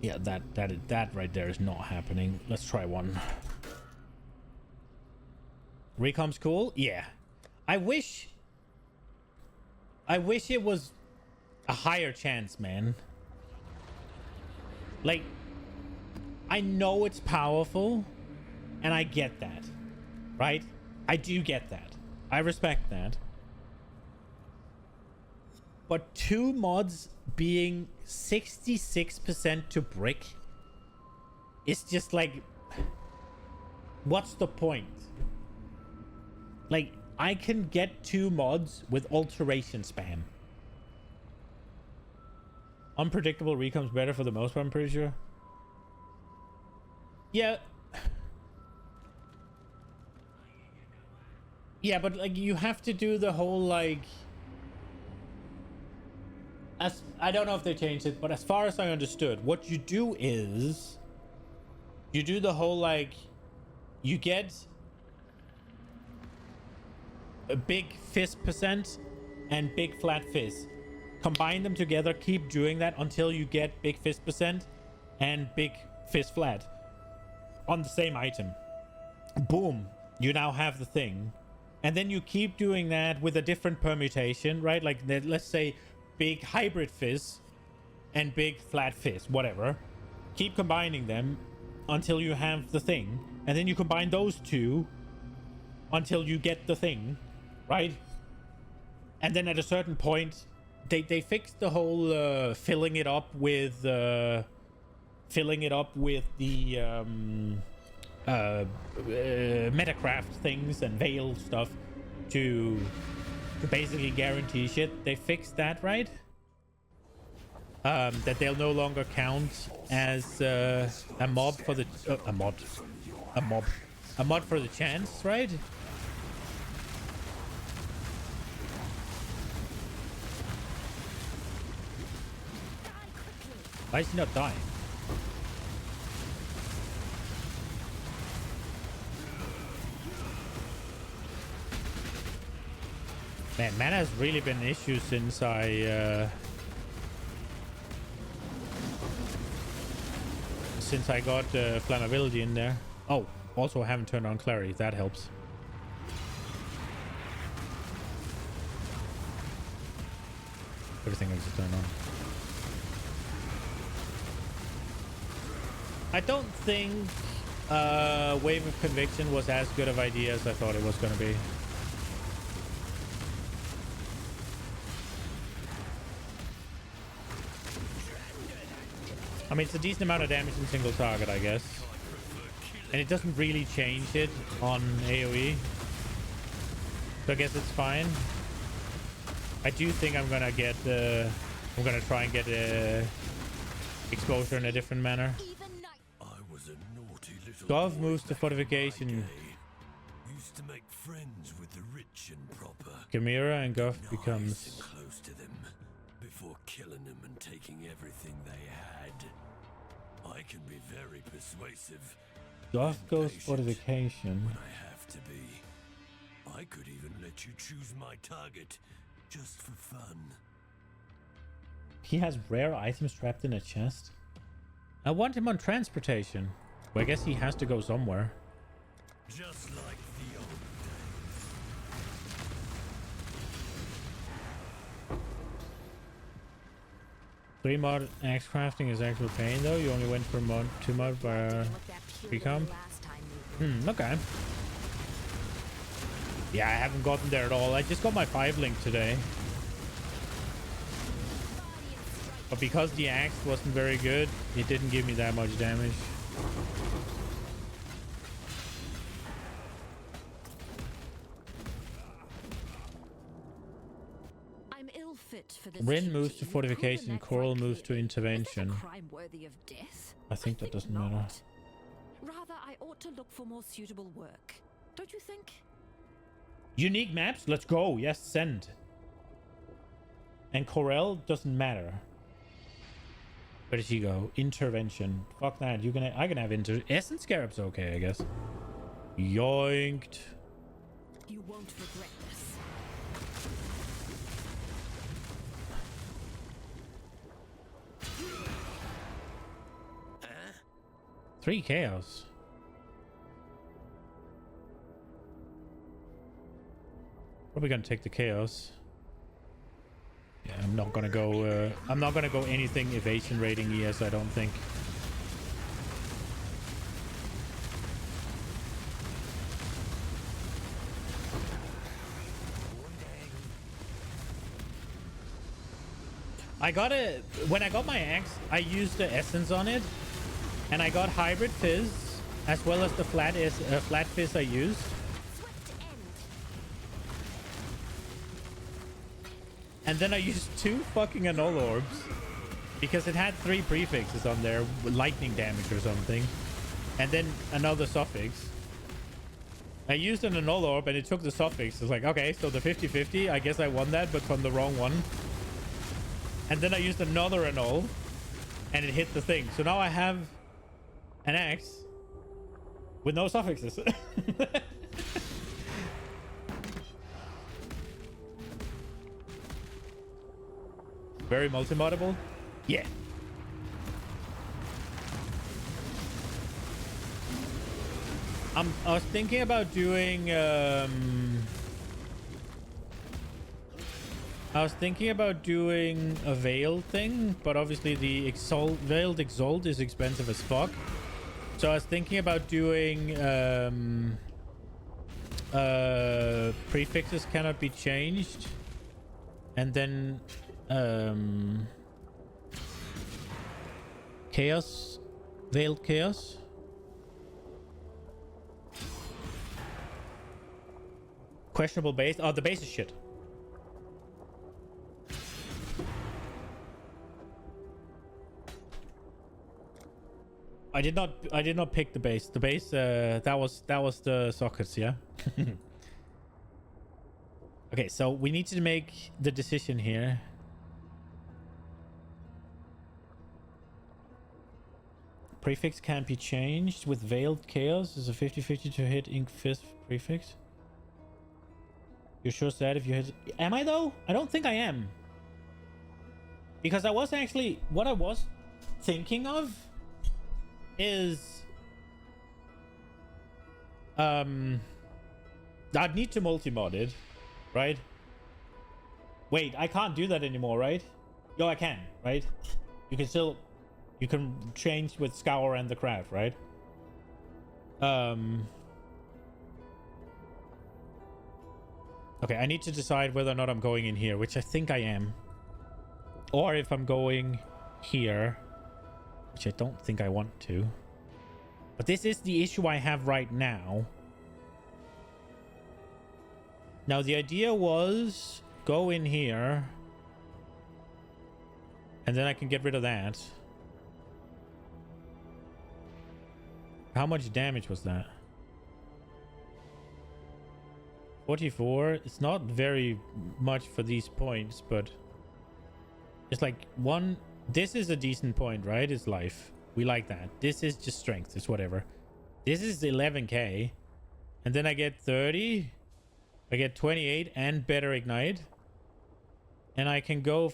Yeah, that right there is not happening. Let's try one. Recom's cool? Yeah. I wish it was a higher chance, man. Like, I know it's powerful, and I get that, right? I do get that. I respect that. But 2 mods being 66% to brick is just like, what's the point? Like, I can get 2 mods with alteration spam. Unpredictable recomp's better for the most part, I'm pretty sure. Yeah. Yeah, but like you have to do the whole like, as I don't know if they changed it, but as far as I understood, what you do is you do the whole like, you get a big fizz percent and big flat fizz. Combine them together, keep doing that until you get big fizz percent and big fizz flat on the same item. Boom, you now have the thing. And then you keep doing that with a different permutation, right? Like, let's say big hybrid fizz and big flat fizz, whatever. Keep combining them until you have the thing. And then you combine those 2 until you get the thing, right? And then at a certain point, they fixed the whole filling it up with the Metacraft things and Veil stuff to basically guarantee shit. They fixed that, right? That they'll no longer count as a mob for the a mod for the chance, right? Why is he not dying? Man, mana has really been an issue since I got flammability in there. Oh, also I haven't turned on clarity. That helps. Everything else is turned on. I don't think Wave of Conviction was as good of idea as I thought it was going to be. I mean, it's a decent amount of damage in single target, I guess. And it doesn't really change it on AoE. So I guess it's fine. I do think I'm gonna get I'm gonna try and get exposure in a different manner. Gov moves to fortification. Used to make friends with the rich and proper. Chimera and Gov becomes close to them before killing them and taking everything they had. I can be very persuasive. Gov goes fortification. When I have to be. I could even let you choose my target just for fun. He has rare items trapped in a chest. I want him on transportation. Well, I guess he has to go somewhere. Just like the old days. 3 mod axe crafting is actual pain though. You only went for mod 2 mod by recomp. Okay. Yeah, I haven't gotten there at all. I just got my 5 link today. But because the axe wasn't very good, it didn't give me that much damage. I'm ill fit for this. Rin moves to fortification, Coral moves to intervention. Crime worthy of death? I think that doesn't matter. Rather, I ought to look for more suitable work. Don't you think? Unique maps? Let's go. Yes, send. And Corel doesn't matter. Where did she go? Intervention. Fuck that. I can have Essence Scarab's okay, I guess. Yoinked. You won't regret this. Huh? 3 chaos. Probably gonna take the chaos. Yeah, I'm not gonna go. I'm not gonna go anything evasion rating ES. I don't think. When I got my axe, I used the essence on it, and I got hybrid fizz as well as the flat fizz I used. And then I used 2 fucking annul orbs because it had 3 prefixes on there, lightning damage or something, and then another suffix. I used an annul orb and it took the suffix. It's like, okay, so the 50-50, I guess I won that, but from the wrong one. And then I used another annul and it hit the thing. So now I have an axe with no suffixes. Very multi-moddable. Yeah. I was thinking about doing a veil thing, but obviously the veiled exalt is expensive as fuck. So I was thinking about doing prefixes cannot be changed, and then chaos, veiled chaos. Questionable base. Oh, the base is shit. I did not pick the base. The base that was the sockets, yeah. Okay, so we need to make the decision here. Prefix can't be changed with veiled chaos. Is a 50-50 to hit ink fist prefix. You're sure sad if you hit... Am I though? I don't think I am. Because I was actually... What I was thinking of is... I'd need to multi-mod it, right? Wait, I can't do that anymore, right? Yo, I can, right? You can still... You can change with Scour and the Craft, right? Okay, I need to decide whether or not I'm going in here, which I think I am. Or if I'm going here, which I don't think I want to. But this is the issue I have right now. Now, the idea was go in here. And then I can get rid of that. How much damage was that? 44. It's not very much for these points, but it's like one. This is a decent point, right? It's life. We like that. This is just strength. It's whatever. This is 11k, and then I get 30. I get 28 and better ignite, and I can go.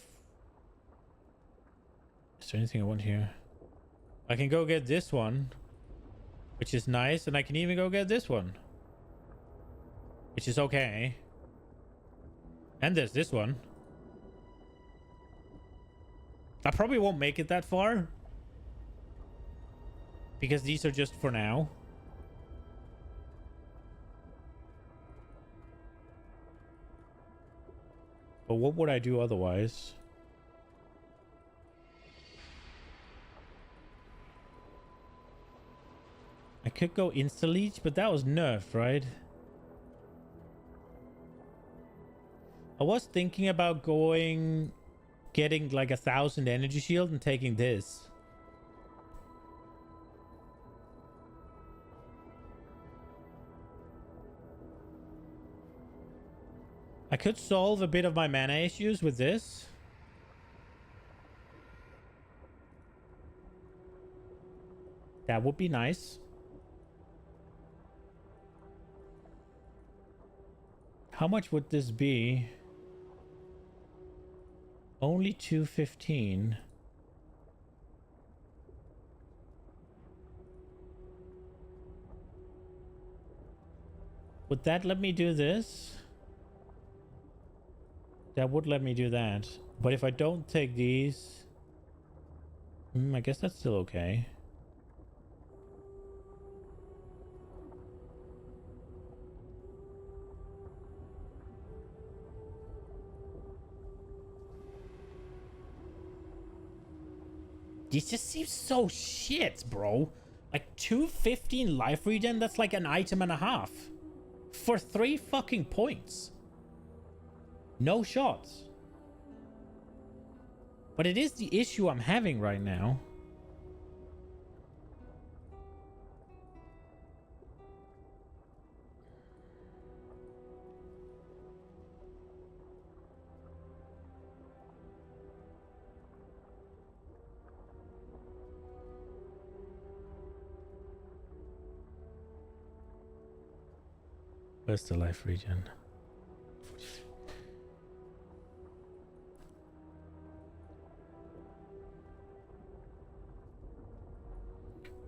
Is there anything I want here? I can go get this one, which is nice, and I can even go get this one, which is okay. And there's this one. I probably won't make it that far, because these are just for now. But what would I do otherwise? I could go insta-leech, but that was nerfed, right? I was thinking about getting like 1,000 energy shield and taking this. I could solve a bit of my mana issues with this. That would be nice. How much would this be? Only 215. Would that let me do this? That would let me do that. But if I don't take these... I guess that's still okay. This just seems so shit, bro. Like 215 life regen, that's like an item and a half. For 3 fucking points. No shots. But it is the issue I'm having right now. Where's the life regen?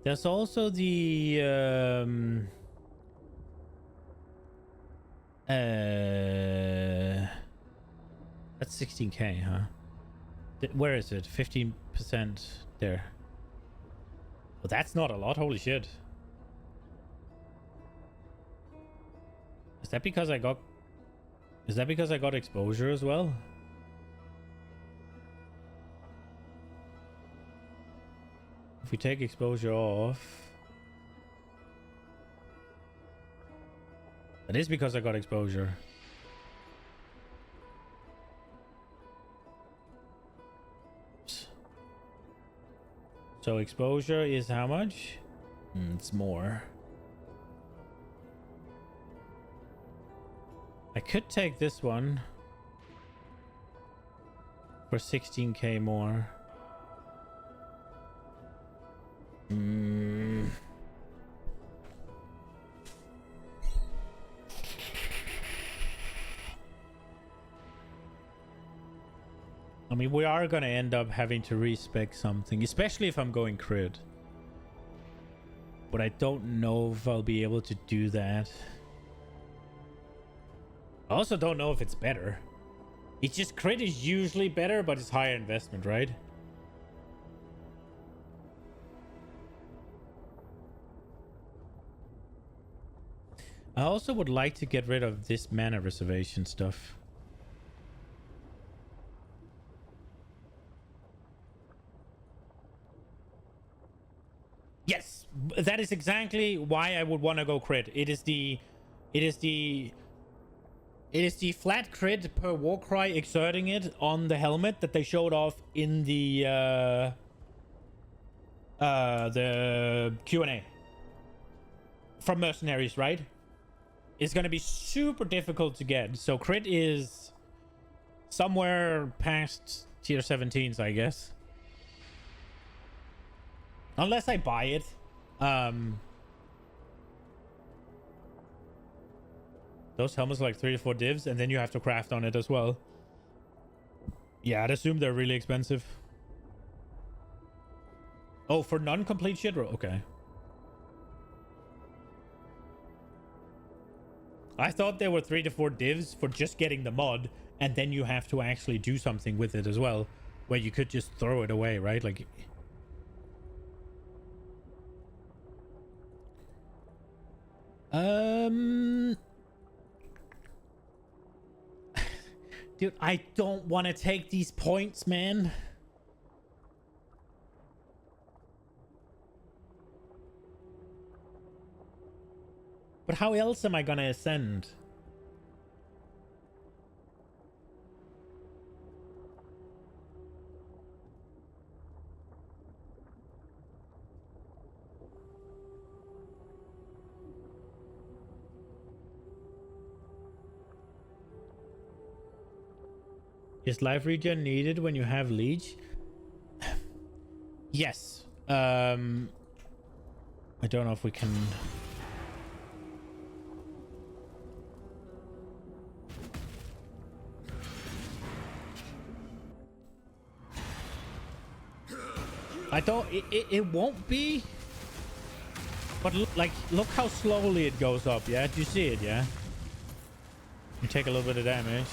There's also the that's 16k, huh? Where is it? 15% there. Well, that's not a lot. Holy shit. Is that because I got exposure as well? If we take exposure off, that is because I got exposure. So exposure is how much? It's more. I could take this one for 16k more. I mean, we are gonna end up having to respec something, especially if I'm going crit. But I don't know if I'll be able to do that. I also don't know if it's better. It's just crit is usually better, but it's higher investment, right? I also would like to get rid of this mana reservation stuff. Yes, that is exactly why I would want to go crit. It is the flat crit per Warcry exerting it on the helmet that they showed off in the Q&A from Mercenaries, right? It's going to be super difficult to get. So crit is somewhere past tier 17s, I guess. Unless I buy it. Those helmets are like 3 to 4 divs, and then you have to craft on it as well. Yeah, I'd assume they're really expensive. Oh, for non-complete shit? Okay. I thought there were 3 to 4 divs for just getting the mod, and then you have to actually do something with it as well, where you could just throw it away, right? Like... Dude, I don't want to take these points, man. But how else am I gonna ascend? Is life regen needed when you have leech? Yes. I don't know if we can... I don't... It won't be. But look how slowly it goes up, yeah? Do you see it, yeah? You take a little bit of damage.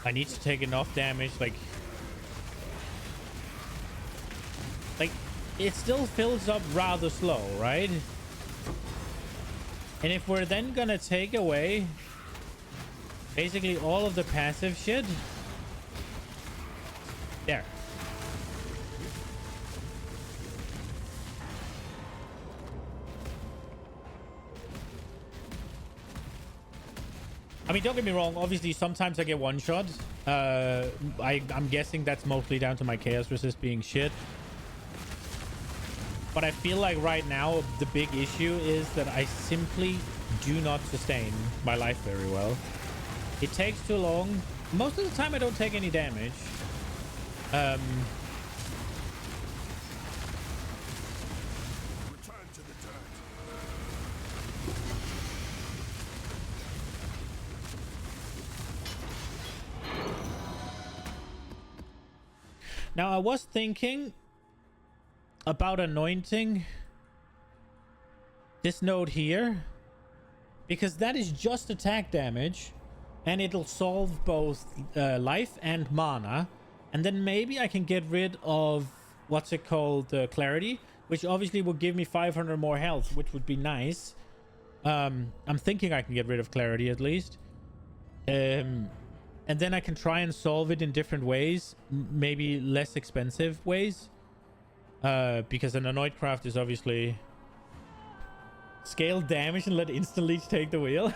I need to take enough damage, like it still fills up rather slow, right? And if we're then gonna take away basically all of the passive shit, There. I mean, don't get me wrong. Obviously, sometimes I get one shot. I'm guessing that's mostly down to my chaos resist being shit. But I feel like right now the big issue is that I simply do not sustain my life very well. It takes too long. Most of the time I don't take any damage. Return to the dirt. Now I was thinking about anointing this node here, because that is just attack damage and it'll solve both life and mana, and then maybe I can get rid of what's it called, clarity, which obviously will give me 500 more health, which would be nice. I'm thinking I can get rid of clarity at least, and then I can try and solve it in different ways, maybe less expensive ways. Because an Anoint craft is obviously scale damage and let instant leech take the wheel.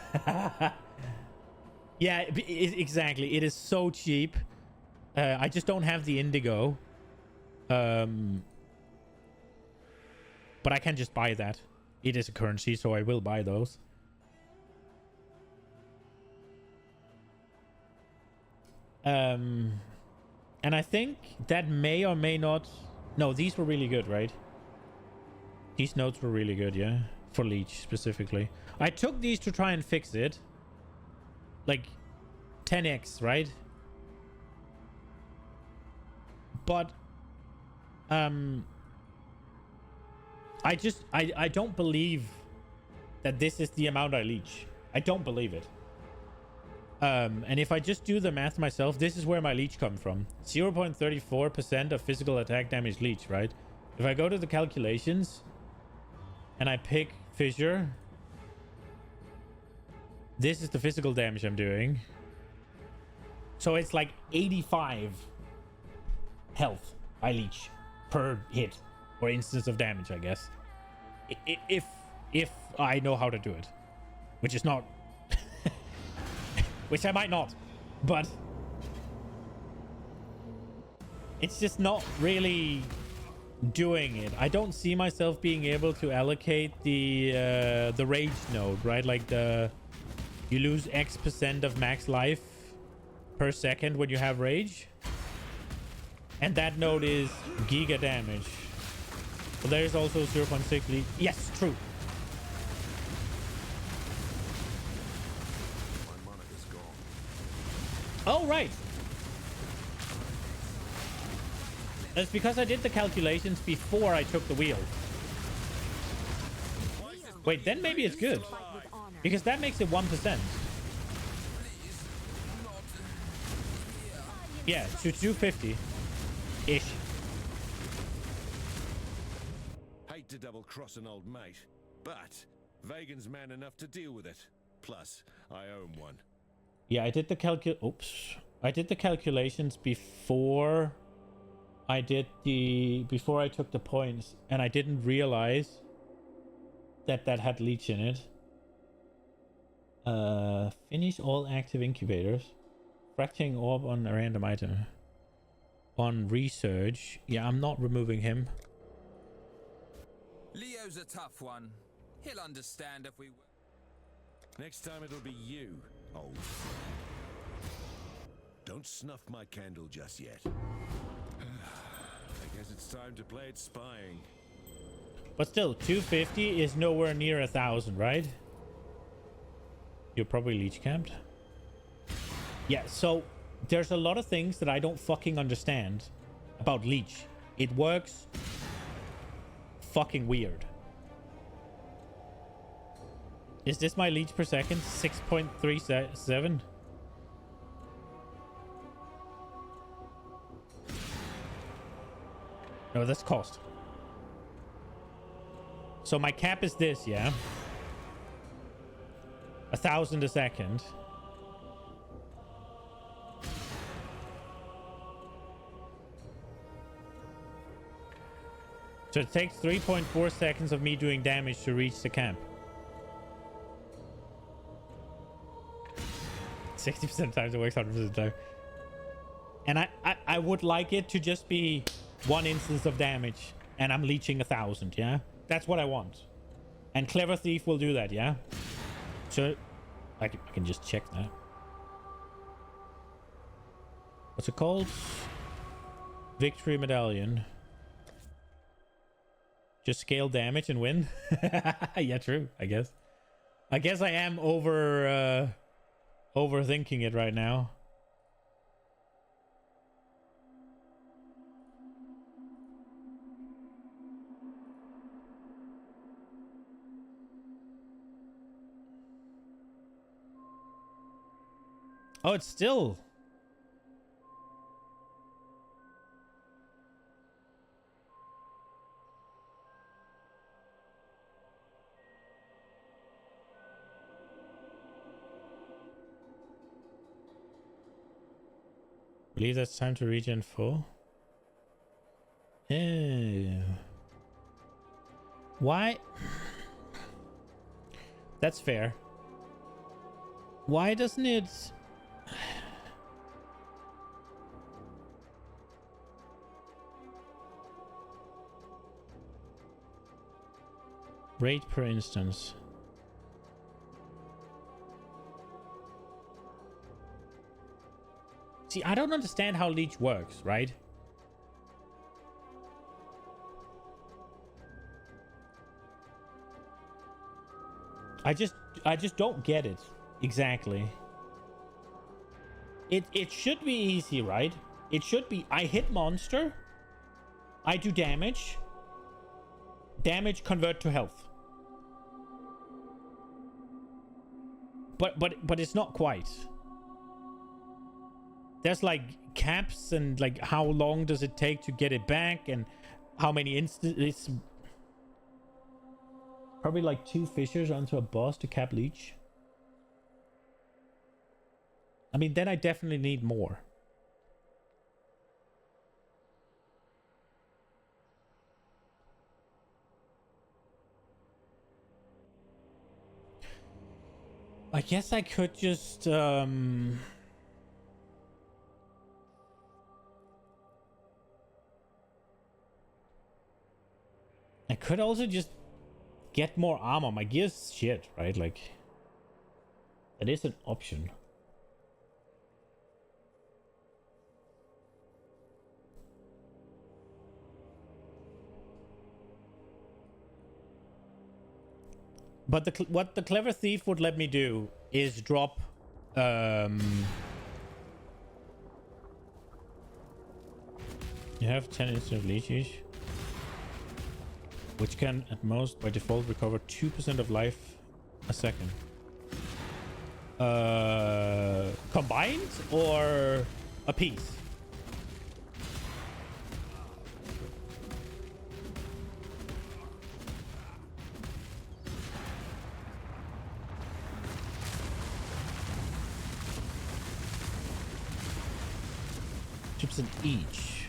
Yeah, exactly. It is so cheap. I just don't have the indigo. But I can just buy that. It is a currency, so I will buy those. And I think that may or may not... No, these were really good, right? These notes were really good, yeah? For Leech, specifically. I took these to try and fix it. Like, 10x, right? But, I don't believe that this is the amount I leech. I don't believe it. And if I just do the math myself, this is where my leech comes from. 0.34% of physical attack damage leech, right? If I go to the calculations and I pick fissure, this is the physical damage I'm doing. So it's like 85 health I leech per hit or instance of damage, I guess. If I know how to do it, which is not... Which I might not, but it's just not really doing it. I don't see myself being able to allocate the rage node, right? Like you lose X% of max life per second when you have rage, and that node is giga damage. But there's also 0.6 lead. Yes, true. Oh, right. That's because I did the calculations before I took the wheel. Wait, then maybe it's good. Because that makes it 1%. Yeah, to 250-ish. Hate to double-cross an old mate, but Vagan's man enough to deal with it. Plus, I owe him one. Yeah, I did the I did the calculations before I took the points, and I didn't realize that had leech in it. Finish all active incubators. Fracturing orb on a random item. On research. Yeah, I'm not removing him. Leo's a tough one. He'll understand if we... Next time it'll be you, old. Don't snuff my candle just yet. I guess it's time to play it spying. But still, 250 is nowhere near 1,000, right? You're probably leech camped. Yeah, so there's a lot of things that I don't fucking understand about leech. It works fucking weird. Is this my leech per second? 6.37? No, that's cost. So my cap is this, yeah? 1,000 a second. So it takes 3.4 seconds of me doing damage to reach the camp. 60% times it works 100% of the time. And I would like it to just be one instance of damage and I'm leeching 1,000, yeah? That's what I want. And Clever Thief will do that, yeah? So I can just check that. What's it called? Victory Medallion. Just scale damage and win? Yeah, true, I guess. I guess I am overthinking it right now. Oh, it's still... Believe that's time to regen full. Why? That's fair. Why doesn't it... Rate per instance. See, I don't understand how Leech works, right? I just don't get it exactly. It should be easy, right? It should be I hit monster, I do damage, damage convert to health. But it's not quite. There's like caps and like how long does it take to get it back and how many instances. It's probably like 2 fissures onto a boss to cap Leech. I mean, then I definitely need more. I guess I could just I could also just get more armor. My gear's shit, right? Like, that is an option. But what the Clever Thief would let me do is drop you have 10 instant leeches, which can at most by default recover 2% of life a second. Combined or a piece? Each.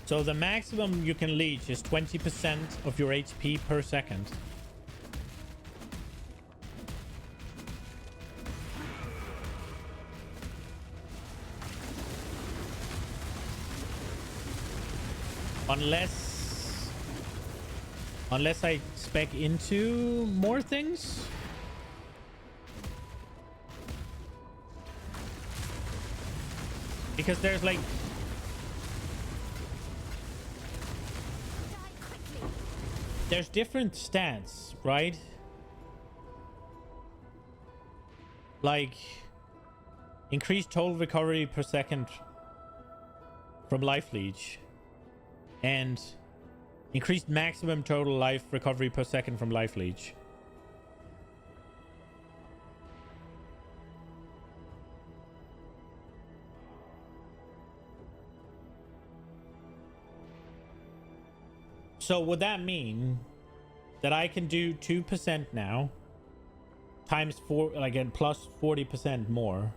So the maximum you can leech is 20% of your HP per second. Unless I spec into more things. Because there's like there's different stats, right? Like increased total recovery per second from life leech and increased maximum total life recovery per second from life leech. So would that mean that I can do 2% now times 4, like, and plus 40% more?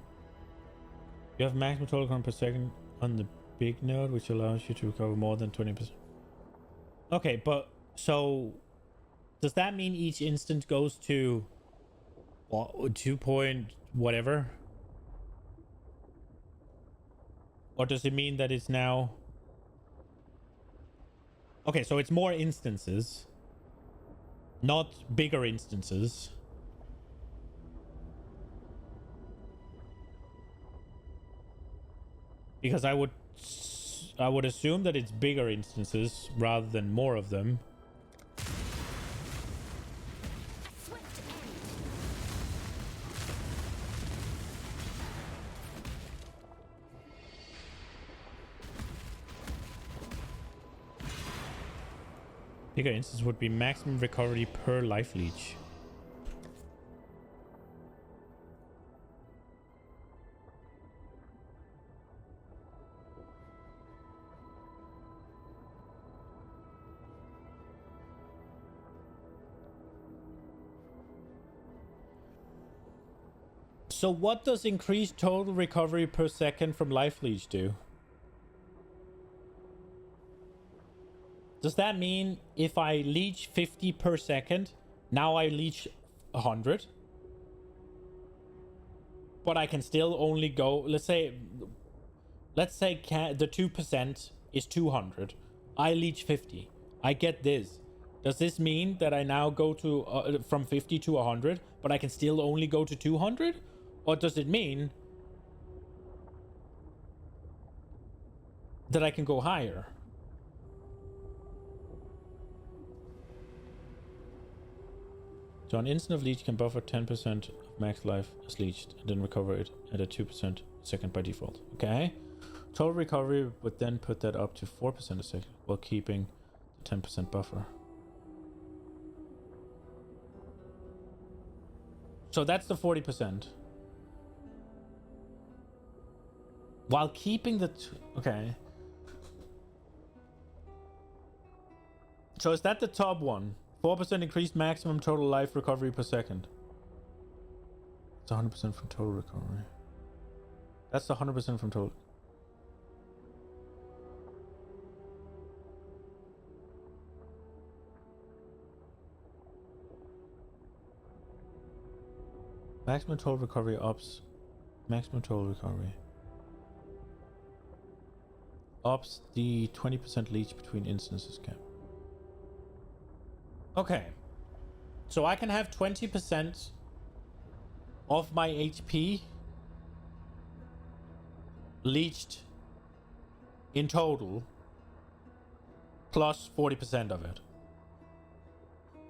You have maximum total current per second on the big node, which allows you to recover more than 20%. Okay, but so does that mean each instant goes to 2 point whatever? Or does it mean that it's now... Okay, so it's more instances, not bigger instances. Because I would assume that it's bigger instances rather than more of them. Bigger instance would be maximum recovery per life leech. So what does increased total recovery per second from life leech do? Does that mean if I leech 50 per second, now I leech 100? But I can still only go, let's say the 2% is 200. I leech 50. I get this. Does this mean that I now go to from 50 to 100, but I can still only go to 200? Or does it mean that I can go higher? So an instant of leech can buffer 10% of max life as leeched and then recover it at a 2% second by default. Okay. Total recovery would then put that up to 4% a second while keeping the 10% buffer. So that's the 40%. While keeping the... Okay. So is that the top one? 4% increased maximum total life recovery per second. It's 100% from total recovery. That's the 100% from total. Maximum total recovery ups. Maximum total recovery. Ups the 20% leech between instances cap. Okay. So I can have 20% of my HP leached in total plus 40% of it.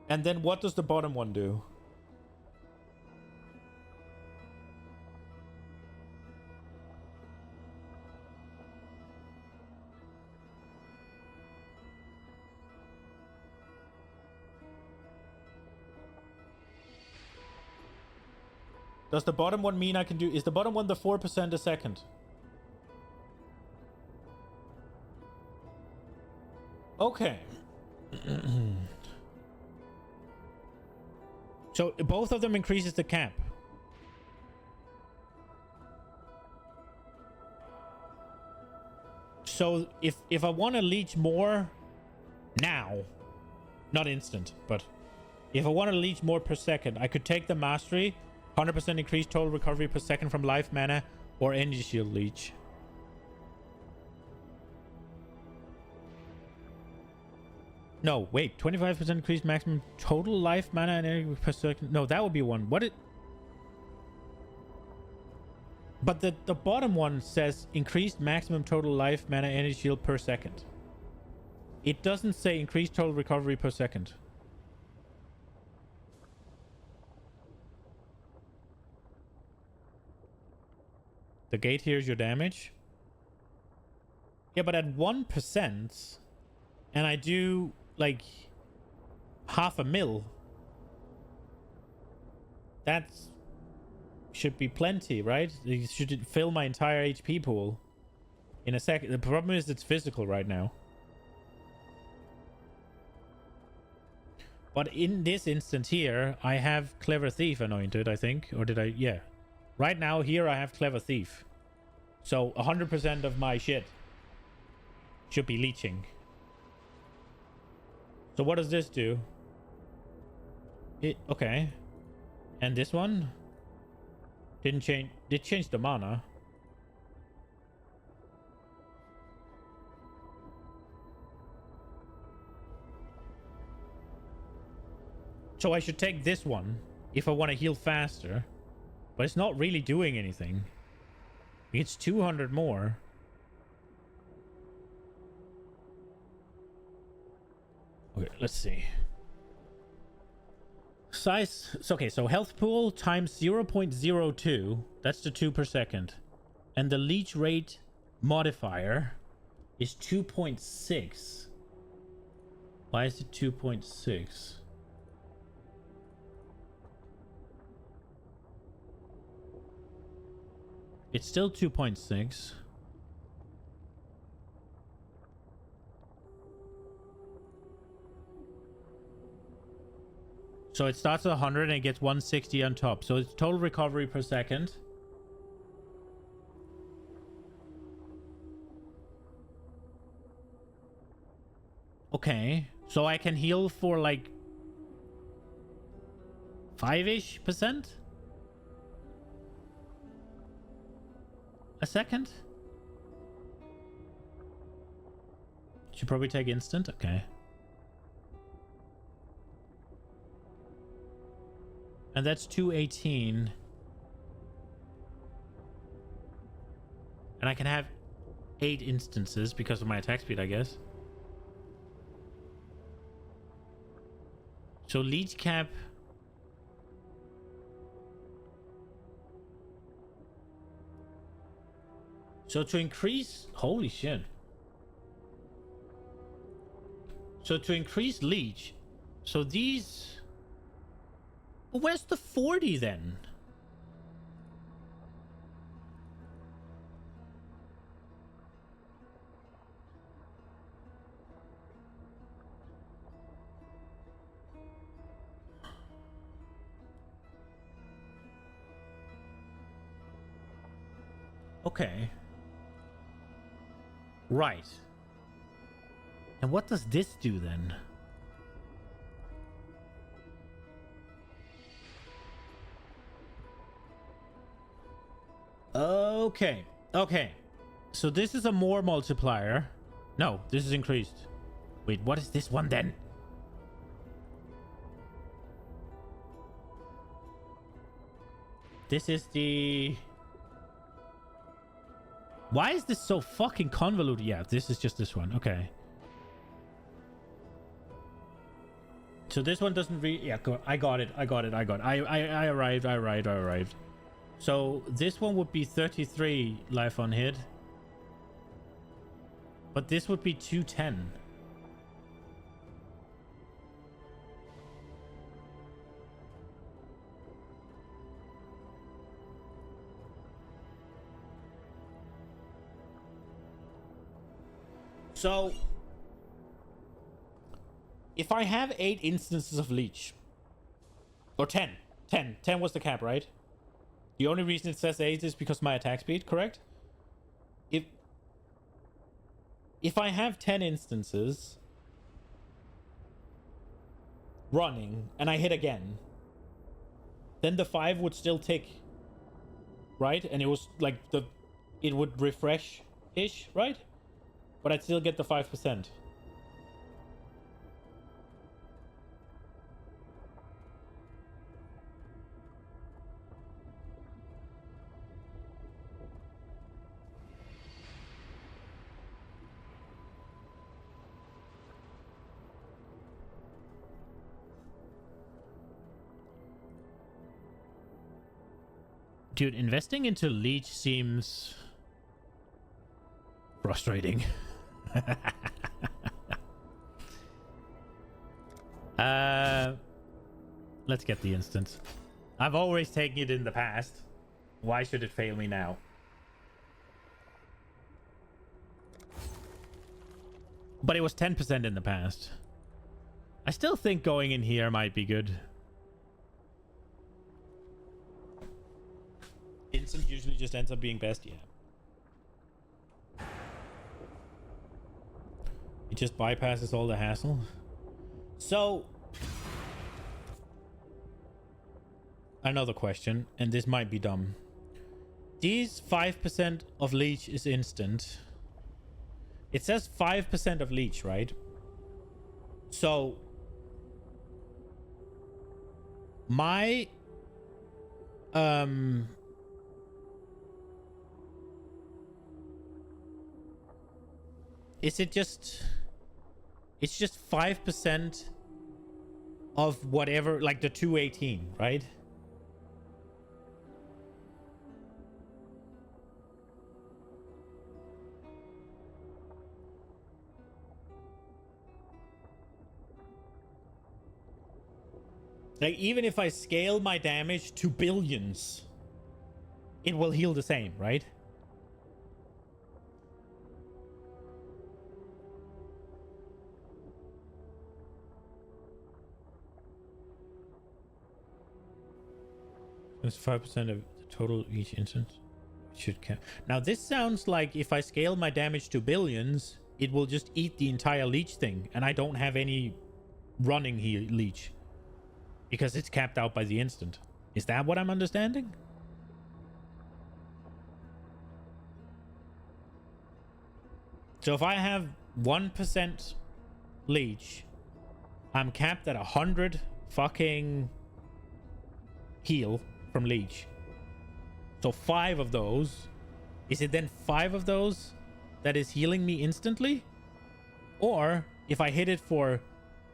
And then what does the bottom one do? Does the bottom one mean I can do... Is the bottom one the 4% a second? Okay. So both of them increases the cap. So if I want to leech more now, not instant, but if I want to leech more per second, I could take the mastery, 100% increased total recovery per second from life mana or energy shield leech. No, wait, 25% increased maximum total life mana and energy per second. No, that would be one. What it... But the bottom one says increased maximum total life mana energy shield per second. It doesn't say increased total recovery per second. The gate hears your damage. Yeah, but at 1%, and I do like 0.5 mil, that should be plenty, right? It should fill my entire HP pool in a second. The problem is it's physical right now. But in this instance here, I have Clever Thief anointed, I think. Or did I? Yeah. Right now, here I have Clever Thief. So 100% of my shit should be leeching. So what does this do? Okay. And this one? Didn't change. Did change the mana. So I should take this one if I want to heal faster. But it's not really doing anything. It's 200 more. Okay, let's see. Size. Okay, so health pool times 0.02. That's the 2 per second. And the leech rate modifier is 2.6. Why is it 2.6? It's still 2.6. So it starts at 100 and gets 160 on top. So it's total recovery per second. Okay. So I can heal for like 5-ish% a second. Should probably take instant. Okay. And that's 218. And I can have 8 instances because of my attack speed, I guess. So leech cap. So to increase... Holy shit. So to increase leech. So these... Where's the 40 then? Okay. Right. And what does this do then? Okay. Okay. So this is a more multiplier. No, this is increased. Wait, what is this one then? This is the... Why is this so fucking convoluted? Yeah, this is just this one. Okay. So this one doesn't yeah, I got it. I arrived. So this one would be 33 life on hit. But this would be 210. So if I have 8 instances of leech, or 10 was the cap, right? The only reason it says 8 is because my attack speed, correct? If I have 10 instances running and I hit again, then the 5 would still tick, right? And it was like it would refresh-ish, right? But I'd still get the 5%. Dude, investing into leech seems frustrating. Let's get the instance. I've always taken it in the past. Why should it fail me now? But it was 10% in the past. I still think going in here might be good. Instant usually just ends up being best, yeah. It just bypasses all the hassle. So, another question, and this might be dumb. These 5% of leech is instant. It says 5% of leech, right? So, my is it just, it's just 5% of whatever, like the 218, right? Like, even if I scale my damage to billions, it will heal the same, right? It's 5% of the total each instance. It should count. Now, this sounds like if I scale my damage to billions, it will just eat the entire leech thing, and I don't have any running leech. Because it's capped out by the instant. Is that what I'm understanding? So if I have 1% leech, I'm capped at 100 fucking heal from leech. So 5 of those. Is it then 5 of those that is healing me instantly? Or if I hit it for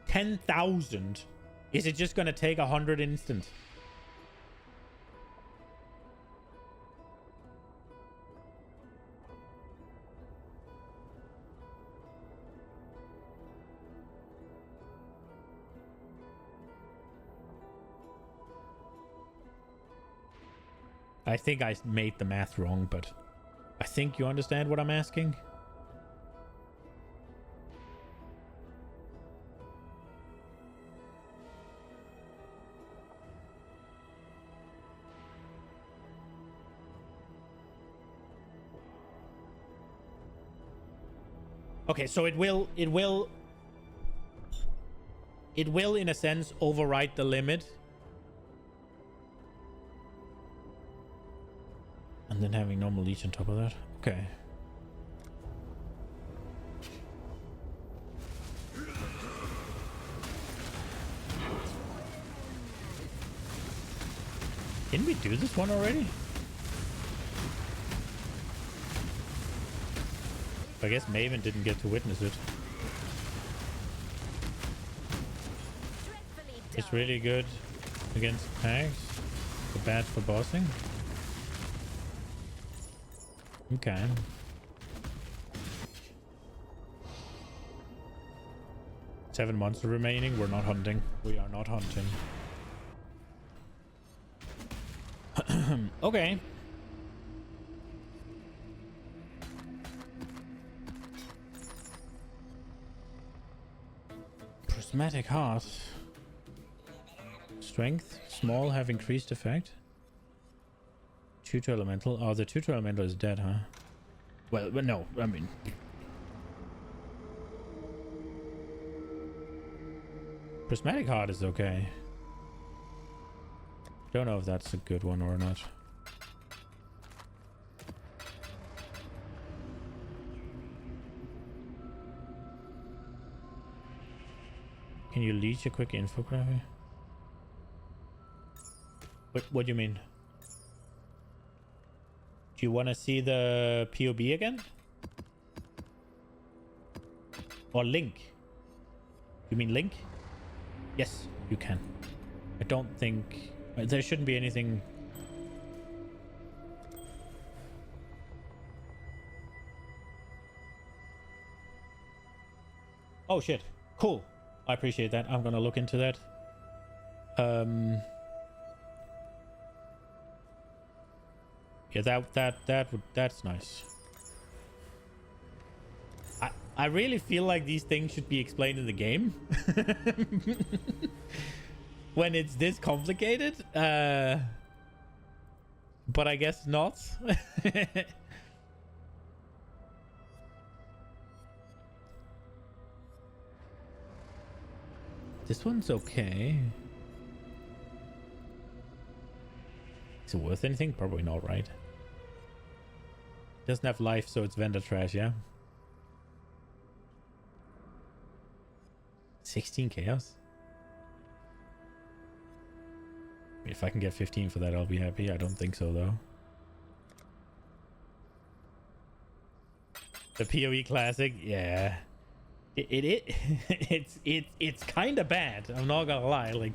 10,000, is it just going to take 100 instant? I think I made the math wrong, but I think you understand what I'm asking. Okay, so it will in a sense override the limit. And then having normal leech on top of that. Okay. Didn't we do this one already? I guess Maven didn't get to witness it. It's really good against tags, but bad for bossing. Okay. Seven months remaining. We're not hunting. We are not hunting. Okay. Prismatic Heart. Strength. Small have increased effect. Tutor Elemental. Oh, the Tutor Elemental is dead, huh? Well, no. I mean... Prismatic Heart is okay. Don't know if that's a good one or not. Can you leech a quick infographic? What do you mean? Do you want to see the POB again? Or link? You mean link? Yes, you can. I don't think... there shouldn't be anything... Oh shit. Cool. I appreciate that. I'm gonna look into that. Yeah, that's nice. I really feel like these things should be explained in the game. When it's this complicated. But I guess not. This one's okay. Is it worth anything? Probably not, right? Doesn't have life, so it's vendor trash, yeah? 16 chaos? If I can get 15 for that, I'll be happy. I don't think so, though. The PoE Classic? Yeah. It's kind of bad. I'm not gonna lie. Like,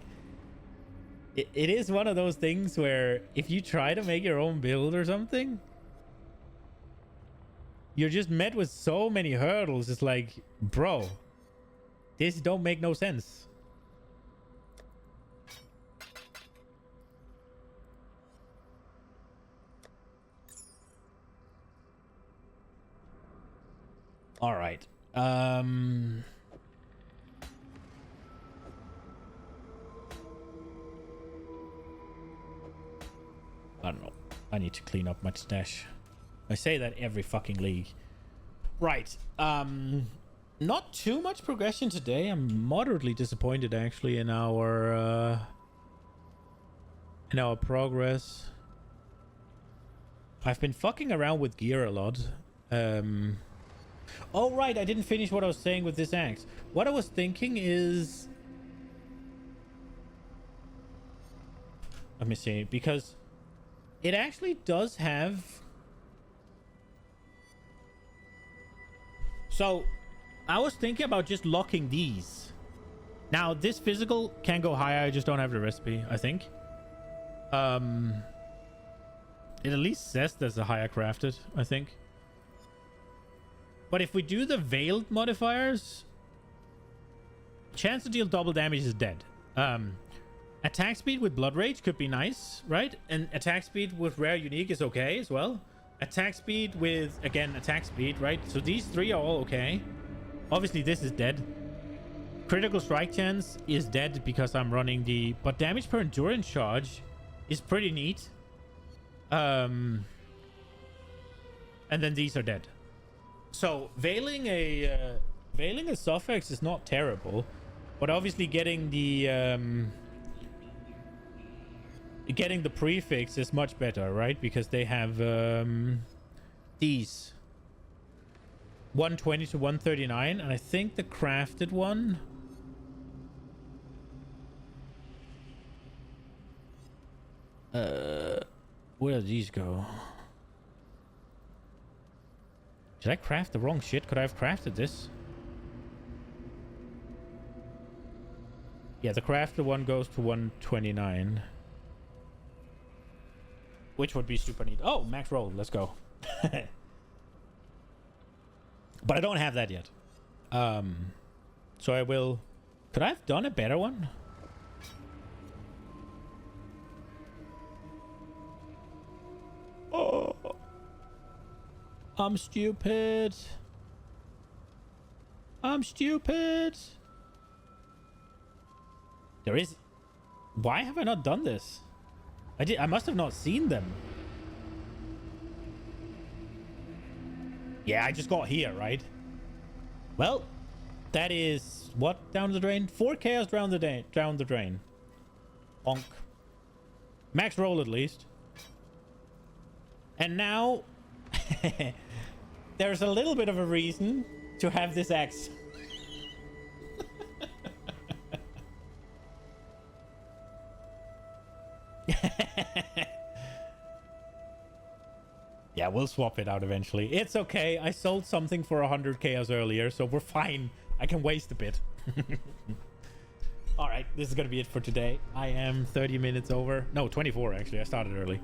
it is one of those things where if you try to make your own build or something, you're just met with so many hurdles. It's like, bro, this don't make no sense. All right. I don't know. I need to clean up my stash. I say that every fucking league. Right. Not too much progression today. I'm moderately disappointed actually in our progress. I've been fucking around with gear a lot. Oh, right. I didn't finish what I was saying with this axe. What I was thinking is... Let me see. Because it actually does have... So, I was thinking about just locking these. Now, this physical can go higher. I just don't have the recipe, I think. It at least says there's a higher crafted, I think. But if we do the veiled modifiers, chance to deal double damage is dead. Attack speed with Blood Rage could be nice, right? And attack speed with Rare Unique is okay as well. Attack speed with, again, attack speed, right? So these three are all okay. Obviously, this is dead. Critical strike chance is dead because I'm running the... But damage per endurance charge is pretty neat. And then these are dead. So veiling a suffix is not terrible, but obviously getting the prefix is much better, right? Because they have these 120 to 139, and I think the crafted one where do these go? Did I craft the wrong shit? Could I have crafted this? Yeah, the crafted one goes to 129. Which would be super neat. Oh, max roll. Let's go. But I don't have that yet. So I will... Could I have done a better one? Oh... I'm stupid. I'm stupid. There is... Why have I not done this? I must have not seen them. Yeah, I just got here, right? Well, that is... What down the drain? 4 chaos down the drain. Bonk. Max roll at least. And now... There's a little bit of a reason to have this axe. Yeah, we'll swap it out eventually. It's okay. I sold something for 100 chaos earlier, so we're fine. I can waste a bit. All right, this is going to be it for today. I am 30 minutes over. No, 24 actually. I started early.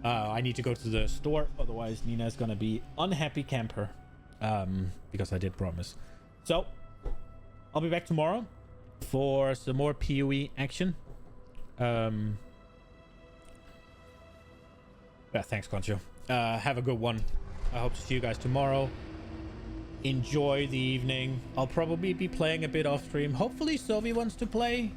I need to go to the store, otherwise Nina's gonna be unhappy camper. Because I did promise. So, I'll be back tomorrow for some more PoE action. Yeah, thanks, Concho. Have a good one. I hope to see you guys tomorrow. Enjoy the evening. I'll probably be playing a bit off stream. Hopefully Sovi wants to play.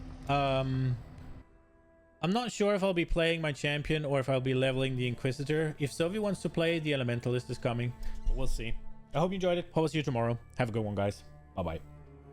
I'm not sure if I'll be playing my champion or if I'll be leveling the Inquisitor. If Sovi wants to play, the Elementalist is coming. But we'll see. I hope you enjoyed it. Hope I'll see you tomorrow. Have a good one, guys. Bye-bye.